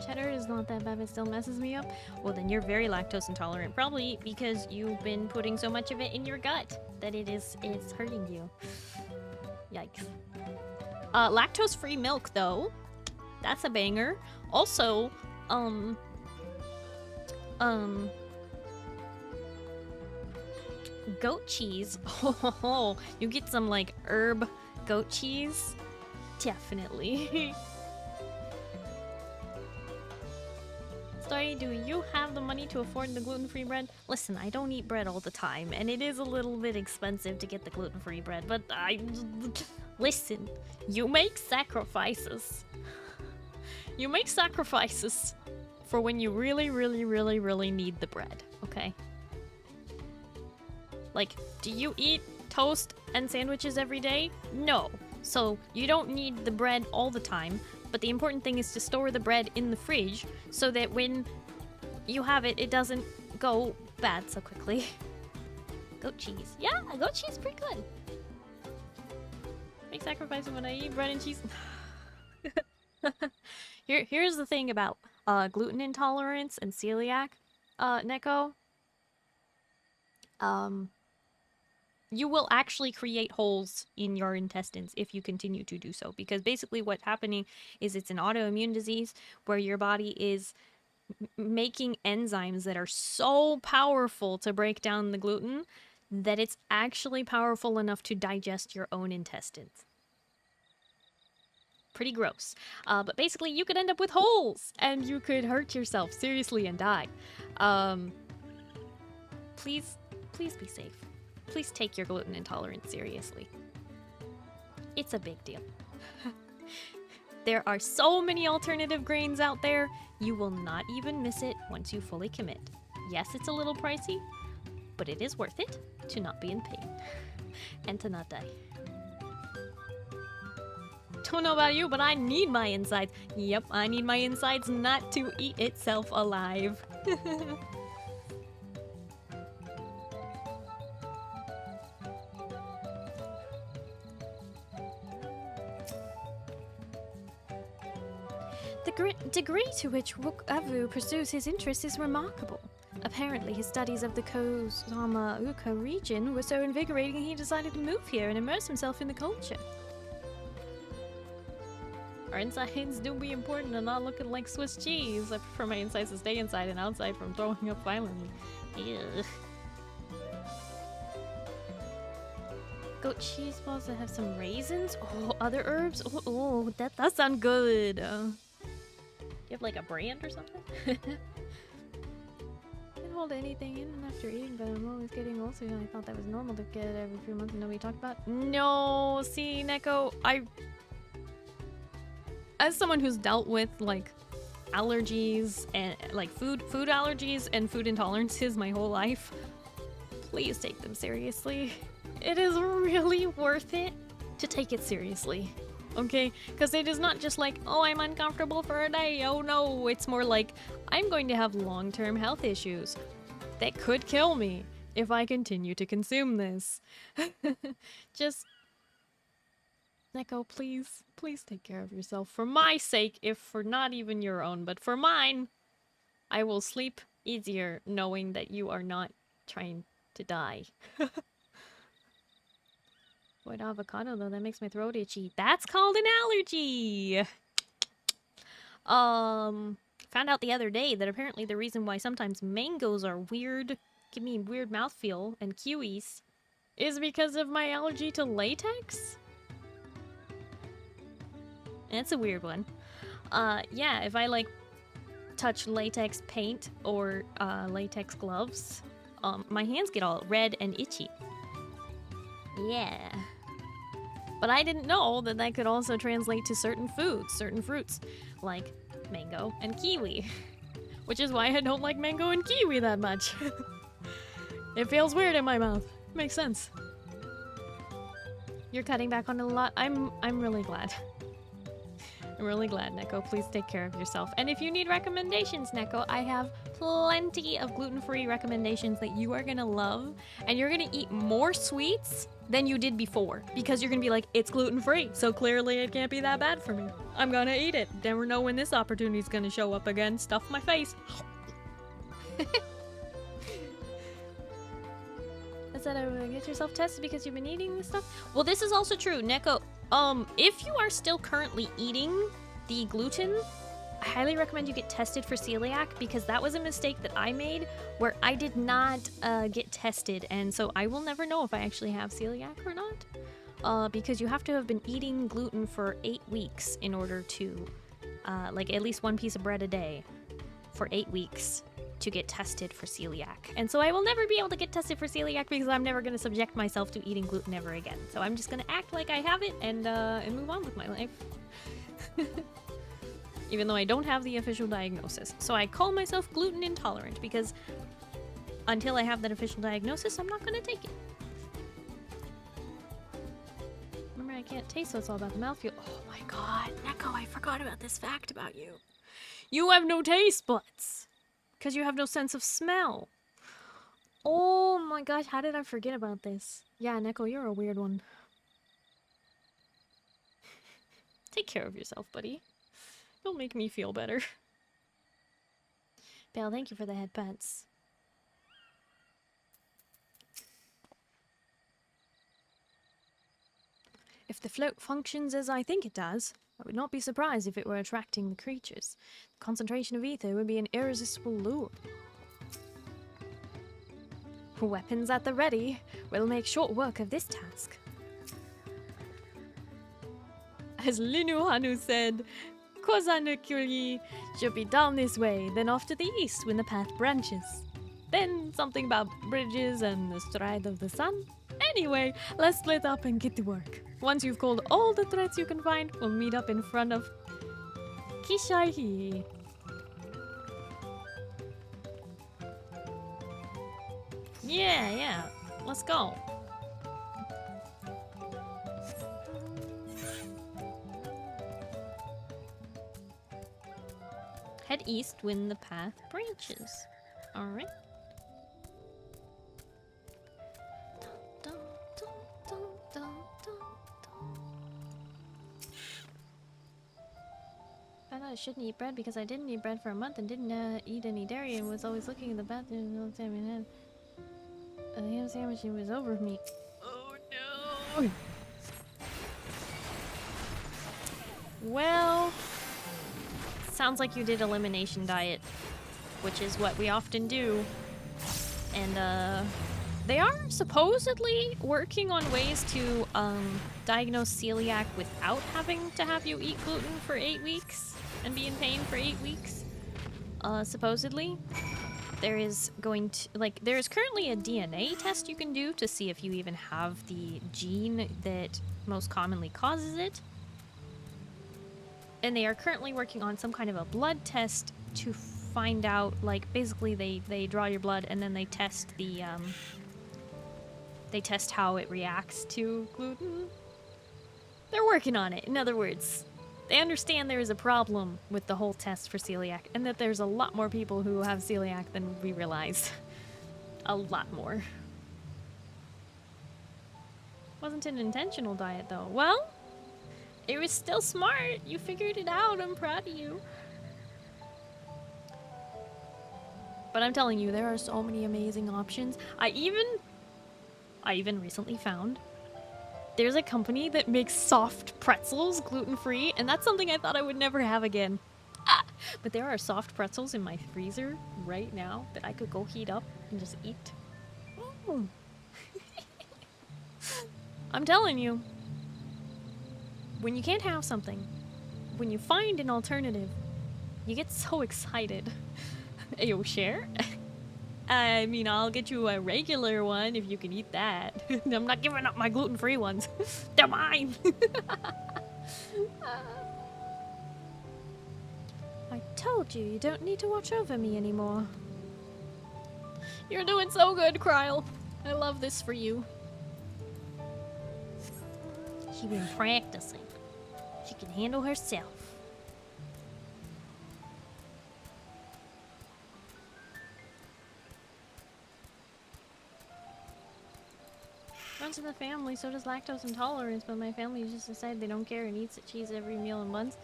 Cheddar is not that bad, but still messes me up. Well, then you're very lactose intolerant, probably because you've been putting so much of it in your gut that it's hurting you. Yikes. Lactose-free milk, though, that's a banger. Also, goat cheese. Oh, you get some like herb goat cheese, definitely. Starry, do you have the money to afford the gluten-free bread? Listen, I don't eat bread all the time, and it is a little bit expensive to get the gluten-free bread, but listen, you make sacrifices. You make sacrifices for when you really, really, really, really need the bread, okay? Like, do you eat toast and sandwiches every day? No. So, you don't need the bread all the time. But the important thing is to store the bread in the fridge so that when you have it, it doesn't go bad so quickly. Goat cheese. Yeah, goat cheese is pretty good. Make sacrifices when I eat bread and cheese. Here's the thing about gluten intolerance and celiac, Neko. You will actually create holes in your intestines if you continue to do so. Because basically what's happening is it's an autoimmune disease where your body is making enzymes that are so powerful to break down the gluten that it's actually powerful enough to digest your own intestines. Pretty gross. But basically you could end up with holes and you could hurt yourself seriously and die. Please be safe. Please take your gluten intolerance seriously. It's a big deal. There are so many alternative grains out there, you will not even miss it once you fully commit. Yes, it's a little pricey, but it is worth it to not be in pain and to not die. Don't know about you, but I need my insides. Yep, I need my insides not to eat itself alive. The degree to which Wook-Avu pursues his interests is remarkable. Apparently, his studies of the Kozama-Uka region were so invigorating he decided to move here and immerse himself in the culture. Our insides do be important and not looking like Swiss cheese. I prefer my insides to stay inside and outside from throwing up violently. Ew. Goat cheese balls that have some raisins? Oh, other herbs? Oh, that does sound good. You have like a brand or something? Can't hold anything in after eating, but I'm always getting ulcers, and I thought that was normal to get every few months and nobody talked about. No, see, Neko, as someone who's dealt with like allergies and like food allergies and food intolerances my whole life, please take them seriously. It is really worth it to take it seriously, okay? Because it is not just like, oh, I'm uncomfortable for a day, oh no. It's more like, I'm going to have long-term health issues that could kill me if I continue to consume this. Just, Neko, please take care of yourself. For my sake, if for not even your own, but for mine, I will sleep easier knowing that you are not trying to die. Avoid avocado though, that makes my throat itchy. That's called an allergy! Found out the other day that apparently the reason why sometimes mangoes are weird, give me weird mouthfeel, and kiwis, is because of my allergy to latex? That's a weird one. Yeah, if I like touch latex paint or latex gloves, my hands get all red and itchy. Yeah. But I didn't know that that could also translate to certain foods, certain fruits, like mango and kiwi. Which is why I don't like mango and kiwi that much. It feels weird in my mouth. Makes sense. You're cutting back on it a lot. I'm really glad. I'm really glad, Neko. Please take care of yourself. And if you need recommendations, Neko, I have plenty of gluten-free recommendations that you are gonna love. And you're gonna eat more sweets than you did before. Because you're gonna be like, it's gluten-free, so clearly it can't be that bad for me. I'm gonna eat it. Never know when this opportunity is gonna show up again. Stuff my face. I said, get yourself tested because you've been eating this stuff? Well, this is also true, Neko. If you are still currently eating the gluten, I highly recommend you get tested for celiac because that was a mistake that I made where I did not get tested, and so I will never know if I actually have celiac or not. Because you have to have been eating gluten for 8 weeks in order to, like at least one piece of bread a day for 8 weeks to get tested for celiac. And so I will never be able to get tested for celiac because I'm never going to subject myself to eating gluten ever again. So I'm just going to act like I have it and move on with my life. Even though I don't have the official diagnosis. So I call myself gluten intolerant because until I have that official diagnosis, I'm not going to take it. Remember, I can't taste, so it's all about the mouthfeel. Oh my god, Neko, I forgot about this fact about you. You have no taste buds. Because you have no sense of smell. Oh my gosh, how did I forget about this? Yeah, Neko, you're a weird one. Take care of yourself, buddy. Don't make me feel better. Belle, thank you for the head pats. If the float functions as I think it does, I would not be surprised if it were attracting the creatures. The concentration of ether would be an irresistible lure. Weapons at the ready. We'll make short work of this task. As Linuhanu said, Kozanukuri should be down this way, then off to the east when the path branches. Then something about bridges and the stride of the sun. Anyway, let's split up and get to work. Once you've called all the threats you can find, we'll meet up in front of Kishaihi. Yeah, let's go. Head east when the path branches. Alright. Found out I shouldn't eat bread because I didn't eat bread for a month and didn't eat any dairy and was always looking in the bathroom all the time and had a ham sandwich and it was over me. Oh no! Well, sounds like you did elimination diet, which is what we often do. And they are supposedly working on ways to diagnose celiac without having to have you eat gluten for 8 weeks and be in pain for 8 weeks. Supposedly. There is there is currently a DNA test you can do to see if you even have the gene that most commonly causes it. And they are currently working on some kind of a blood test to find out, like, basically they draw your blood and then they test the, they test how it reacts to gluten. They're working on it, in other words. They understand there is a problem with the whole test for celiac, and that there's a lot more people who have celiac than we realize. A lot more. Wasn't an intentional diet, though. Well, it was still smart. You figured it out. I'm proud of you. But I'm telling you, there are so many amazing options. I even recently found there's a company that makes soft pretzels gluten-free, and that's something I thought I would never have again. But there are soft pretzels in my freezer right now that I could go heat up and just eat. Mm. I'm telling you, when you can't have something, when you find an alternative, you get so excited. Ayo, share? I mean, I'll get you a regular one if you can eat that. I'm not giving up my gluten-free ones. They're mine. I told you don't need to watch over me anymore. You're doing so good, Kryle. I love this for you. She's been practicing. She can handle herself. Runs in the family, so does lactose intolerance, but my family just decided they don't care and eats cheese every meal and buns.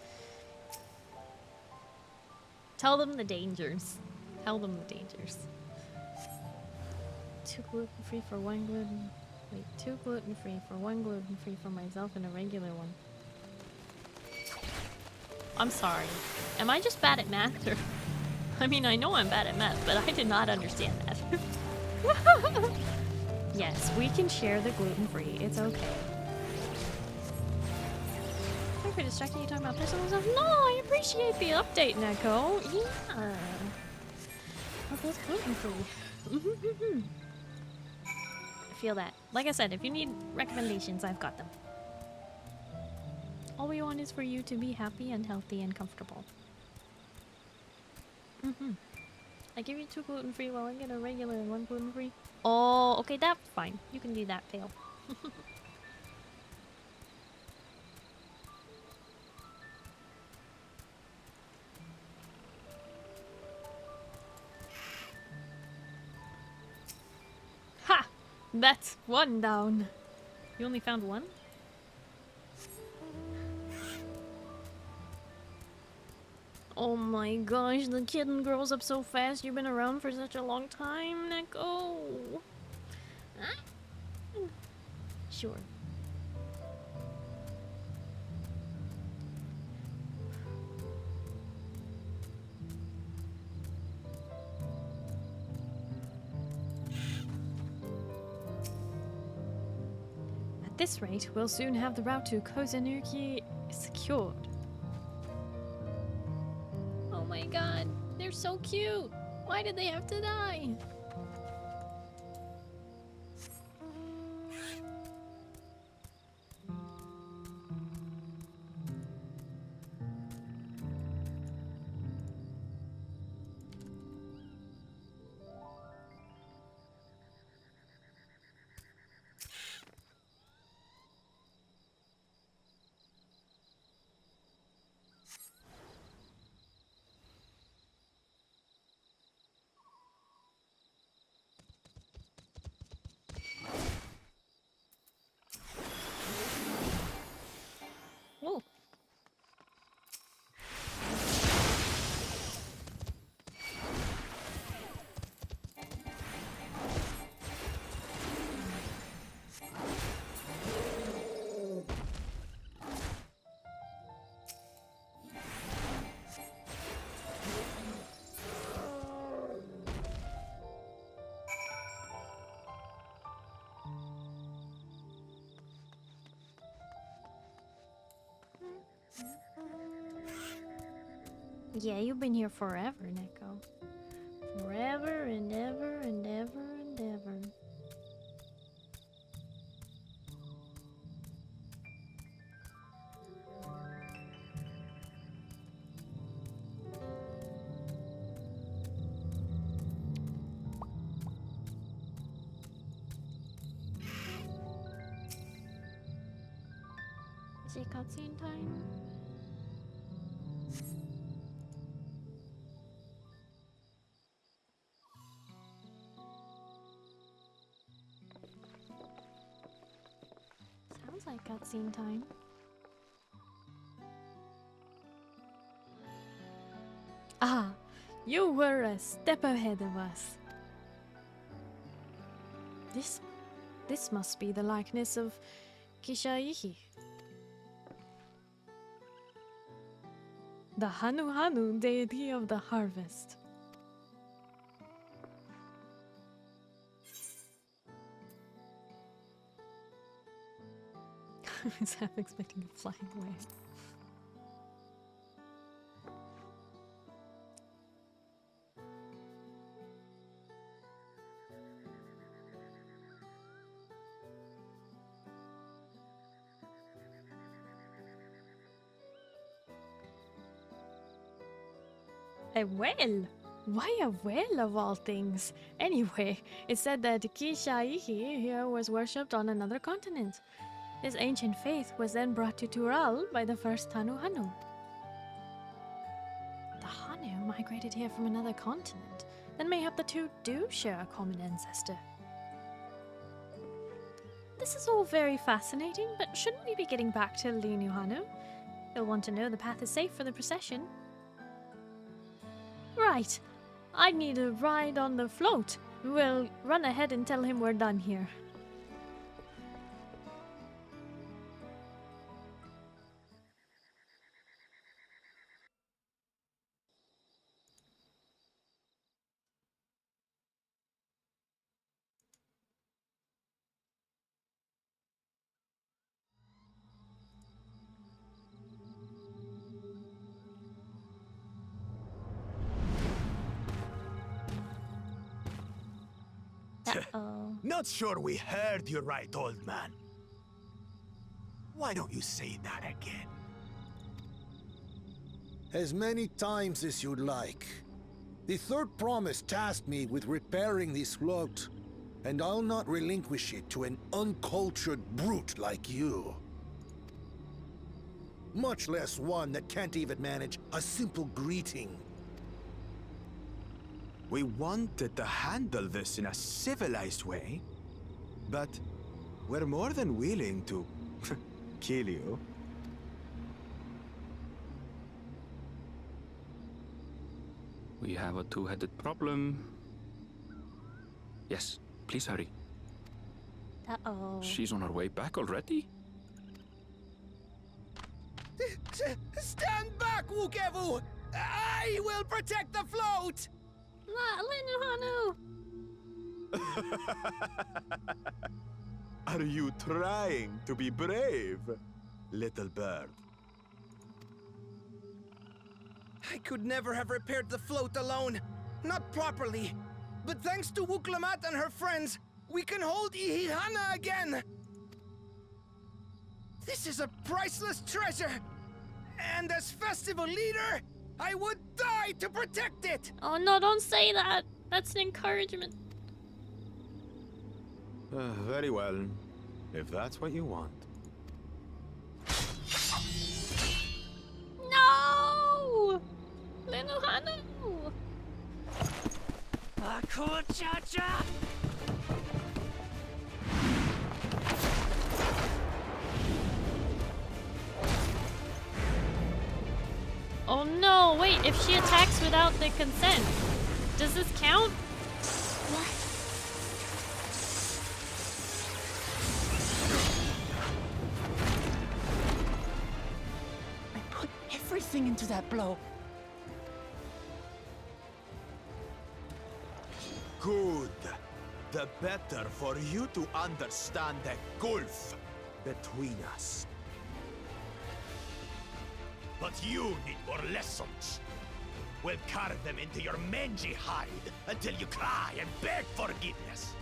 Tell them the dangers. Tell them the dangers. 2 gluten-free for 1 gluten. Wait, 2 gluten-free for 1 gluten-free for myself and a regular one. I'm sorry. Am I just bad at math? Or I mean, I know I'm bad at math, but I did not understand that. Yes, we can share the gluten-free. It's okay. Sorry for distracting you talking about personal stuff. No, I appreciate the update, Neko. Yeah. We're both gluten-free. I feel that. Like I said, if you need recommendations, I've got them. All we want is for you to be happy and healthy and comfortable. I give you 2 gluten-free while I get a regular and 1 gluten-free. Oh, okay, that's fine. You can do that, Pale. Ha! That's 1 down. You only found 1? Oh my gosh, the kitten grows up so fast. You've been around for such a long time, Neko. Sure. At this rate, we'll soon have the route to Kenyooki secured. Oh my god, they're so cute. Why did they have to die? Yeah, you've been here forever, Neko. Forever and ever and ever and ever. Is it cutscene time? Sounds like cutscene time. Ah, you were a step ahead of us. This must be the likeness of Kishaihi. The Hanu deity of the harvest. I was half expecting a flying away. A well? Why a well of all things? Anyway, it said that Kishaihi here was worshipped on another continent. This ancient faith was then brought to Tural by the first Hanu. The Hanu migrated here from another continent. Then mayhap the two do share a common ancestor. This is all very fascinating, but shouldn't we be getting back to Linu Hanu? He'll want to know the path is safe for the procession. Right. I need a ride on the float. We'll run ahead and tell him we're done here. Not sure we heard you right, old man. Why don't you say that again? As many times as you'd like. The third promise tasked me with repairing this float, and I'll not relinquish it to an uncultured brute like you. Much less one that can't even manage a simple greeting. We wanted to handle this in a civilized way, but we're more than willing to kill you. We have a two-headed problem. Yes, please hurry. Uh-oh. She's on her way back already? Stand back, Wukevu! I will protect the float! Linu Hanu! Are you trying to be brave, little bird? I could never have repaired the float alone. Not properly. But thanks to Wuklamat and her friends, we can hold Ihihana again! This is a priceless treasure! And as festival leader, I would die to protect it! Oh no, don't say that! That's an encouragement. Very well, if that's what you want. No! Linu Hanu! Cha-cha! Oh no, wait, if she attacks without the consent, does this count? What? I put everything into that blow. Good. The better for you to understand the gulf between us. But you need more lessons. We'll carve them into your mangy hide until you cry and beg forgiveness.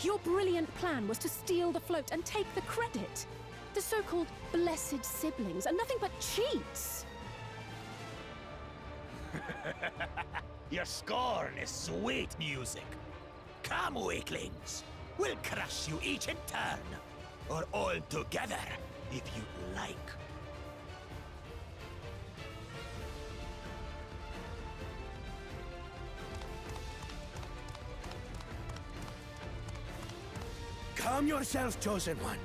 Your brilliant plan was to steal the float and take the credit. The so-called blessed siblings are nothing but cheats. Your scorn is sweet music. Come, weaklings. We'll crush you each in turn. Or all together, if you like. Calm yourself, Chosen One.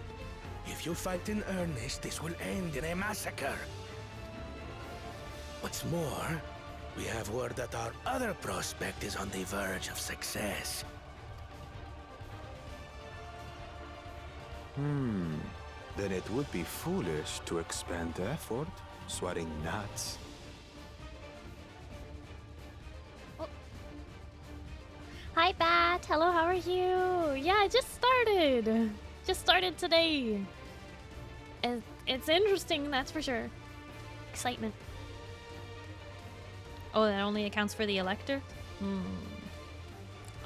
If you fight in earnest, this will end in a massacre. What's more, we have word that our other prospect is on the verge of success. Then it would be foolish to expend effort swatting gnats. Hi, Bat. Hello, how are you? Yeah, I just started. Just started today. It's interesting, that's for sure. Excitement. Oh, that only accounts for the Elector?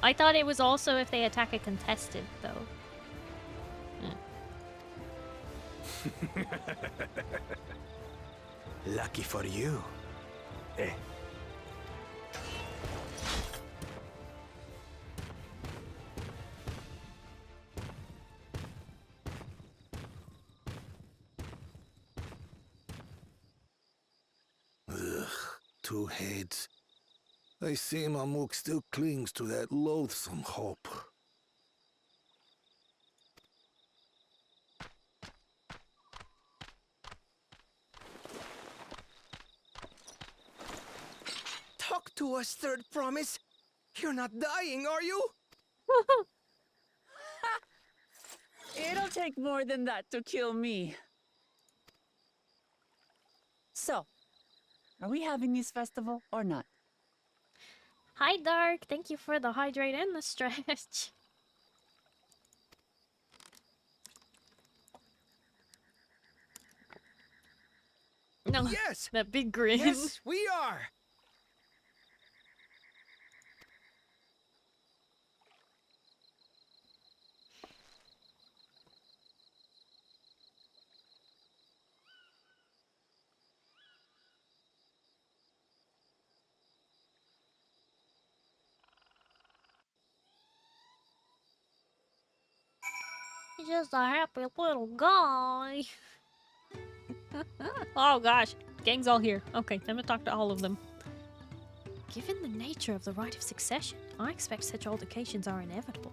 I thought it was also if they attack a contested, though. Lucky for you. Eh. Two heads. I see Mamuk still clings to that loathsome hope. Talk to us, Third Promise. You're not dying, are you? It'll take more than that to kill me. So, are we having this festival or not? Hi, Dark. Thank you for the hydrate and the stretch. No, yes, that big grin. Yes, we are. He's just a happy little guy. Oh gosh, gang's all here. Okay, time to talk to all of them. Given the nature of the rite of succession, I expect such altercations are inevitable.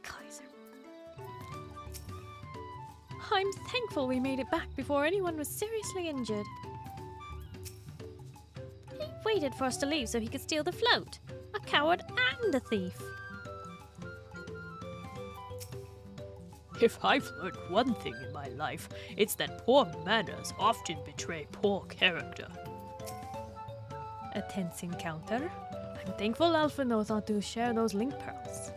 Kaiser. I'm thankful we made it back before anyone was seriously injured. He waited for us to leave so he could steal the float. A coward and a thief. If I've learned one thing in my life, it's that poor manners often betray poor character. A tense encounter. I'm thankful Alpha knows how to share those link pearls.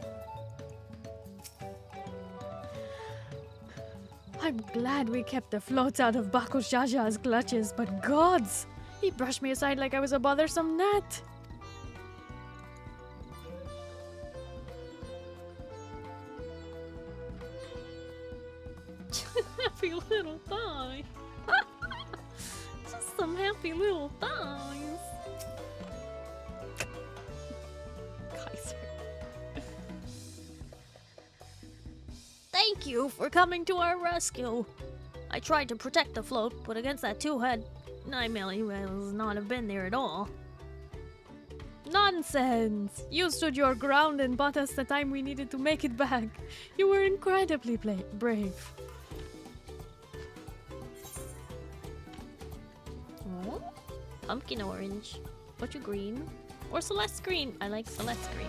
I'm glad we kept the floats out of Bakushaja's clutches, but gods! He brushed me aside like I was a bothersome gnat. Happy little thigh. Just some happy little thighs. Kaiser. Thank you for coming to our rescue. I tried to protect the float, but against that two-head, I may not have been there at all. Nonsense! You stood your ground and bought us the time we needed to make it back. You were incredibly brave. Oh, pumpkin orange. Butcher green. Or Celeste green. I like Celeste green.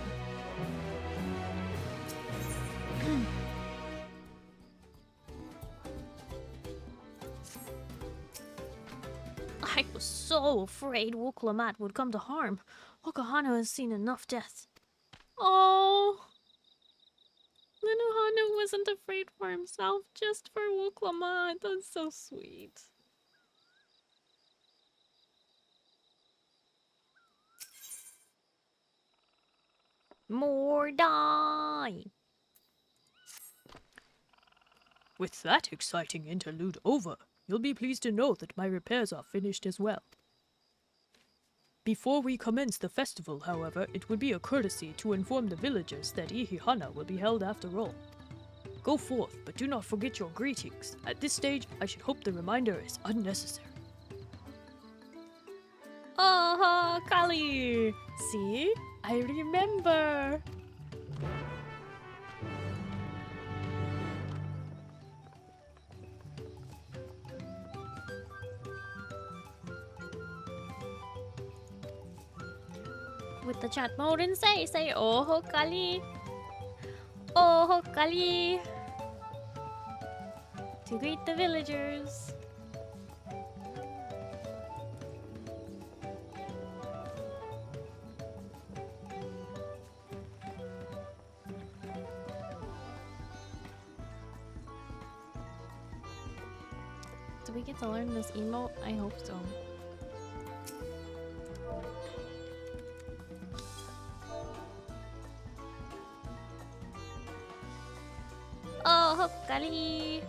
I was so afraid Wuklamat would come to harm. Okahana has seen enough death. Oh, Linohana wasn't afraid for himself, just for Wuklama. That's so sweet. More die! With that exciting interlude over, you'll be pleased to know that my repairs are finished as well. Before we commence the festival, however, it would be a courtesy to inform the villagers that Ihihana will be held after all. Go forth, but do not forget your greetings. At this stage, I should hope the reminder is unnecessary. Oh, Kali! See? I remember! With the chat mode and say, oh, Kali! Oh, Kali! To greet the villagers. Do we get to learn this emote? I hope so. Oh, Kali!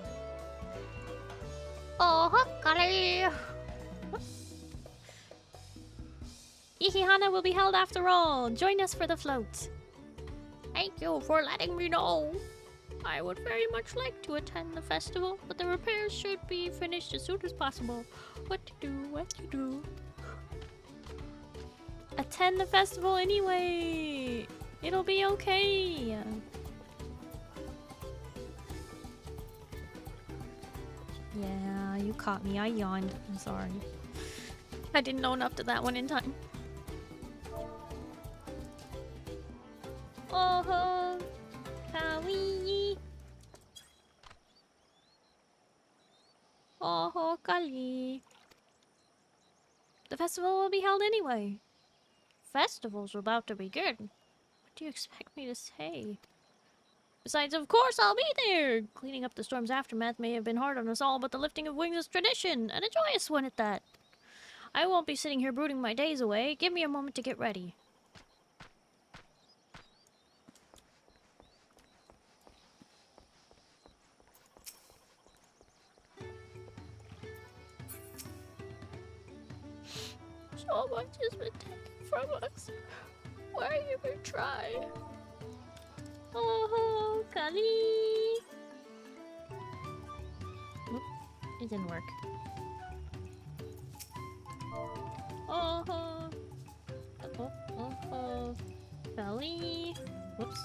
Oh, Kali! Ihihana will be held after all. Join us for the float. Thank you for letting me know. I would very much like to attend the festival, but the repairs should be finished as soon as possible. What to do? Attend the festival anyway. It'll be okay. Yeah, you caught me. I yawned. I'm sorry. I didn't own up to that one in time. Oh, Kawi. Oh, Kali. The festival will be held anyway. Festival's about to begin. What do you expect me to say? Besides, of course I'll be there! Cleaning up the storm's aftermath may have been hard on us all, but the lifting of wings is tradition, and a joyous one at that. I won't be sitting here brooding my days away. Give me a moment to get ready. So much has been taken from us. Why even try? Oh, Kali! Oop, it didn't work. Oh, Kali! Whoops.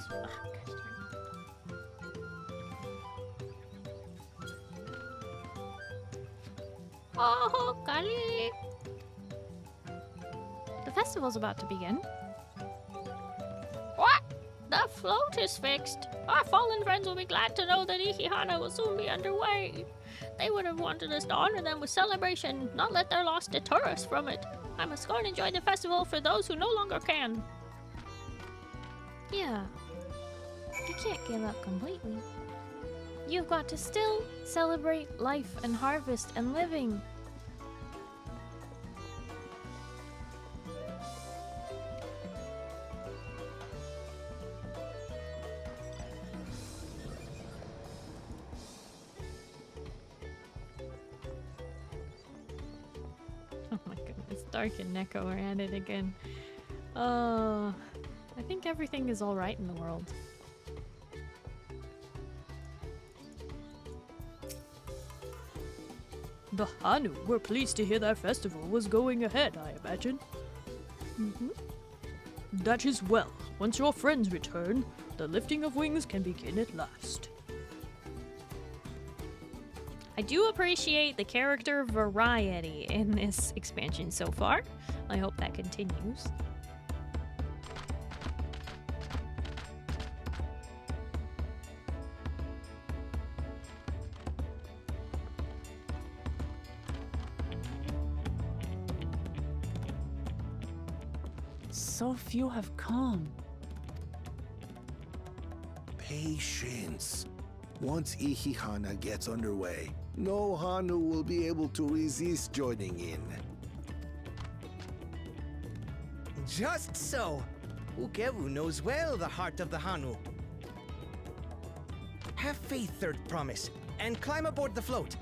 Oh, oh, Kali! The festival's about to begin. What? The float is fixed. Our fallen friends will be glad to know that Ihihana will soon be underway. They would have wanted us to honor them with celebration, not let their loss deter us from it. I must go and enjoy the festival for those who no longer can. Yeah. You can't give up completely. You've got to still celebrate life and harvest and living. Oh my goodness, Dark and Neko are at it again. I think everything is alright in the world. The Hanu were pleased to hear their festival was going ahead, I imagine. Mm-hmm. That is well. Once your friends return, the lifting of wings can begin at last. I do appreciate the character variety in this expansion so far. I hope that continues. so few have come. Patience. Once Ihihana gets underway, no Hanu will be able to resist joining in. Just so. Ukewu knows well the heart of the Hanu. Have faith, Third Promise, and climb aboard the float.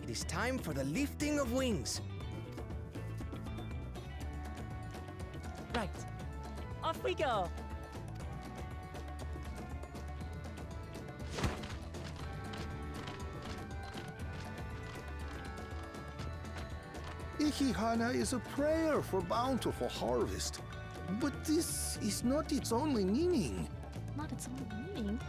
It is time for the lifting of wings. Right. Off we go. Ihihana is a prayer for bountiful harvest. But this is not its only meaning. Not its only meaning.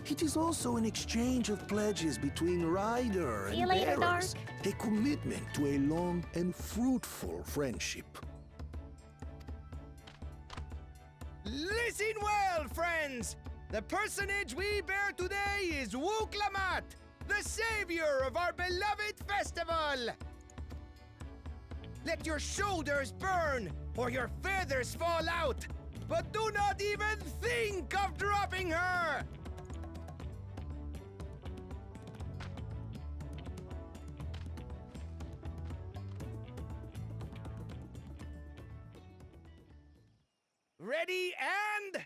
It is also an exchange of pledges between rider and See you later, bearers. A commitment to a long and fruitful friendship. Listen well, friends! The personage we bear today is Wuklamat, the savior of our beloved festival! Let your shoulders burn, or your feathers fall out, but do not even think of dropping her! Ready and...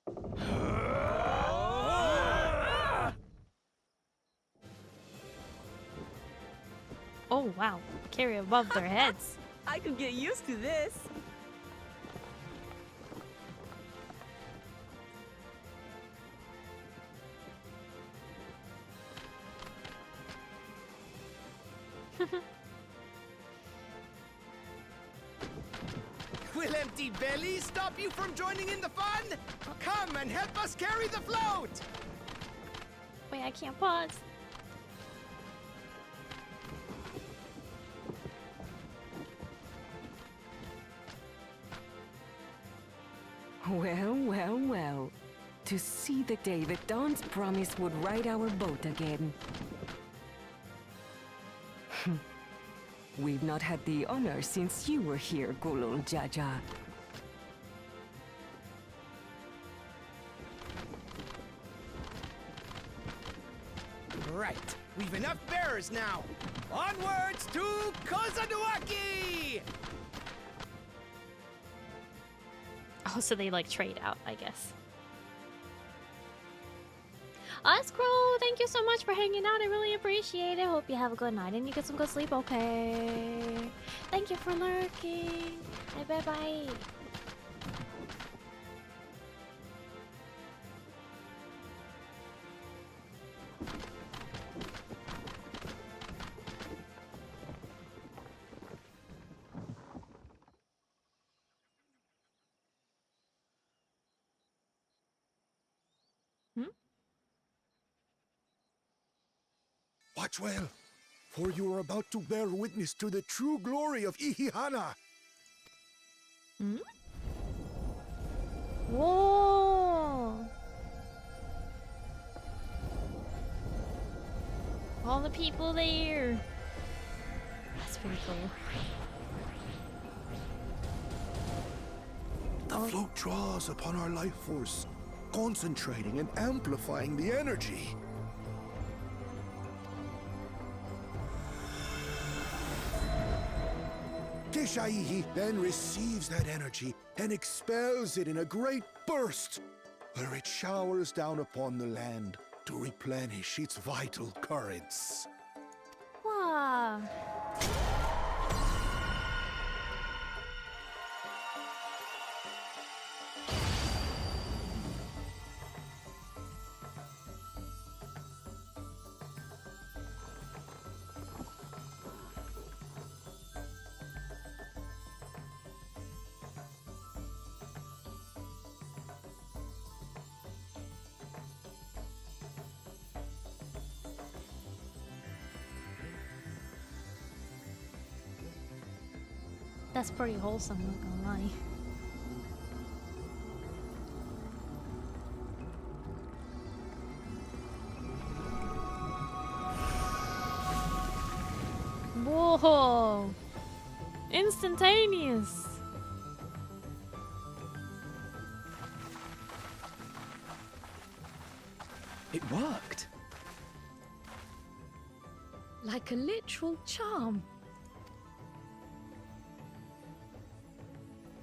Oh wow, carry above their heads. I could get used to this. Will empty bellies stop you from joining in the fun? Come and help us carry the float! Wait, I can't pause. Well, well, well. To see the day that Dawn's promise would ride our boat again. We've not had the honor since you were here, Gulul Jaja. Right, we've enough bearers now. Onwards to Kozanuaki! Oh, so they like trade out, I guess. Scroll, thank you so much for hanging out. I really appreciate it. Hope you have a good night and you get some good sleep, okay? Thank you for lurking. Bye-bye. Watch well, for you are about to bear witness to the true glory of Ihihana. Hmm? Whoa! All the people there. That's pretty cool. The float draws upon our life force, concentrating and amplifying the energy. Keshaihi then receives that energy and expels it in a great burst, where it showers down upon the land to replenish its vital currents. Wow. That's pretty wholesome, not gonna lie. Whoa! Instantaneous. It worked. Like a literal charm.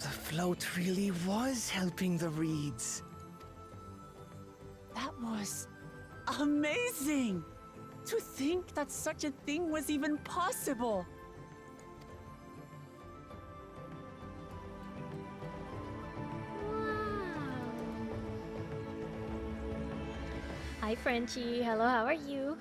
The float really was helping the reeds. That was amazing! To think that such a thing was even possible! Hi, Frenchie. Hello, how are you?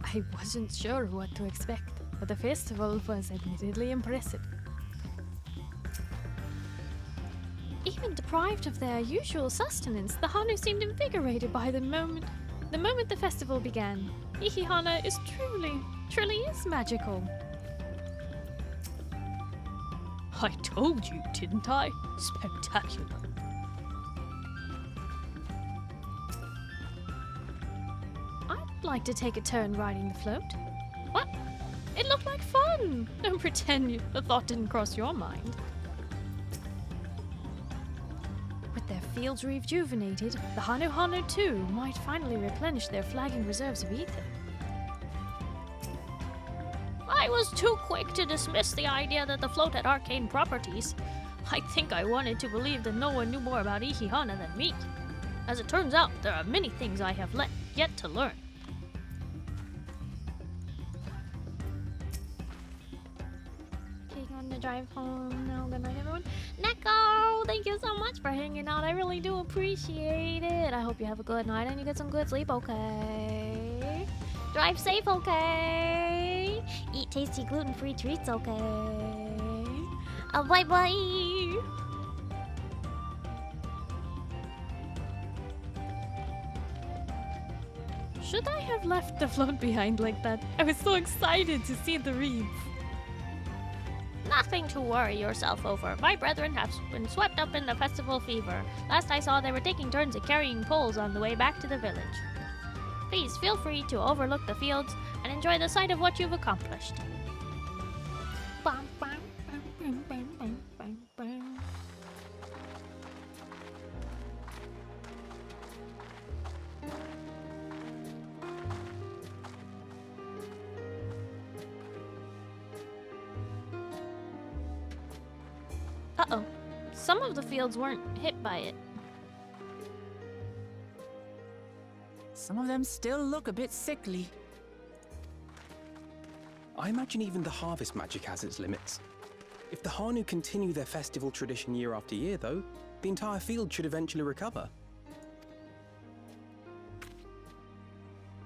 I wasn't sure what to expect, but the festival was admittedly impressive. Even deprived of their usual sustenance, the Hanu seemed invigorated by the moment the festival began. Ihihana is truly is magical. I told you, didn't I? Spectacular. I'd like to take a turn riding the float. What? It looked like fun! Don't pretend the thought didn't cross your mind. With their fields rejuvenated, the Hanu too might finally replenish their flagging reserves of ether. I was too quick to dismiss the idea that the float had arcane properties. I think I wanted to believe that no one knew more about Ihihana than me. As it turns out, there are many things I have yet to learn. Taking on the drive home now. Good night, everyone. Neko, thank you so much for hanging out. I really do appreciate it. I hope you have a good night and you get some good sleep, okay? Drive safe, okay? Eat tasty gluten-free treats, okay? Bye-bye! Should I have left the float behind like that? I was so excited to see the reeds. Nothing to worry yourself over. My brethren have been swept up in the festival fever. Last I saw, they were taking turns at carrying poles on the way back to the village. Please feel free to overlook the fields and enjoy the sight of what you've accomplished. Uh-oh. Some of the fields weren't hit by it. Some of them still look a bit sickly. I imagine even the harvest magic has its limits. If the Hanu continue their festival tradition year after year, though, the entire field should eventually recover.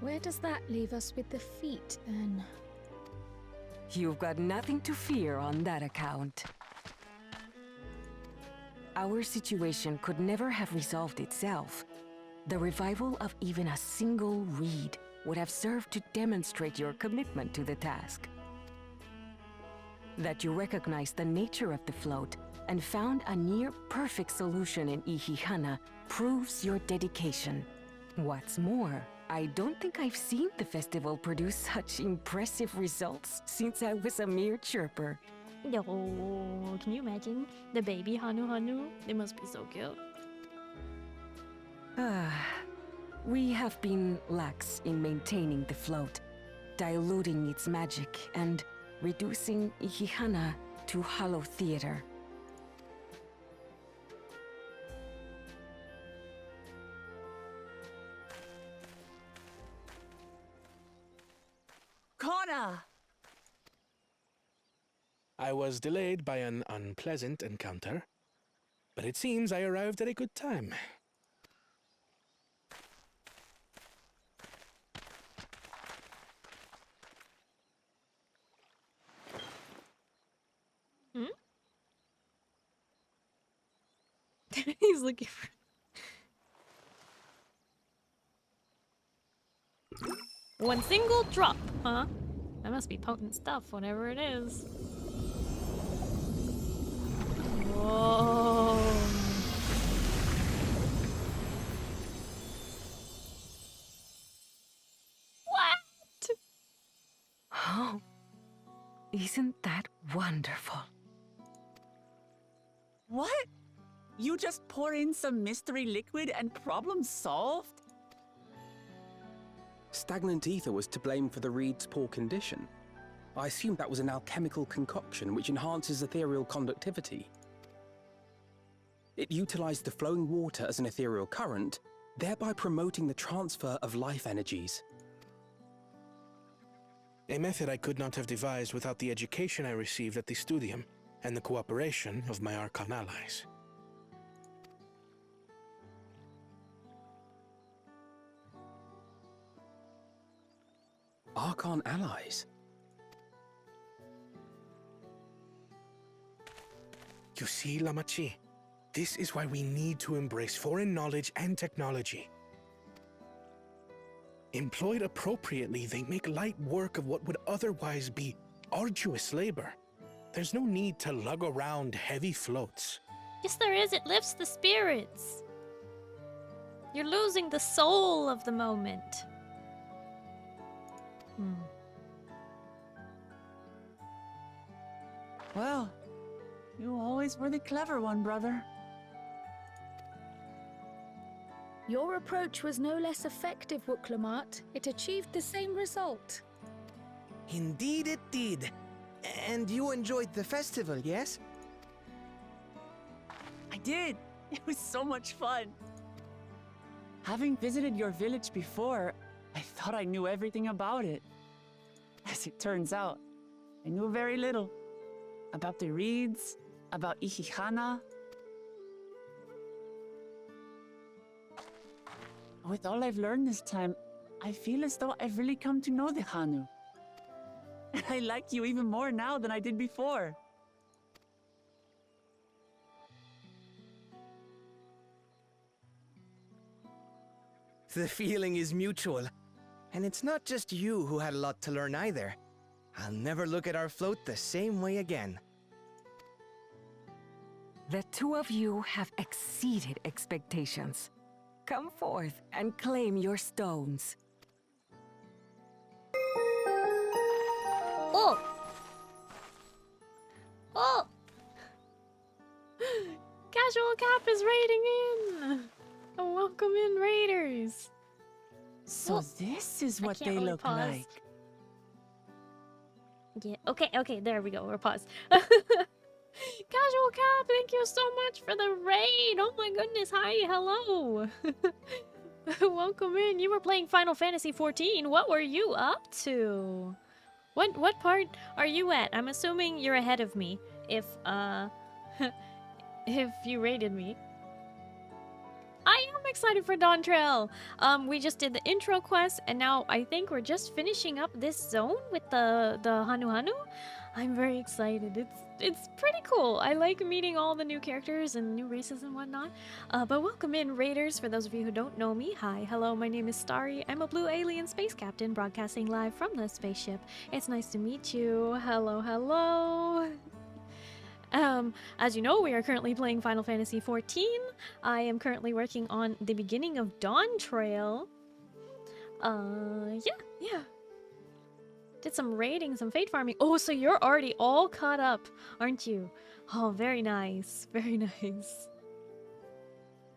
Where does that leave us with the feet, then? You've got nothing to fear on that account. Our situation could never have resolved itself. The revival of even a single reed would have served to demonstrate your commitment to the task. That you recognize the nature of the float and found a near-perfect solution in Ihihana proves your dedication. What's more, I don't think I've seen the festival produce such impressive results since I was a mere chirper. Oh, can you imagine? The baby Hanu? They must be so cute. We have been lax in maintaining the float, diluting its magic and reducing Ihihana to hollow theater. Kona! I was delayed by an unpleasant encounter, but it seems I arrived at a good time. He's looking for... One single drop, huh? That must be potent stuff, whatever it is. Whoa. Isn't that wonderful? What? You just pour in some mystery liquid and problem solved? Stagnant ether was to blame for the reed's poor condition. I assumed that was an alchemical concoction which enhances ethereal conductivity. It utilized the flowing water as an ethereal current, thereby promoting the transfer of life energies. A method I could not have devised without the education I received at the studium and the cooperation of my Archon allies. Archon allies? You see, Lamachi, this is why we need to embrace foreign knowledge and technology. Employed appropriately, they make light work of what would otherwise be arduous labor. There's no need to lug around heavy floats. Yes, there is. It lifts the spirits. You're losing the soul of the moment. Well, you always were the clever one, brother. Your approach was no less effective, Wooklamat. It achieved the same result. Indeed it did. And you enjoyed the festival, yes? I did. It was so much fun. Having visited your village before, I thought I knew everything about it. As it turns out, I knew very little. About the reeds, about Ihihana. With all I've learned this time, I feel as though I've really come to know the Hanu. And I like you even more now than I did before. The feeling is mutual. And it's not just you who had a lot to learn either. I'll never look at our float the same way again. The two of you have exceeded expectations. Come forth and claim your stones. Oh! Oh! Casual Cap is raiding in! Oh, welcome in, raiders! So this is what they look like. Yeah, okay, there we go, we're paused. Casual Cap, thank you so much for the raid! Oh my goodness, hi, hello! Welcome in. You were playing Final Fantasy XIV. What were you up to? What part are you at? I'm assuming you're ahead of me. If if you raided me. I am excited for Dawn Trail. We just did the intro quest, and now I think we're just finishing up this zone with the Hanu Hanu. I'm very excited. It's pretty cool. I like meeting all the new characters and new races and whatnot. But welcome in, raiders. For those of you who don't know me, hi, hello, my name is Starry. I'm a blue alien space captain broadcasting live from the spaceship. It's nice to meet you. Hello, hello. As you know, we are currently playing Final Fantasy XIV. I am currently working on the beginning of Dawn Trail. Yeah. Did some raiding, some fate farming. Oh, so you're already all caught up, aren't you? Oh, very nice. Very nice.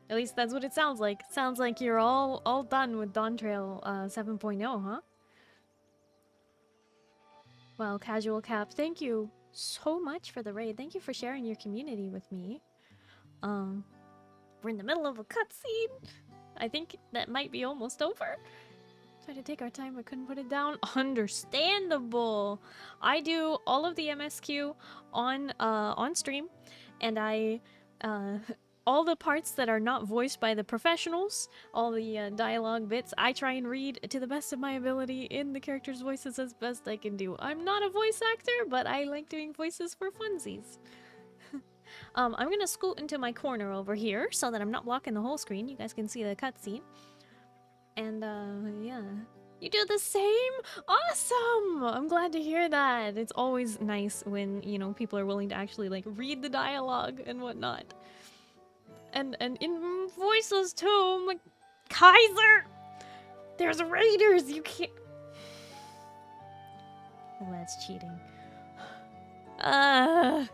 At least that's what it sounds like. Sounds like you're all done with Dawn Trail 7.0, huh? Well, Casual Cap, thank you so much for the raid. Thank you for sharing your community with me. We're in the middle of a cutscene. I think that might be almost over. Tried to take our time, but couldn't put it down. Understandable. I do all of the MSQ on stream, and I all the parts that are not voiced by the professionals, all the dialogue bits, I try and read to the best of my ability in the characters' voices as best I can do. I'm not a voice actor, but I like doing voices for funsies. I'm gonna scoot into my corner over here so that I'm not blocking the whole screen. You guys can see the cutscene. And, yeah. You do the same? Awesome! I'm glad to hear that. It's always nice when, you know, people are willing to actually, like, read the dialogue and whatnot. And in voices, too. I'm like, Kaiser! There's raiders! You can't... Well, that's cheating. I'm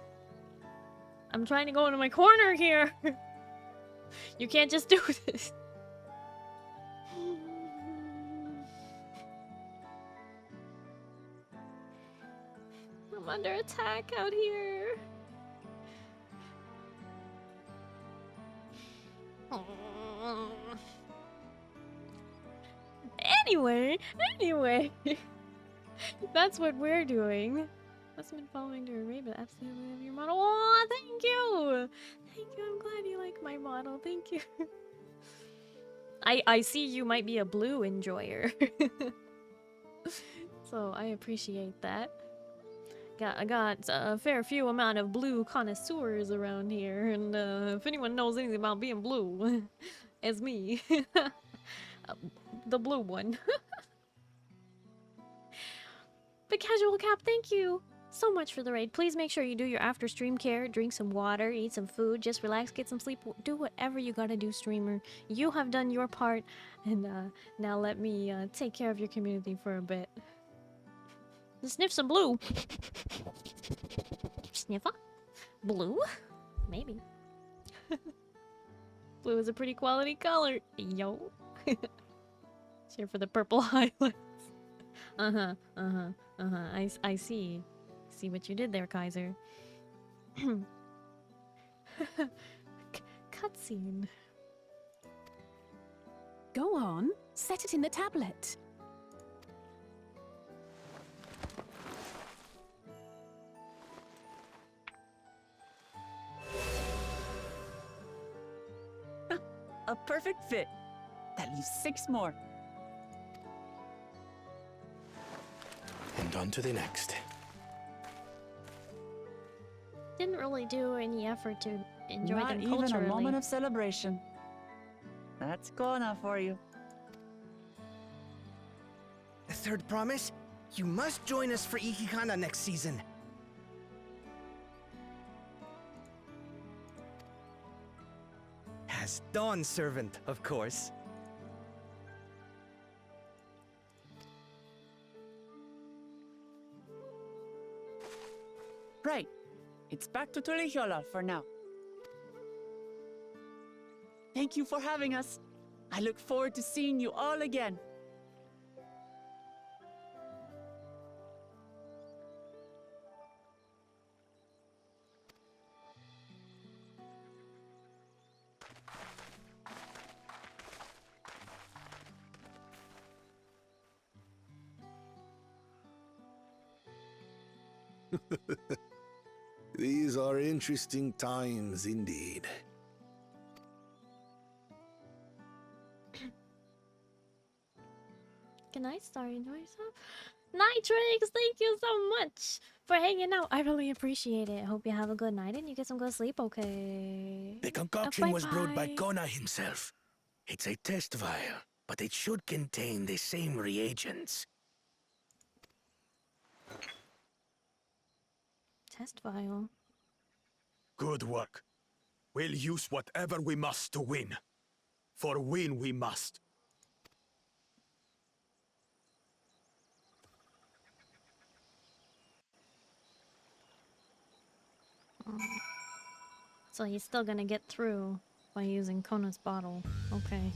trying to go into my corner here. You can't just do this. I'm under attack out here. Anyway. That's what we're doing. Must have been following to array, but absolutely love your model. Oh, thank you! Thank you, I'm glad you like my model. Thank you. I see you might be a blue enjoyer. So I appreciate that. I got a fair few amount of blue connoisseurs around here, and if anyone knows anything about being blue, it's me. The blue one. But Casual Cap, thank you so much for the raid. Please make sure you do your after stream care, drink some water, eat some food, just relax, get some sleep, do whatever you gotta do, streamer. You have done your part, and now let me take care of your community for a bit. Sniff some blue. Sniffer? Blue? Maybe. Blue is a pretty quality color. Yo. Cheer for the purple highlights. I see. See what you did there, Kaiser. Cutscene. Go on, set it in the tablet. A perfect fit. That leaves 6 more. And on to the next. Didn't really do any effort to enjoy Not them even culturally. a moment of celebration. That's Kona for you. The third promise? You must join us for Ikikana next season. As Dawn Servant, of course. Right. It's back to Tulihiola for now. Thank you for having us. I look forward to seeing you all again. These are interesting times indeed. Good night, Starry. Enjoy yourself. Nitrix, thank you so much for hanging out. I really appreciate it. Hope you have a good night and you get some good sleep, okay? The concoction was brewed by bye. Kona himself. It's a test vial, but it should contain the same reagents. Test vial. Good work. We'll use whatever we must to win. For win we must. So he's still gonna get through by using Kona's bottle. Okay.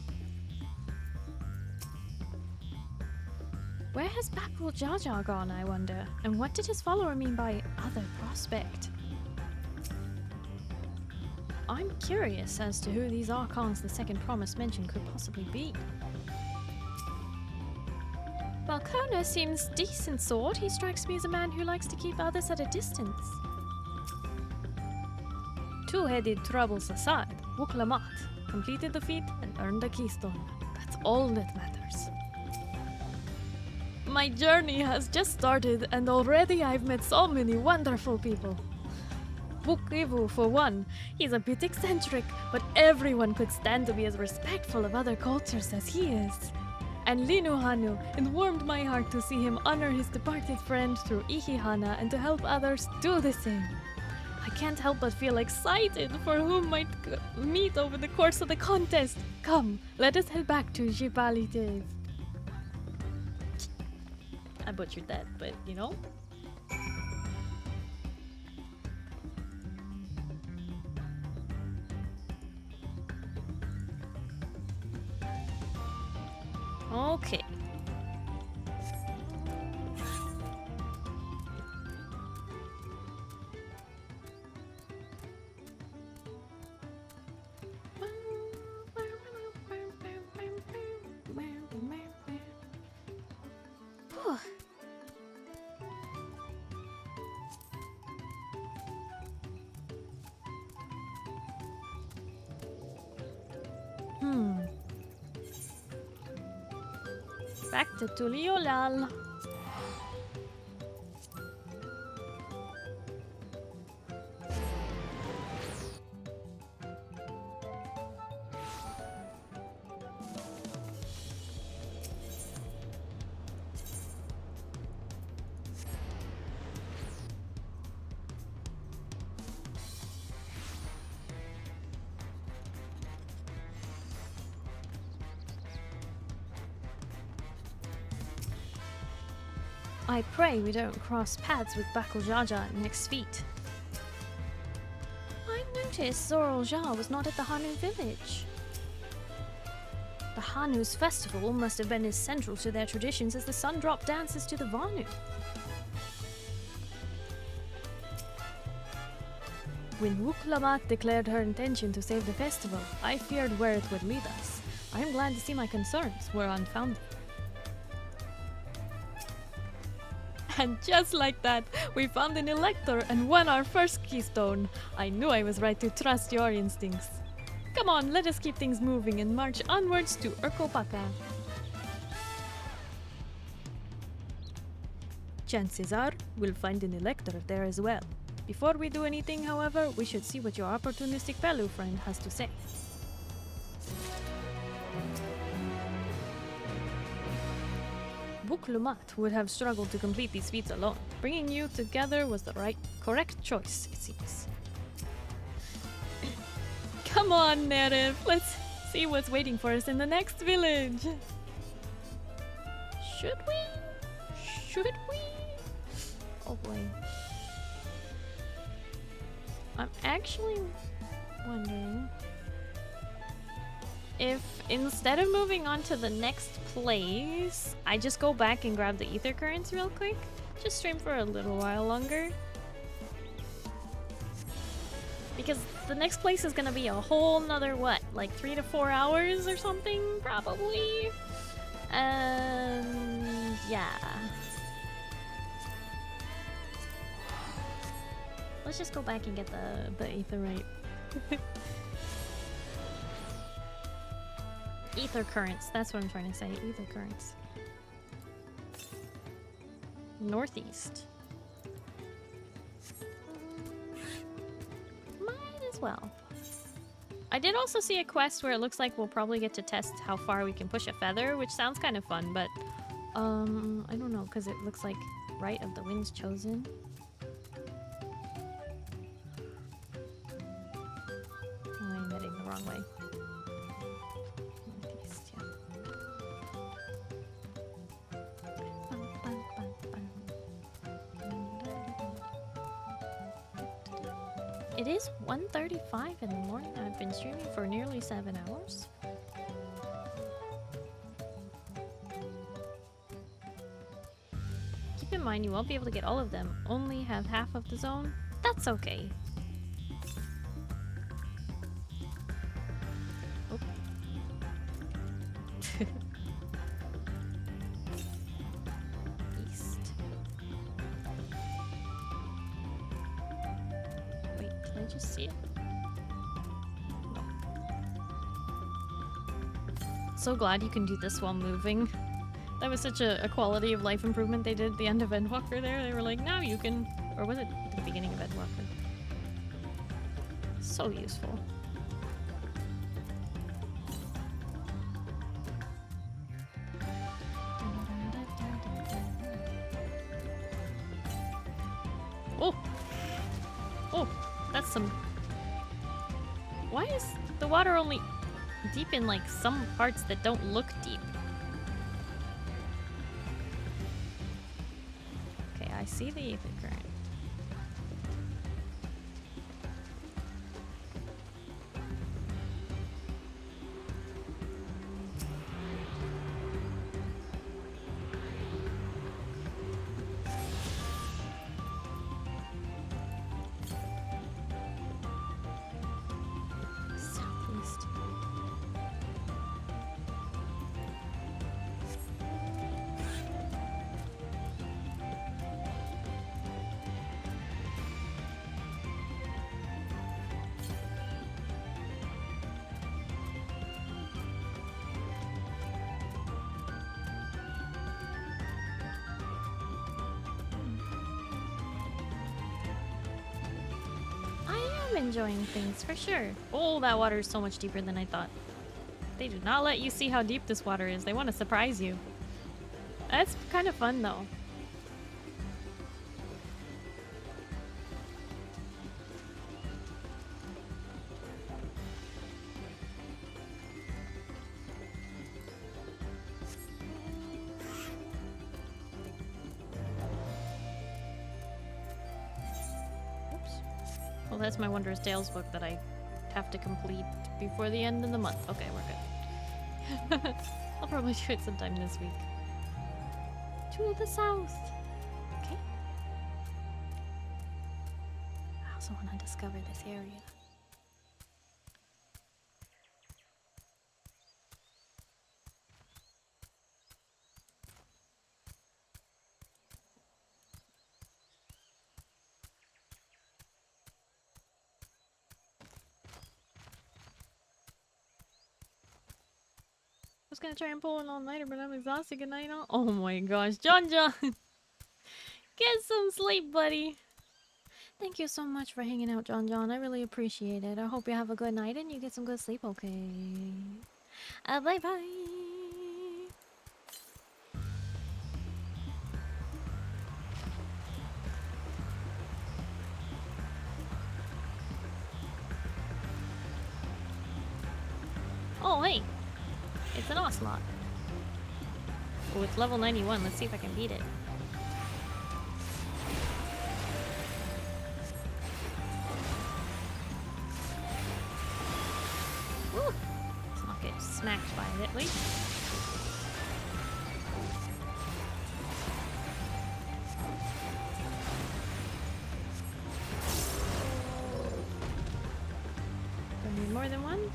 Where has Backwell Jaja gone, I wonder? And what did his follower mean by other prospect? I'm curious as to who these archons the second promise mentioned could possibly be. While Kona seems decent sort, he strikes me as a man who likes to keep others at a distance. Two-headed troubles aside, Wuklamat completed the feat and earned a keystone. That's all that matters. My journey has just started and already I've met so many wonderful people. Bukivu for one, he's a bit eccentric, but everyone could stand to be as respectful of other cultures as he is. And Linuhanu, it warmed my heart to see him honor his departed friend through Ihihana and to help others do the same. I can't help but feel excited for whom might meet over the course of the contest. Come, let us head back to Jibalitev. I butchered that, but you know. Whew. Back to Tuliolal. I pray we don't cross paths with Bakujaja at next feet. I noticed Zorolja was not at the Hanu village. The Hanu's festival must have been as central to their traditions as the sun drop dances to the Vanu. When Wuklamat declared her intention to save the festival, I feared where it would lead us. I am glad to see my concerns were unfounded. And just like that, we found an elector and won our first keystone. I knew I was right to trust your instincts. Come on, let us keep things moving and march onwards to Urkopaka. Chances are, we'll find an elector there as well. Before we do anything, however, we should see what your opportunistic fellow friend has to say. Buklumat would have struggled to complete these feats alone. Bringing you together was the correct choice, it seems. Come on, Nerif, let's see what's waiting for us in the next village. Should we? Should we? Oh boy. I'm actually wondering if instead of moving on to the next place, I just go back and grab the ether currents real quick. Just stream for a little while longer. Because the next place is gonna be a whole nother, what, like 3 to 4 hours or something, probably? Yeah. Let's just go back and get the aetherite. Ether currents, that's what I'm trying to say. Ether currents. Northeast. Might as well. I did also see a quest where it looks like we'll probably get to test how far we can push a feather, which sounds kind of fun, but I don't know, because it looks like Right of the Winds Chosen. I'm heading the wrong way. Northeast, yeah. It is 1:35 in the morning. I've been streaming for nearly 7 hours. Keep in mind you won't be able to get all of them. Only have half of the zone. That's okay. Oh. East. Wait, can I just see it? No. So glad you can do this while moving. That was such a quality of life improvement they did at the end of Endwalker there. They were like, now you can... Or was it at the beginning of Endwalker? So useful. Oh! Oh! That's some... Why is the water only deep in, like, some parts that don't look deep? Okay, I see the ether current. Southeast. I'm enjoying things for sure. Oh, that water is so much deeper than I thought. They do not let you see how deep this water is. They want to surprise you. That's kind of fun though. Well, that's my Wondrous Tales book that I have to complete before the end of the month. Okay, we're good. I'll probably do it sometime this week. To the south. Okay. I also want to discover this area. I was gonna try and pull an all-nighter, but I'm exhausted. Good night, all. Oh my gosh, John! Get some sleep, buddy. Thank you so much for hanging out, John. I really appreciate it. I hope you have a good night and you get some good sleep, okay? Bye-bye. Oh, hey. It's an Ocelot. Oh, it's level 91. Let's see if I can beat it. Woo! Let's not get smacked by it, at least. Do I need more than one?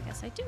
I guess I do.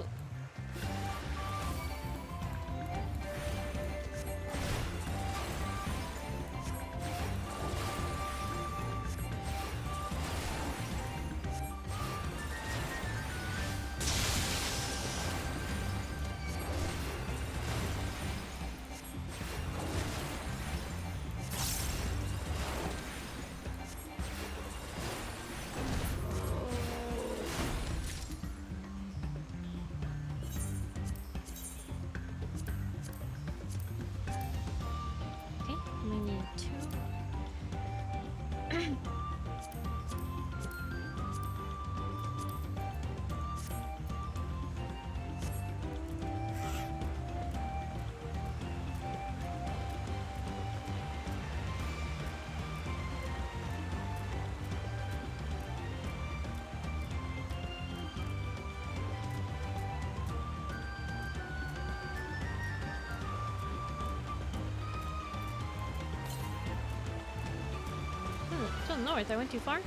Still north. I went too far?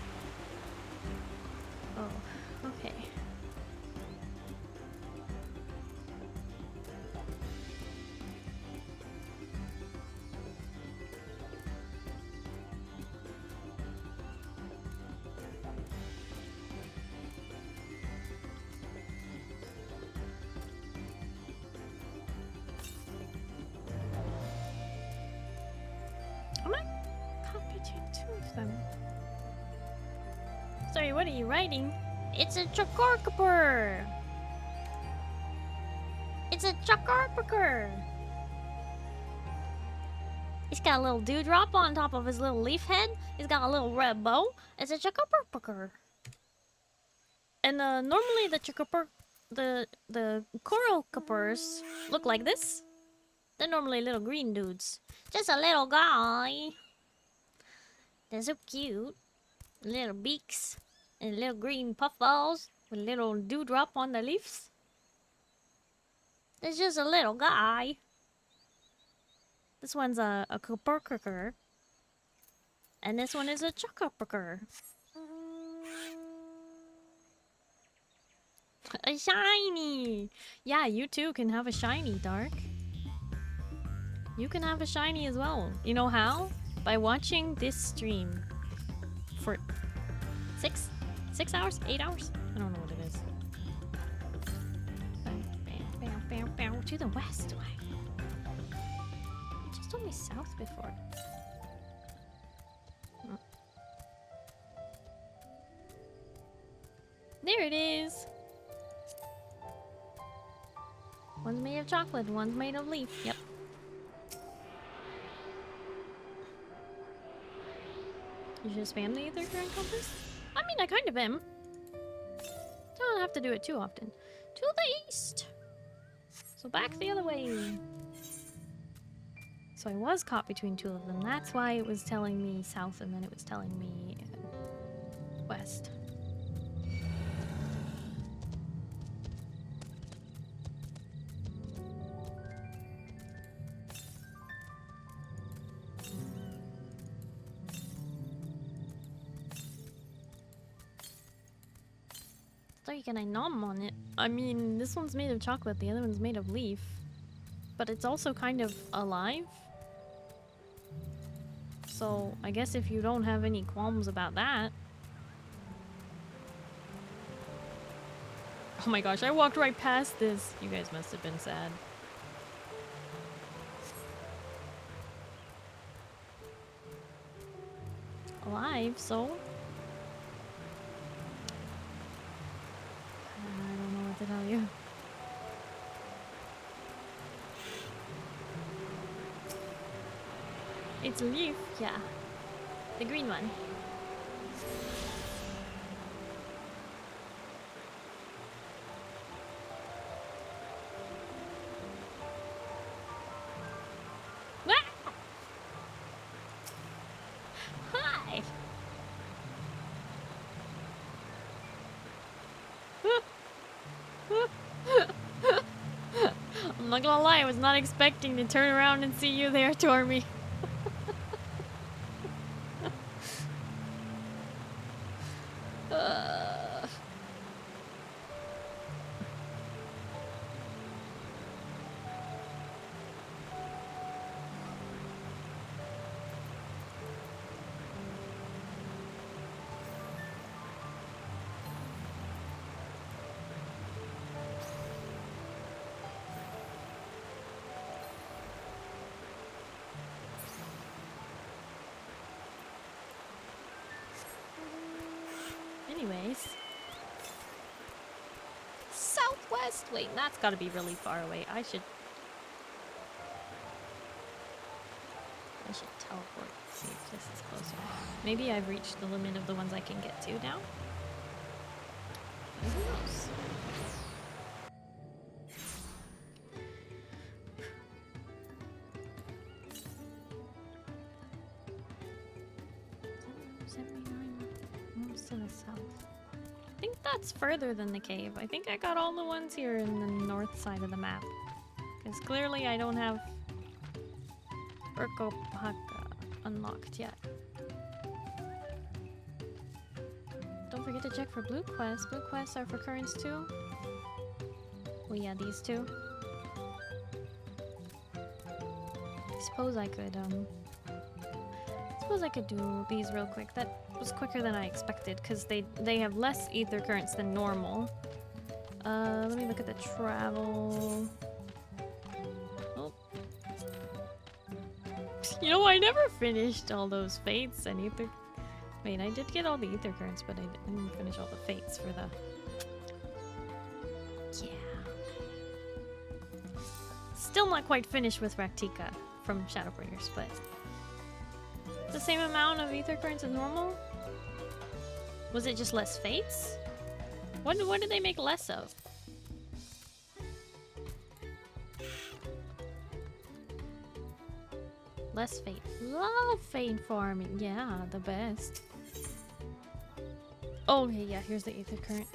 Oh, okay. Am I caught between two of them? Sorry, what are you writing? It's a Chocorcopper! It's a Chocorcopper! He's got a little dewdrop on top of his little leaf head. He's got a little red bow. It's a Chocorcopper. And normally the coral cuppers look like this. They're normally little green dudes. Just a little guy. They're so cute. Little beaks and little green puffballs with a little dewdrop on the leaves. It's just a little guy. This one's a Chocorcopper. And this one is a Chocorcopper. A shiny! Yeah, you too can have a shiny, Dark. You can have a shiny as well. You know how? By watching this stream for 6 hours? 8 hours? I don't know what it is. To the west. You just told me south before. Here it is. One's made of chocolate, one's made of leaf. Yep. You should spam the ether current compass? I mean, I kind of am. Don't have to do it too often. To the east! So back the other way. So I was caught between two of them. That's why it was telling me south and then it was telling me west. So can I nom on it? I mean, this one's made of chocolate, the other one's made of leaf. But it's also kind of alive. So I guess if you don't have any qualms about that. Oh my gosh, I walked right past this. You guys must have been sad. Alive, so I don't know what to tell you. It's leaf, yeah. The green one. Ah! Hi! I'm not gonna lie, I was not expecting to turn around and see you there, Tormy. Anyways. Southwest! Wait, that's gotta be really far away. I should teleport. See if this is closer. Maybe I've reached the limit of the ones I can get to now. Who knows? To the south. I think that's further than the cave. I think I got all the ones here in the north side of the map. Because clearly I don't have Arbakek unlocked yet. Don't forget to check for blue quests. Blue quests are for currents too. Well, yeah, these two. I suppose I could do these real quick. That was quicker than I expected because they have less ether currents than normal. Let me look at the travel. Oh. You know, I never finished all those fates and ether. Wait, I did get all the ether currents, but I didn't finish all the fates for the. Yeah. Still not quite finished with Raktika from Shadowbringers, but. The same amount of ether currents as normal? Was it just less fates? What did they make less of? Less fate. Love fate farming. Yeah, the best. Oh, okay, yeah, here's the ether current.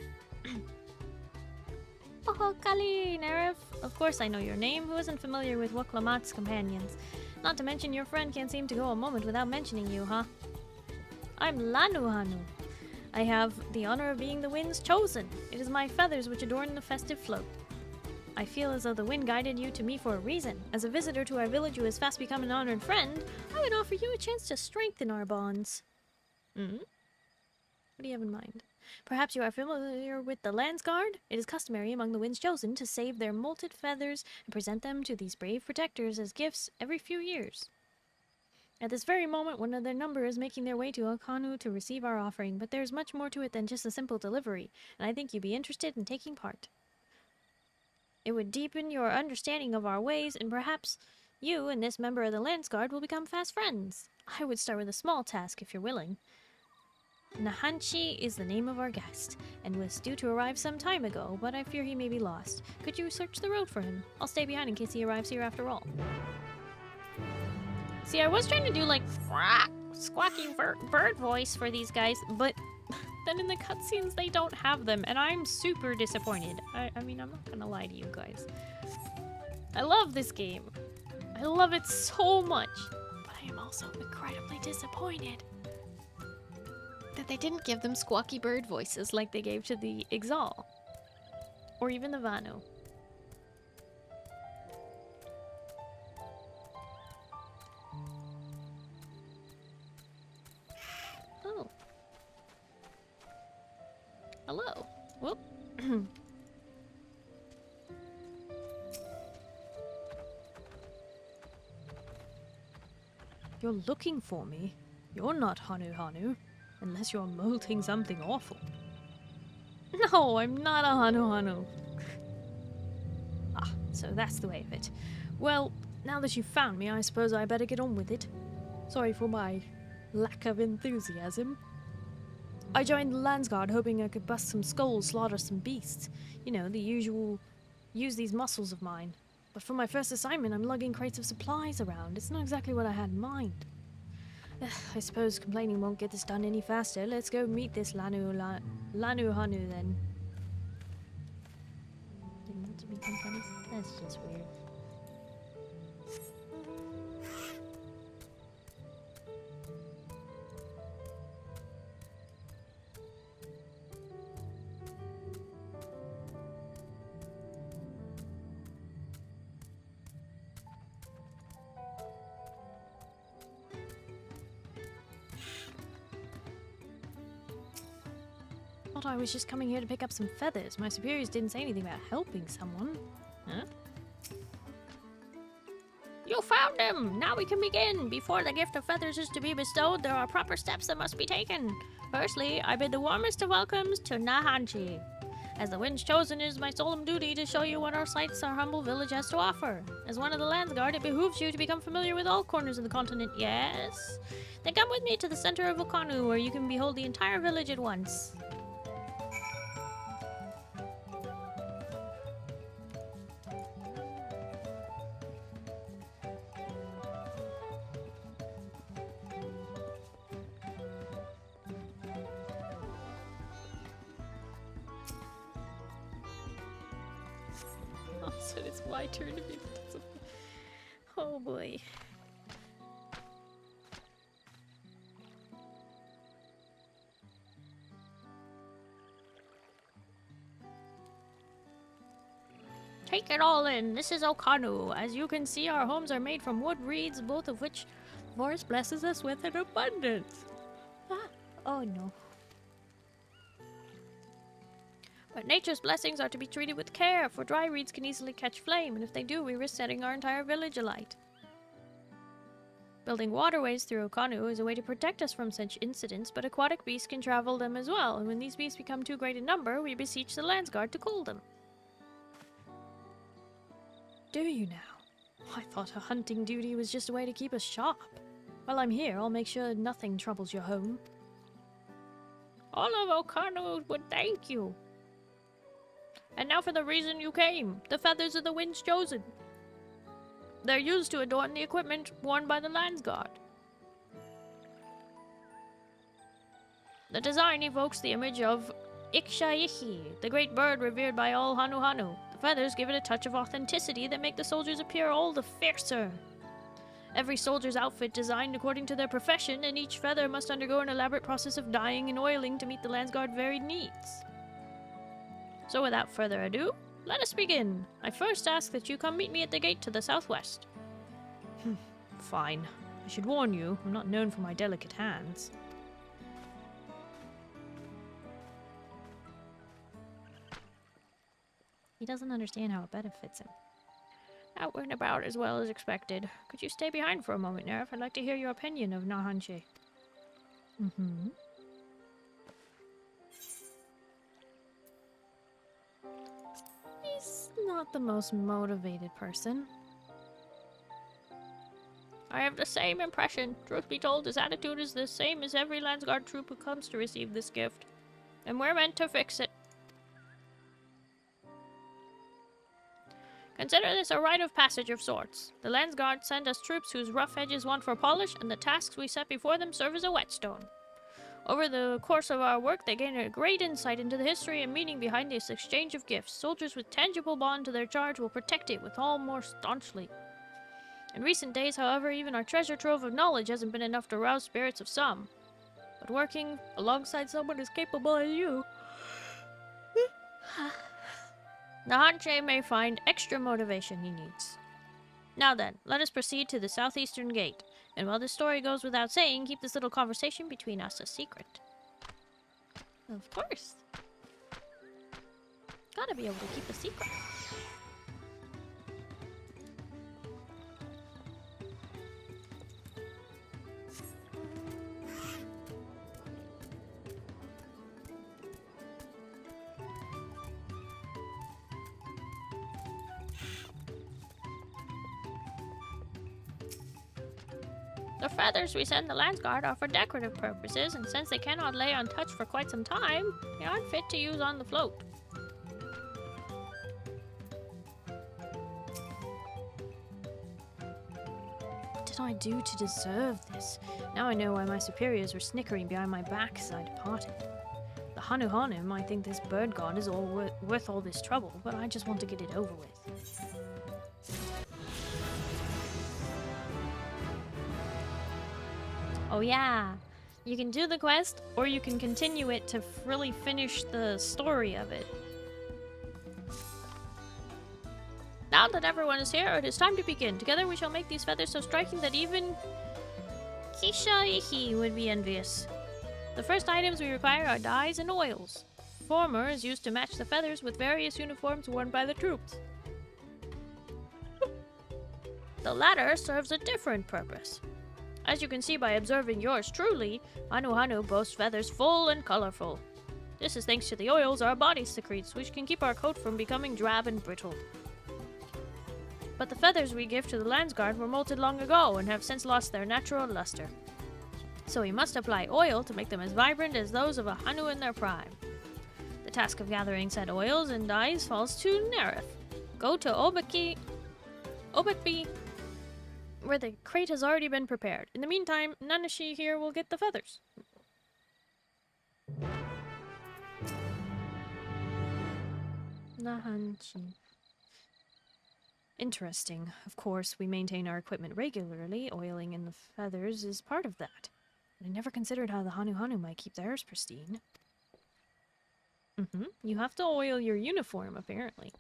Oh, Kali, Nerif. Of course I know your name. Who isn't familiar with Woklamat's companions? Not to mention your friend can't seem to go a moment without mentioning you, huh? I'm Lanuhanu. I have the honor of being the wind's chosen. It is my feathers which adorn the festive float. I feel as though the wind guided you to me for a reason. As a visitor to our village who has fast become an honored friend, I would offer you a chance to strengthen our bonds. Hmm? What do you have in mind? Perhaps you are familiar with the Lance Guard? It is customary among the Wind's Chosen to save their molted feathers and present them to these brave protectors as gifts every few years. At this very moment, one of their number is making their way to Okanu to receive our offering, but there's much more to it than just a simple delivery, and I think you'd be interested in taking part. It would deepen your understanding of our ways, and perhaps you and this member of the Landsguard will become fast friends. I would start with a small task if you're willing. Nahanchi is the name of our guest, and was due to arrive some time ago, but I fear he may be lost. Could you search the road for him? I'll stay behind in case he arrives here after all. See, I was trying to do like squawky bird voice for these guys, but then in the cutscenes they don't have them, and I'm super disappointed. I mean, I'm not gonna lie to you guys. I love this game. I love it so much, but I am also incredibly disappointed that they didn't give them squawky bird voices like they gave to the Ixal, or even the Vanu. Oh. Hello. Whoop. You're looking for me. You're not Hanu. Unless you're molting something awful. No, I'm not a Hanu. Ah, so that's the way of it. Well, now that you've found me, I suppose I better get on with it. Sorry for my lack of enthusiasm. I joined the Landsguard hoping I could bust some skulls, slaughter some beasts. You know, the usual, use these muscles of mine. But for my first assignment, I'm lugging crates of supplies around. It's not exactly what I had in mind. I suppose complaining won't get this done any faster. Let's go meet this Lanu Hanu then. Didn't want to become funny? That's just weird. I was just coming here to pick up some feathers. My superiors didn't say anything about helping someone. Huh? You found him! Now we can begin! Before the gift of feathers is to be bestowed, there are proper steps that must be taken. Firstly, I bid the warmest of welcomes to Nahanchi. As the Wind's Chosen, it is my solemn duty to show you what our sights our humble village has to offer. As one of the Landsguard, it behooves you to become familiar with all corners of the continent, yes? Then come with me to the center of Okanu, where you can behold the entire village at once. So it's my turn to be the... Oh boy. Take it all in. This is Okanu. As you can see, our homes are made from wood reeds, both of which the forest blesses us with in abundance. Ah, oh no. But nature's blessings are to be treated with care, for dry reeds can easily catch flame, and if they do, we risk setting our entire village alight. Building waterways through Okanu is a way to protect us from such incidents, but aquatic beasts can travel them as well, and when these beasts become too great in number, we beseech the Landsguard to cool them. Do you now? I thought a hunting duty was just a way to keep us sharp. While I'm here, I'll make sure nothing troubles your home. All of Okanu would thank you. And now for the reason you came, the feathers of the Wind's Chosen. They're used to adorn the equipment worn by the Landsguard. The design evokes the image of Ikshaihi, the great bird revered by all Hanu. The feathers give it a touch of authenticity that make the soldiers appear all the fiercer. Every soldier's outfit designed according to their profession, and each feather must undergo an elaborate process of dyeing and oiling to meet the Landsguard varied needs. So without further ado, let us begin. I first ask that you come meet me at the gate to the southwest. Fine. I should warn you, I'm not known for my delicate hands. He doesn't understand how it benefits him. Out and about as well as expected. Could you stay behind for a moment, Nerf? I'd like to hear your opinion of Nahanchi. Mm-hmm. He's not the most motivated person. I have the same impression. Truth be told, his attitude is the same as every Landsguard troop who comes to receive this gift. And we're meant to fix it. Consider this a rite of passage of sorts. The Landsguard send us troops whose rough edges want for polish, and the tasks we set before them serve as a whetstone. Over the course of our work, they gain a great insight into the history and meaning behind this exchange of gifts. Soldiers with tangible bond to their charge will protect it with all more staunchly. In recent days, however, even our treasure trove of knowledge hasn't been enough to rouse spirits of some. But working alongside someone as capable as you, Nahanchi may find extra motivation he needs. Now then, let us proceed to the southeastern gate. And while this story goes without saying, keep this little conversation between us a secret. Of course. Gotta be able to keep a secret. The feathers we send the Landsguard are for decorative purposes, and since they cannot lay untouched for quite some time, they aren't fit to use on the float. What did I do to deserve this? Now I know why my superiors were snickering behind my back as I departed. The Hanu might think this bird god is all worth all this trouble, but I just want to get it over with. Oh yeah, you can do the quest, or you can continue it to really finish the story of it. Now that everyone is here, it is time to begin. Together we shall make these feathers so striking that even Kisha would be envious. The first items we require are dyes and oils. The former is used to match the feathers with various uniforms worn by the troops. The latter serves a different purpose. As you can see by observing yours truly, Hanu boasts feathers full and colorful. This is thanks to the oils our body secretes, which can keep our coat from becoming drab and brittle. But the feathers we give to the Landsguard were molted long ago and have since lost their natural luster. So we must apply oil to make them as vibrant as those of a Hanu in their prime. The task of gathering said oils and dyes falls to Nerif. Go to Arbakek, where the crate has already been prepared. In the meantime, Nanashi here will get the feathers. Nahanchi. Interesting. Of course, we maintain our equipment regularly. Oiling in the feathers is part of that. I never considered how the Hanu might keep theirs pristine. You have to oil your uniform, apparently.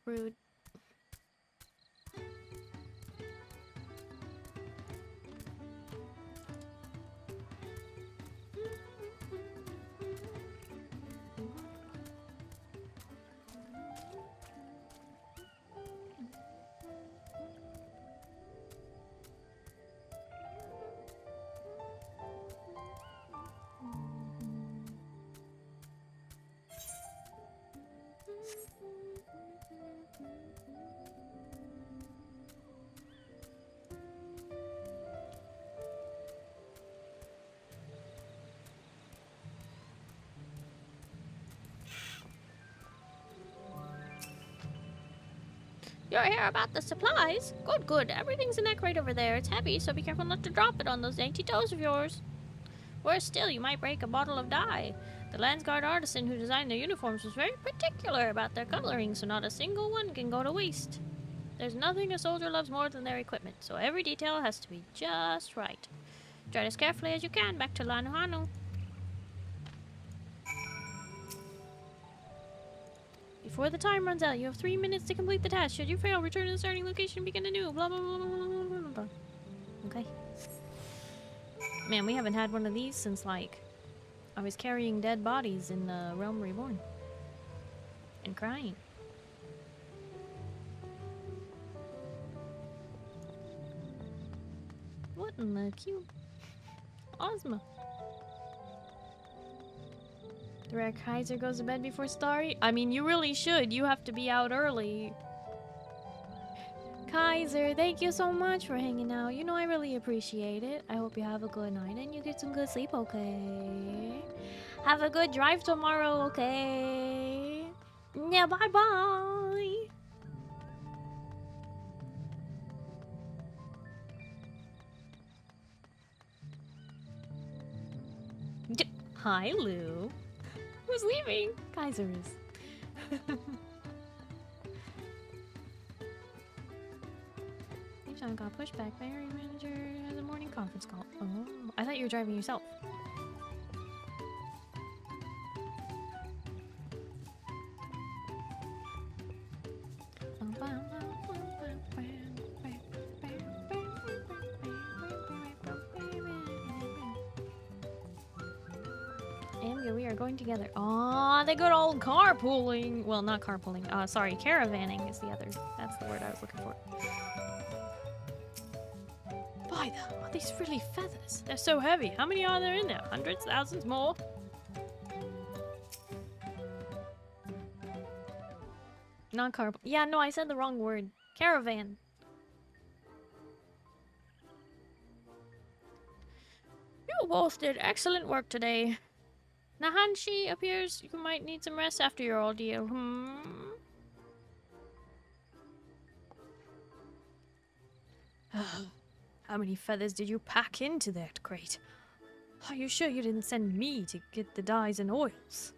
Rude. You're here about the supplies? Good. Everything's in that crate over there. It's heavy, so be careful not to drop it on those dainty toes of yours. Worse still, you might break a bottle of dye. The Landsguard artisan who designed their uniforms was very particular about their coloring, so not a single one can go to waste. There's nothing a soldier loves more than their equipment, so every detail has to be just right. Tread as carefully as you can back to Hanu. Before the time runs out, you have 3 minutes to complete the task. Should you fail, return to the starting location and begin anew. Blah, blah, blah, blah, blah, blah, blah. Okay. Man, we haven't had one of these since, like, I was carrying dead bodies in Realm Reborn. and crying. What in the cute Ozma? The Kaiser goes to bed before Starry? I mean, you really should. You have to be out early. Kaiser, thank you so much for hanging out. You know I really appreciate it. I hope you have a good night and you get some good sleep, okay? Have a good drive tomorrow, okay? Yeah, bye-bye. Hi, Lou. Who's leaving? Kaiser is. John got pushed back by area manager at the morning conference call. Oh, I thought you were driving yourself. We are going together. Aw, the good old carpooling. Well, not carpooling. Sorry, caravanning is the other. That's the word I was looking for. By the, are these really feathers? They're so heavy. How many are there in there? Hundreds, thousands, more? Not carpool. Yeah, no, I said the wrong word. Caravan. You both did excellent work today. Nahanshi appears you might need some rest after your ordeal. How many feathers did you pack into that crate? Are you sure you didn't send me to get the dyes and oils?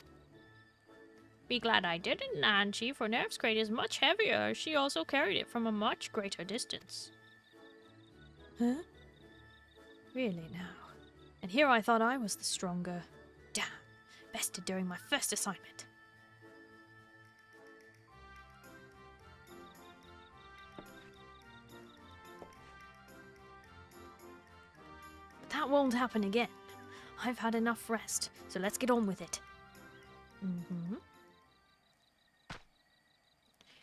Be glad I didn't, Nahanshi, for Nerf's crate is much heavier. She also carried it from a much greater distance. Huh? Really now? And here I thought I was the stronger. Damn. Bested during my first assignment. But that won't happen again. I've had enough rest, so let's get on with it.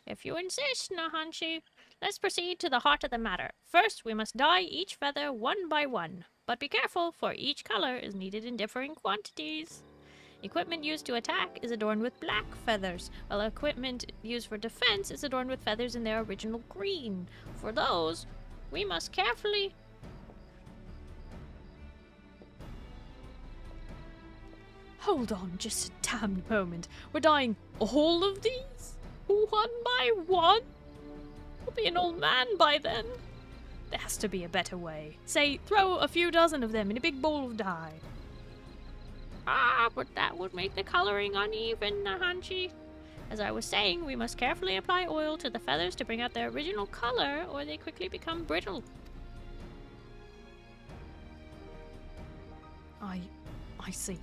If you insist, Nahanshi, let's proceed to the heart of the matter. First, we must dye each feather one by one. But be careful, for each color is needed in differing quantities. Equipment used to attack is adorned with black feathers, while equipment used for defense is adorned with feathers in their original green. For those, we must carefully... Hold on just a damn moment. We're dyeing all of these? One by one? I'll be an old man by then. There has to be a better way. Say, throw a few dozen of them in a big bowl of dye. Ah, but that would make the coloring uneven, Nahanshi. As I was saying, we must carefully apply oil to the feathers to bring out their original color, or they quickly become brittle. I see.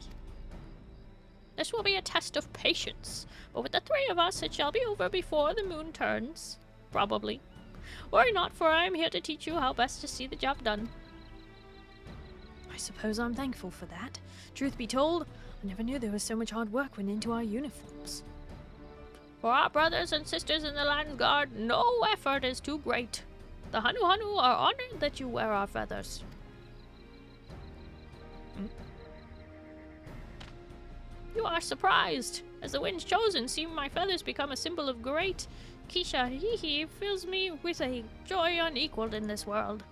This will be a test of patience, but with the three of us, it shall be over before the moon turns. Probably. Worry not, for I am here to teach you how best to see the job done. I suppose I'm thankful for that. Truth be told, I never knew there was so much hard work went into our uniforms. For our brothers and sisters in the Land Guard, no effort is too great. The Hanu Hanu are honored that you wear our feathers. You are surprised. As the wind's chosen, seeing my feathers become a symbol of great Kisha fills me with a joy unequaled in this world.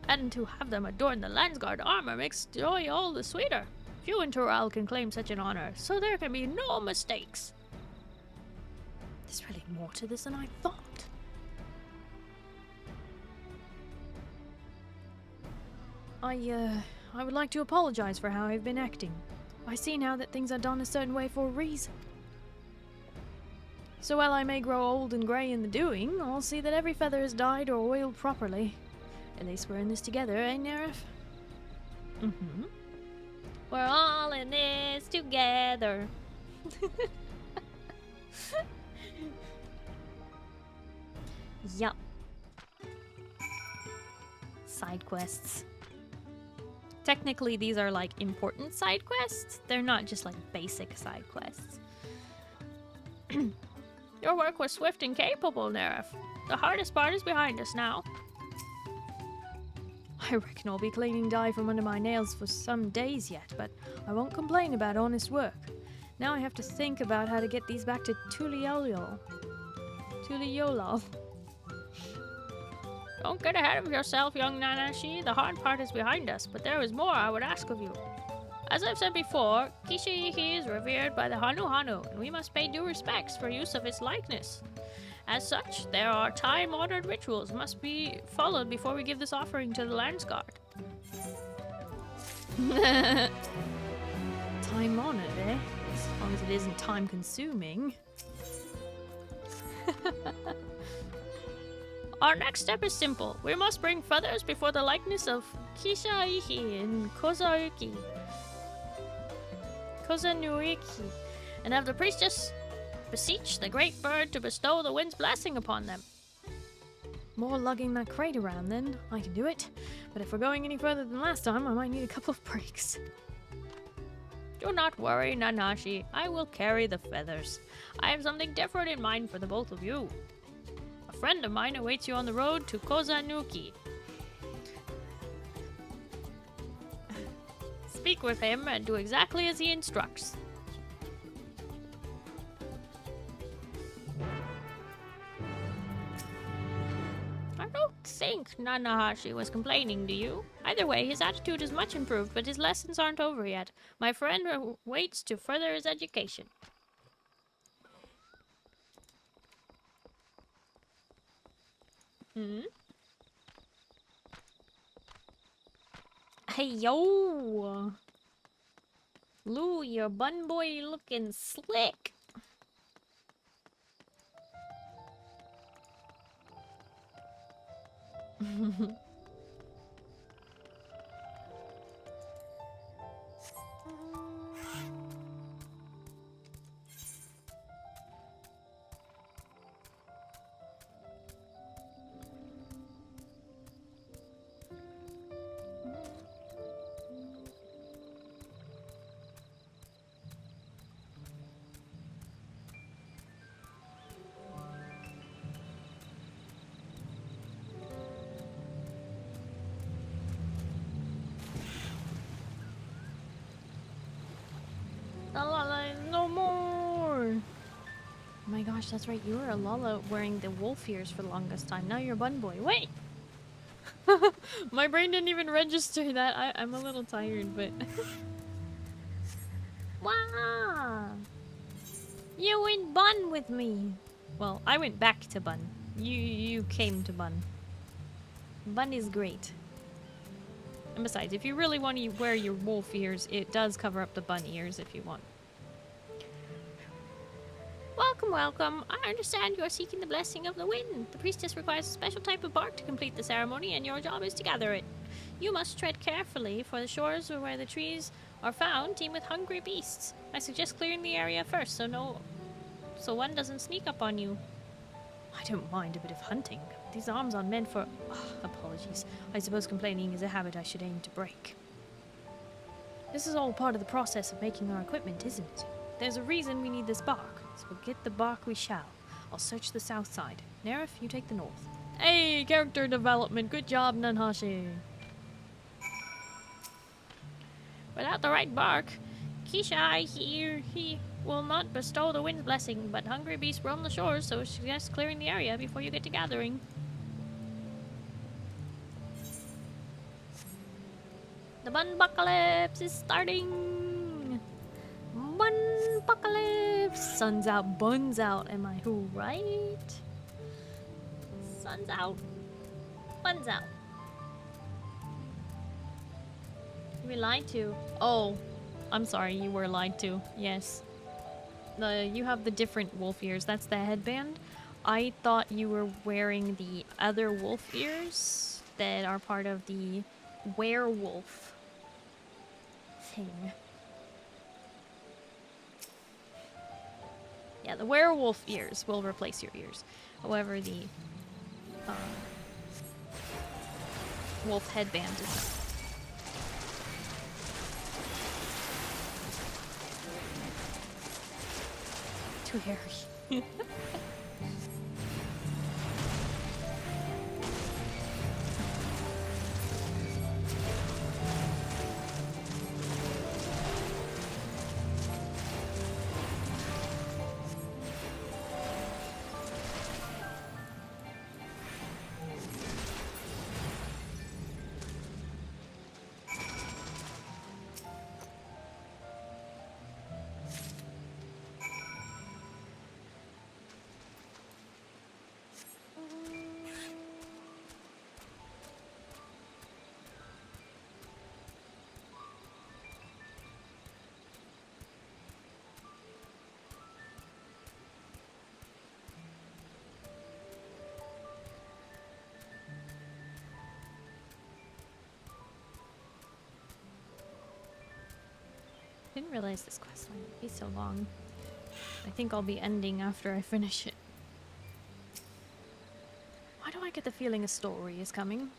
And to have them adorn the Landsguard armor makes joy all the sweeter. Few in Tural can claim such an honor, so there can be no mistakes. There's really more to this than I thought. I would like to apologize for how I've been acting. I see now that things are done a certain way for a reason. So while I may grow old and grey in the doing, I'll see that every feather is dyed or oiled properly. At least we're in this together, eh, Nerif? We're all in this together. Yup. Side quests. Technically, these are like important side quests. They're not just like basic side quests. Your work was swift and capable, Neref. The hardest part is behind us now. I reckon I'll be cleaning dye from under my nails for some days yet, but I won't complain about honest work. Now I have to think about how to get these back to Tuliolol. Don't get ahead of yourself, young Nanashi. The hard part is behind us, but there is more I would ask of you. As I've said before, Kishiihi is revered by the Hanu, and we must pay due respects for use of its likeness. As such, there are time-honored rituals must be followed before we give this offering to the Landsguard. Time-honored, eh? As long as it isn't time-consuming. Our next step is simple. We must bring feathers before the likeness of Kishiihi in Kozanuiki, and have the priestess beseech the great bird to bestow the wind's blessing upon them. More lugging that crate around then. I can do it. But if we're going any further than last time, I might need a couple of breaks. Do not worry, Nanashi. I will carry the feathers. I have something different in mind for the both of you. A friend of mine awaits you on the road to Kozanuiki. Speak with him and do exactly as he instructs. I don't think Nanahashi was complaining to you. Either way, his attitude is much improved, but his lessons aren't over yet. My friend waits to further his education. Hey, yo! Lou, your bun boy looking slick. No more! Oh my gosh, that's right. You were a Lala wearing the wolf ears for the longest time. Now you're a bun boy. Wait! My brain didn't even register that. I'm a little tired, but... Wow! You went bun with me. Well, I went back to bun. You came to bun. Bun is great. And besides, if you really want to wear your wolf ears, it does cover up the bun ears if you want. Welcome, welcome. I understand you are seeking the blessing of the wind. The priestess requires a special type of bark to complete the ceremony, and your job is to gather it. You must tread carefully, for the shores where the trees are found teem with hungry beasts. I suggest clearing the area first, so one doesn't sneak up on you. I don't mind a bit of hunting. These arms aren't meant for... apologies. I suppose complaining is a habit I should aim to break. This is all part of the process of making our equipment, isn't it? There's a reason we need this bark, so we'll get the bark we shall. I'll search the south side. Neref, you take the north. Hey, character development. Good job, Nanahashi. Without the right bark, Kisha here, he will not bestow the wind's blessing, but hungry beasts roam the shores, so suggest clearing the area before you get to gathering. The Bunpocalypse is starting! Bunpocalypse! Sun's out, buns out, am I who, right? Sun's out, buns out. We lied to. Oh, I'm sorry, you were lied to. Yes. You have the different wolf ears. That's the headband. I thought you were wearing the other wolf ears that are part of the werewolf thing. Yeah, the werewolf ears will replace your ears. However, the wolf headband is not. Too hairy. Didn't realize this quest line would be so long. I think I'll be ending after I finish it. Why do I get the feeling a story is coming?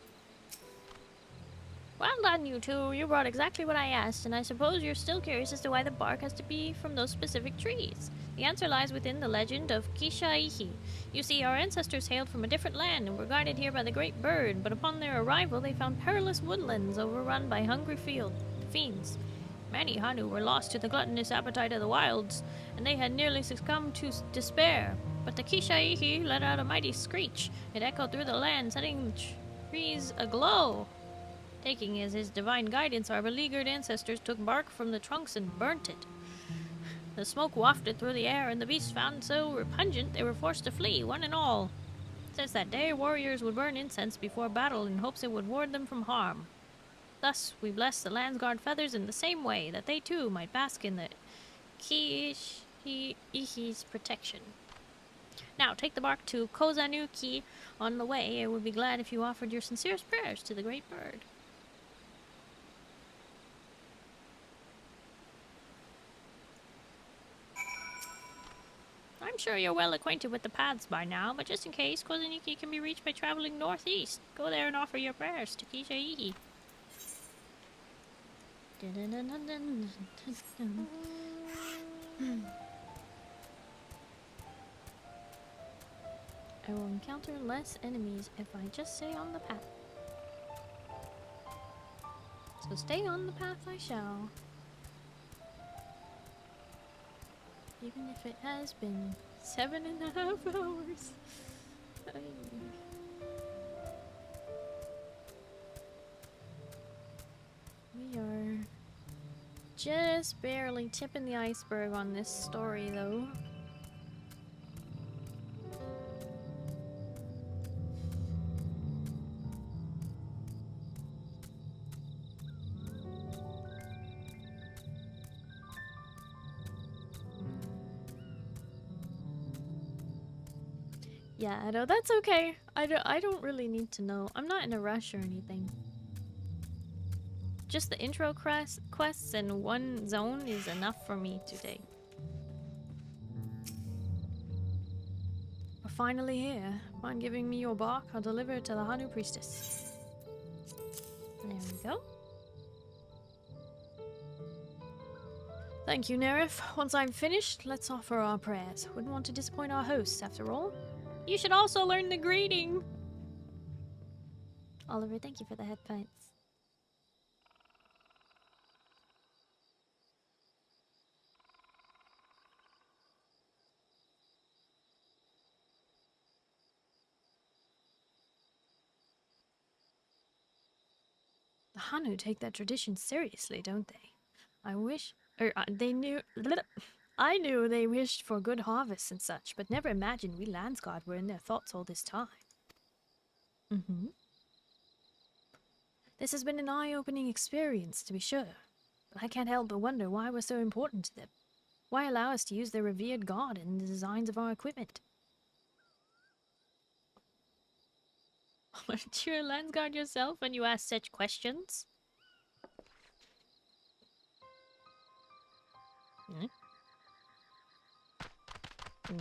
Well done, you two. You brought exactly what I asked, and I suppose you're still curious as to why the bark has to be from those specific trees. The answer lies within the legend of Kishaihi. You see, our ancestors hailed from a different land and were guided here by the great bird, but upon their arrival they found perilous woodlands overrun by hungry fiends. Many Hanu were lost to the gluttonous appetite of the wilds, and they had nearly succumbed to despair. But the Kishaihi let out a mighty screech. It echoed through the land, setting the trees aglow. Taking as his divine guidance, our beleaguered ancestors took bark from the trunks and burnt it. The smoke wafted through the air, and the beasts found so repugnant they were forced to flee, one and all. Since that day, warriors would burn incense before battle in hopes it would ward them from harm. Thus, we bless the Landsguard feathers in the same way, that they too might bask in the Kishihi's protection. Now, take the bark to Kozanuki on the way. I would be glad if you offered your sincerest prayers to the great bird. I'm sure you're well acquainted with the paths by now, but just in case, Kozanuki can be reached by traveling northeast. Go there and offer your prayers to Kishaihi. I will encounter less enemies if I just stay on the path. So stay on the path I shall. Even if it has been 7.5 hours. We are just barely tipping the iceberg on this story, though. Yeah, no, that's okay. I don't really need to know. I'm not in a rush or anything. Just the intro quests and one zone is enough for me today. We're finally here. Mind giving me your bark? I'll deliver it to the Hanu priestess. There we go. Thank you, Nerif. Once I'm finished, let's offer our prayers. Wouldn't want to disappoint our hosts, after all. You should also learn the greeting. Oliver, thank you for the headphones. The Hanu take that tradition seriously, don't they? I wish... they knew... I knew they wished for good harvests and such, but never imagined we Landsguard were in their thoughts all this time. This has been an eye-opening experience, to be sure. But I can't help but wonder why we're so important to them. Why allow us to use their revered god in the designs of our equipment? Aren't you a Landsguard yourself when you ask such questions?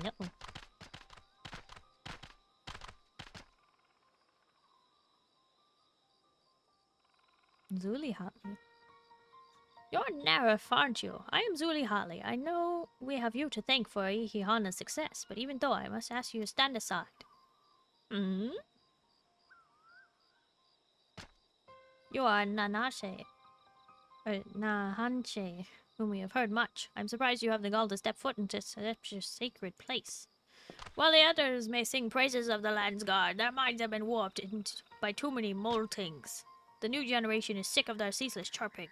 No. Zuli Hartley. You're Nerif, aren't you? I am Zuli Hartley. I know we have you to thank for Ihihana's success, but even though I must ask you to stand aside. You are Nahanche, whom we have heard much. I'm surprised you have the gall to step foot into such a sacred place. While the others may sing praises of the Landsguard, their minds have been warped by too many moltings. The new generation is sick of their ceaseless chirping.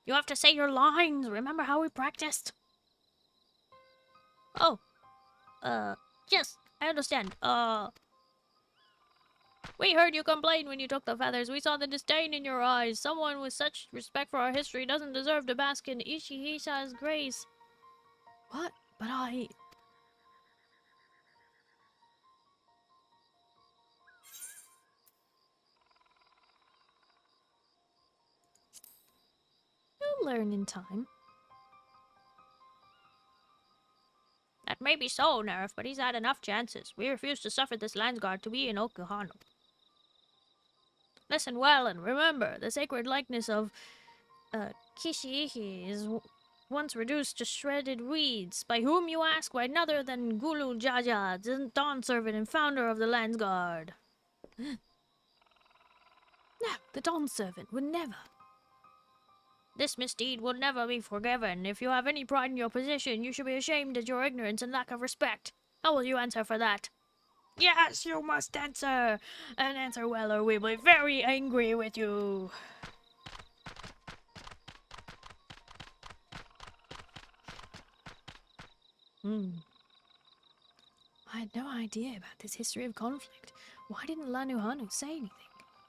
You have to say your lines! Remember how we practiced? Oh. Yes, I understand. We heard you complain when you took the feathers. We saw the disdain in your eyes. Someone with such respect for our history doesn't deserve to bask in Ishihisa's grace. What? But I... learn in time. That may be so, Nerf, but he's had enough chances. We refuse to suffer this Landsguard to be in Okuhano. Listen well and remember, the sacred likeness of Kishiihi is once reduced to shredded weeds. By whom, you ask? Why, none other than Gulu Jaja, the Dawn Servant and founder of the Landsguard. No, the Dawn Servant would never. This misdeed will never be forgiven. If you have any pride in your position, you should be ashamed at your ignorance and lack of respect. How will you answer for that? Yes, you must answer! And answer well, or we will be very angry with you. I had no idea about this history of conflict. Why didn't Lanuhanu say anything?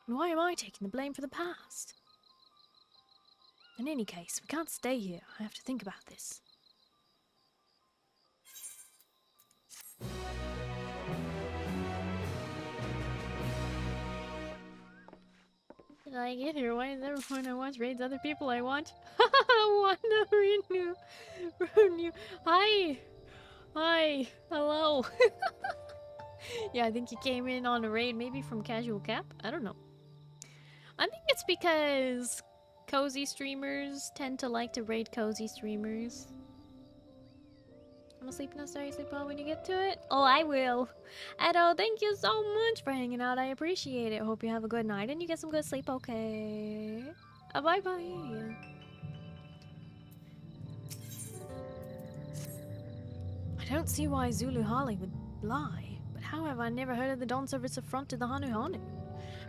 And why am I taking the blame for the past? In any case, we can't stay here. I have to think about this. Did I get here? Why is everyone I watch raids other people I watch? Wanda Renew. Hi. Hi. Hello. Yeah, I think you came in on a raid maybe from Casual Cap. I don't know. I think it's because cozy streamers tend to like to raid cozy streamers. I'm asleep now, Starry. Sleep well when you get to it. Oh, I will. Edo, thank you so much for hanging out. I appreciate it. Hope you have a good night and you get some good sleep, okay? Bye-bye. I don't see why Zulu Holly would lie, but how have I never heard of the Dawn Servant's affront to the Hanu Hanu?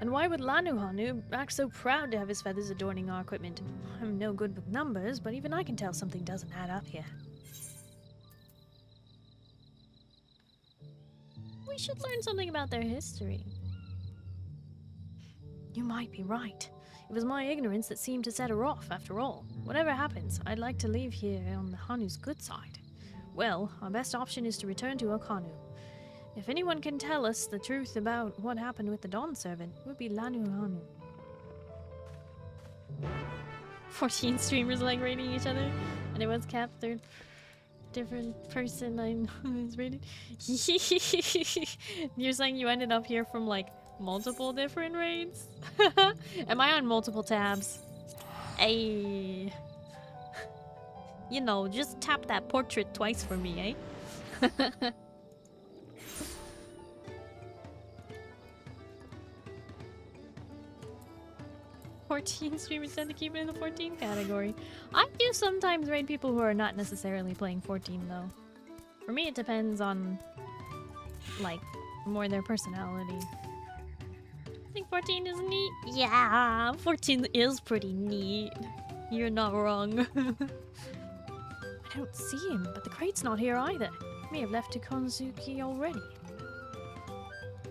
And why would Lanuhanu act so proud to have his feathers adorning our equipment? I'm no good with numbers, but even I can tell something doesn't add up here. We should learn something about their history. You might be right. It was my ignorance that seemed to set her off, after all. Whatever happens, I'd like to leave here on the Hanu's good side. Well, our best option is to return to Okanu. If anyone can tell us the truth about what happened with the Dawn Servant, it would be Lanuhanu. 14 streamers like rating each other, and it was Cap, third different person I know is rated. You're saying you ended up here from like multiple different raids? Am I on multiple tabs? Hey. You know, just tap that portrait twice for me, eh? 14 streamers tend to keep it in the 14 category. I do sometimes raid people who are not necessarily playing 14 though. For me it depends on, like, more their personality. I think 14 is neat. Yeah, 14 is pretty neat. You're not wrong. I don't see him, but the crate's not here either. He may have left to Konzuki already.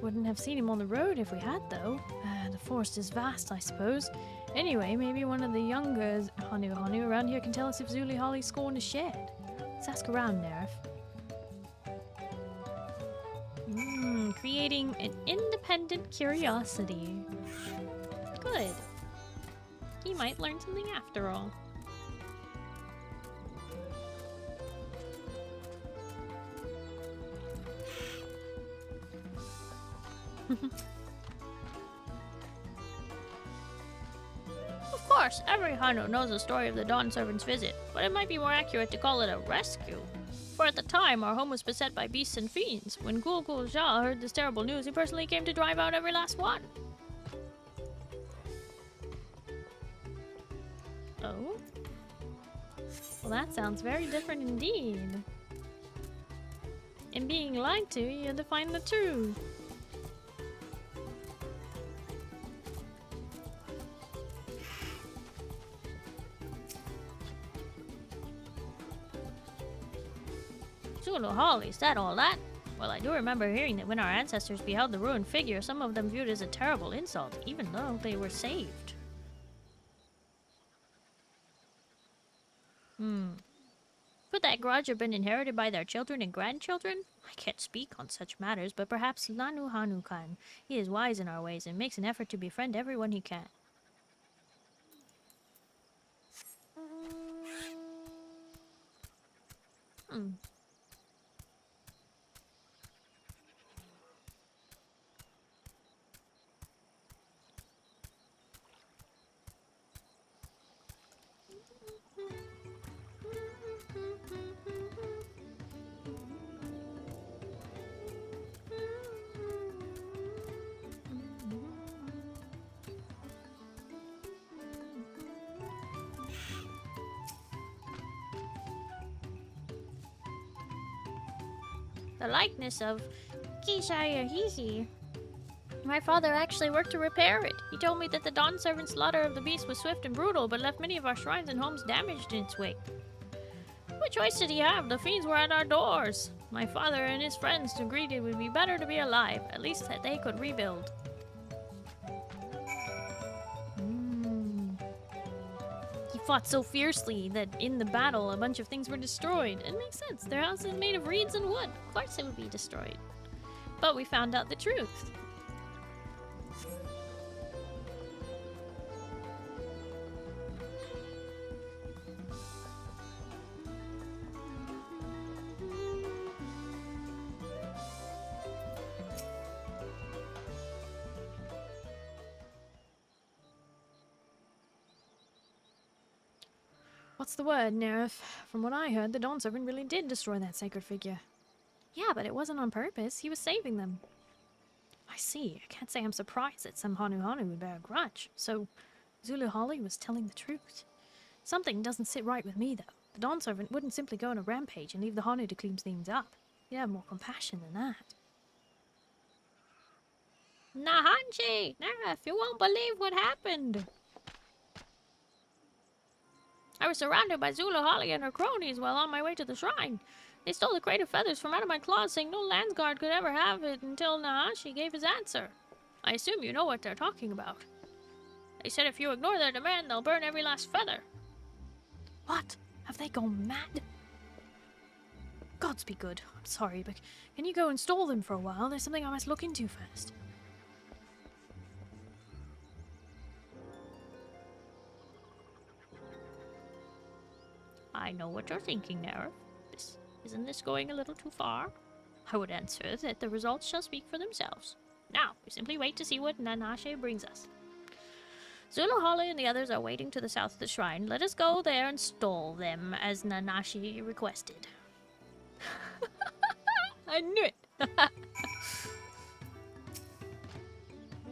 Wouldn't have seen him on the road if we had, though. The forest is vast, I suppose. Anyway, maybe one of the younger Hanu around here can tell us if Zuli Holly scorned a shed. Let's ask around, Nerf. Creating an independent curiosity. Good. He might learn something after all. Of course, every Hanu knows the story of the Dawn Servant's visit, but it might be more accurate to call it a rescue. For at the time, our home was beset by beasts and fiends. When Gul Jha heard this terrible news, he personally came to drive out every last one. Oh? Well, that sounds very different indeed. In being lied to, you had to find the truth. Zulu Holly, is that all that? Well, I do remember hearing that when our ancestors beheld the ruined figure, some of them viewed it as a terrible insult, even though they were saved. Could that grudge have been inherited by their children and grandchildren? I can't speak on such matters, but perhaps Lanuhanu can. He is wise in our ways and makes an effort to befriend everyone he can. The likeness of Kishayahisi. My father actually worked to repair it. He told me that the Dawn Servant's slaughter of the beast was swift and brutal, but left many of our shrines and homes damaged in its wake. What choice did he have? The fiends were at our doors. My father and his friends agreed it would be better to be alive, at least that they could rebuild. He fought so fiercely that in the battle a bunch of things were destroyed. It makes sense. Their house is made of reeds and wood. Of course it would be destroyed. But we found out the truth. What's the word, Nerif? From what I heard, the Dawn Servant really did destroy that sacred figure. Yeah, but it wasn't on purpose. He was saving them. I see. I can't say I'm surprised that some Hanu would bear a grudge. So, Zulu Holly was telling the truth. Something doesn't sit right with me, though. The Dawn Servant wouldn't simply go on a rampage and leave the Hanu to clean things up. He'd have more compassion than that. Nahanji! Nerif, you won't believe what happened! I was surrounded by Zulu Holly and her cronies while on my way to the shrine. They stole the crate of feathers from out of my claws, saying no Landsguard could ever have it until Nahashi gave his answer. I assume you know what they're talking about. They said if you ignore their demand, they'll burn every last feather. What? Have they gone mad? Gods be good. I'm sorry, but can you go and stall them for a while? There's something I must look into first. I know what you're thinking, Nerif. Isn't this going a little too far? I would answer that the results shall speak for themselves. Now, we simply wait to see what Nanashe brings us. Zulu Holly and the others are waiting to the south of the shrine. Let us go there and stall them, as Nanashi requested. I knew it!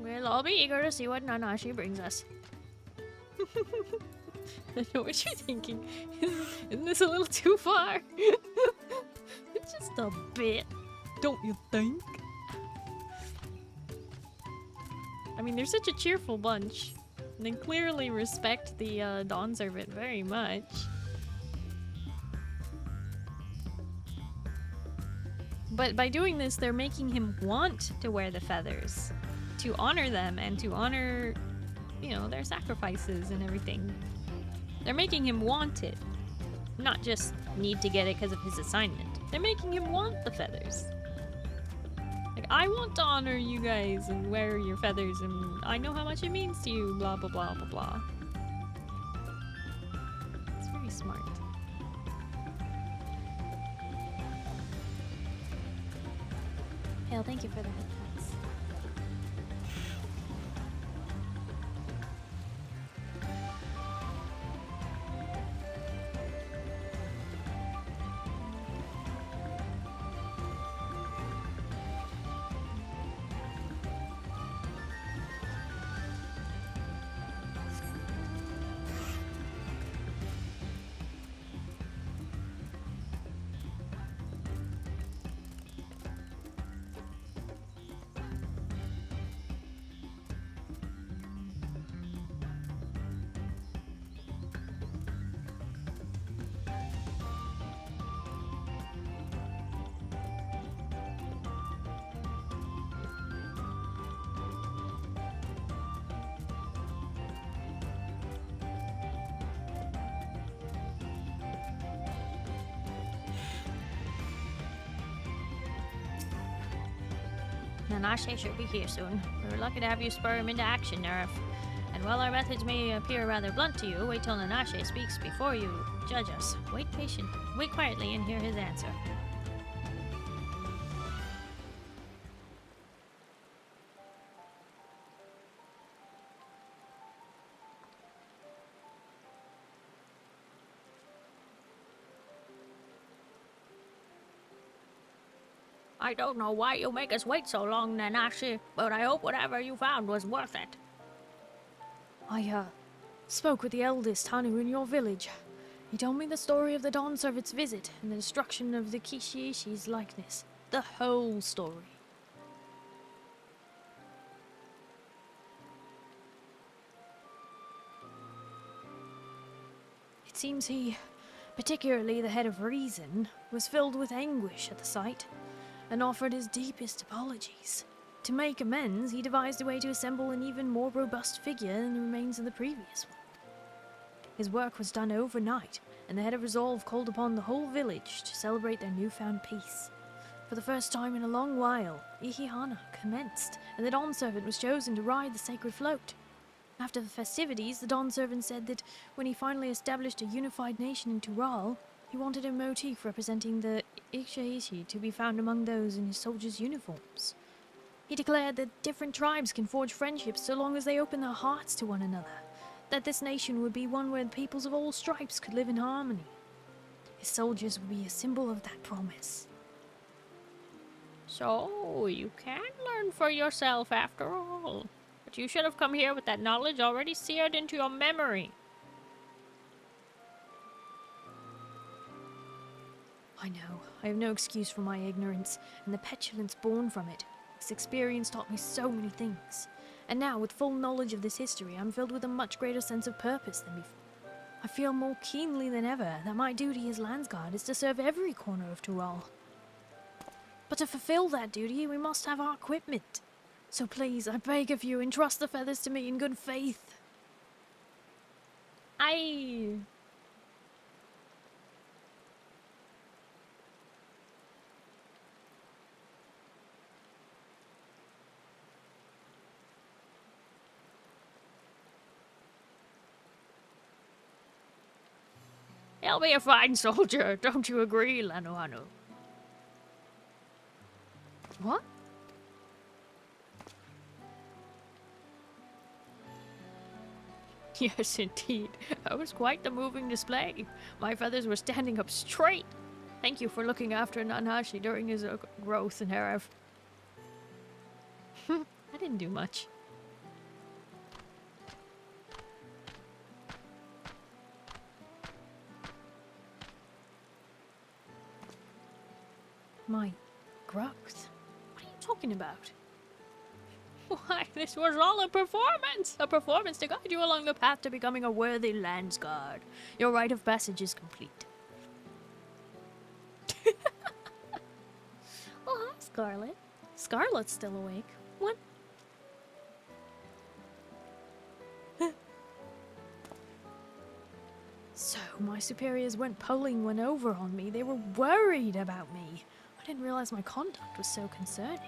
We'll all be eager to see what Nanashi brings us. I know what you're thinking. Isn't this a little too far? Just a bit. Don't you think? I mean, they're such a cheerful bunch. They clearly respect the Dawn Servant very much. But by doing this, they're making him want to wear the feathers. To honor them and to honor, you know, their sacrifices and everything. They're making him want it. Not just need to get it because of his assignment. They're making him want the feathers. Like, I want to honor you guys and wear your feathers, and I know how much it means to you, blah, blah, blah, blah, blah. It's very smart. Hale, thank you for the headphones. Nanashe should be here soon. We were lucky to have you spur him into action, Nerif. And while our methods may appear rather blunt to you, wait till Nanashe speaks before you judge us. Wait quietly and hear his answer. I don't know why you make us wait so long, Nanashi, but I hope whatever you found was worth it. I, spoke with the eldest Hanu in your village. He told me the story of the Dawn Servant's visit and the destruction of the Kishiishi's likeness. The whole story. It seems he, particularly the head of Reason, was filled with anguish at the sight, and offered his deepest apologies. To make amends, he devised a way to assemble an even more robust figure than the remains of the previous one. His work was done overnight, and the head of Resolve called upon the whole village to celebrate their newfound peace. For the first time in a long while, Ihihana commenced, and the Dawn Servant was chosen to ride the sacred float. After the festivities, the Dawn Servant said that when he finally established a unified nation in Tural, he wanted a motif representing the Ikshaishi to be found among those in his soldiers' uniforms. He declared that different tribes can forge friendships so long as they open their hearts to one another, that this nation would be one where the peoples of all stripes could live in harmony. His soldiers would be a symbol of that promise. So, you can learn for yourself after all. But you should have come here with that knowledge already seared into your memory. I know. I have no excuse for my ignorance, and the petulance born from it. This experience taught me so many things. And now, with full knowledge of this history, I'm filled with a much greater sense of purpose than before. I feel more keenly than ever that my duty as Landsguard is to serve every corner of Tural. But to fulfill that duty, we must have our equipment. So please, I beg of you, entrust the feathers to me in good faith. He'll be a fine soldier, don't you agree, Lanohanu? What? Yes, indeed. That was quite the moving display. My feathers were standing up straight. Thank you for looking after Nanashi during his growth in Harev. I didn't do much. My growth? What are you talking about? Why, this was all a performance! A performance to guide you along the path to becoming a worthy Landsguard. Your rite of passage is complete. Oh, hi, Scarlet. Scarlet's still awake. What? So, my superiors went pulling one over on me. They were worried about me. I didn't realize my conduct was so concerning.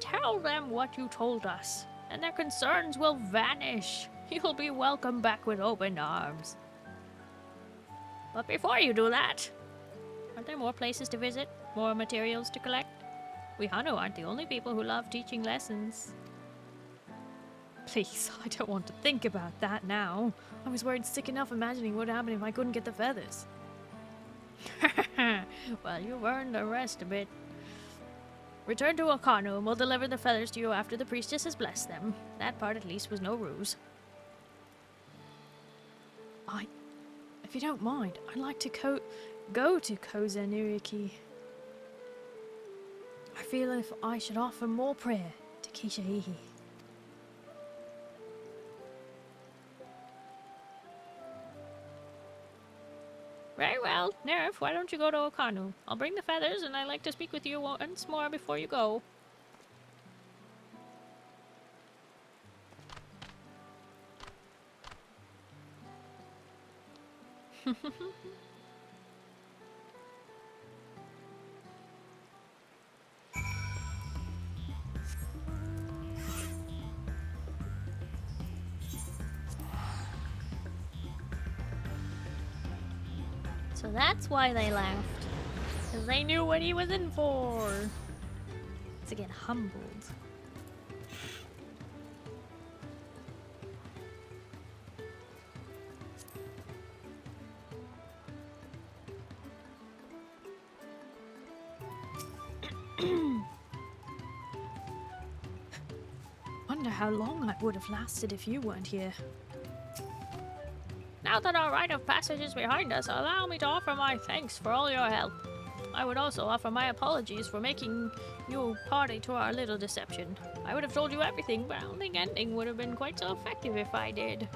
Tell them what you told us, and their concerns will vanish. You'll be welcomed back with open arms. But before you do that, aren't there more places to visit? More materials to collect? We Hano aren't the only people who love teaching lessons. Please, I don't want to think about that now. I was worried sick enough imagining what would happen if I couldn't get the feathers. Well, you've earned the rest a bit. Return to Okano and we'll deliver the feathers to you after the priestess has blessed them. That part at least was no ruse. If you don't mind, I'd like to go to Koza Numiieo. I feel if I should offer more prayer to Kishiihi. Very well. Nerf, why don't you go to Okano? I'll bring the feathers and I'd like to speak with you once more before you go. So that's why they left. Because they knew what he was in for. To get humbled. Wonder how long I would have lasted if you weren't here. Now that our rite of passage is behind us, allow me to offer my thanks for all your help. I would also offer my apologies for making you party to our little deception. I would have told you everything, but I don't think ending would have been quite so effective if I did.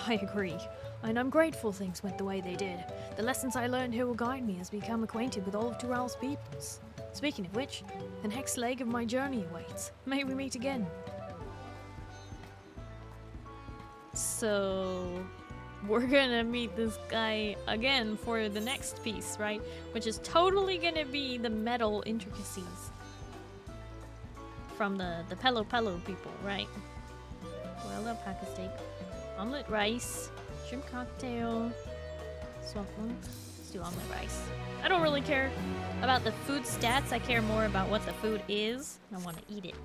I agree, and I'm grateful things went the way they did. The lessons I learned here will guide me as I become acquainted with all of Tural's peoples. Speaking of which, the next leg of my journey awaits. May we meet again. So, we're gonna meet this guy again for the next piece, right? Which is totally gonna be the metal intricacies from the Pelo Pelo people, right? Boiled alpaca steak, omelet rice, shrimp cocktail, swamp one. Let's do omelet rice. I don't really care about the food stats. I care more about what the food is. I want to eat it.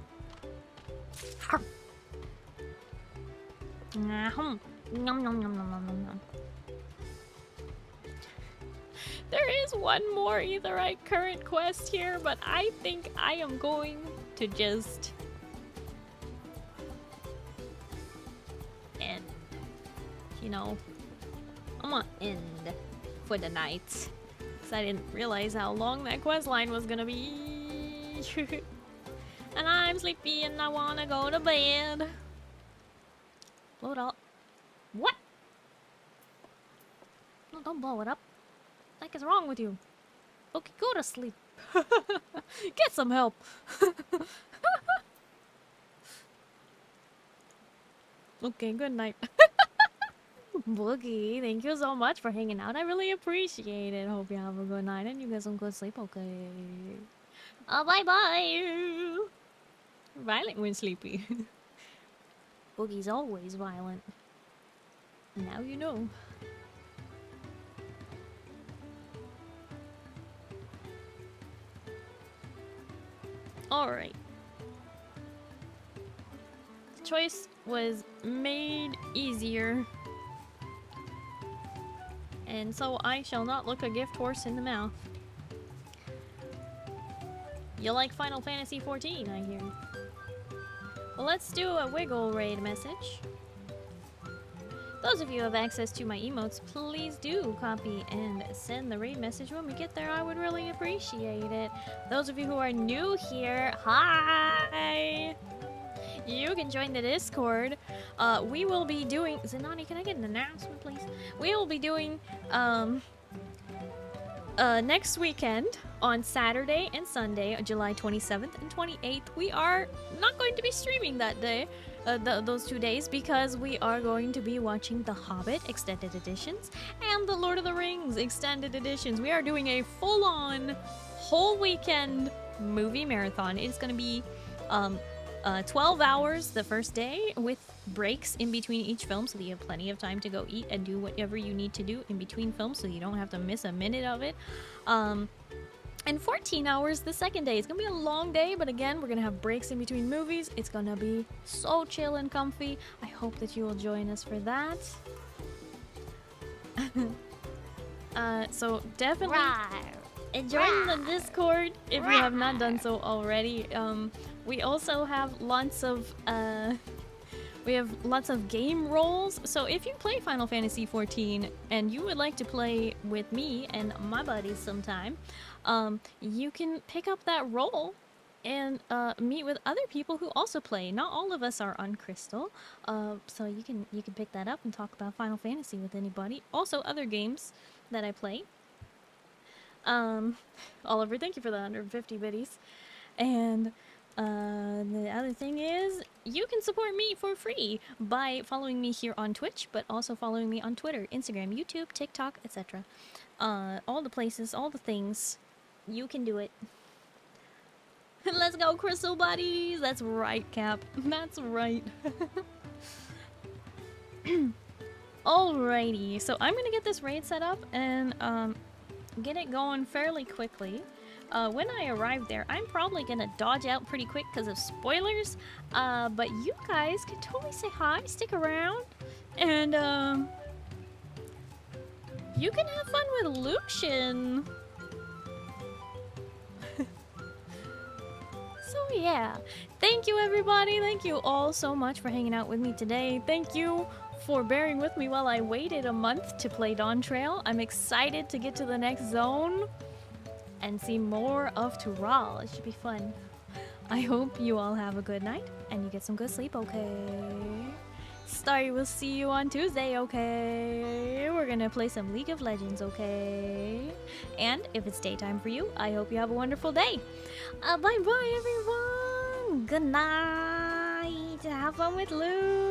Nom, nom, nom, nom, nom, nom. There is one more Etherite current quest here, but I think I am going to just end. You know, I'm gonna end for the night. Because I didn't realize how long that quest line was gonna be. And I'm sleepy and I wanna go to bed. Blow it all. What? No, don't blow it up. What the heck is wrong with you? Okay, go to sleep. Get some help. Okay, good night. Boogie, thank you so much for hanging out. I really appreciate it. Hope you have a good night and you get some good sleep, okay? Bye-bye. Violent when sleepy. Boogie's always violent. Now you know. Alright. The choice was made easier. And so I shall not look a gift horse in the mouth. You like Final Fantasy XIV, I hear. Well, let's do a wiggle raid message. Those of you who have access to my emotes, please do copy and send the raid message when we get there. I would really appreciate it. Those of you who are new here, hi! You can join the Discord. We will be doing... Zenani, can I get an announcement, please? We will be doing, next weekend on Saturday and Sunday, July 27th and 28th. We are not going to be streaming that day. Those 2 days, because we are going to be watching The Hobbit extended editions and The Lord of the Rings extended editions. We are doing a full-on whole weekend movie marathon. It's going to be 12 hours the first day with breaks in between each film, so that you have plenty of time to go eat and do whatever you need to do in between films, so you don't have to miss a minute of it. And 14 hours the second day. It's gonna be a long day, but again, we're gonna have breaks in between movies. It's gonna be so chill and comfy. I hope that you will join us for that. So definitely join the Discord if you have not done so already. We also have lots of game roles. So if you play Final Fantasy XIV and you would like to play with me and my buddies sometime, you can pick up that role and meet with other people who also play. Not all of us are on Crystal, so you can pick that up and talk about Final Fantasy with anybody. Also other games that I play. Oliver, thank you for the 150 biddies. And the other thing is, you can support me for free by following me here on Twitch, but also following me on Twitter, Instagram, YouTube, TikTok, etc. All the places, all the things. You can do it. Let's go, Crystal Buddies! That's right, Cap. That's right. Alrighty, so I'm gonna get this raid set up and get it going fairly quickly. When I arrive there, I'm probably gonna dodge out pretty quick because of spoilers. But you guys can totally say hi, stick around, and you can have fun with Lucian. So yeah, thank you everybody. Thank you all so much for hanging out with me today. Thank you for bearing with me while I waited a month to play Dawn Trail. I'm excited to get to the next zone and see more of Tural. It should be fun. I hope you all have a good night and you get some good sleep, okay? Starry will see you on Tuesday, okay? We're gonna play some League of Legends, okay? And if it's daytime for you, I hope you have a wonderful day. Bye-bye, everyone! Good night! Have fun with Luke!